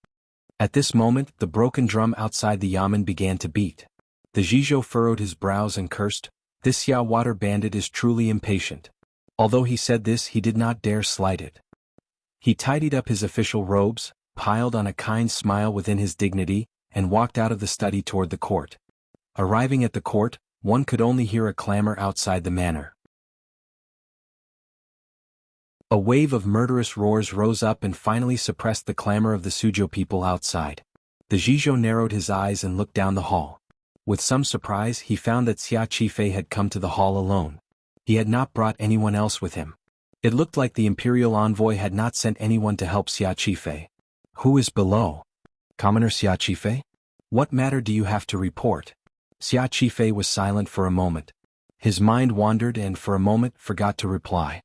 At this moment, the broken drum outside the yamen began to beat. The Zhizhou furrowed his brows and cursed, "This Xia water bandit is truly impatient." Although he said this, he did not dare slight it. He tidied up his official robes, piled on a kind smile within his dignity, and walked out of the study toward the court. Arriving at the court, one could only hear a clamor outside the manor. A wave of murderous roars rose up and finally suppressed the clamor of the Suzhou people outside. The Zhizhou narrowed his eyes and looked down the hall. With some surprise, he found that Xia Qifei had come to the hall alone. He had not brought anyone else with him. It looked like the imperial envoy had not sent anyone to help Xia Qifei. "Who is below? Commoner Xia Qifei? What matter do you have to report?" Xia Qifei was silent for a moment. His mind wandered and for a moment forgot to reply.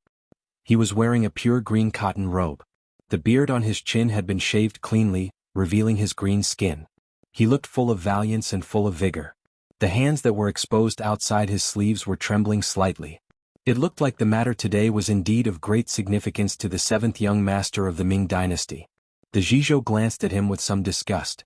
He was wearing a pure green cotton robe. The beard on his chin had been shaved cleanly, revealing his green skin. He looked full of valiance and full of vigor. The hands that were exposed outside his sleeves were trembling slightly. It looked like the matter today was indeed of great significance to the seventh young master of the Ming dynasty. The Zhizhou glanced at him with some disgust.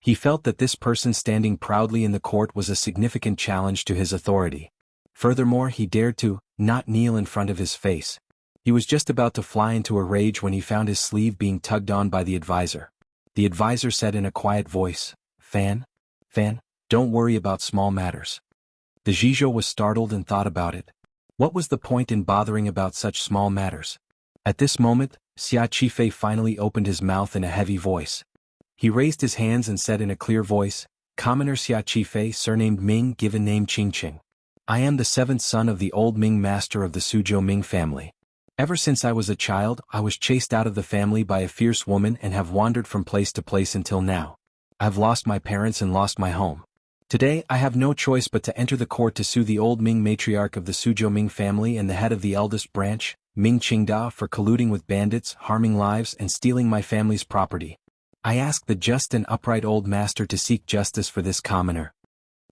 He felt that this person standing proudly in the court was a significant challenge to his authority. Furthermore, he dared to not kneel in front of his face. He was just about to fly into a rage when he found his sleeve being tugged on by the advisor. The advisor said in a quiet voice, Fan, don't worry about small matters." The Zhizhou was startled and thought about it. What was the point in bothering about such small matters? At this moment, Xia Qifei finally opened his mouth in a heavy voice. He raised his hands and said in a clear voice, "Commoner Xia Qifei, surnamed Ming, given name Qingqing. I am the seventh son of the old Ming master of the Suzhou Ming family. Ever since I was a child, I was chased out of the family by a fierce woman and have wandered from place to place until now. I've lost my parents and lost my home. Today I have no choice but to enter the court to sue the old Ming matriarch of the Suzhou Ming family and the head of the eldest branch, Ming Qingda, for colluding with bandits, harming lives and stealing my family's property. I ask the just and upright old master to seek justice for this commoner."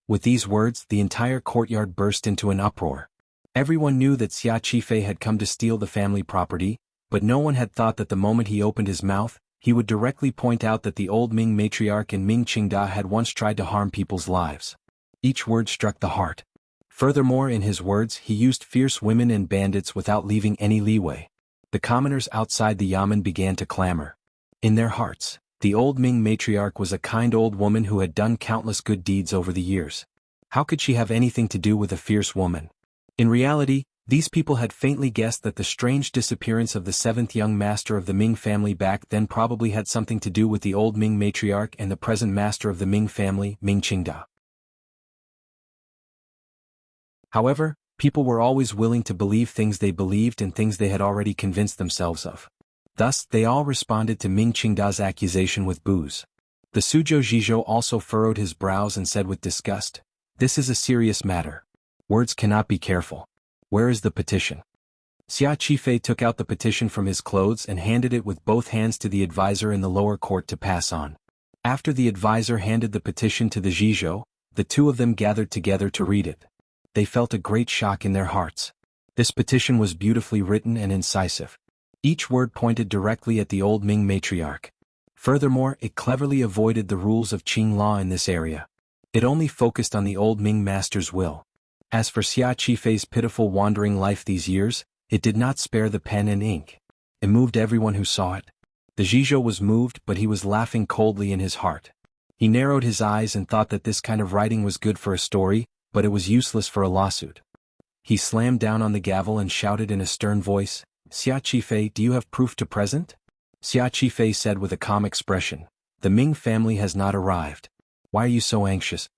With these words, the entire courtyard burst into an uproar. Everyone knew that Xia Qifei had come to steal the family property, but no one had thought that the moment he opened his mouth, he would directly point out that the old Ming matriarch and Ming Qingda had once tried to harm people's lives. Each word struck the heart. Furthermore, in his words, he used fierce women and bandits without leaving any leeway. The commoners outside the yamen began to clamor. In their hearts, the old Ming matriarch was a kind old woman who had done countless good deeds over the years. How could she have anything to do with a fierce woman? In reality, these people had faintly guessed that the strange disappearance of the seventh young master of the Ming family back then probably had something to do with the old Ming matriarch and the present master of the Ming family, Ming Qingda. However, people were always willing to believe things they believed and things they had already convinced themselves of. Thus, they all responded to Ming Qingda's accusation with boos. The Suzhou Zhizhou also furrowed his brows and said with disgust, "This is a serious matter. Words cannot be careful. Where is the petition?" Xia Qifei took out the petition from his clothes and handed it with both hands to the advisor in the lower court to pass on. After the advisor handed the petition to the Zhizhou, the two of them gathered together to read it. They felt a great shock in their hearts. This petition was beautifully written and incisive. Each word pointed directly at the old Ming matriarch. Furthermore, it cleverly avoided the rules of Qing law in this area. It only focused on the old Ming master's will. As for Xia Qifei's pitiful wandering life these years, it did not spare the pen and ink. It moved everyone who saw it. The Zhizhou was moved, but he was laughing coldly in his heart. He narrowed his eyes and thought that this kind of writing was good for a story, but it was useless for a lawsuit. He slammed down on the gavel and shouted in a stern voice, "Xia Qifei, do you have proof to present?" Xia Qifei said with a calm expression, "The Ming family has not arrived. Why are you so anxious?"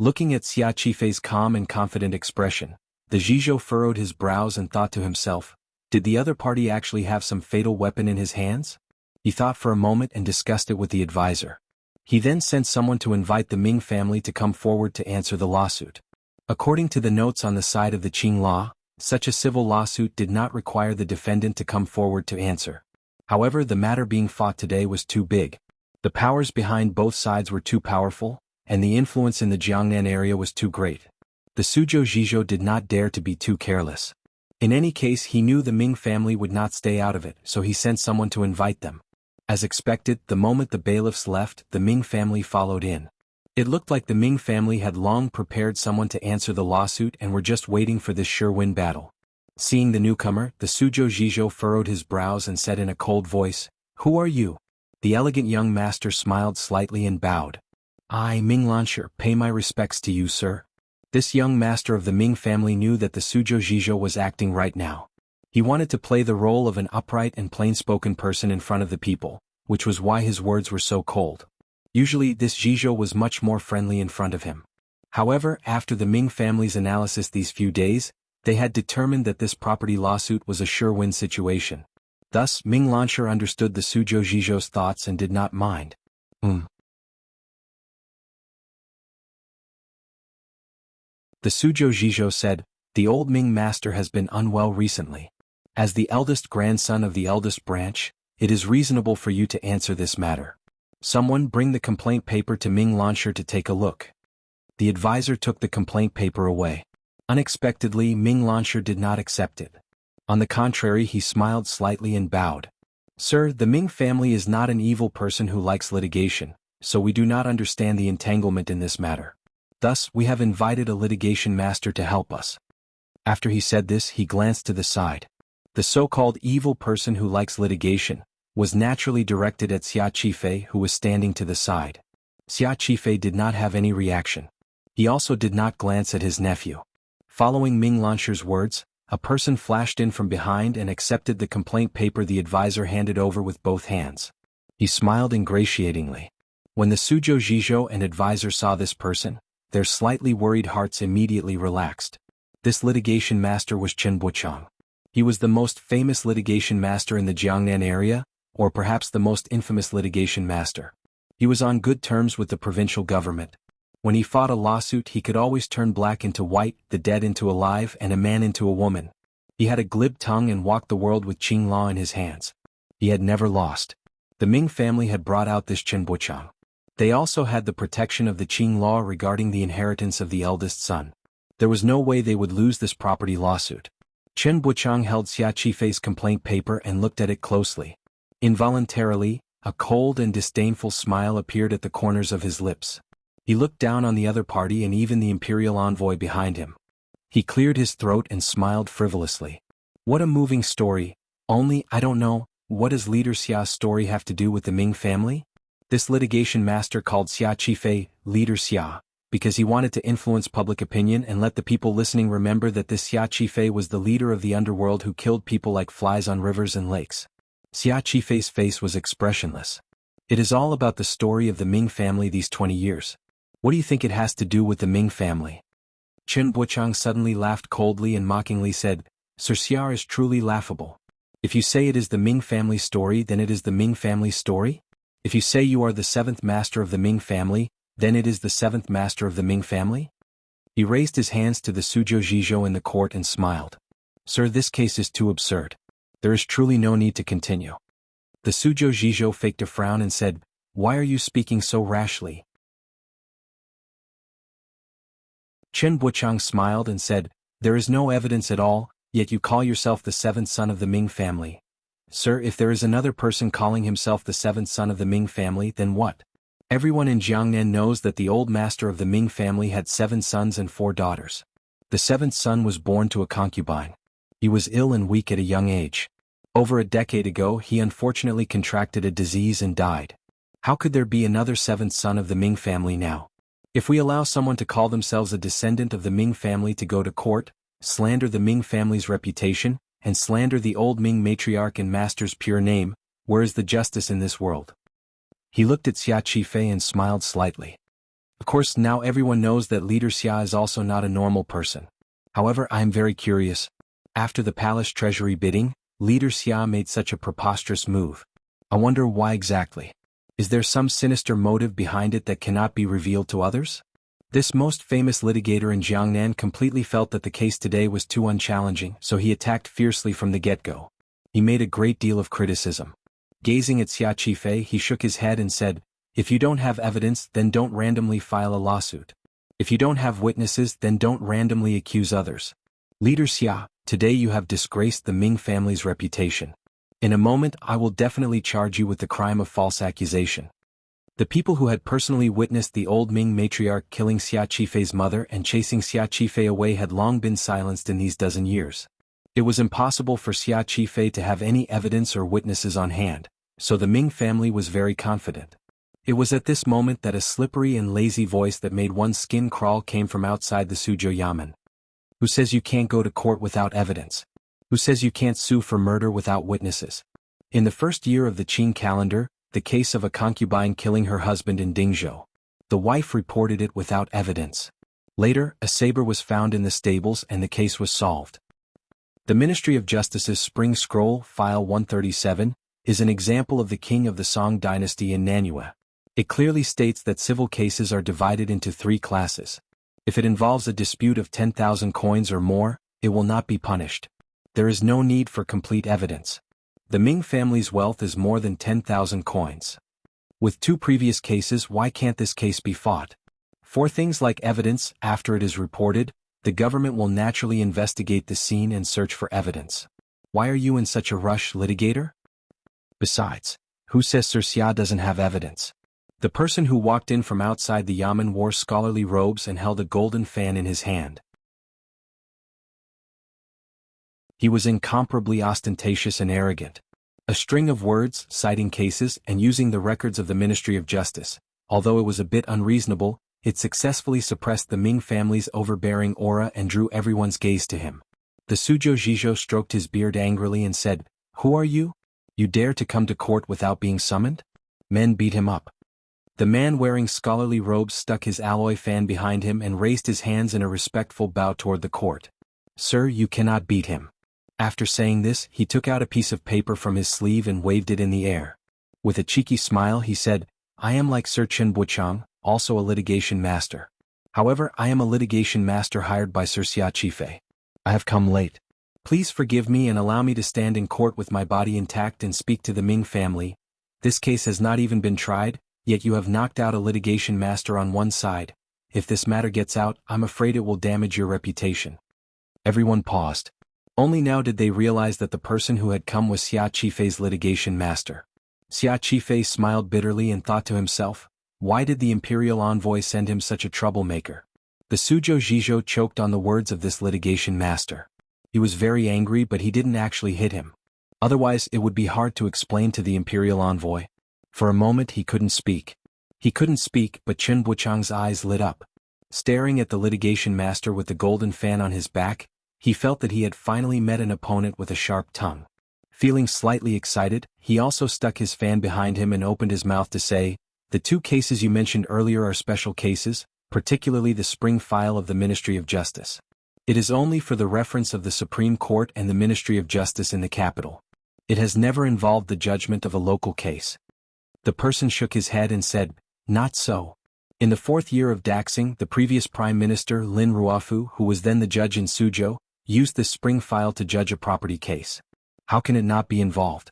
Looking at Xia Qifei's calm and confident expression, the Zhizhou furrowed his brows and thought to himself, did the other party actually have some fatal weapon in his hands? He thought for a moment and discussed it with the advisor. He then sent someone to invite the Ming family to come forward to answer the lawsuit. According to the notes on the side of the Qing law, such a civil lawsuit did not require the defendant to come forward to answer. However, the matter being fought today was too big. The powers behind both sides were too powerful, and the influence in the Jiangnan area was too great. The Suzhou Zhizhou did not dare to be too careless. In any case, he knew the Ming family would not stay out of it, so he sent someone to invite them. As expected, the moment the bailiffs left, the Ming family followed in. It looked like the Ming family had long prepared someone to answer the lawsuit and were just waiting for this sure-win battle. Seeing the newcomer, the Suzhou Zhizhou furrowed his brows and said in a cold voice, "Who are you?" The elegant young master smiled slightly and bowed. "I, Ming Lansher, pay my respects to you, sir." This young master of the Ming family knew that the Suzhou Zhizhou was acting right now. He wanted to play the role of an upright and plain-spoken person in front of the people, which was why his words were so cold. Usually, this Zhizhou was much more friendly in front of him. However, after the Ming family's analysis these few days, they had determined that this property lawsuit was a sure-win situation. Thus, Ming Lansher understood the Suzhou Zhizhou's thoughts and did not mind. The Suzhou Zhizhou said, "The old Ming master has been unwell recently. As the eldest grandson of the eldest branch, it is reasonable for you to answer this matter. Someone bring the complaint paper to Ming Lansher to take a look." The advisor took the complaint paper away. Unexpectedly, Ming Lansher did not accept it. On the contrary, he smiled slightly and bowed. "Sir, the Ming family is not an evil person who likes litigation, so we do not understand the entanglement in this matter. Thus, we have invited a litigation master to help us." After he said this, he glanced to the side. The so-called evil person who likes litigation was naturally directed at Xia Qifei, who was standing to the side. Xia Qifei did not have any reaction. He also did not glance at his nephew. Following Ming Lansher's words, a person flashed in from behind and accepted the complaint paper the advisor handed over with both hands. He smiled ingratiatingly. When the Suzhou Jizhou and advisor saw this person, their slightly worried hearts immediately relaxed. This litigation master was Chen Buchang. He was the most famous litigation master in the Jiangnan area, or perhaps the most infamous litigation master. He was on good terms with the provincial government. When he fought a lawsuit, he could always turn black into white, the dead into alive, and a man into a woman. He had a glib tongue and walked the world with Qing law in his hands. He had never lost. The Ming family had brought out this Chen Buchang. They also had the protection of the Qing law regarding the inheritance of the eldest son. There was no way they would lose this property lawsuit. Chen Buchang held Xia Qifei's complaint paper and looked at it closely. Involuntarily, a cold and disdainful smile appeared at the corners of his lips. He looked down on the other party and even the imperial envoy behind him. He cleared his throat and smiled frivolously. What a moving story, only, I don't know, what does Leader Xia's story have to do with the Ming family? This litigation master called Xia Qifei, Leader Xia, because he wanted to influence public opinion and let the people listening remember that this Xia Qifei was the leader of the underworld who killed people like flies on rivers and lakes. Xia Qifei's face was expressionless. It is all about the story of the Ming family these 20 years. What do you think it has to do with the Ming family? Chen Buchang suddenly laughed coldly and mockingly said, Sir Xia is truly laughable. If you say it is the Ming family story, then it is the Ming family story? If you say you are the seventh master of the Ming family, then it is the seventh master of the Ming family? He raised his hands to the Suzhou Jizhou in the court and smiled. Sir, this case is too absurd. There is truly no need to continue. The Suzhou Jizhou faked a frown and said, Why are you speaking so rashly? Chen Buchang smiled and said, There is no evidence at all, yet you call yourself the seventh son of the Ming family. Sir, if there is another person calling himself the seventh son of the Ming family, then what? Everyone in Jiangnan knows that the old master of the Ming family had 7 sons and 4 daughters. The 7th son was born to a concubine. He was ill and weak at a young age. Over a decade ago, he unfortunately contracted a disease and died. How could there be another 7th son of the Ming family now? If we allow someone to call themselves a descendant of the Ming family to go to court, slander the Ming family's reputation, and slander the old Ming matriarch and master's pure name, where is the justice in this world? He looked at Xia Qifei and smiled slightly. Of course, now everyone knows that Leader Xia is also not a normal person. However, I am very curious. After the palace treasury bidding, Leader Xia made such a preposterous move. I wonder why exactly. Is there some sinister motive behind it that cannot be revealed to others? This most famous litigator in Jiangnan completely felt that the case today was too unchallenging, so he attacked fiercely from the get-go. He made a great deal of criticism. Gazing at Xia Qifei, he shook his head and said, If you don't have evidence, then don't randomly file a lawsuit. If you don't have witnesses, then don't randomly accuse others. Leader Xia, today you have disgraced the Ming family's reputation. In a moment, I will definitely charge you with the crime of false accusation. The people who had personally witnessed the old Ming matriarch killing Xia Qifei's mother and chasing Xia Qifei away had long been silenced in these dozen years. It was impossible for Xia Qifei to have any evidence or witnesses on hand, so the Ming family was very confident. It was at this moment that a slippery and lazy voice that made one's skin crawl came from outside the Suzhou Yamen. Who says you can't go to court without evidence? Who says you can't sue for murder without witnesses? In the first year of the Qing calendar, the case of a concubine killing her husband in Dingzhou. The wife reported it without evidence. Later, a saber was found in the stables and the case was solved. The Ministry of Justice's Spring Scroll, File 137, is an example of the king of the Song dynasty in Nanyue. It clearly states that civil cases are divided into 3 classes. If it involves a dispute of 10,000 coins or more, it will not be punished. There is no need for complete evidence. The Ming family's wealth is more than 10,000 coins. With 2 previous cases, why can't this case be fought? For things like evidence, after it is reported, the government will naturally investigate the scene and search for evidence. Why are you in such a rush, litigator? Besides, who says Sir Xia doesn't have evidence? The person who walked in from outside the Yamen wore scholarly robes and held a golden fan in his hand. He was incomparably ostentatious and arrogant. A string of words, citing cases, and using the records of the Ministry of Justice. Although it was a bit unreasonable, it successfully suppressed the Ming family's overbearing aura and drew everyone's gaze to him. The Suzhou Jizhou stroked his beard angrily and said, Who are you? You dare to come to court without being summoned? Men beat him up. The man wearing scholarly robes stuck his alloy fan behind him and raised his hands in a respectful bow toward the court. Sir, you cannot beat him. After saying this, he took out a piece of paper from his sleeve and waved it in the air. With a cheeky smile he said, I am like Sir Chen Buchang, also a litigation master. However, I am a litigation master hired by Sir Xia Qifei. I have come late. Please forgive me and allow me to stand in court with my body intact and speak to the Ming family. This case has not even been tried, yet you have knocked out a litigation master on one side. If this matter gets out, I'm afraid it will damage your reputation. Everyone paused. Only now did they realize that the person who had come was Xia Qifei's litigation master. Xia Qifei smiled bitterly and thought to himself, why did the imperial envoy send him such a troublemaker? The Suzhou Zhizhou choked on the words of this litigation master. He was very angry, but he didn't actually hit him. Otherwise it would be hard to explain to the imperial envoy. For a moment he couldn't speak. He couldn't speak, but Chen Buchang's eyes lit up. Staring at the litigation master with the golden fan on his back, he felt that he had finally met an opponent with a sharp tongue. Feeling slightly excited, he also stuck his fan behind him and opened his mouth to say, the two cases you mentioned earlier are special cases, particularly the spring file of the Ministry of Justice. It is only for the reference of the Supreme Court and the Ministry of Justice in the capital. It has never involved the judgment of a local case. The person shook his head and said, not so. In the 4th year of Daxing, the previous Prime Minister Lin Ruofu, who was then the judge in Suzhou, used this spring file to judge a property case. How can it not be involved?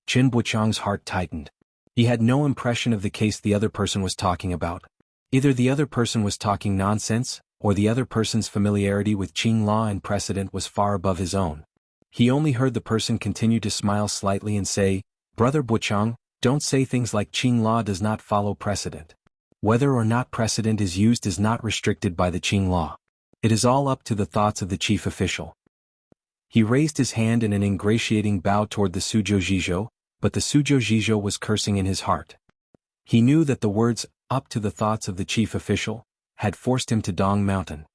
Chen Buchang's heart tightened. He had no impression of the case the other person was talking about. Either the other person was talking nonsense, or the other person's familiarity with Qing law and precedent was far above his own. He only heard the person continue to smile slightly and say, Brother Buchang, don't say things like Qing law does not follow precedent. Whether or not precedent is used is not restricted by the Qing law. It is all up to the thoughts of the chief official. He raised his hand in an ingratiating bow toward the Suzhou Zhizhou, but the Suzhou Zhizhou was cursing in his heart. He knew that the words, up to the thoughts of the chief official, had forced him to Dong Mountain.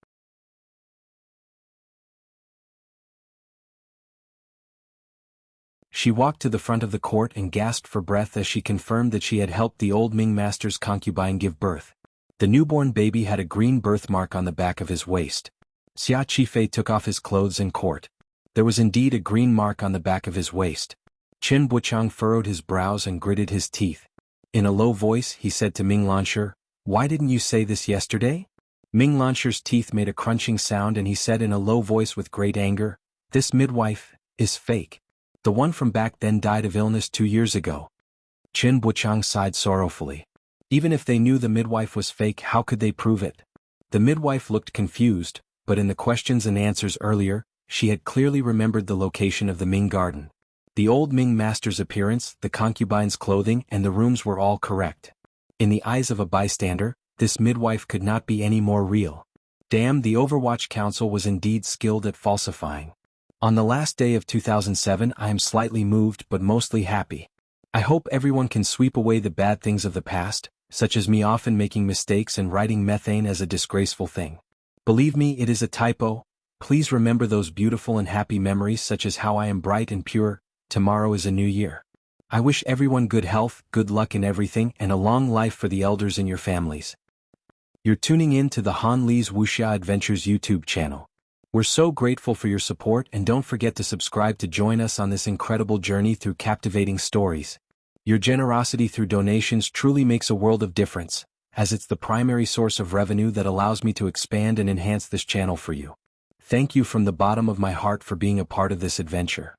She walked to the front of the court and gasped for breath as she confirmed that she had helped the old Ming master's concubine give birth. The newborn baby had a green birthmark on the back of his waist. Xia Qifei took off his clothes in court. There was indeed a green mark on the back of his waist. Chen Buchang furrowed his brows and gritted his teeth. In a low voice he said to Ming Lansher, why didn't you say this yesterday? Ming Lansher's teeth made a crunching sound and he said in a low voice with great anger, this midwife is fake. The one from back then died of illness 2 years ago. Chen Buchang sighed sorrowfully. Even if they knew the midwife was fake, how could they prove it? The midwife looked confused, but in the questions and answers earlier, she had clearly remembered the location of the Ming garden. The old Ming master's appearance, the concubine's clothing, and the rooms were all correct. In the eyes of a bystander, this midwife could not be any more real. Damn, the Overwatch Council was indeed skilled at falsifying. On the last day of 2007 I am slightly moved but mostly happy. I hope everyone can sweep away the bad things of the past, such as me often making mistakes and writing methane as a disgraceful thing. Believe me, it is a typo. Please remember those beautiful and happy memories such as how I am bright and pure. Tomorrow is a new year. I wish everyone good health, good luck in everything, and a long life for the elders in your families. You're tuning in to the Han Li's Wuxia Adventures YouTube channel. We're so grateful for your support, and don't forget to subscribe to join us on this incredible journey through captivating stories. Your generosity through donations truly makes a world of difference, as it's the primary source of revenue that allows me to expand and enhance this channel for you. Thank you from the bottom of my heart for being a part of this adventure.